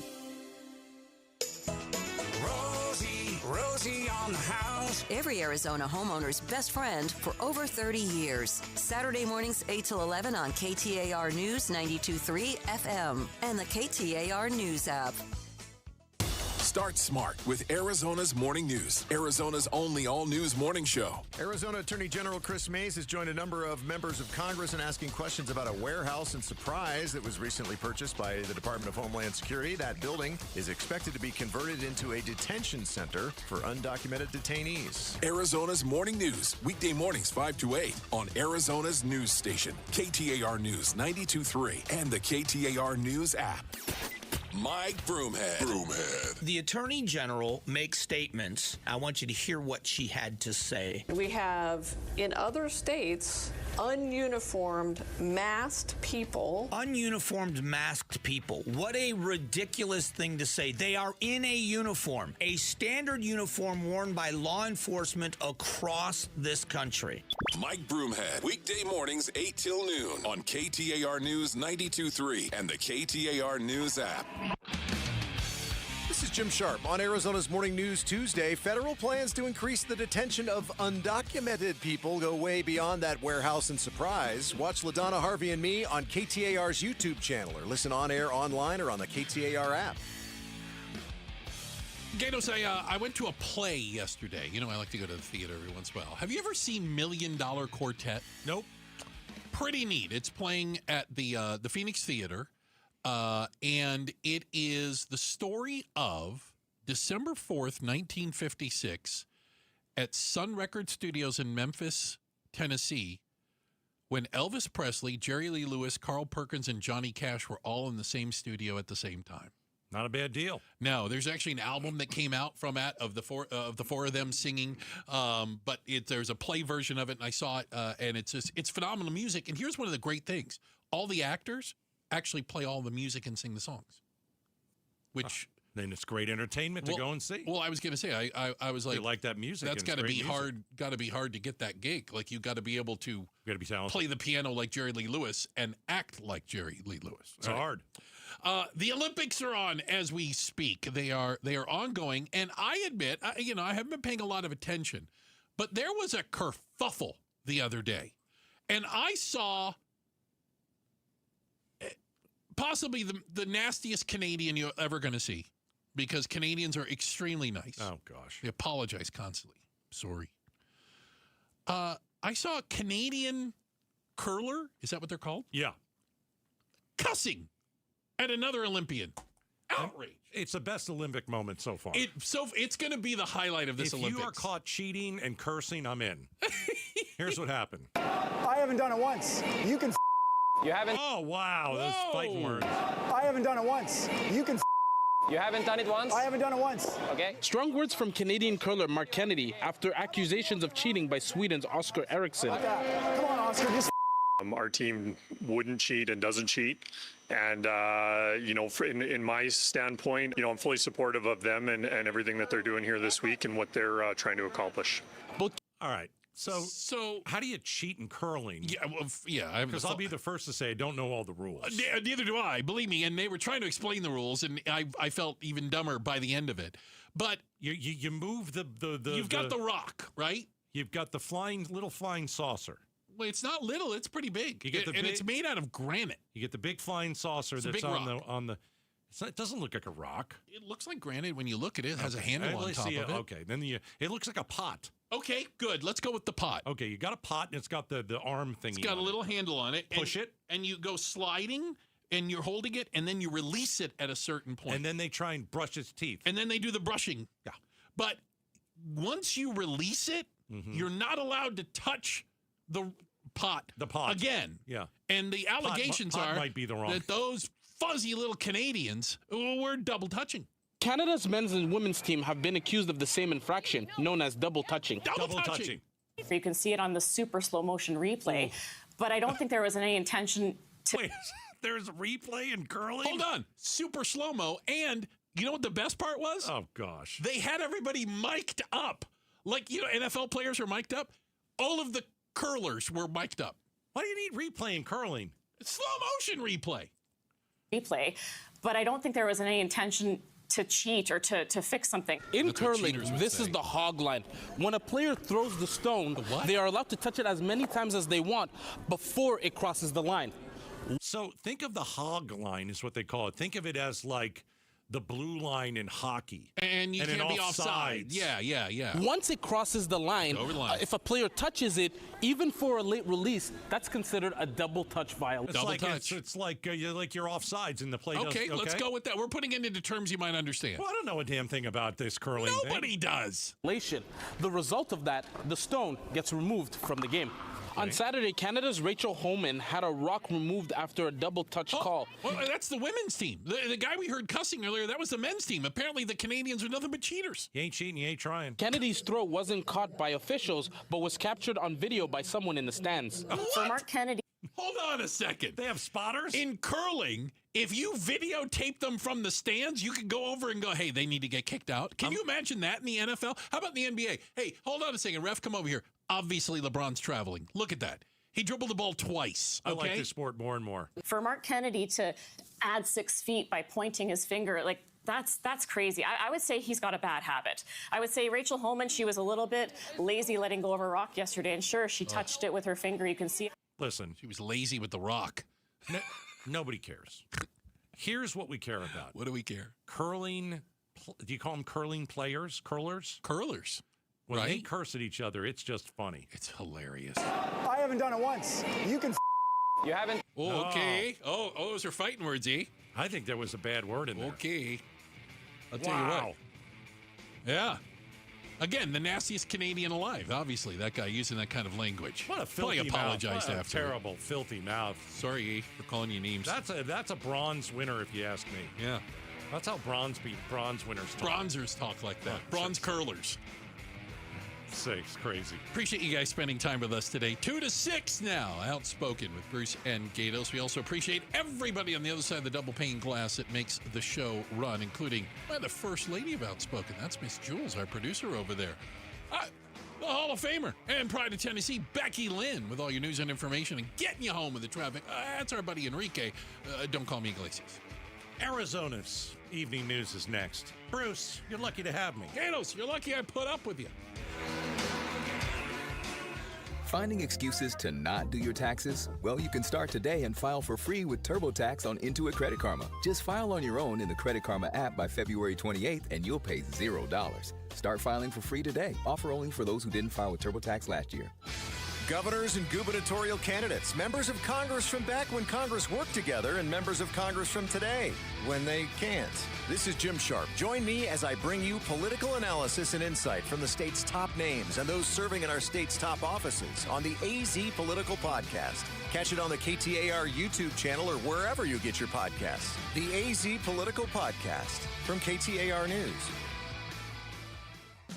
Rosie on the house. Every Arizona homeowner's best friend for over 30 years. Saturday mornings 8 till 11 on KTAR News 92.3 FM and the KTAR News app. Start smart with Arizona's Morning News, Arizona's only all-news morning show. Arizona Attorney General Chris Mays has joined a number of members of Congress in asking questions about a warehouse in Surprise that was recently purchased by the Department of Homeland Security. That building is expected to be converted into a detention center for undocumented detainees. Arizona's Morning News, weekday mornings 5 to 8 on Arizona's news station, KTAR News 92.3 and the KTAR News app. Mike Broomhead. The Attorney General makes statements. I want you to hear what she had to say. We have, in other states, ununiformed, masked people. Ununiformed, masked people. What a ridiculous thing to say. They are in a uniform, a standard uniform worn by law enforcement across this country. Mike Broomhead, weekday mornings 8 till noon on KTAR News 92.3 and the KTAR News app. This is Jim Sharp on Arizona's Morning News Tuesday. Federal plans to increase the detention of undocumented people go way beyond that warehouse in Surprise. Watch LaDonna Harvey and me on KTAR's YouTube channel or listen on air, online, or on the KTAR app. Gatos, I went to a play yesterday. You know, I like to go to the theater every once in a while. Have you ever seen $1 Million Quartet? Nope. pretty neat. It's playing at the Phoenix Theater, and it is the story of December 4th, 1956, at Sun Record Studios in Memphis, Tennessee, when Elvis Presley, Jerry Lee Lewis, Carl Perkins, and Johnny Cash were all in the same studio at the same time. Not a bad deal. No, there's actually an album that came out from the four of them singing, but there's a play version of it, and I saw it, and it's phenomenal music. And here's one of the great things: all the actors actually play all the music and sing the songs, which. Then it's great entertainment to go and see. Well, I was going to say, I was like, you like that music. That's got to be hard. Got to be hard to get that gig. Like you got to be able to play the piano like Jerry Lee Lewis and act like Jerry Lee Lewis. It's hard. The Olympics are on as we speak. They are ongoing, and I admit, I haven't been paying a lot of attention, but there was a kerfuffle the other day, and I saw possibly the nastiest Canadian you're ever going to see. Because Canadians are extremely nice. Oh, gosh. They apologize constantly. Sorry. I saw a Canadian curler. Is that what they're called? Yeah. Cussing at another Olympian. Outrage. It's the best Olympic moment so far. It's going to be the highlight of this Olympics. If you are caught cheating and cursing, I'm in. Here's what happened. I haven't done it once. You can You haven't? Oh, wow. Those fighting words. I haven't done it once. You can You haven't done it once? I haven't done it once. Okay. Strong words from Canadian curler Mark Kennedy after accusations of cheating by Sweden's Oscar Eriksson. Come on, Oscar, just our team wouldn't cheat and doesn't cheat. And, in my standpoint, I'm fully supportive of them and everything that they're doing here this week and what they're trying to accomplish. All right. So how do you cheat in curling? Yeah, because I'll be the first to say I don't know all the rules. Neither do I. Believe me. And they were trying to explain the rules, and I felt even dumber by the end of it. But you move the you've got the rock, right? You've got the little flying saucer. Well, it's not little; it's pretty big. It's made out of granite. You get the big flying saucer that's on the. It doesn't look like a rock. It looks like granite when you look at it. It has a handle on top of it. Okay, then it looks like a pot. Okay, good. Let's go with the pot. Okay, you got a pot, and it's got the arm thingy. It's got a little handle on it. Push it. And you go sliding, and you're holding it, and then you release it at a certain point. And then they try and brush its teeth. And then they do the brushing. Yeah. But once you release it, you're not allowed to touch the pot. The pot. Again. Yeah. And the allegations pot might be the wrong. That those fuzzy little Canadians were double touching. Canada's men's and women's team have been accused of the same infraction, known as double touching. Double touching. You can see it on the super slow motion replay, but I don't think there was any intention to. Wait, there's a replay in curling? Hold on. Super slow-mo. And you know what the best part was? Oh, gosh. They had everybody mic'd up. Like, NFL players are mic'd up. All of the curlers were mic'd up. Why do you need replay in curling? It's slow motion replay. But I don't think there was any intention to cheat or to fix something. In curling, this is the hog line. When a player throws the stone, they are allowed to touch it as many times as they want before it crosses the line. So think of the hog line is what they call it. Think of it as like the blue line in hockey. And you can't be offside. Yeah. Once it crosses the line, if a player touches it, even for a late release, that's considered a double touch violation. It's like you're offsides and the play Okay, let's go with that. We're putting it into terms you might understand. Well, I don't know a damn thing about this curling thing. Nobody does. The result of that, the stone gets removed from the game. On Saturday, Canada's Rachel Homan had a rock removed after a double touch call. Well, that's the women's team. The guy we heard cussing earlier, that was the men's team. Apparently, the Canadians are nothing but cheaters. You ain't cheating, you ain't trying. Kennedy's throw wasn't caught by officials, but was captured on video by someone in the stands. For Mark Kennedy. Hold on a second. They have spotters? In curling, if you videotape them from the stands, you can go over and go, hey, they need to get kicked out. Can you imagine that in the NFL? How about in the NBA? Hey, hold on a second. Ref, come over here. Obviously, LeBron's traveling. Look at that. He dribbled the ball twice. Okay? I like this sport more and more. For Mark Kennedy to add 6 feet by pointing his finger, that's crazy. I would say he's got a bad habit. I would say Rachel Homan, she was a little bit lazy letting go of her rock yesterday. And sure, she touched it with her finger. You can see it. Listen. She was lazy with the rock. Nobody cares. Here's what we care about. What do we care? Curling. Do you call them curling players? Curlers? Curlers. When they curse at each other, it's just funny. It's hilarious. I haven't done it once. You can You haven't. Oh, okay. Oh, those are fighting words, eh? I think there was a bad word in there. Okay. I'll tell you what. Yeah. Again, the nastiest Canadian alive. Obviously, that guy using that kind of language. What a filthy Probably apologized mouth. What a after. terrible, filthy mouth. Sorry for calling you names. That's a bronze winner, if you ask me. Yeah. That's how bronze winners talk. Bronzers talk like that. Bronze curlers. It's crazy. Appreciate you guys spending time with us today. 2 to 6 now. Outspoken with Bruce and Gatos. We also appreciate everybody on the other side of the double pane glass that makes the show run, including the First Lady of Outspoken. That's Miss Jules, our producer over there. The Hall of Famer and Pride of Tennessee, Becky Lynn, with all your news and information and getting you home with the traffic. That's our buddy Enrique. Don't call me Iglesias. Arizona's evening news is next. Bruce, you're lucky to have me. Gatos, you're lucky I put up with you. Finding excuses to not do your taxes? Well, you can start today and file for free with TurboTax on Intuit Credit Karma. Just file on your own in the Credit Karma app by February 28th and you'll pay $0. Start filing for free today. Offer only for those who didn't file with TurboTax last year. Governors and gubernatorial candidates, members of Congress from back when Congress worked together, and members of Congress from today when they can't. This is Jim Sharp. Join me as I bring you political analysis and insight from the state's top names and those serving in our state's top offices on the AZ Political Podcast. Catch it on the KTAR YouTube channel or wherever you get your podcasts. The AZ Political Podcast from KTAR News.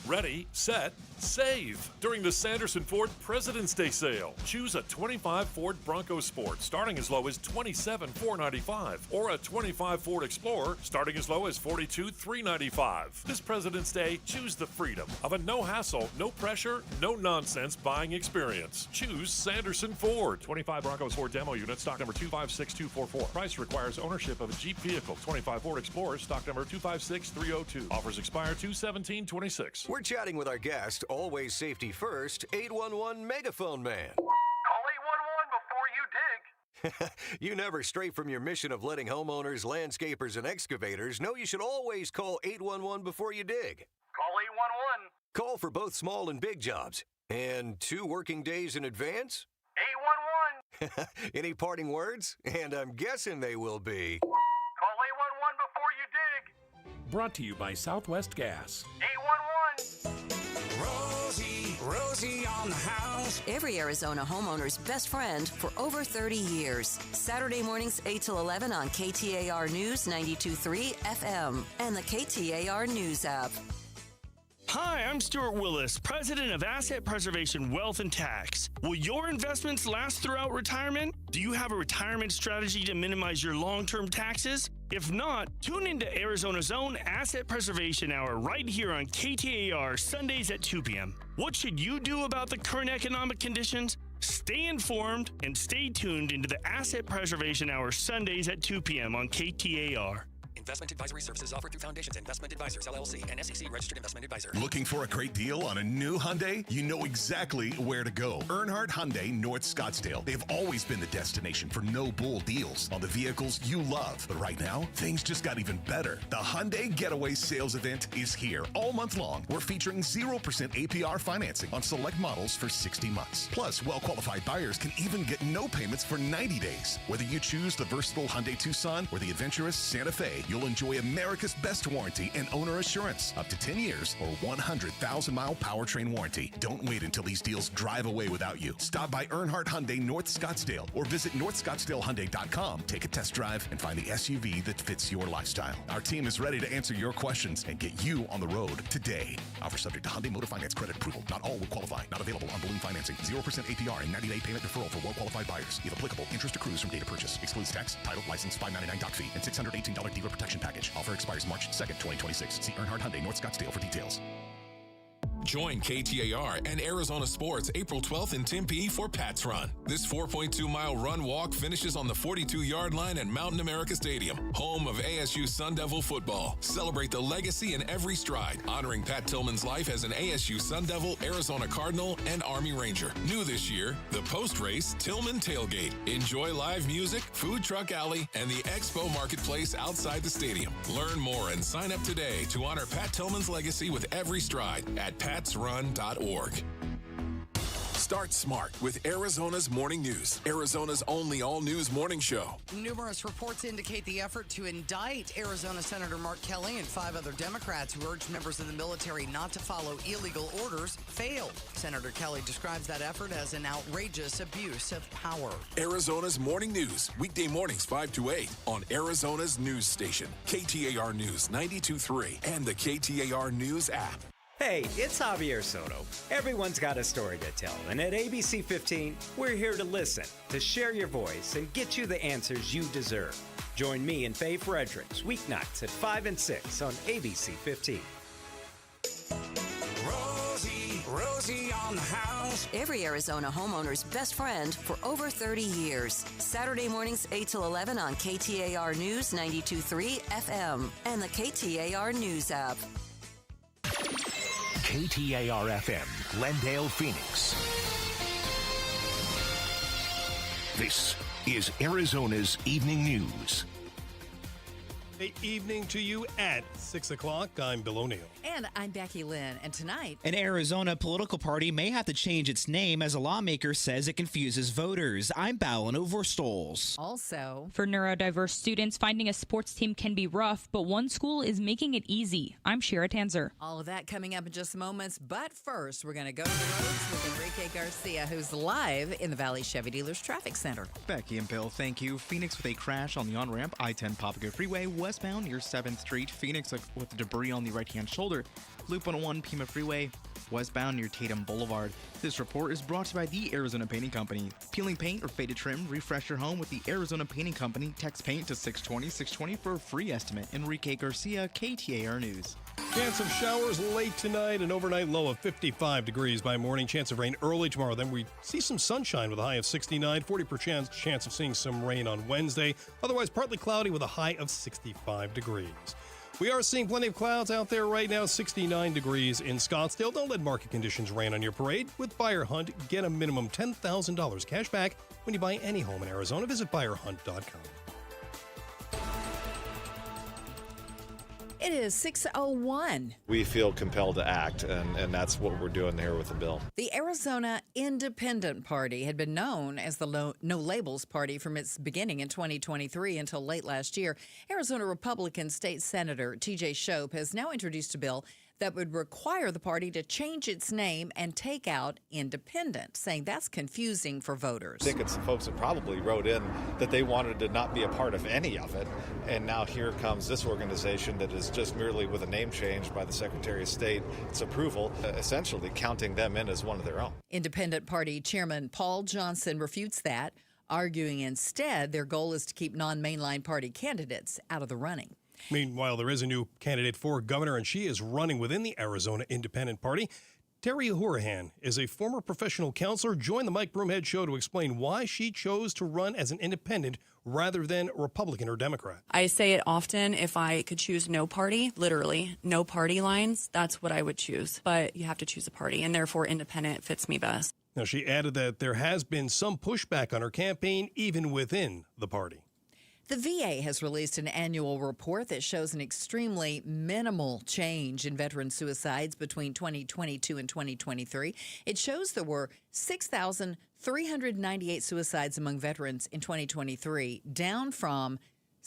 Ready, set, save during the Sanderson Ford President's Day sale. Choose a 25 Ford Bronco Sport starting as low as $27,495 or a 25 Ford Explorer starting as low as $42,395. This President's Day, choose the freedom of a no-hassle, no pressure, no nonsense buying experience. Choose Sanderson Ford. 25 Bronco Sport demo unit, stock number 256244. Price requires ownership of a Jeep vehicle. 25 Ford Explorer, stock number 256302. Offers expire 2/17/26. We're chatting with our guest, always safety first, 811 Megaphone Man. Call 811 before you dig. You never stray from your mission of letting homeowners, landscapers, and excavators know you should always call 811 before you dig. Call 811. Call for both small and big jobs. And 2 working days in advance? 811. Any parting words? And I'm guessing they will be. Call 811 before you dig. Brought to you by Southwest Gas. 811. Rosie on the house. Every Arizona homeowner's best friend for over 30 years. Saturday mornings 8 till 11 on KTAR News 92.3 FM and the KTAR News app. Hi, I'm Stuart Willis, President of Asset Preservation Wealth and Tax. Will your investments last throughout retirement? Do you have a retirement strategy to minimize your long-term taxes? If not, tune into Arizona's own Asset Preservation Hour right here on KTAR Sundays at 2 p.m. What should you do about the current economic conditions? Stay informed and stay tuned into the Asset Preservation Hour Sundays at 2 p.m. on KTAR. Investment advisory services offered through Foundations Investment Advisors, LLC, and SEC Registered Investment Advisor. Looking for a great deal on a new Hyundai? You know exactly where to go. Earnhardt Hyundai, North Scottsdale. They've always been the destination for no-bull deals on the vehicles you love. But right now, things just got even better. The Hyundai Getaway Sales Event is here all month long. We're featuring 0% APR financing on select models for 60 months. Plus, well-qualified buyers can even get no payments for 90 days. Whether you choose the versatile Hyundai Tucson or the adventurous Santa Fe, you'll enjoy America's best warranty and owner assurance. Up to 10 years or 100,000-mile powertrain warranty. Don't wait until these deals drive away without you. Stop by Earnhardt Hyundai North Scottsdale or visit NorthScottsdaleHyundai.com. Take a test drive and find the SUV that fits your lifestyle. Our team is ready to answer your questions and get you on the road today. Offer subject to Hyundai Motor Finance credit approval. Not all will qualify. Not available on balloon financing. 0% APR and 90-day payment deferral for well-qualified buyers. If applicable, interest accrues from date of purchase. Excludes tax, title, license, $599 doc fee, and $618 dealer protection package. Offer expires March 2nd, 2026. See Earnhardt Hyundai North Scottsdale for details. Join KTAR and Arizona Sports April 12th in Tempe for Pat's Run. This 4.2-mile run-walk finishes on the 42-yard line at Mountain America Stadium, home of ASU Sun Devil football. Celebrate the legacy in every stride, honoring Pat Tillman's life as an ASU Sun Devil, Arizona Cardinal, and Army Ranger. New this year, the post-race Tillman Tailgate. Enjoy live music, food truck alley, and the Expo Marketplace outside the stadium. Learn more and sign up today to honor Pat Tillman's legacy with every stride at patsrun.org. Start smart with Arizona's Morning News, Arizona's only all-news morning show. Numerous reports indicate the effort to indict Arizona Senator Mark Kelly and 5 other Democrats who urged members of the military not to follow illegal orders failed. Senator Kelly describes that effort as an outrageous abuse of power. Arizona's Morning News, weekday mornings 5 to 8 on Arizona's news station, KTAR News 92.3 and the KTAR News app. Hey, it's Javier Soto. Everyone's got a story to tell, and at ABC 15, we're here to listen, to share your voice, and get you the answers you deserve. Join me and Faye Fredericks weeknights at 5 and 6 on ABC 15. Rosie on the house. Every Arizona homeowner's best friend for over 30 years. Saturday mornings 8 till 11 on KTAR News 92.3 FM and the KTAR News app. KTAR-FM, Glendale, Phoenix. This is Arizona's Evening News. Good evening to you at 6 o'clock. I'm Bill O'Neill. And I'm Becky Lynn. And tonight, an Arizona political party may have to change its name as a lawmaker says it confuses voters. I'm Ballin Overstoles. Also, for neurodiverse students, finding a sports team can be rough, but one school is making it easy. I'm Shira Tanzer. All of that coming up in just moments. But first, we're going to go to the roads with Enrique Garcia, who's live in the Valley Chevy Dealers Traffic Center. Becky and Bill, thank you. Phoenix with a crash on the on-ramp, I-10 Papago Freeway, westbound near 7th Street. Phoenix with debris on the right-hand shoulder. Loop 101 Pima Freeway, westbound near Tatum Boulevard. This report is brought to you by the Arizona Painting Company. Peeling paint or faded trim, refresh your home with the Arizona Painting Company. Text paint to 620-620 for a free estimate. Enrique Garcia, KTAR News. Chance of showers late tonight, an overnight low of 55 degrees by morning. Chance of rain early tomorrow. Then we see some sunshine with a high of 69. 40% chance of seeing some rain on Wednesday. Otherwise, partly cloudy with a high of 65 degrees. We are seeing plenty of clouds out there right now. 69 degrees in Scottsdale. Don't let market conditions rain on your parade. With Buyer Hunt, get a minimum $10,000 cash back when you buy any home in Arizona. Visit buyerhunt.com. It is 6:01. We feel compelled to act, and that's what we're doing here with the bill. The Arizona Independent Party had been known as the No Labels Party from its beginning in 2023 until late last year. Arizona Republican State Senator T.J. Shope has now introduced a bill that would require the party to change its name and take out independent, saying that's confusing for voters. I think it's the folks that probably wrote in that they wanted to not be a part of any of it, and now here comes this organization that is just merely with a name change by the Secretary of State, its approval, essentially counting them in as one of their own. Independent Party Chairman Paul Johnson refutes that, arguing instead their goal is to keep non-mainline party candidates out of the running. Meanwhile, there is a new candidate for governor, and she is running within the Arizona Independent Party. Terry Hourahan is a former professional counselor. Joined the Mike Broomhead Show to explain why she chose to run as an independent rather than Republican or Democrat. I say it often, if I could choose no party, literally no party lines, that's what I would choose. But you have to choose a party, and therefore independent fits me best. Now, she added that there has been some pushback on her campaign, even within the party. The VA has released an annual report that shows an extremely minimal change in veteran suicides between 2022 and 2023. It shows there were 6,398 suicides among veterans in 2023, down from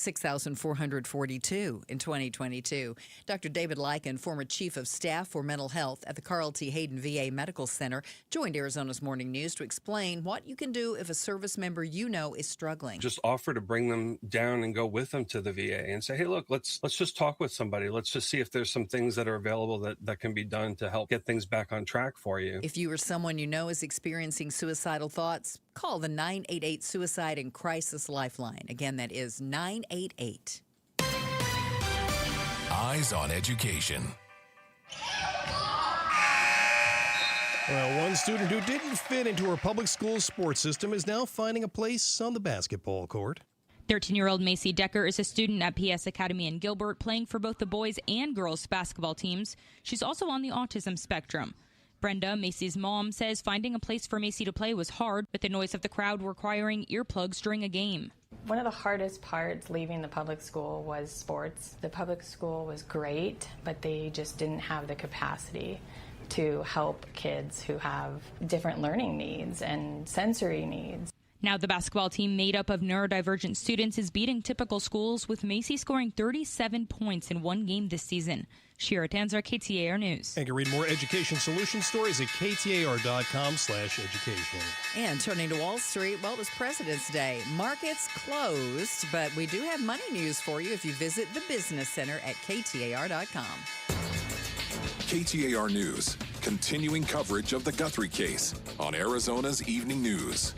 6,442 in 2022. Dr. David Lycan, former chief of staff for mental health at the Carl T. Hayden VA Medical Center, joined Arizona's Morning News to explain what you can do if a service member you know is struggling. Just offer to bring them down and go with them to the VA and say, hey, look, let's just talk with somebody. Let's just see if there's some things that are available that can be done to help get things back on track for you. If you or someone you know is experiencing suicidal thoughts, call the 988 Suicide and Crisis Lifeline. Again, that is 988. Eyes on Education. Well, one student who didn't fit into her public school sports system is now finding a place on the basketball court. 13-year-old Macy Decker is a student at PS Academy in Gilbert, playing for both the boys and girls basketball teams. She's also on the autism spectrum. Brenda, Macy's mom, says finding a place for Macy to play was hard, with the noise of the crowd requiring earplugs during a game. One of the hardest parts leaving the public school was sports. The public school was great, but they just didn't have the capacity to help kids who have different learning needs and sensory needs. Now the basketball team made up of neurodivergent students is beating typical schools, with Macy scoring 37 points in one game this season. Shira Tanzer, KTAR News. And you can read more education solution stories at KTAR.com/education. And turning to Wall Street, well, it was President's Day. Markets closed, but we do have money news for you if you visit the Business Center at KTAR.com. KTAR News, continuing coverage of the Guthrie case on Arizona's Evening News.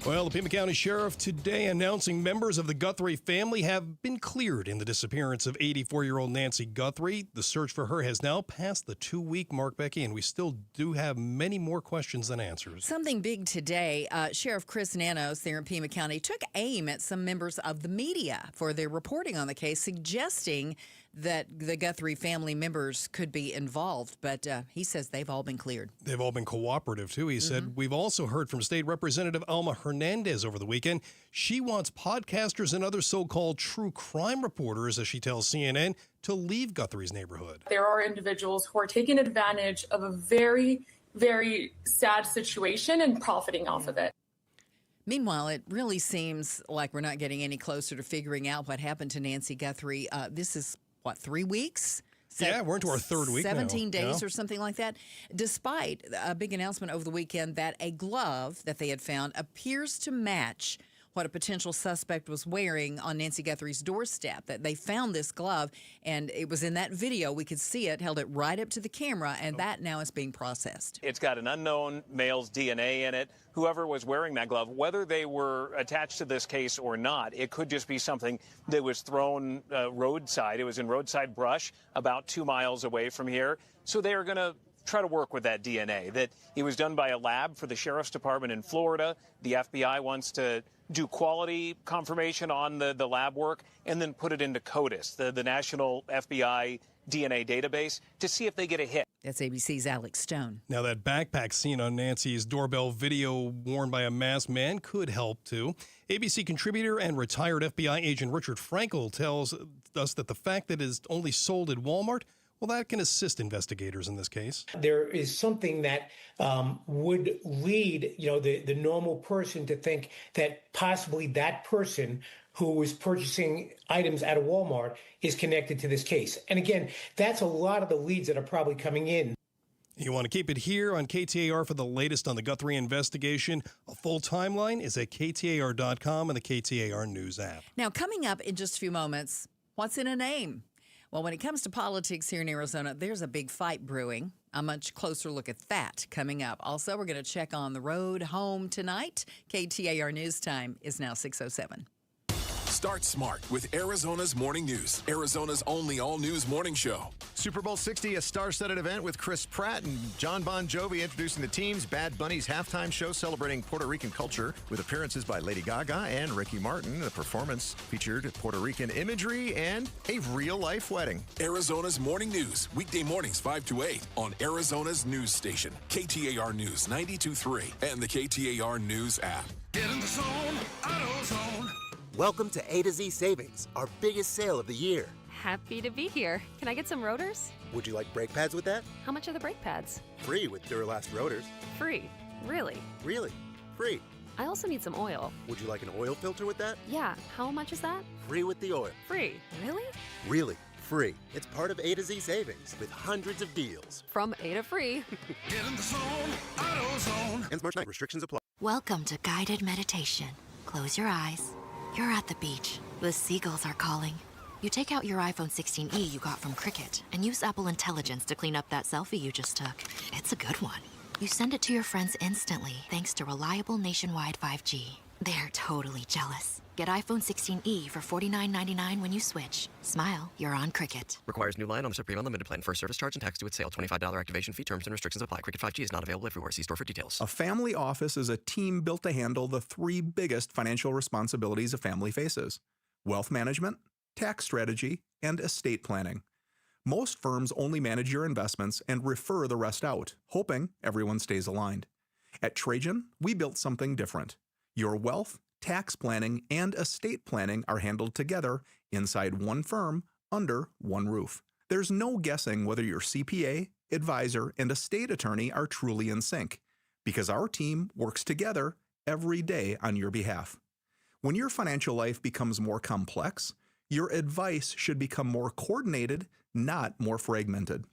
Well, the Pima County Sheriff today announcing members of the Guthrie family have been cleared in the disappearance of 84-year-old Nancy Guthrie. The search for her has now passed the 2-week mark, Becky, and we still do have many more questions than answers. Something big today. Sheriff Chris Nanos there in Pima County took aim at some members of the media for their reporting on the case, suggesting that the Guthrie family members could be involved, but he says they've all been cleared. They've all been cooperative, too. He said, we've also heard from State Representative Alma Hernandez over the weekend. She wants podcasters and other so-called true crime reporters, as she tells CNN, to leave Guthrie's neighborhood. There are individuals who are taking advantage of a very, very sad situation and profiting off of it. Meanwhile, it really seems like we're not getting any closer to figuring out what happened to Nancy Guthrie. This is 3 weeks? Yeah, we're into our third week 17 now. days or something like that. Despite a big announcement over the weekend that a glove that they had found appears to match what a potential suspect was wearing on Nancy Guthrie's doorstep. That they found this glove, and it was in that video. We could see it, held it right up to the camera, and that now is being processed. It's got an unknown male's DNA in it. Whoever was wearing that glove, whether they were attached to this case or not, it could just be something that was thrown roadside. It was in roadside brush about 2 miles away from here. So they are going to try to work with that DNA. That it was done by a lab for the Sheriff's Department in Florida. The FBI wants to do quality confirmation on the lab work and then put it into CODIS, the National FBI DNA database, to see if they get a hit. That's ABC's Alex Stone. Now, that backpack seen on Nancy's doorbell video worn by a masked man could help, too. ABC contributor and retired FBI agent Richard Frankel tells us that the fact that it is only sold at Walmart, well, that can assist investigators in this case. There is something that would lead, the normal person to think that possibly that person who is purchasing items at a Walmart is connected to this case. And again, that's a lot of the leads that are probably coming in. You want to keep it here on KTAR for the latest on the Guthrie investigation. A full timeline is at KTAR.com and the KTAR News app. Now, coming up in just a few moments, what's in a name? Well, when it comes to politics here in Arizona, there's a big fight brewing. A much closer look at that coming up. Also, we're going to check on the road home tonight. KTAR News Time is now 6:07. Start smart with Arizona's Morning News, Arizona's only all-news morning show. Super Bowl 60, a star-studded event with Chris Pratt and John Bon Jovi introducing the teams. Bad Bunny's halftime show celebrating Puerto Rican culture with appearances by Lady Gaga and Ricky Martin. The performance featured Puerto Rican imagery and a real-life wedding. Arizona's Morning News, weekday mornings 5 to 8 on Arizona's news station, KTAR News 92.3 and the KTAR News app. Get in the zone, AutoZone. Welcome to A to Z Savings, our biggest sale of the year. Happy to be here. Can I get some rotors? Would you like brake pads with that? How much are the brake pads? Free with Duralast rotors. Free. Really? Really? Free. I also need some oil. Would you like an oil filter with that? Yeah. How much is that? Free with the oil. Free. Really? Really. Free. It's part of A to Z Savings with hundreds of deals. From A to free. Get in the zone, AutoZone. Ends March 9. Restrictions apply. Welcome to guided meditation. Close your eyes. You're at the beach. The seagulls are calling. You take out your iPhone 16e you got from Cricket and use Apple Intelligence to clean up that selfie you just took. It's a good one. You send it to your friends instantly thanks to reliable nationwide 5G. They're totally jealous. Get iPhone 16e for $49.99 when you switch. Smile, you're on Cricket. Requires new line on the Supreme Unlimited plan. First service charge and tax due at sale. $25 activation fee. Terms and restrictions apply. Cricket 5G is not available everywhere. See store for details. A family office is a team built to handle the 3 biggest financial responsibilities a family faces: wealth management, tax strategy, and estate planning. Most firms only manage your investments and refer the rest out, hoping everyone stays aligned. At Trajan, we built something different. Your wealth, tax planning, and estate planning are handled together inside one firm under one roof. There's no guessing whether your CPA, advisor, and a state attorney are truly in sync, because our team works together every day on your behalf. When your financial life becomes more complex, your advice should become more coordinated, not more fragmented.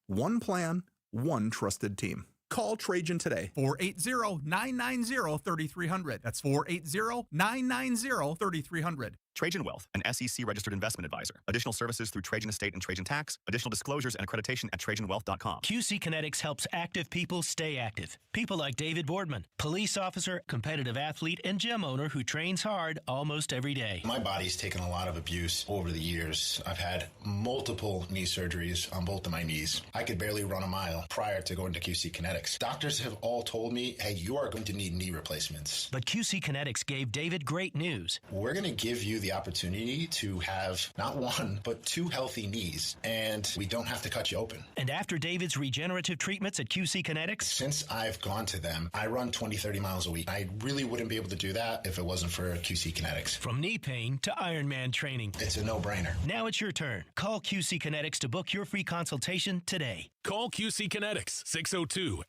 One plan, one trusted team. Call Trajan today. 480-990-3300. That's 480-990-3300. Trajan Wealth, an SEC-registered investment advisor. Additional services through Trajan Estate and Trajan Tax. Additional disclosures and accreditation at TrajanWealth.com. QC Kinetics helps active people stay active. People like David Boardman, police officer, competitive athlete, and gym owner who trains hard almost every day. My body's taken a lot of abuse over the years. I've had multiple knee surgeries on both of my knees. I could barely run a mile prior to going to QC Kinetics. Doctors have all told me, hey, you are going to need knee replacements. But QC Kinetics gave David great news. We're going to give you the opportunity to have not one, but 2 healthy knees, and we don't have to cut you open. And after David's regenerative treatments at QC Kinetics? Since I've gone to them, I run 20, 30 miles a week. I really wouldn't be able to do that if it wasn't for QC Kinetics. From knee pain to Ironman training. It's a no-brainer. Now it's your turn. Call QC Kinetics to book your free consultation today. Call QC Kinetics,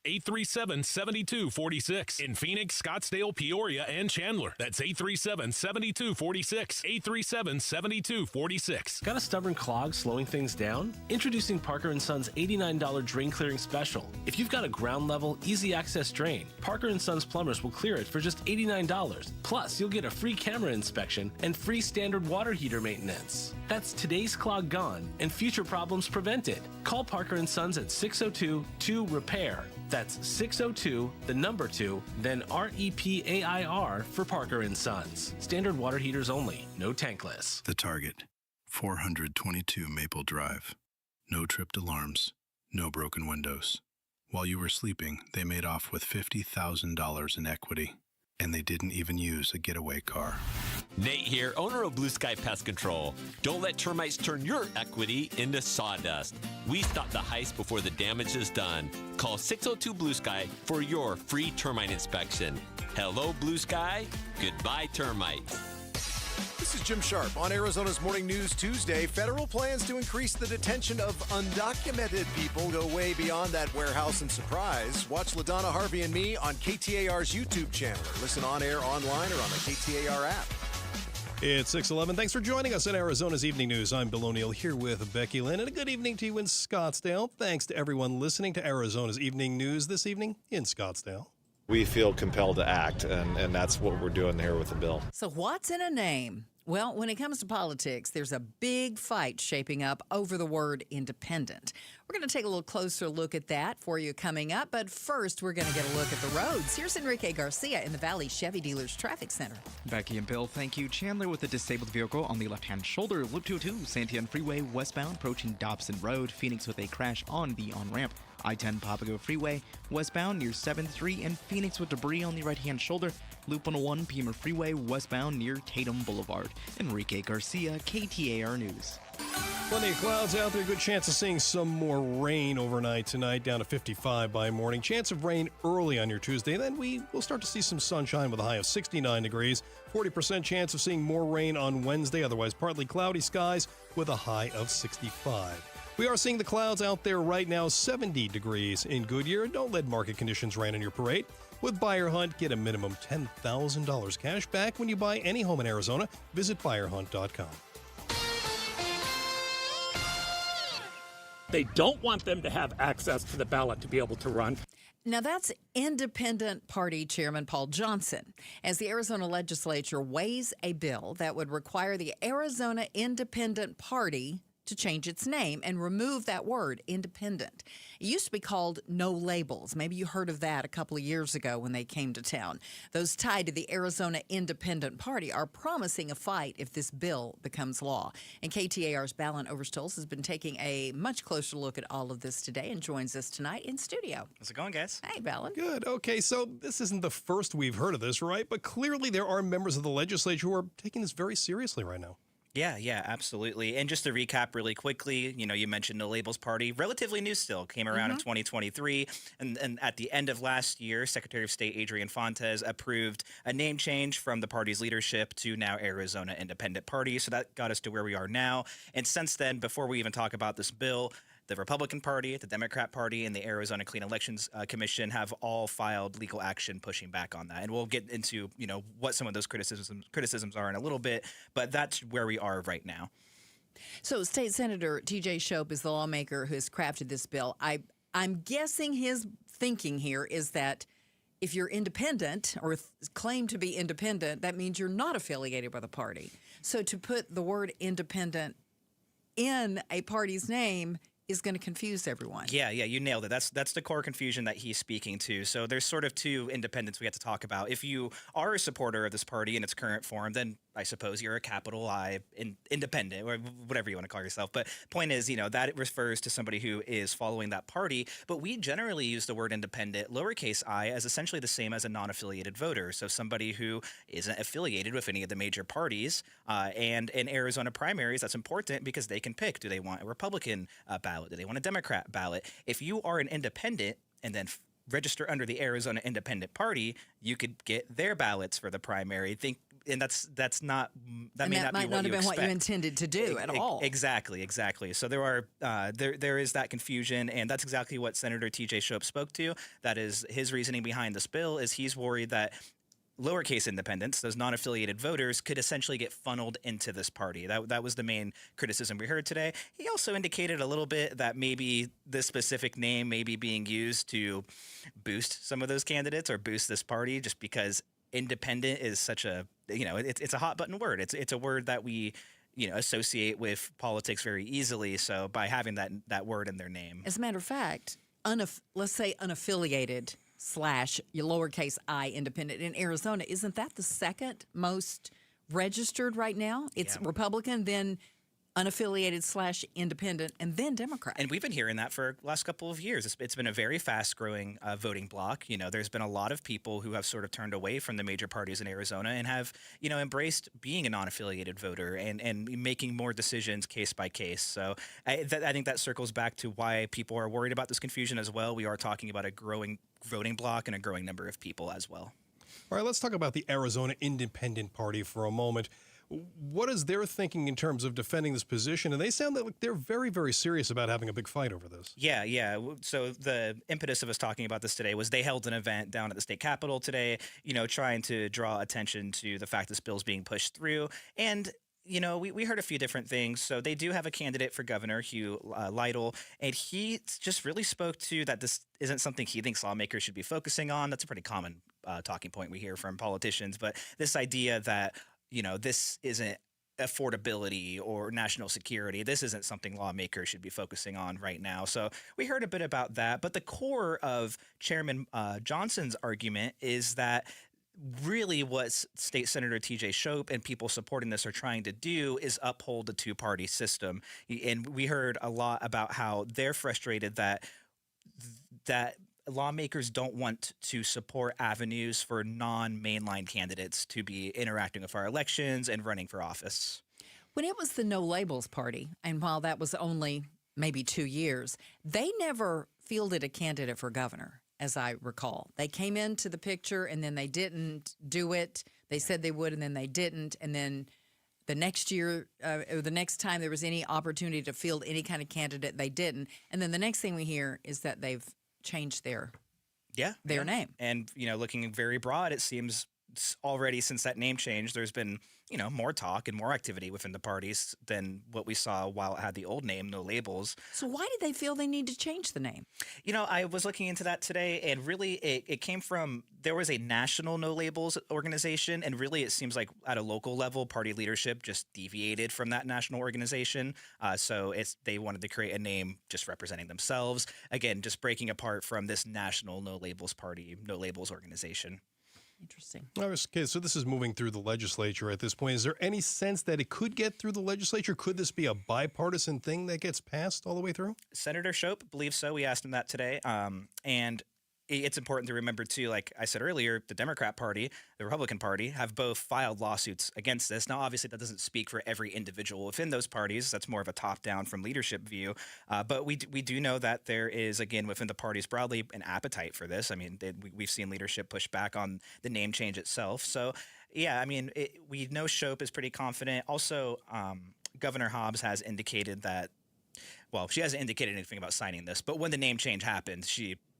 602-837-7246. In Phoenix, Scottsdale, Peoria, and Chandler. That's 837-7246. 837-7246. Got a stubborn clog slowing things down? Introducing Parker & Son's $89 drain clearing special. If you've got a ground level, easy access drain, Parker & Son's plumbers will clear it for just $89. Plus, you'll get a free camera inspection and free standard water heater maintenance. That's today's clog gone and future problems prevented. Call Parker & Sons at 602-2-REPAIR. That's 602, the number 2, then REPAIR for Parker & Sons. Standard water heaters only, no tankless. The Target, 422 Maple Drive. No tripped alarms, no broken windows. While you were sleeping, they made off with $50,000 in equity. And they didn't even use a getaway car. Nate here, owner of Blue Sky Pest Control. Don't let termites turn your equity into sawdust. We stop the heist before the damage is done. Call 602 Blue Sky for your free termite inspection. Hello, Blue Sky. Goodbye, termites. This is Jim Sharp on Arizona's Morning News Tuesday. Federal plans to increase the detention of undocumented people go way beyond that warehouse and surprise. Watch LaDonna Harvey and me on KTAR's YouTube channel. Listen on air, online, or on the KTAR app. It's 6:11. Thanks for joining us in Arizona's Evening News. I'm Bill O'Neill here with Becky Lynn, and a good evening to you in Scottsdale. Thanks to everyone listening to Arizona's Evening News this evening in Scottsdale. We feel compelled to act, and that's what we're doing here with the bill. So what's in a name? Well, when it comes to politics, there's a big fight shaping up over the word independent. We're going to take a little closer look at that for you coming up. But first, we're going to get a look at the roads. Here's Enrique Garcia in the Valley Chevy Dealers Traffic Center. Becky and Bill, thank you. Chandler with a disabled vehicle on the left-hand shoulder. Loop 202, Santiago Freeway westbound approaching Dobson Road. Phoenix with a crash on the on-ramp. I-10 Papago Freeway westbound near 7th Street, and Phoenix with debris on the right-hand shoulder. Loop 101 Peamer Freeway westbound near Tatum Boulevard. Enrique Garcia, KTAR News. Plenty of clouds out there. Good chance of seeing some more rain overnight tonight, down to 55 by morning. Chance of rain early on your Tuesday. Then we will start to see some sunshine with a high of 69 degrees. 40% chance of seeing more rain on Wednesday. Otherwise, partly cloudy skies with a high of 65. We are seeing the clouds out there right now, 70 degrees in Goodyear. Don't let market conditions rain on your parade. With Buyer Hunt, get a minimum $10,000 cash back when you buy any home in Arizona. Visit buyerhunt.com. They don't want them to have access to the ballot to be able to run. Now, that's Independent Party Chairman Paul Johnson, as the Arizona legislature weighs a bill that would require the Arizona Independent Party to change its name and remove that word, independent. It used to be called No Labels. Maybe you heard of that a couple of years ago when they came to town. Those tied to the Arizona Independent Party are promising a fight if this bill becomes law. And KTAR's Balin Overstolz has been taking a much closer look at all of this today and joins us tonight in studio. How's it going, guys? Hey, Balin. Good. Okay, so this isn't the first we've heard of this, right? But clearly there are members of the legislature who are taking this very seriously right now. Yeah, absolutely. And just to recap really quickly, you mentioned No Labels Party, relatively new still, came around in 2023. And at the end of last year, Secretary of State Adrian Fontes approved a name change from the party's leadership to now Arizona Independent Party. So that got us to where we are now. And since then, before we even talk about this bill, the Republican Party, the Democrat Party, and the Arizona Clean Elections Commission have all filed legal action pushing back on that. And we'll get into, what some of those criticisms are in a little bit, but that's where we are right now. So State Senator T.J. Shope is the lawmaker who has crafted this bill. I'm guessing his thinking here is that if you're independent or claim to be independent, that means you're not affiliated with a party. So to put the word independent in a party's name is going to confuse everyone. Yeah, you nailed it. That's the core confusion that he's speaking to. So there's sort of two independents we have to talk about. If you are a supporter of this party in its current form, then I suppose you're a capital I independent, or whatever you want to call yourself. But point is, that it refers to somebody who is following that party. But we generally use the word independent, lowercase I, as essentially the same as a non-affiliated voter. So somebody who isn't affiliated with any of the major parties. And in Arizona primaries, that's important because they can pick. Do they want a Republican ballot? Do they want a Democrat ballot? If you are an independent and then register under the Arizona Independent Party, you could get their ballots for the primary. And that may not be what you intended to do at all. Exactly. So there is that confusion, and that's exactly what Senator T.J. Shope spoke to. That is his reasoning behind this bill. Is he's worried that lowercase independents, those non-affiliated voters, could essentially get funneled into this party. That was the main criticism we heard today. He also indicated a little bit that maybe this specific name may be being used to boost some of those candidates or boost this party, just because independent is such a, it's a hot button word. It's a word that we, associate with politics very easily. So by having that word in their name. As a matter of fact, let's say unaffiliated / your lowercase I independent in Arizona, isn't that the second most registered right now? It's Republican, then unaffiliated / independent, and then Democrat. And we've been hearing that for the last couple of years. It's been a very fast-growing voting bloc. There's been a lot of people who have sort of turned away from the major parties in Arizona and have, embraced being a non-affiliated voter and making more decisions case by case. So I think that circles back to why people are worried about this confusion as well. We are talking about a growing voting bloc and a growing number of people as well. All right, let's talk about the Arizona Independent Party for a moment. What is their thinking in terms of defending this position? And they sound like they're very, very serious about having a big fight over this. Yeah. So the impetus of us talking about this today was they held an event down at the state capitol today, trying to draw attention to the fact this bill's being pushed through. And we heard a few different things. So they do have a candidate for governor, Hugh Lytle, and he just really spoke to that this isn't something he thinks lawmakers should be focusing on. That's a pretty common talking point we hear from politicians. But this idea that, this isn't affordability or national security. This isn't something lawmakers should be focusing on right now. So we heard a bit about that. But the core of Chairman Johnson's argument is that really what State Senator T.J. Shope and people supporting this are trying to do is uphold the two-party system. And we heard a lot about how they're frustrated that lawmakers don't want to support avenues for non-mainline candidates to be interacting with our elections and running for office. When it was the No Labels Party, and while that was only maybe 2 years, they never fielded a candidate for governor, as I recall. They came into the picture and then they didn't do it. They said they would and then they didn't. And then the next year, or the next time there was any opportunity to field any kind of candidate, they didn't. And then the next thing we hear is that they've changed their name. And, looking very broad, it seems already since that name change, there's been, more talk and more activity within the parties than what we saw while it had the old name, No Labels. So why did they feel they need to change the name? I was looking into that today, and really it came from, there was a national No Labels organization, and really it seems like at a local level, party leadership just deviated from that national organization. So they wanted to create a name just representing themselves. Again, just breaking apart from this national No Labels party, No Labels organization. Interesting. Okay, so this is moving through the legislature at this point. Is there any sense that it could get through the legislature? Could this be a bipartisan thing that gets passed all the way through? Senator Shope believes so. We asked him that today. And it's important to remember, too, like I said earlier, the Democrat Party, the Republican Party have both filed lawsuits against this. Now, obviously, that doesn't speak for every individual within those parties. That's more of a top-down from leadership view. But we do know that there is, again, within the parties broadly, an appetite for this. I mean, we've seen leadership push back on the name change itself. So, yeah, I mean, we know Shope is pretty confident. Also, Governor Hobbs has indicated that well, she hasn't indicated anything about signing this, but when the name change happened,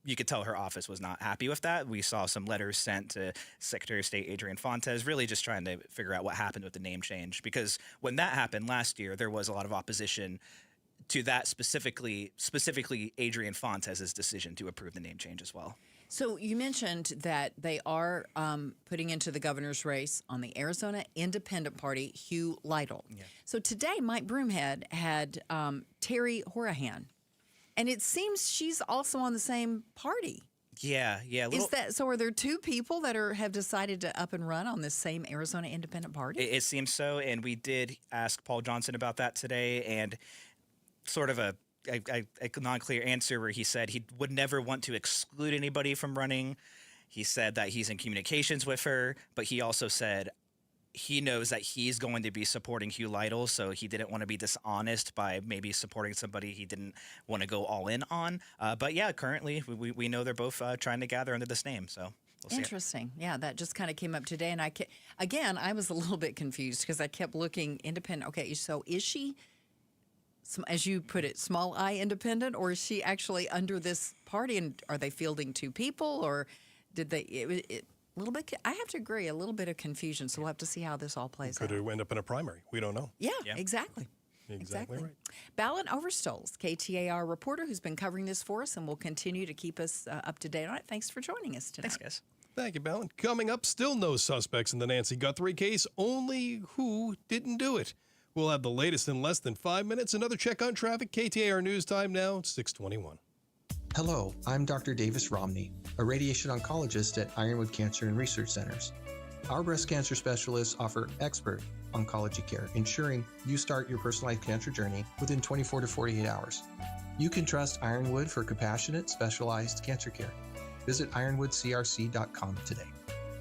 you could tell her office was not happy with that. We saw some letters sent to Secretary of State Adrian Fontes, really just trying to figure out what happened with the name change. Because when that happened last year, there was a lot of opposition to that, specifically Adrian Fontes' decision to approve the name change as well. So you mentioned that they are putting into the governor's race on the Arizona Independent Party, Hugh Lytle. Yeah. So today, Mike Broomhead had Terry Horahan. And it seems she's also on the same party. Yeah. Is that so? Are there two people that have decided to up and run on this same Arizona Independent Party? It seems so, and we did ask Paul Johnson about that today, and sort of a non-clear answer where he said he would never want to exclude anybody from running. He said that he's in communications with her, but he also said he knows that he's going to be supporting Hugh Lytle, so he didn't want to be dishonest by maybe supporting somebody he didn't want to go all in on. But yeah, currently we know they're both trying to gather under this name. So we'll see. Interesting. Yeah, that just kind of came up today, and I was a little bit confused because I kept looking independent. Okay, so is she, as you put it, small I independent, or is she actually under this party? And are they fielding two people, or did they? A little bit. I have to agree. A little bit of confusion. So we'll have to see how this all plays out. Could it end up in a primary? We don't know. Yeah. Exactly. Exactly right. Ballot Overstolz, KTAR reporter who's been covering this for us and will continue to keep us up to date on it. Thanks for joining us tonight. Thanks, guys. Thank you, Ballon. Coming up, still no suspects in the Nancy Guthrie case, only who didn't do it. We'll have the latest in less than 5 minutes. Another check on traffic. KTAR News Time now, 6:21. Hello, I'm Dr. Davis Romney, a radiation oncologist at Ironwood Cancer and Research Centers. Our breast cancer specialists offer expert oncology care, ensuring you start your personalized cancer journey within 24 to 48 hours. You can trust Ironwood for compassionate, specialized cancer care. Visit ironwoodcrc.com today.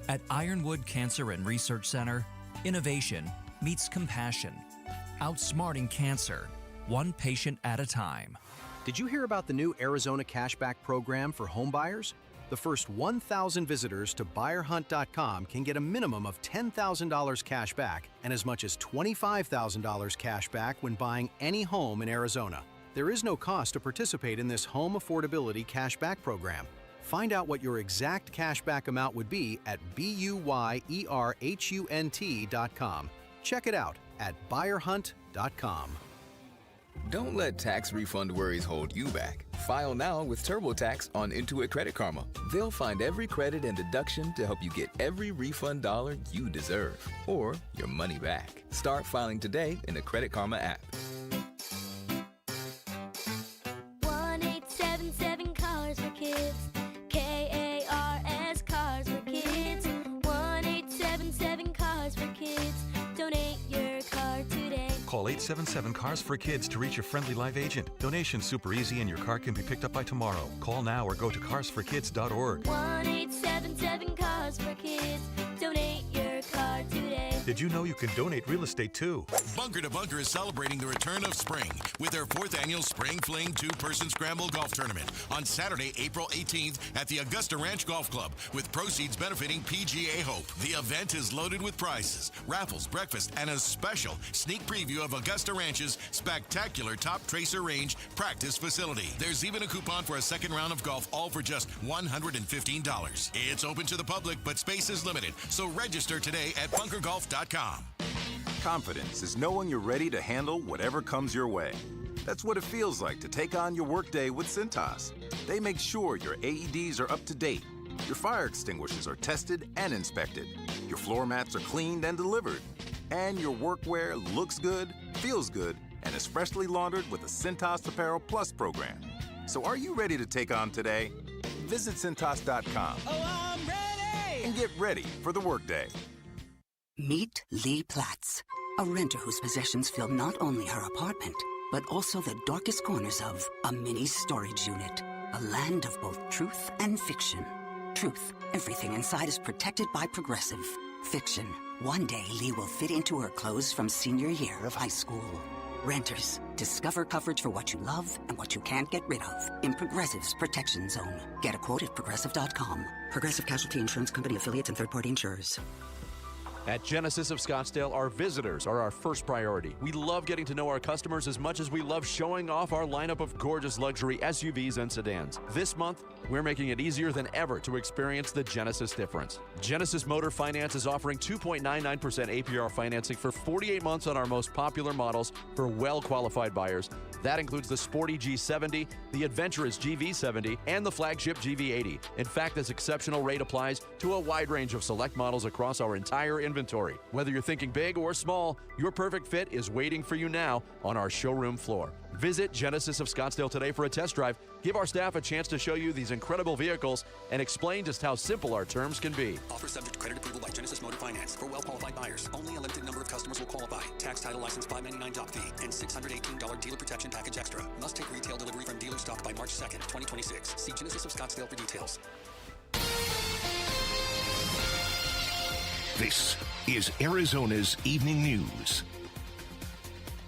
At Ironwood Cancer and Research Center, innovation meets compassion, outsmarting cancer, one patient at a time. Did you hear about the new Arizona Cashback Program for homebuyers? The first 1,000 visitors to buyerhunt.com can get a minimum of $10,000 cash back and as much as $25,000 cash back when buying any home in Arizona. There is no cost to participate in this home affordability cashback program. Find out what your exact cashback amount would be at BUYERHUNT.com. Check it out at buyerhunt.com. Don't let tax refund worries hold you back. File now with TurboTax on Intuit Credit Karma. They'll find every credit and deduction to help you get every refund dollar you deserve, or your money back. Start filing today in the Credit Karma app. 1877 Cars for Kids. KARS Cars for Kids. 1877 Cars for Kids. Donate your car today. Call 877-CARS-FOR-KIDS to reach your friendly live agent. Donation's super easy and your car can be picked up by tomorrow. Call now or go to carsforkids.org. 1877 Cars for Kids. Donate your car today. Did you know you can donate real estate too? Bunker to Bunker is celebrating the return of spring with their 4th annual Spring Fling 2-person Scramble Golf Tournament on Saturday, April 18th at the Augusta Ranch Golf Club, with proceeds benefiting PGA Hope. The event is loaded with prizes, raffles, breakfast, and a special sneak preview of Augusta Ranch's spectacular Top Tracer Range practice facility. There's even a coupon for a second round of golf, all for just $115. It's open to the public, but space is limited, so register today at bunkergolf.com. Confidence is knowing you're ready to handle whatever comes your way. That's what it feels like to take on your workday with Cintas. They make sure your AEDs are up to date, your fire extinguishers are tested and inspected, your floor mats are cleaned and delivered, and your workwear looks good, feels good, and is freshly laundered with the Cintas Apparel Plus program. So are you ready to take on today? Visit Cintas.com. Oh, I'm ready! And get ready for the workday. Meet Lee Platts, a renter whose possessions fill not only her apartment, but also the darkest corners of a mini storage unit. A land of both truth and fiction. Truth, everything inside is protected by Progressive. Fiction, one day Lee will fit into her clothes from senior year of high school. Renters, discover coverage for what you love and what you can't get rid of in Progressive's Protection Zone. Get a quote at Progressive.com. Progressive Casualty Insurance Company affiliates and third-party insurers. At Genesis of Scottsdale, our visitors are our first priority. We love getting to know our customers as much as we love showing off our lineup of gorgeous luxury SUVs and sedans. This month, we're making it easier than ever to experience the Genesis difference. Genesis Motor Finance is offering 2.99% APR financing for 48 months on our most popular models for well-qualified buyers. That includes the sporty G70, the adventurous GV70, and the flagship GV80. In fact, this exceptional rate applies to a wide range of select models across our entire inventory. Whether you're thinking big or small, your perfect fit is waiting for you now on our showroom floor. Visit Genesis of Scottsdale today for a test drive. Give our staff a chance to show you these incredible vehicles and explain just how simple our terms can be. Offer subject to credit approval by Genesis Motor Finance. For well-qualified buyers, only a limited number of customers will qualify. Tax, title, license, $599 doc fee, and $618 dealer protection package extra. Must take retail delivery from dealer stock by March 2nd, 2026. See Genesis of Scottsdale for details. This is Arizona's Evening News.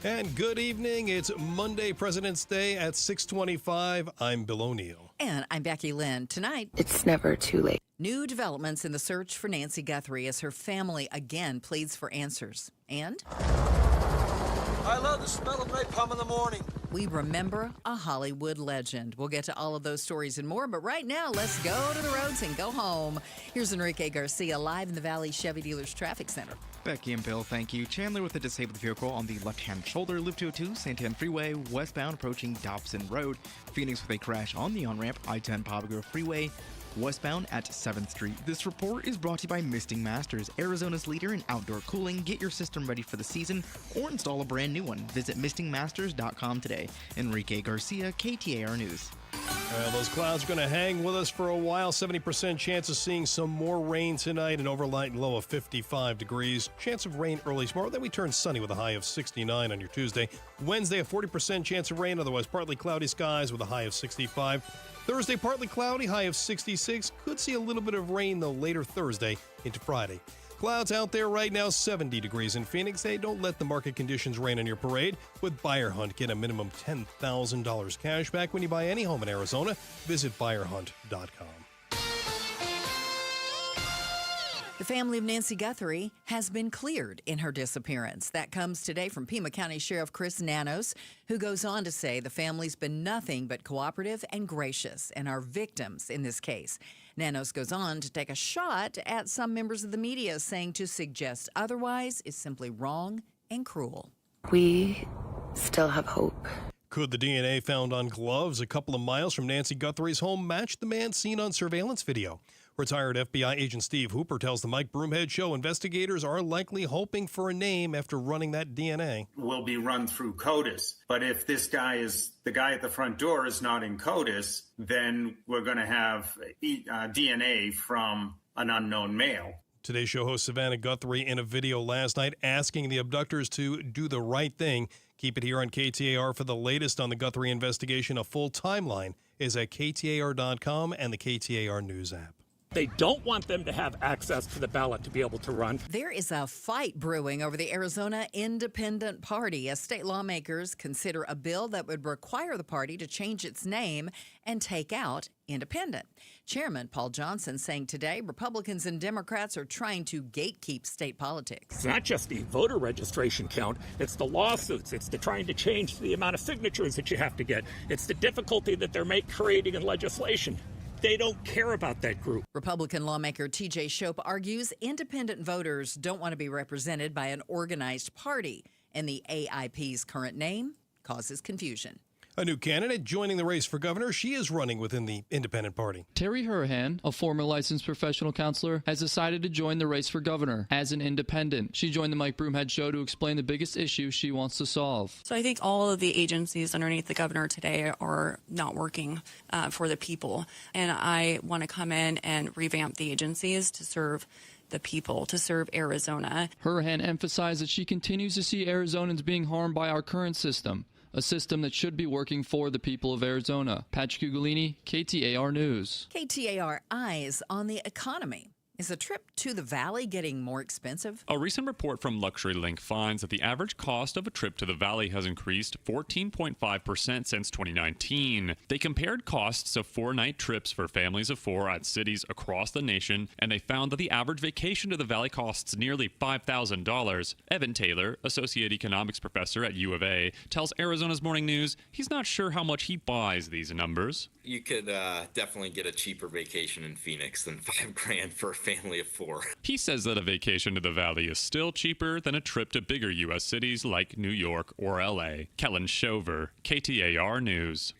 And good evening. It's Monday, President's Day at 6:25. I'm Bill O'Neill. And I'm Becky Lynn. Tonight, it's never too late. New developments in the search for Nancy Guthrie as her family again pleads for answers. And I love the smell of napalm in the morning. We remember a Hollywood legend. We'll get to all of those stories and more, but right now, let's go to the roads and go home. Here's Enrique Garcia live in the Valley Chevy Dealers Traffic Center. Becky and Bill, thank you. Chandler with a disabled vehicle on the left-hand shoulder, Loop 202, Santan Freeway, westbound approaching Dobson Road. Phoenix with a crash on the on-ramp, I-10 Pablo Grove Freeway, westbound at 7th Street. This report is brought to you by Misting Masters, Arizona's leader in outdoor cooling. Get your system ready for the season or install a brand new one. Visit mistingmasters.com today. Enrique Garcia, KTAR News. Well, those clouds are going to hang with us for a while. 70% chance of seeing some more rain tonight. An overnight low of 55 degrees. Chance of rain early tomorrow. Then we turn sunny with a high of 69 on your Tuesday. Wednesday, a 40% chance of rain. Otherwise, partly cloudy skies with a high of 65. Thursday, partly cloudy, high of 66. Could see a little bit of rain, though, later Thursday into Friday. Clouds out there right now, 70 degrees in Phoenix. Hey, don't let the market conditions rain on your parade. With Buyer Hunt, get a minimum $10,000 cash back when you buy any home in Arizona. Visit buyerhunt.com. The family of Nancy Guthrie has been cleared in her disappearance. That comes today from Pima County Sheriff Chris Nanos, who goes on to say the family's been nothing but cooperative and gracious and are victims in this case. Nanos goes on to take a shot at some members of the media, saying to suggest otherwise is simply wrong and cruel. We still have hope. Could the DNA found on gloves a couple of miles from Nancy Guthrie's home match the man seen on surveillance video? Retired FBI agent Steve Hooper tells the Mike Broomhead Show investigators are likely hoping for a name after running that DNA. Will be run through CODIS. But if this guy is, the guy at the front door is not in CODIS, then we're going to have DNA from an unknown male. Today's show host Savannah Guthrie in a video last night asking the abductors to do the right thing. Keep it here on KTAR for the latest on the Guthrie investigation. A full timeline is at KTAR.com and the KTAR News app. They don't want them to have access to the ballot to be able to run. There is a fight brewing over the Arizona Independent Party as state lawmakers consider a bill that would require the party to change its name and take out independent. Chairman Paul Johnson saying today Republicans and Democrats are trying to gatekeep state politics. It's not just the voter registration count, it's the lawsuits, it's the trying to change the amount of signatures that you have to get. It's the difficulty that they're creating in legislation. They don't care about that group. Republican lawmaker T.J. Shope argues independent voters don't want to be represented by an organized party, and the AIP's current name causes confusion. A new candidate joining the race for governor. She is running within the Independent Party. Terry Hurahan, a former licensed professional counselor, has decided to join the race for governor as an independent. She joined the Mike Broomhead Show to explain the biggest issue she wants to solve. So I think all of the agencies underneath the governor today are not working for the people. And I want to come in and revamp the agencies to serve the people, to serve Arizona. Hurahan emphasized that she continues to see Arizonans being harmed by our current system, a system that should be working for the people of Arizona. Patrick Ugolini, KTAR News. KTAR eyes on the economy. Is a trip to the valley getting more expensive? A recent report from Luxury Link finds that the average cost of a trip to the valley has increased 14.5% since 2019. They compared costs of 4-night trips for families of 4 at cities across the nation, and they found that the average vacation to the valley costs nearly $5,000. Evan Taylor, associate economics professor at U of A, tells Arizona's Morning News he's not sure how much he buys these numbers. You could definitely get a cheaper vacation in Phoenix than $5,000 for a family of 4. He says that a vacation to the valley is still cheaper than a trip to bigger U.S. cities like New York or L.A. Kellen Shover, KTAR News.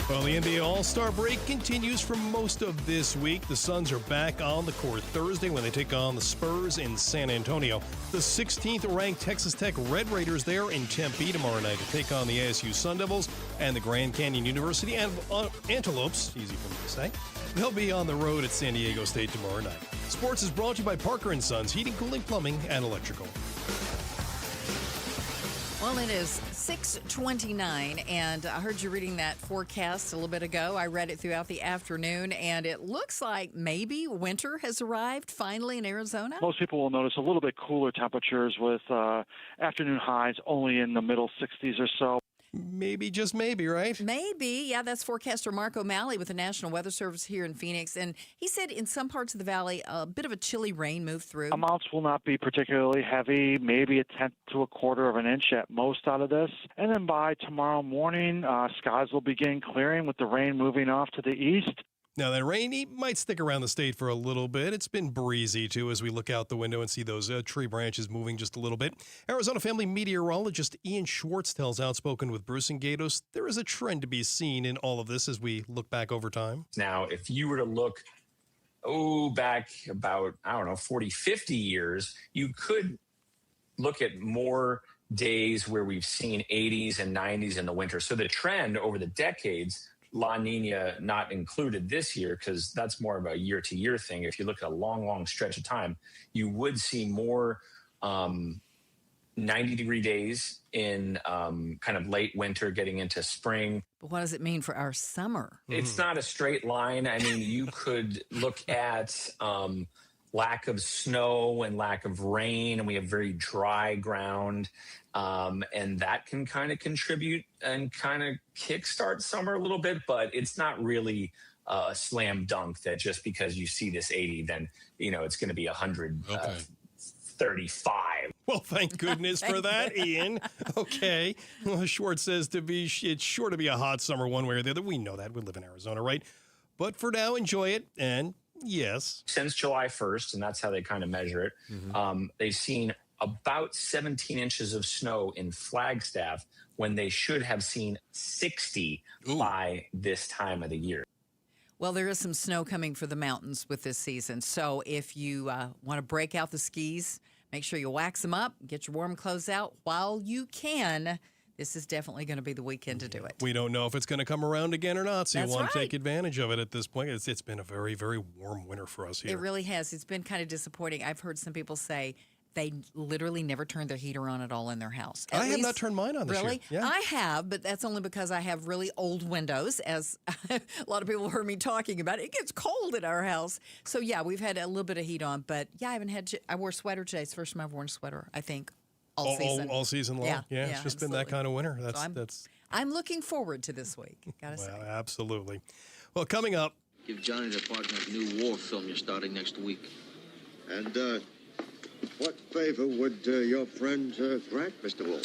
Well, the NBA All-Star break continues for most of this week. The Suns are back on the court Thursday when they take on the Spurs in San Antonio. The 16th-ranked Texas Tech Red Raiders there in Tempe tomorrow night to take on the ASU Sun Devils and the Grand Canyon University Antelopes, easy for me to say. They'll be on the road at San Diego State tomorrow night. Sports is brought to you by Parker & Sons, Heating, Cooling, Plumbing, and Electrical. Well, it is 6:29, and I heard you reading that forecast a little bit ago. I read it throughout the afternoon, and it looks like maybe winter has arrived finally in Arizona. Most people will notice a little bit cooler temperatures with afternoon highs only in the middle 60s or so. Maybe, just maybe, right? Maybe. Yeah, that's forecaster Mark O'Malley with the National Weather Service here in Phoenix. And he said in some parts of the valley, a bit of a chilly rain moved through. Amounts will not be particularly heavy, maybe a tenth to a quarter of an inch at most out of this. And then by tomorrow morning, skies will begin clearing with the rain moving off to the east. Now, that rain might stick around the state for a little bit. It's been breezy, too, as we look out the window and see those tree branches moving just a little bit. Arizona family meteorologist Ian Schwartz tells Outspoken with Bruce and Gatos there is a trend to be seen in all of this as we look back over time. Now, if you were to look, back about, 40, 50 years, you could look at more days where we've seen 80s and 90s in the winter. So the trend over the decades, La Nina not included this year because that's more of a year-to-year thing. If you look at a long, long stretch of time, you would see more 90-degree days in kind of late winter getting into spring. But what does it mean for our summer? It's not a straight line. I mean, you could look at lack of snow and lack of rain, and we have very dry ground. And that can kind of contribute and kind of kickstart summer a little bit, but it's not really a slam dunk that just because you see this 80, then, it's going to be 135. Well, thank goodness for that, Ian. Okay. Well, Schwartz says it's sure to be a hot summer one way or the other. We know that. We live in Arizona, right? But for now, enjoy it. And yes. Since July 1st, and that's how they kind of measure it, they've seen about 17 inches of snow in Flagstaff when they should have seen 60 by this time of the year. Well, there is some snow coming for the mountains with this season. So if you want to break out the skis, make sure you wax them up, get your warm clothes out while you can. This is definitely going to be the weekend to do it. We don't know if it's going to come around again or not, so That's you want right. to take advantage of it at this point. It's been a very, very warm winter for us here. It really has. It's been kind of disappointing. I've heard some people say they literally never turned their heater on at all in their house. I have not turned mine on this really? year. Yeah. I have, but that's only because I have really old windows, as a lot of people heard me talking about. It gets cold at our house. So, yeah, we've had a little bit of heat on. But, yeah, I wore a sweater today. It's the first time I've worn a sweater, I think, all season. All season long? Yeah, it's just been that kind of winter. I'm looking forward to this week, gotta say. Absolutely. Well, coming up. Give Johnny the partner of the new war film you're starting next week. And, what favor would your friend grant, Mr. Wolf?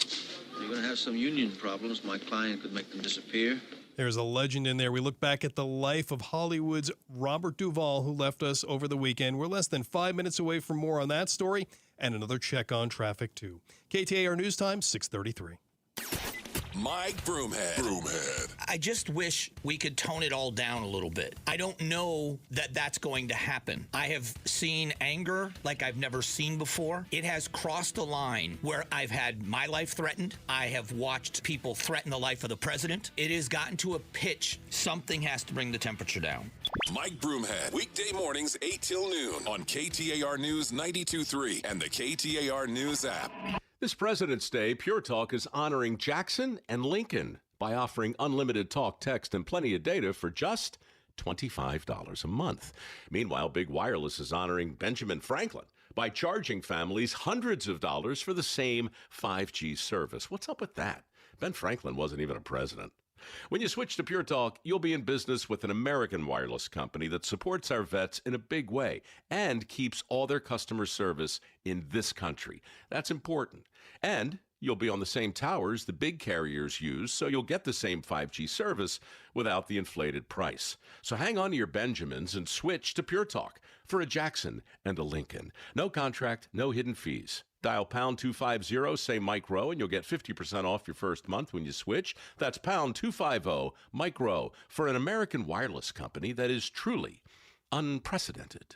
You're going to have some union problems. My client could make them disappear. There's a legend in there. We look back at the life of Hollywood's Robert Duvall, who left us over the weekend. We're less than 5 minutes away from more on that story and another check on traffic, too. KTAR News Time, 6:33. Mike Broomhead. I just wish we could tone it all down a little bit. I don't know that that's going to happen. I have seen anger like I've never seen before. It has crossed a line where I've had my life threatened. I have watched people threaten the life of the president. It has gotten to a pitch. Something has to bring the temperature down. Mike Broomhead, weekday mornings 8 till noon on KTAR News 92.3 and the KTAR News app. This President's Day, Pure Talk is honoring Jackson and Lincoln by offering unlimited talk, text, and plenty of data for just $25 a month. Meanwhile, Big Wireless is honoring Benjamin Franklin by charging families hundreds of dollars for the same 5G service. What's up with that? Ben Franklin wasn't even a president. When you switch to Pure Talk, you'll be in business with an American wireless company that supports our vets in a big way and keeps all their customer service in this country. That's important. And you'll be on the same towers the big carriers use, so you'll get the same 5G service without the inflated price. So hang on to your Benjamins and switch to Pure Talk for a Jackson and a Lincoln. No contract, no hidden fees. Dial pound 250, say Mike Rowe, and you'll get 50% off your first month when you switch. That's pound 250, Mike Rowe, for an American wireless company that is truly unprecedented.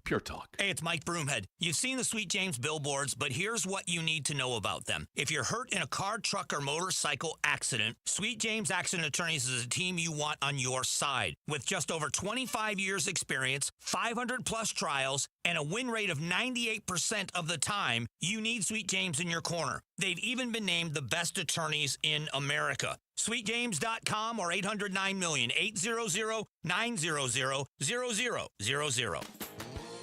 Pure Talk. Hey, it's Mike Broomhead. You've seen the Sweet James billboards, but here's what you need to know about them. If you're hurt in a car, truck, or motorcycle accident, Sweet James Accident Attorneys is a team you want on your side. With just over 25 years experience, 500-plus trials, and a win rate of 98% of the time, you need Sweet James in your corner. They've even been named the best attorneys in America. SweetJames.com or 800-9-million, 800-900-0000.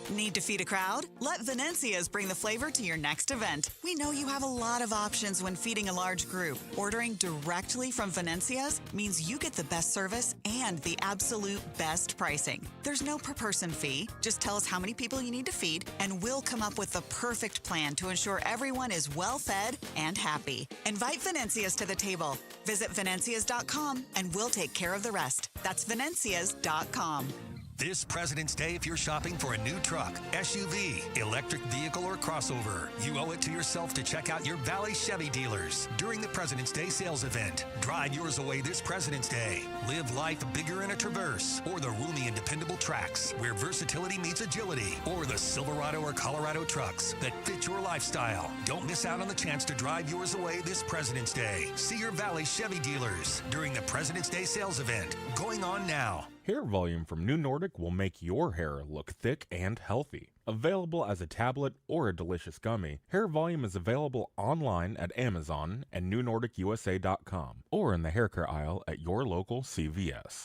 Need to feed a crowd? Let Venencia's bring the flavor to your next event. We know you have a lot of options when feeding a large group. Ordering directly from Venencia's means you get the best service and the absolute best pricing. There's no per-person fee. Just tell us how many people you need to feed, and we'll come up with the perfect plan to ensure everyone is well-fed and happy. Invite Venencia's to the table. Visit Venencias.com, and we'll take care of the rest. That's Venencias.com. This President's Day, if you're shopping for a new truck, SUV, electric vehicle, or crossover, you owe it to yourself to check out your Valley Chevy dealers during the President's Day sales event. Drive yours away this President's Day. Live life bigger in a Traverse, or the roomy and dependable Trax, where versatility meets agility, or the Silverado or Colorado trucks that fit your lifestyle. Don't miss out on the chance to drive yours away this President's Day. See your Valley Chevy dealers during the President's Day sales event, going on now. Hair Volume from New Nordic will make your hair look thick and healthy. Available as a tablet or a delicious gummy, Hair Volume is available online at Amazon and NewNordicUSA.com or in the hair care aisle at your local CVS.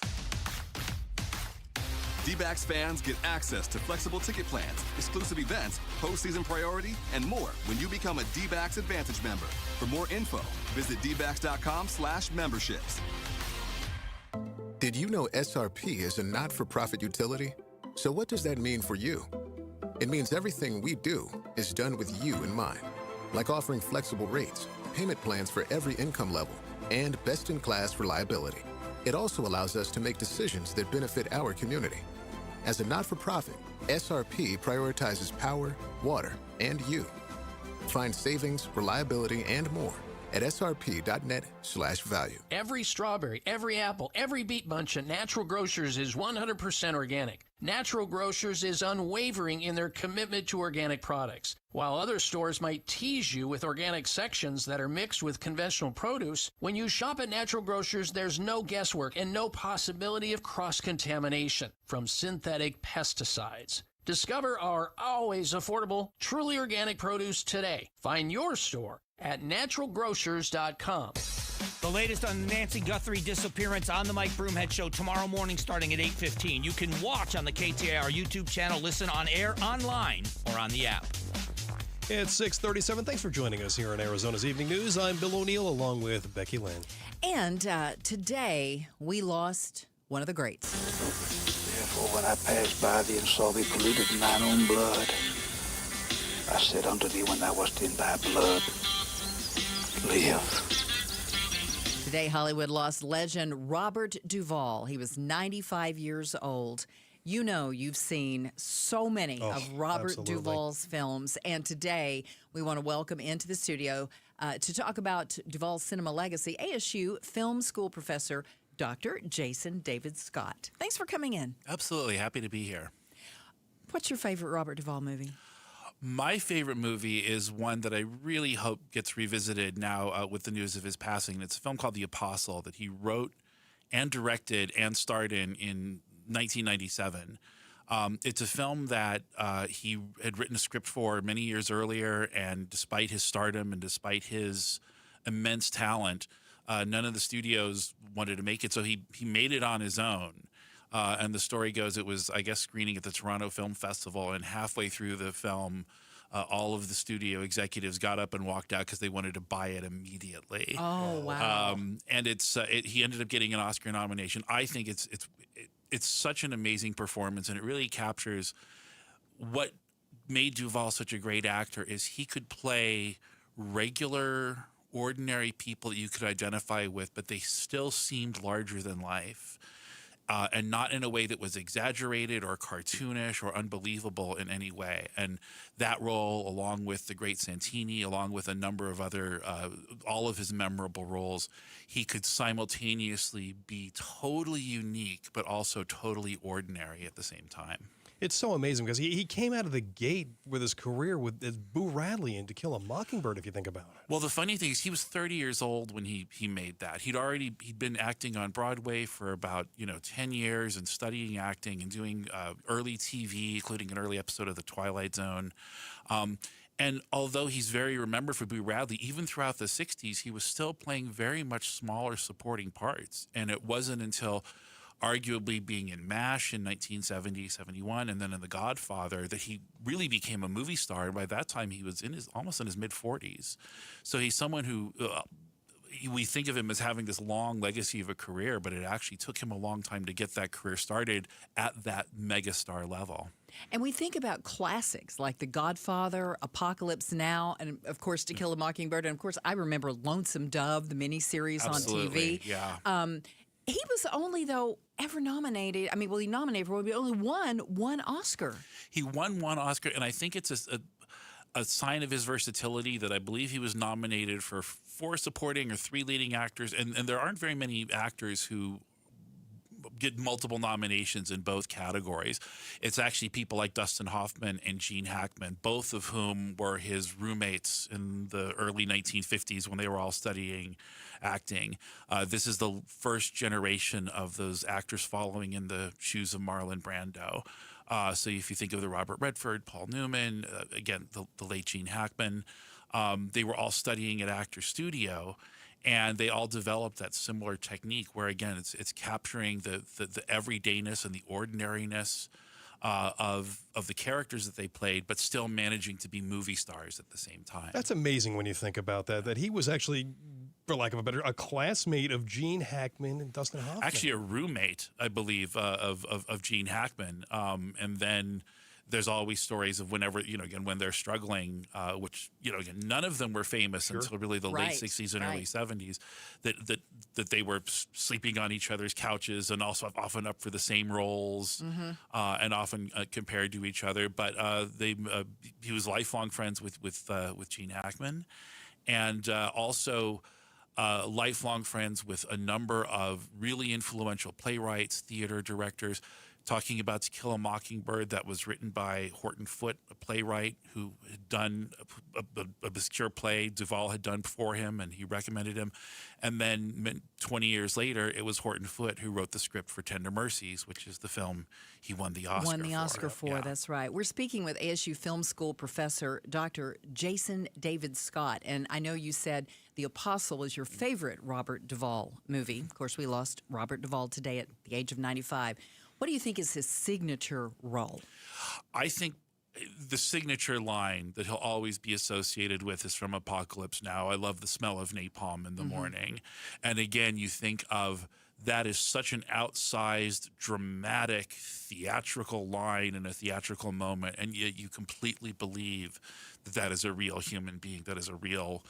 D-backs fans get access to flexible ticket plans, exclusive events, postseason priority, and more when you become a D-backs Advantage member. For more info, visit dbacks.com/memberships. Did you know SRP is a not-for-profit utility? So what does that mean for you? It means everything we do is done with you in mind, like offering flexible rates, payment plans for every income level, and best-in-class reliability. It also allows us to make decisions that benefit our community. As a not-for-profit, SRP prioritizes power, water, and you. Find savings, reliability, and more at srp.net/value. Every strawberry, every apple, every beet bunch at Natural Grocers is 100% organic. Natural Grocers is unwavering in their commitment to organic products. While other stores might tease you with organic sections that are mixed with conventional produce, when you shop at Natural Grocers, there's no guesswork and no possibility of cross-contamination from synthetic pesticides. Discover our always affordable, truly organic produce today. Find your store at naturalgrocers.com. The latest on Nancy Guthrie disappearance on the Mike Broomhead Show tomorrow morning starting at 8:15. You can watch on the KTAR YouTube channel, listen on air, online, or on the app. It's 6:37. Thanks for joining us here in Arizona's Evening News. I'm Bill O'Neill along with Becky Lynn. And today we lost one of the greats. Therefore, when I passed by thee and saw thee polluted in thine own blood, I said unto thee, when thou wast in thy blood, live. Today, Hollywood lost legend Robert Duvall. He was 95 years old. You know, you've seen so many of Robert Duvall's films. And today, we want to welcome into the studio to talk about Duvall's cinema legacy, ASU Film School professor, Dr. Jason David Scott. Thanks for coming in. Absolutely. Happy to be here. What's your favorite Robert Duvall movie? My favorite movie is one that I really hope gets revisited now with the news of his passing. It's a film called The Apostle that he wrote and directed and starred in 1997. It's a film that he had written a script for many years earlier, and despite his stardom and despite his immense talent, none of the studios wanted to make it, so he made it on his own. And the story goes, it was, I guess, screening at the Toronto Film Festival, and halfway through the film, all of the studio executives got up and walked out because they wanted to buy it immediately. Oh, wow. And he ended up getting an Oscar nomination. I think it's such an amazing performance, and it really captures what made Duvall such a great actor is he could play regular, ordinary people that you could identify with, but they still seemed larger than life. And not in a way that was exaggerated or cartoonish or unbelievable in any way. And that role, along with the great Santini, along with a number of other, all of his memorable roles, he could simultaneously be totally unique, but also totally ordinary at the same time. It's so amazing because he came out of the gate with his career as Boo Radley in To Kill a Mockingbird, if you think about it. Well, the funny thing is he was 30 years old when he made that. He'd been acting on Broadway for about 10 years and studying acting and doing early TV, including an early episode of The Twilight Zone. And although he's very remembered for Boo Radley, even throughout the 60s, he was still playing very much smaller supporting parts. And it wasn't until arguably being in MASH in 1970, 71, and then in The Godfather, that he really became a movie star. And by that time, he was almost in his mid-40s. So he's someone who we think of him as having this long legacy of a career, but it actually took him a long time to get that career started at that megastar level. And we think about classics like The Godfather, Apocalypse Now, and of course To Kill a Mockingbird. And of course, I remember Lonesome Dove, the miniseries on TV. Yeah. He was only, though, ever nominated. I mean, well, he nominated for only one Oscar. He won one Oscar, and I think it's a sign of his versatility that I believe he was nominated for 4 supporting or 3 leading actors, and there aren't very many actors who get multiple nominations in both categories. It's actually people like Dustin Hoffman and Gene Hackman, both of whom were his roommates in the early 1950s when they were all studying acting. This is the first generation of those actors following in the shoes of Marlon Brando. So if you think of the Robert Redford, Paul Newman, again, the late Gene Hackman, they were all studying at Actors Studio, and they all developed that similar technique where, again, it's capturing the everydayness and the ordinariness of the characters that they played, but still managing to be movie stars at the same time. That's amazing when you think about that he was actually, for lack of a better, a classmate of Gene Hackman and Dustin Hoffman. Actually a roommate, I believe, of Gene Hackman. And then there's always stories of whenever, again, when they're struggling, which, again, none of them were famous until really the late 60s and early 70s, that they were sleeping on each other's couches and also often up for the same roles, and often compared to each other. But he was lifelong friends with Gene Hackman, and also lifelong friends with a number of really influential playwrights, theater directors. Talking about To Kill a Mockingbird, that was written by Horton Foote, a playwright who had done a obscure play Duvall had done before him, and he recommended him. And then 20 years later, it was Horton Foote who wrote the script for Tender Mercies, which is the film he won the Oscar for. Yeah. That's right. We're speaking with ASU Film School professor Dr. Jason David Scott. And I know you said The Apostle is your favorite Robert Duvall movie. Of course, we lost Robert Duvall today at the age of 95. What do you think is his signature role? I think the signature line that he'll always be associated with is from Apocalypse Now. I love the smell of napalm in the morning. And again, you think of that as such an outsized, dramatic, theatrical line in a theatrical moment, and yet you completely believe that that is a real human being, that is a real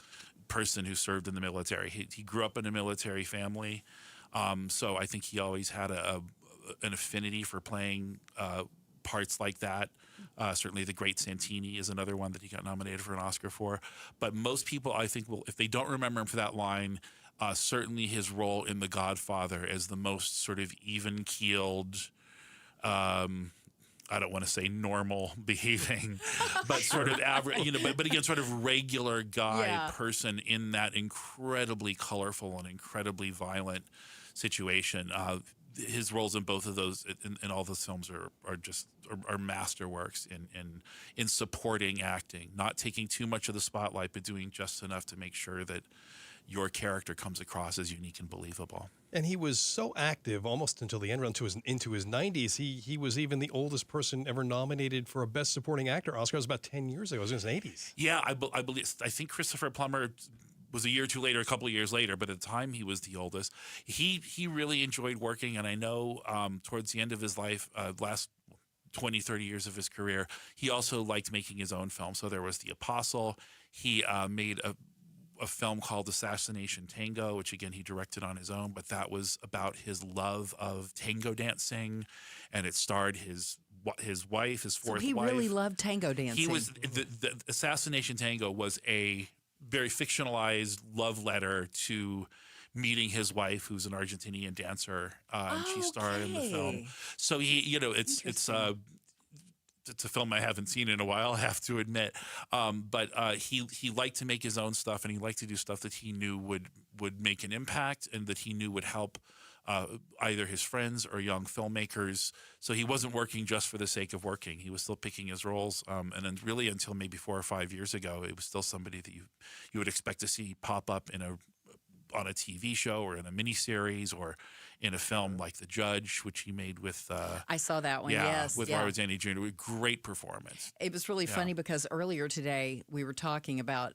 person who served in the military. He grew up in a military family, so I think he always had an affinity for playing parts like that. Certainly The Great Santini is another one that he got nominated for an Oscar for. But most people, I think, will, if they don't remember him for that line, certainly his role in The Godfather as the most sort of even-keeled, I don't want to say normal behaving, but sort of average, but again, sort of regular guy person in that incredibly colorful and incredibly violent situation. His roles in both of those, in all those films, are masterworks in supporting acting, not taking too much of the spotlight, but doing just enough to make sure that your character comes across as unique and believable. And he was so active almost until the end, into his 90s. He was even the oldest person ever nominated for a Best Supporting Actor Oscar. It was about 10 years ago. It was in his 80s. Yeah, I think Christopher Plummer was a year or two later, a couple of years later, but at the time he was the oldest. He really enjoyed working, and I know towards the end of his life, last 20, 30 years of his career, he also liked making his own film. So there was The Apostle. He made a film called Assassination Tango, which again he directed on his own, but that was about his love of tango dancing, and it starred his wife, his fourth wife. So he really loved tango dancing. He was the Assassination Tango was a very fictionalized love letter to meeting his wife, who's an Argentinian dancer, and she starred in the film. So it's a film I haven't seen in a while, I have to admit. But he liked to make his own stuff, and he liked to do stuff that he knew would make an impact and that he knew would help either his friends or young filmmakers. So he wasn't working just for the sake of working. He was still picking his roles. And then really until maybe 4 or 5 years ago, it was still somebody that you would expect to see pop up on a TV show or in a miniseries or in a film like The Judge, which he made with... I saw that one, yes. With Robert Downey Jr. Great performance. It was really funny because earlier today we were talking about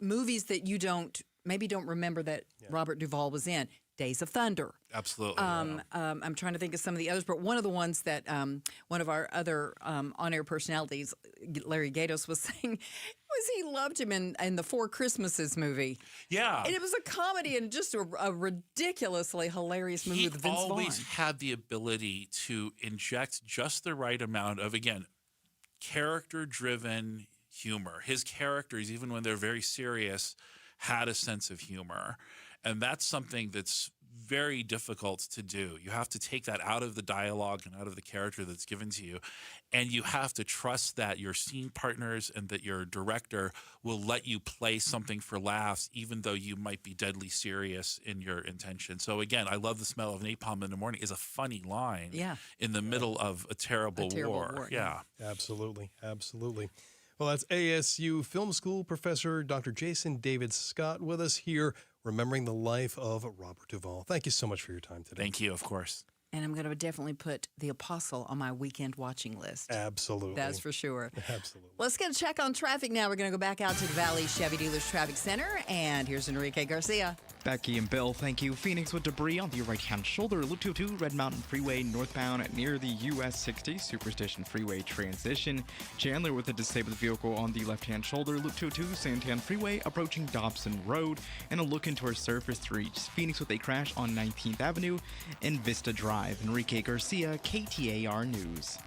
movies that you maybe don't remember that Robert Duvall was in. Days of Thunder. Absolutely. I'm trying to think of some of the others, but one of the ones that one of our other on-air personalities, Larry Gatos, was saying was he loved him in the Four Christmases movie. Yeah. And it was a comedy and just a ridiculously hilarious movie with Vince Vaughn. He always had the ability to inject just the right amount of, again, character-driven humor. His characters, even when they're very serious, had a sense of humor. And that's something that's very difficult to do. You have to take that out of the dialogue and out of the character that's given to you. And you have to trust that your scene partners and that your director will let you play something for laughs, even though you might be deadly serious in your intention. So again, I love the smell of napalm in the morning is a funny line in the middle of a terrible war. Yeah. Absolutely. Absolutely. Well, that's ASU Film School professor Dr. Jason David Scott with us here, remembering the life of Robert Duvall. Thank you so much for your time today. Thank you, of course. And I'm going to definitely put The Apostle on my weekend watching list. Absolutely. That's for sure. Absolutely. Let's get a check on traffic now. We're going to go back out to the Valley Chevy Dealers Traffic Center, and here's Enrique Garcia. Becky and Bill, thank you. Phoenix with debris on the right-hand shoulder. Loop 202 Red Mountain Freeway northbound near the US 60 Superstation Freeway transition. Chandler with a disabled vehicle on the left-hand shoulder. Loop 202 Santan Freeway approaching Dobson Road. And a look into our surface to reach Phoenix with a crash on 19th Avenue and Vista Drive. Enrique Garcia, KTAR News.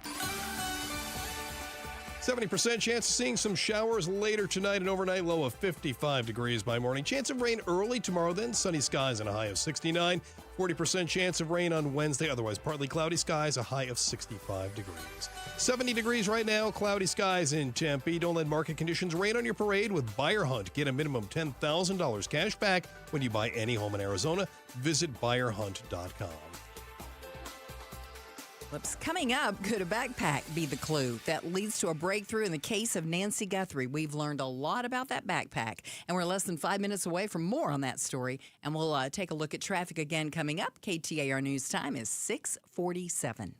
70% chance of seeing some showers later tonight, an overnight low of 55 degrees by morning. Chance of rain early tomorrow, then sunny skies and a high of 69. 40% chance of rain on Wednesday, otherwise partly cloudy skies, a high of 65 degrees. 70 degrees right now, cloudy skies in Tempe. Don't let market conditions rain on your parade with Buyer Hunt. Get a minimum $10,000 cash back when you buy any home in Arizona. Visit buyerhunt.com. Coming up, could a backpack be the clue that leads to a breakthrough in the case of Nancy Guthrie? We've learned a lot about that backpack, and we're less than 5 minutes away from more on that story. And we'll take a look at traffic again coming up. KTAR News time is 6:47.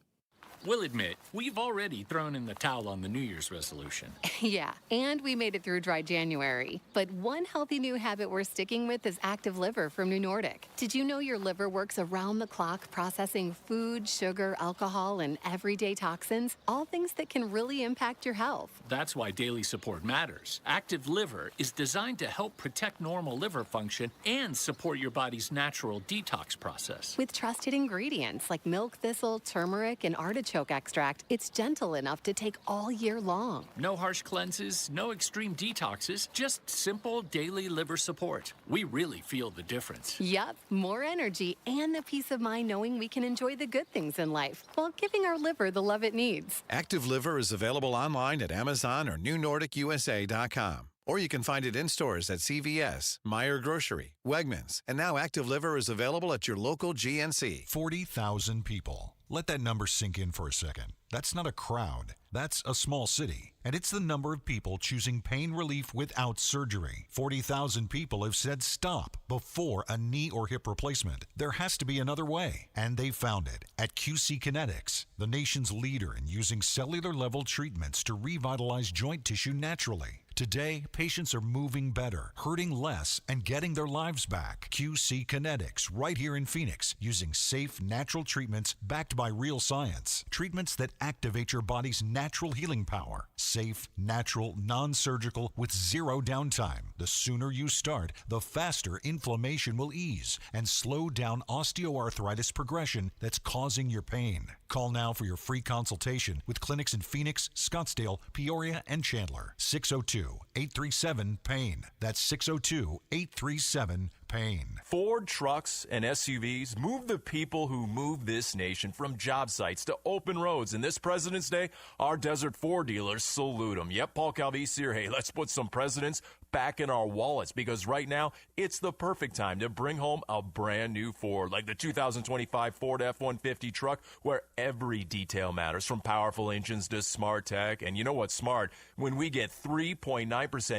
We'll admit, we've already thrown in the towel on the New Year's resolution. Yeah, and we made it through dry January. But one healthy new habit we're sticking with is Active Liver from New Nordic. Did you know your liver works around the clock processing food, sugar, alcohol, and everyday toxins? All things that can really impact your health. That's why daily support matters. Active Liver is designed to help protect normal liver function and support your body's natural detox process. With trusted ingredients like milk thistle, turmeric, and artichoke extract, it's gentle enough to take all year long. No harsh cleanses, no extreme detoxes, just simple daily liver support. We really feel the difference. Yup, more energy and the peace of mind knowing we can enjoy the good things in life while giving our liver the love it needs. Active Liver is available online at Amazon or NewNordicUSA.com. Or you can find it in stores at CVS, Meijer Grocery, Wegmans, and now Active Liver is available at your local GNC. 40,000 people. Let that number sink in for a second. That's not a crowd. That's a small city. And it's the number of people choosing pain relief without surgery. 40,000 people have said stop before a knee or hip replacement. There has to be another way. And they found it at QC Kinetics, the nation's leader in using cellular-level treatments to revitalize joint tissue naturally. Today, patients are moving better, hurting less, and getting their lives back. QC Kinetics, right here in Phoenix, using safe, natural treatments backed by real science. Treatments that activate your body's natural healing power. Safe, natural, non-surgical, with zero downtime. The sooner you start, the faster inflammation will ease and slow down osteoarthritis progression that's causing your pain. Call now for your free consultation with clinics in Phoenix, Scottsdale, Peoria, and Chandler. 602-837-PAIN. That's 602-837-PAIN. Ford trucks and SUVs move the people who move this nation from job sites to open roads. And this President's Day, our Desert Ford dealers salute them. Yep, Paul Calvisi here. Hey, let's put some presidents back in our wallets, because right now it's the perfect time to bring home a brand new Ford, like the 2025 Ford F-150 truck, where every detail matters, from powerful engines to smart tech. And you know what's smart? When we get 3.9%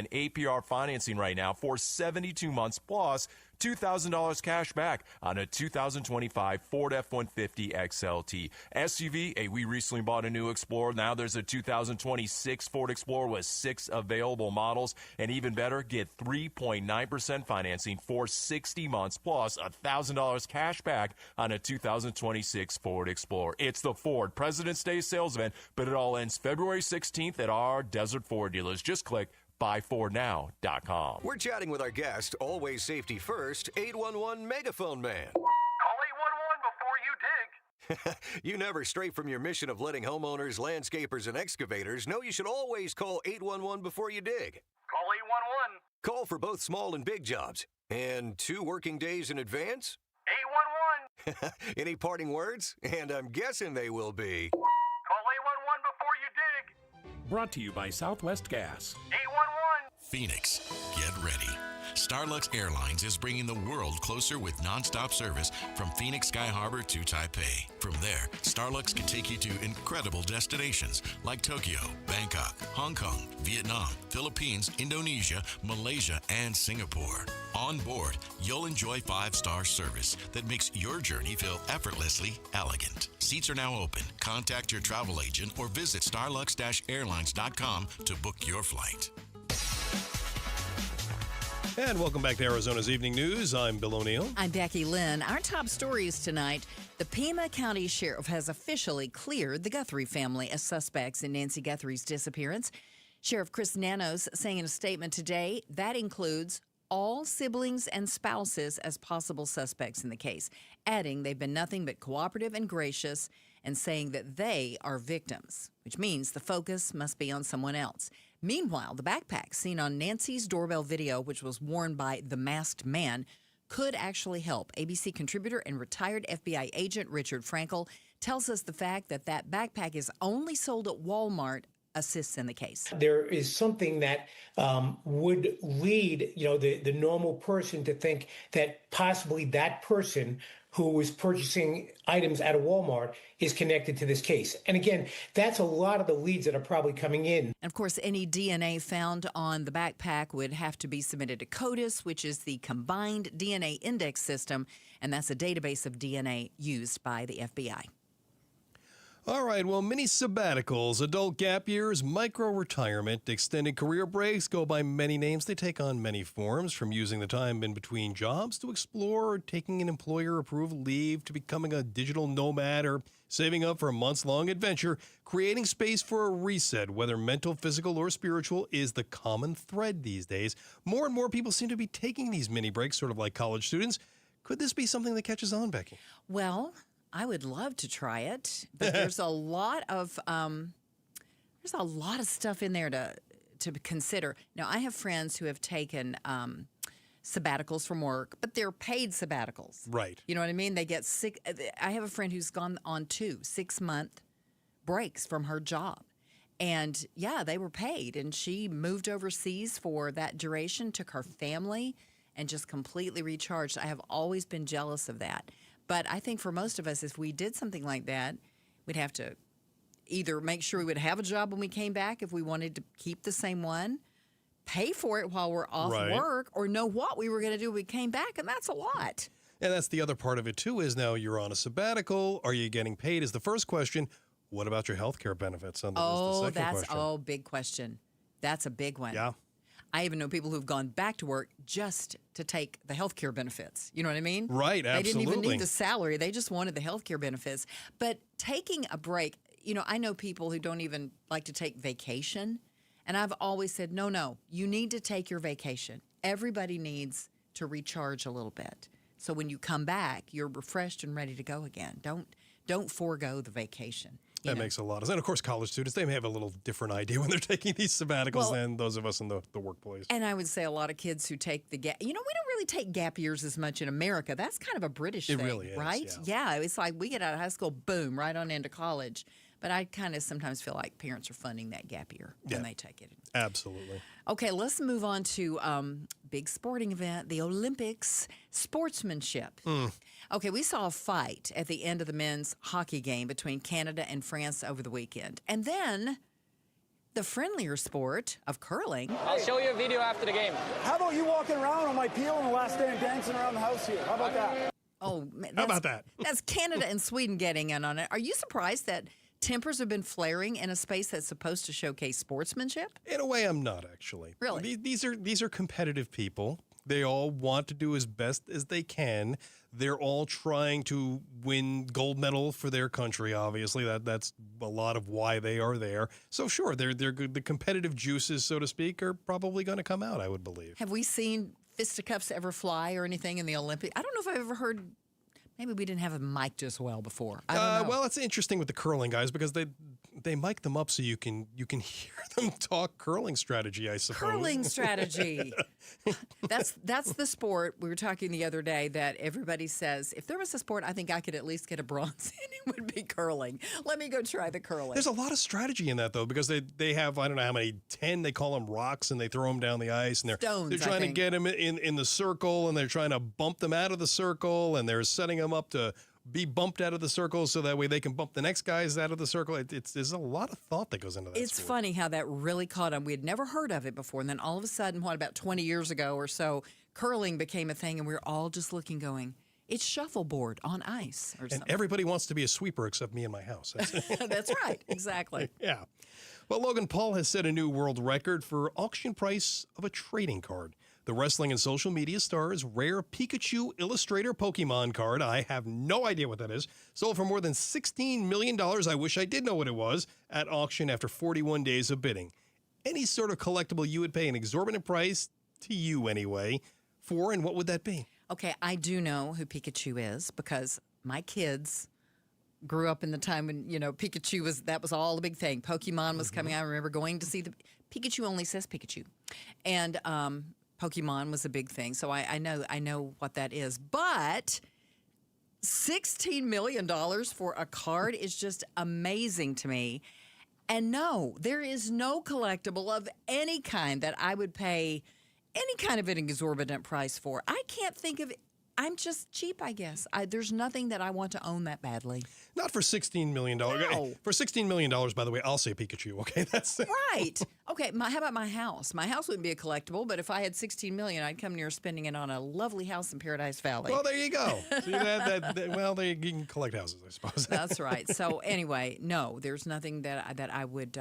APR financing right now for 72 months plus $2,000 cash back on a 2025 Ford F-150 XLT. SUV, hey, we recently bought a new Explorer. Now there's a 2026 Ford Explorer with 6 available models. And even better, get 3.9% financing for 60 months plus $1,000 cash back on a 2026 Ford Explorer. It's the Ford President's Day sales event, but it all ends February 16th at our Desert Ford dealers. Just click buyfordnow.com. We're chatting with our guest, always safety first, 811 Megaphone Man. Call 811 before you dig. You never stray from your mission of letting homeowners, landscapers, and excavators know you should always call 811 before you dig. Call 811. Call for both small and big jobs. And 2 working days in advance? 811. Any parting words? And I'm guessing they will be. Call 811 before you dig. Brought to you by Southwest Gas. 811. Phoenix, get ready. Starlux Airlines is bringing the world closer with nonstop service from Phoenix Sky Harbor to Taipei. From there, Starlux can take you to incredible destinations like Tokyo, Bangkok, Hong Kong, Vietnam, Philippines, Indonesia, Malaysia, and Singapore. On board, you'll enjoy 5-star service that makes your journey feel effortlessly elegant. Seats are now open. Contact your travel agent or visit starlux-airlines.com to book your flight. And welcome back to Arizona's Evening News. I'm Bill O'Neill. I'm Becky Lynn. Our top stories tonight. The Pima County Sheriff has officially cleared the Guthrie family as suspects in Nancy Guthrie's disappearance. Sheriff Chris Nanos saying in a statement today that includes all siblings and spouses as possible suspects in the case, adding they've been nothing but cooperative and gracious, and saying that they are victims, which means the focus must be on someone else. Meanwhile, the backpack seen on Nancy's doorbell video, which was worn by the masked man, could actually help. ABC contributor and retired FBI agent Richard Frankel tells us the fact that that backpack is only sold at Walmart assists in the case. There is something that would lead, the normal person to think that possibly that person who was purchasing items at a Walmart is connected to this case. And again, that's a lot of the leads that are probably coming in. And of course, any DNA found on the backpack would have to be submitted to CODIS, which is the Combined DNA Index System, and that's a database of DNA used by the FBI. All right, well, mini sabbaticals, adult gap years, micro-retirement, extended career breaks go by many names. They take on many forms, from using the time in between jobs to explore, taking an employer-approved leave, to becoming a digital nomad, or saving up for a months-long adventure. Creating space for a reset, whether mental, physical, or spiritual, is the common thread these days. More and more people seem to be taking these mini breaks, sort of like college students. Could this be something that catches on, Becky? Well, I would love to try it, but there's a lot of stuff in there to consider. Now, I have friends who have taken sabbaticals from work, but they're paid sabbaticals. Right. You know what I mean? They get sick. I have a friend who's gone on 2 6-month breaks from her job. And yeah, they were paid. And she moved overseas for that duration, took her family, and just completely recharged. I have always been jealous of that. But I think for most of us, if we did something like that, we'd have to either make sure we would have a job when we came back if we wanted to keep the same one, pay for it while we're off work, or know what we were going to do when we came back, and that's a lot. And that's the other part of it, too, is now you're on a sabbatical. Are you getting paid is the first question. What about your health care benefits? Is the second question. Big question. That's a big one. Yeah. I even know people who've gone back to work just to take the health care benefits. You know what I mean? Right, absolutely. They didn't even need the salary. They just wanted the health care benefits. But taking a break, I know people who don't even like to take vacation. And I've always said, no, you need to take your vacation. Everybody needs to recharge a little bit. So when you come back, you're refreshed and ready to go again. Don't forego the vacation. That makes a lot of sense. And, of course, college students, they may have a little different idea when they're taking these sabbaticals than those of us in the workplace. And I would say a lot of kids who take the gap, we don't really take gap years as much in America. That's kind of a British thing, really is, right? Yeah, it's like we get out of high school, boom, right on into college. But I kind of sometimes feel like parents are funding that gap year when they take it. Absolutely. Okay, let's move on to big sporting event, the Olympics, sportsmanship. Okay, we saw a fight at the end of the men's hockey game between Canada and France over the weekend. And then the friendlier sport of curling. I'll show you a video after the game. How about you walking around on my peel on the last day and dancing around the house here? How about that? Oh, how about that? That's Canada and Sweden getting in on it. Are you surprised that tempers have been flaring in a space that's supposed to showcase sportsmanship? In a way, I'm not, actually. Really? These are competitive people. They all want to do as best as they can. They're all trying to win gold medal for their country, obviously. That's a lot of why they are there. So, sure, they're good. The competitive juices, so to speak, are probably going to come out, I would believe. Have we seen fisticuffs ever fly or anything in the Olympics? I don't know if I've ever heard. Maybe we didn't have it mic'd as well before. I don't know. Well, it's interesting with the curling guys because they mic them up so you can hear them talk curling strategy, I suppose. Curling strategy. That's the sport we were talking the other day that everybody says, if there was a sport I think I could at least get a bronze in, it would be curling. Let me go try the curling. There's a lot of strategy in that, though, because they have, I don't know how many, 10, they call them rocks, and they throw them down the ice. And they're trying to get them in the circle, and they're trying to bump them out of the circle, and they're setting them up to be bumped out of the circle so that way they can bump the next guys out of the circle. There's a lot of thought that goes into that It's sport. funny how that really caught on. We had never heard of it before, and then all of a sudden, about 20 years ago or so, curling became a thing, and we were all just looking going, it's shuffleboard on ice or something. And everybody wants to be a sweeper except me in my house. That's right, exactly. Yeah. Well, Logan Paul has set a new world record for auction price of a trading card. The wrestling and social media star's rare Pikachu Illustrator Pokemon card, I have no idea what that is, sold for more than $16 million. I wish I did know what it was, at auction after 41 days of bidding. Any sort of collectible you would pay an exorbitant price, to you anyway, for, and what would that be? Okay, I do know who Pikachu is because my kids grew up in the time when, Pikachu was all the big thing. Pokemon was coming out. I remember going to see Pikachu only says Pikachu. And Pokemon was a big thing, so I know what that is. But $16 million for a card is just amazing to me. And no, there is no collectible of any kind that I would pay any kind of an exorbitant price for. I can't think of. I'm just cheap, I guess. There's nothing that I want to own that badly. Not for $16 million. No. For $16 million, by the way, I'll say Pikachu, okay? That's right. Okay, how about my house? My house wouldn't be a collectible, but if I had $16 million, I'd come near spending it on a lovely house in Paradise Valley. Well, there you go. See, you can collect houses, I suppose. That's right. So anyway, no, there's nothing that I would,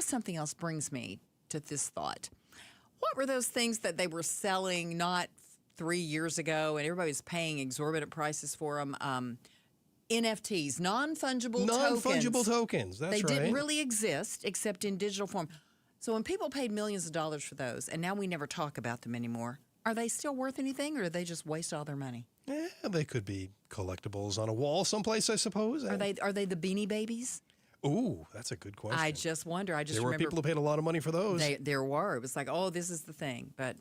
something else brings me to this thought. What were those things that they were selling not 3 years ago, and everybody was paying exorbitant prices for them? NFTs, non-fungible tokens. Non-fungible tokens, that's right. They didn't really exist except in digital form. So when people paid millions of dollars for those, and now we never talk about them anymore, are they still worth anything, or do they just waste all their money? Yeah, they could be collectibles on a wall someplace, I suppose. Are they the Beanie Babies? Ooh, that's a good question. I just wonder. There were people who paid a lot of money for those. There were. It was like, oh, this is the thing. But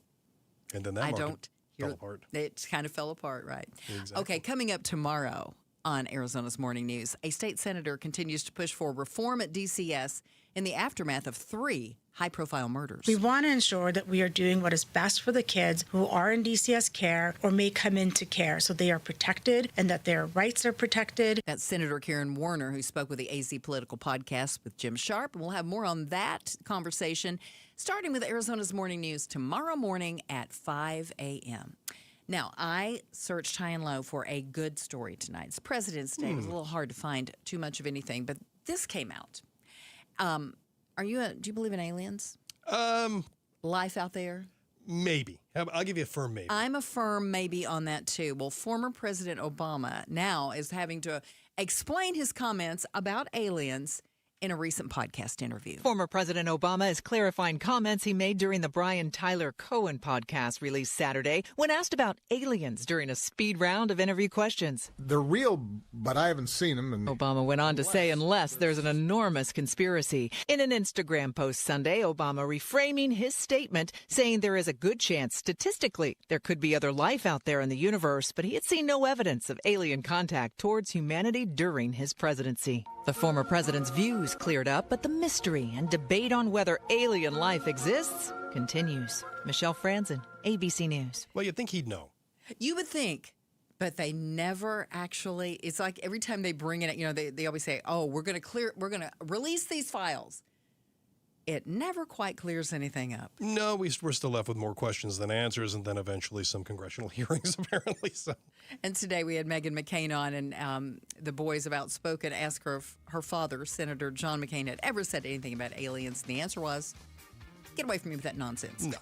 and then that market fell apart. It kind of fell apart, right? Exactly. Okay, coming up tomorrow on Arizona's Morning News, a state senator continues to push for reform at DCS in the aftermath of 3 high-profile murders. We want to ensure that we are doing what is best for the kids who are in DCS care or may come into care, so they are protected and that their rights are protected. That's Senator Karen Warner, who spoke with the AZ Political Podcast with Jim Sharp. We'll have more on that conversation, starting with Arizona's Morning News tomorrow morning at 5 a.m. Now, I searched high and low for a good story tonight. It's President's Day. It was a little hard to find too much of anything, but this came out. Do you believe in aliens? Life out there? Maybe. I'll give you a firm maybe. I'm a firm maybe on that too. Well, former President Obama now is having to explain his comments about aliens in a recent podcast interview. Former President Obama is clarifying comments he made during the Brian Tyler Cohen podcast released Saturday when asked about aliens during a speed round of interview questions. They're real, but I haven't seen them. And Obama went on to say unless there's an enormous conspiracy. In an Instagram post Sunday, Obama reframing his statement, saying there is a good chance statistically there could be other life out there in the universe, but he had seen no evidence of alien contact towards humanity during his presidency. The former president's views cleared up, but the mystery and debate on whether alien life exists continues. Michelle Franzen, ABC News. Well, you'd think he'd know. You would think, but they never actually. It's like every time they bring it, they always say, "Oh, we're going to release these files." It never quite clears anything up. No, we're still left with more questions than answers, and then eventually some congressional hearings, apparently. So. And today we had Meghan McCain on, and the boys have outspoken asked her if her father, Senator John McCain, had ever said anything about aliens. And the answer was, get away from me with that nonsense. No.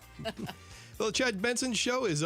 Well, the Chad Benson Show is